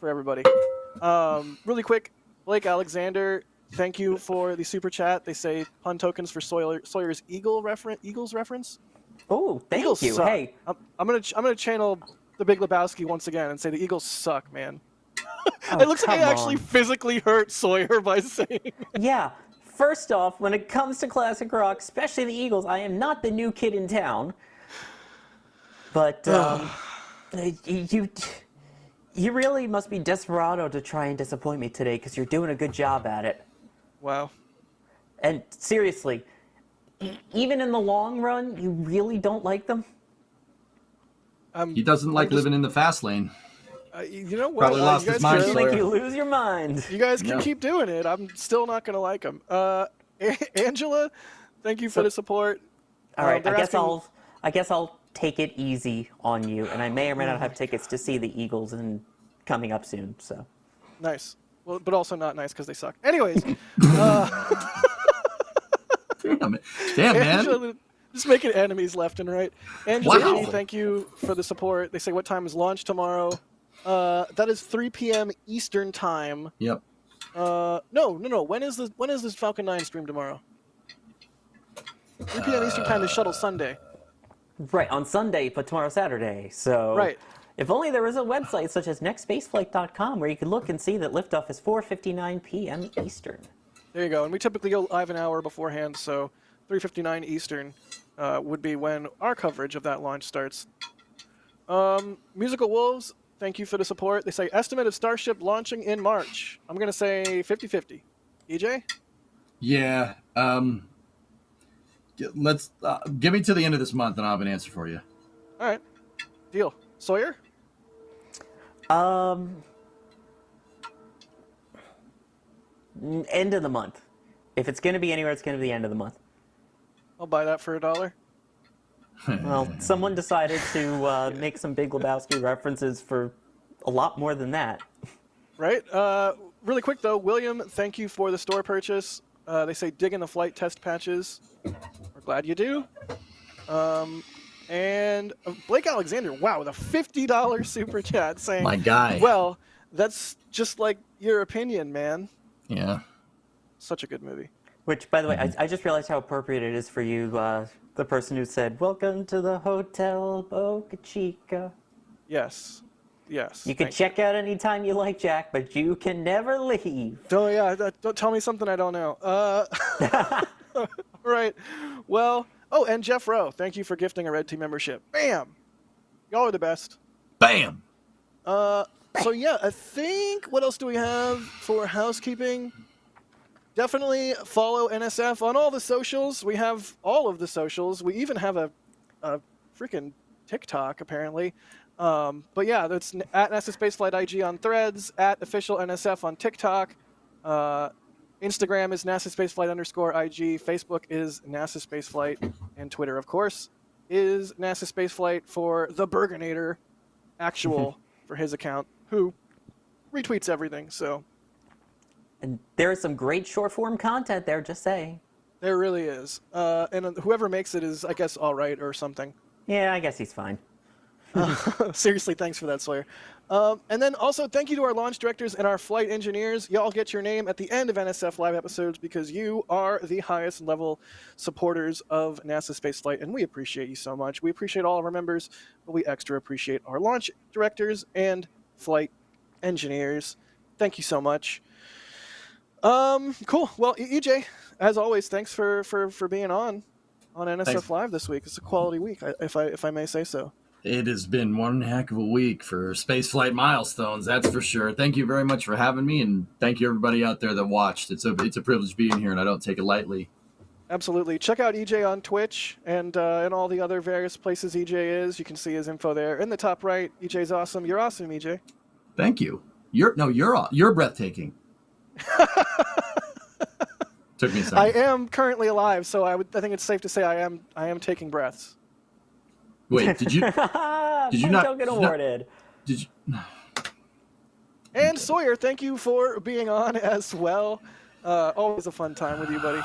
everybody. Really quick, Blake Alexander, thank you for the super chat. They say pun tokens for Sawyer's Eagles reference. Oh, thank Eagles you. Suck. Hey, I'm gonna channel the Big Lebowski once again and say the Eagles suck, man. It looks like I actually physically hurt Sawyer by saying. Yeah. First off, when it comes to classic rock, especially the Eagles, I am not the new kid in town. But you really must be desperado to try and disappoint me today, because you're doing a good job at it. Wow. And seriously, even in the long run, you really don't like them? He doesn't like living in the fast lane. You know what? Probably lost his mind. Make you lose your mind. You guys can keep doing it. I'm still not going to like them. Angela, thank you for the support. All right, I guess I'll take it easy on you, and I may or may not have tickets to see the Eagles and coming up soon. So nice. Well, but also not nice because they suck. Anyways, Damn, man. Angela, just making enemies left and right. Angela, Wow. thank you for the support. They say, what time is launch tomorrow? That is 3 p.m. Eastern time. Yep. No. When is this Falcon 9 stream tomorrow? 3 p.m. Eastern time is Shuttle Sunday. Right, on Sunday, but tomorrow Saturday. So Right. If only there was a website such as nextspaceflight.com where you could look and see that liftoff is 4:59 p.m. Eastern. There you go. And we typically go live an hour beforehand, so 3:59 Eastern would be when our coverage of that launch starts. Musical Wolves, thank you for the support. They say estimate of Starship launching in March. I'm going to say 50-50. EJ? Yeah. Let's give me to the end of this month and I'll have an answer for you. All right. Deal. Sawyer? End of the month. If it's going to be anywhere, it's going to be the end of the month. I'll buy that for $1. Well, someone decided to make some Big Lebowski references for a lot more than that. Right. Really quick, though, William, thank you for the store purchase. They say dig in the flight test patches. We're glad you do. And Blake Alexander, wow, with a $50 super chat saying, my guy. Well, that's just like your opinion, man. Yeah. Such a good movie. Which, by the way, I just realized how appropriate it is for you, the person who said, "Welcome to the Hotel Boca Chica." Yes. Yes. You can check out anytime you like, Jack, but you can never leave. Oh, yeah. Don't tell me something I don't know. Right. Well, oh, and Jeff Rowe, thank you for gifting a Red Team membership. Bam! Y'all are the best. Bam! So, yeah, I think, what else do we have for housekeeping? Definitely follow NSF on all the socials. We have all of the socials. We even have a freaking TikTok, apparently. But yeah, that's at NASA Spaceflight IG on Threads, at official NSF on TikTok. Instagram is NASA Spaceflight_IG. Facebook is NASA Spaceflight. And Twitter, of course, is NASA Spaceflight for the Burgonator, actual, for his account, who retweets everything, so... And there is some great short-form content there, just saying. There really is. And whoever makes it is, I guess, all right or something. Yeah, I guess he's fine. Seriously, thanks for that, Sawyer. And then also, thank you to our launch directors and our flight engineers. Y'all get your name at the end of NSF Live episodes because you are the highest level supporters of NASA Spaceflight, and we appreciate you so much. We appreciate all of our members, but we extra appreciate our launch directors and flight engineers. Thank you so much. Cool. Well, EJ, as always, thanks for being on NSF Thanks. Live this week. It's a quality week, if I may say so. It has been one heck of a week for spaceflight milestones, that's for sure. Thank you very much for having me, and thank you everybody out there that watched. It's a privilege being here, and I don't take it lightly. Absolutely. Check out EJ on Twitch and all the other various places EJ is. You can see his info there in the top right. EJ's awesome. You're awesome, EJ. Thank you. You're breathtaking. Took me a second. I am currently alive, so I think it's safe to say I am taking breaths. Wait, did you not get awarded? Did you? And Sawyer, thank you for being on as well. Always a fun time with you, buddy.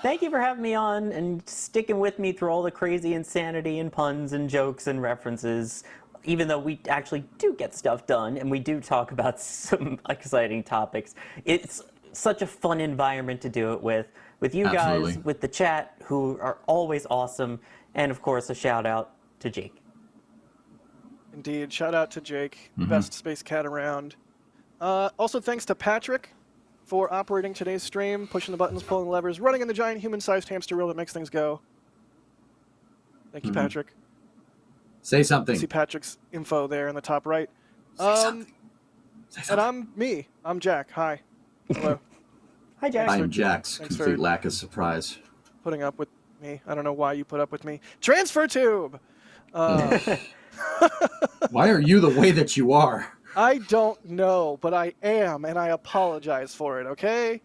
Thank you for having me on and sticking with me through all the crazy insanity and puns and jokes and references. Even though we actually do get stuff done and we do talk about some exciting topics, it's such a fun environment to do it with you Absolutely. guys, with the chat, who are always awesome, and of course a shout out to Jake. Indeed, shout out to Jake, best space cat around. Also, thanks to Patrick for operating today's stream, pushing the buttons, pulling the levers, running in the giant human-sized hamster wheel that makes things go. Thank you, Patrick. Say something. See Patrick's info there in the top right. Say something. And I'm Jack. Hi. Hello. Hi, Jack. I'm Jack's thanks complete for lack of surprise. putting up with me. I don't know why you put up with me. Transfer tube. Why are you the way that you are? I don't know, but I am, and I apologize for it, okay?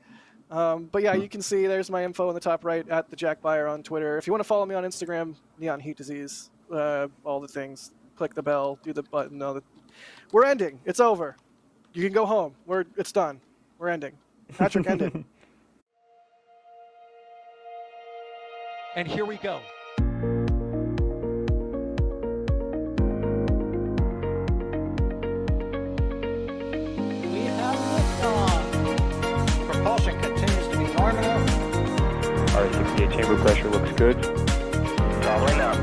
But yeah, you can see there's my info in the top right, at the Jack Buyer on Twitter. If you want to follow me on Instagram, Neon Heat Disease, all the things. Click the bell, do the button. We're ending. It's over. You can go home. It's done. We're ending. Patrick, end it. And here we go. We have liftoff. Propulsion continues to be nominal. R68 chamber pressure looks good. Following up.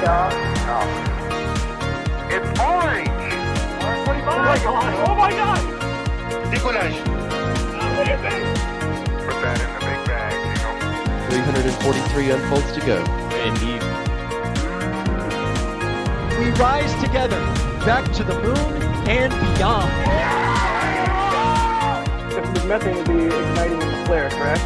It's orange. Oh my God! Oh my God! Decollage. What do you think? Put that in the big bag, 343 unfolds to go. Indeed. We rise together, back to the moon and beyond. If it was methane, it would be igniting in the flare, correct?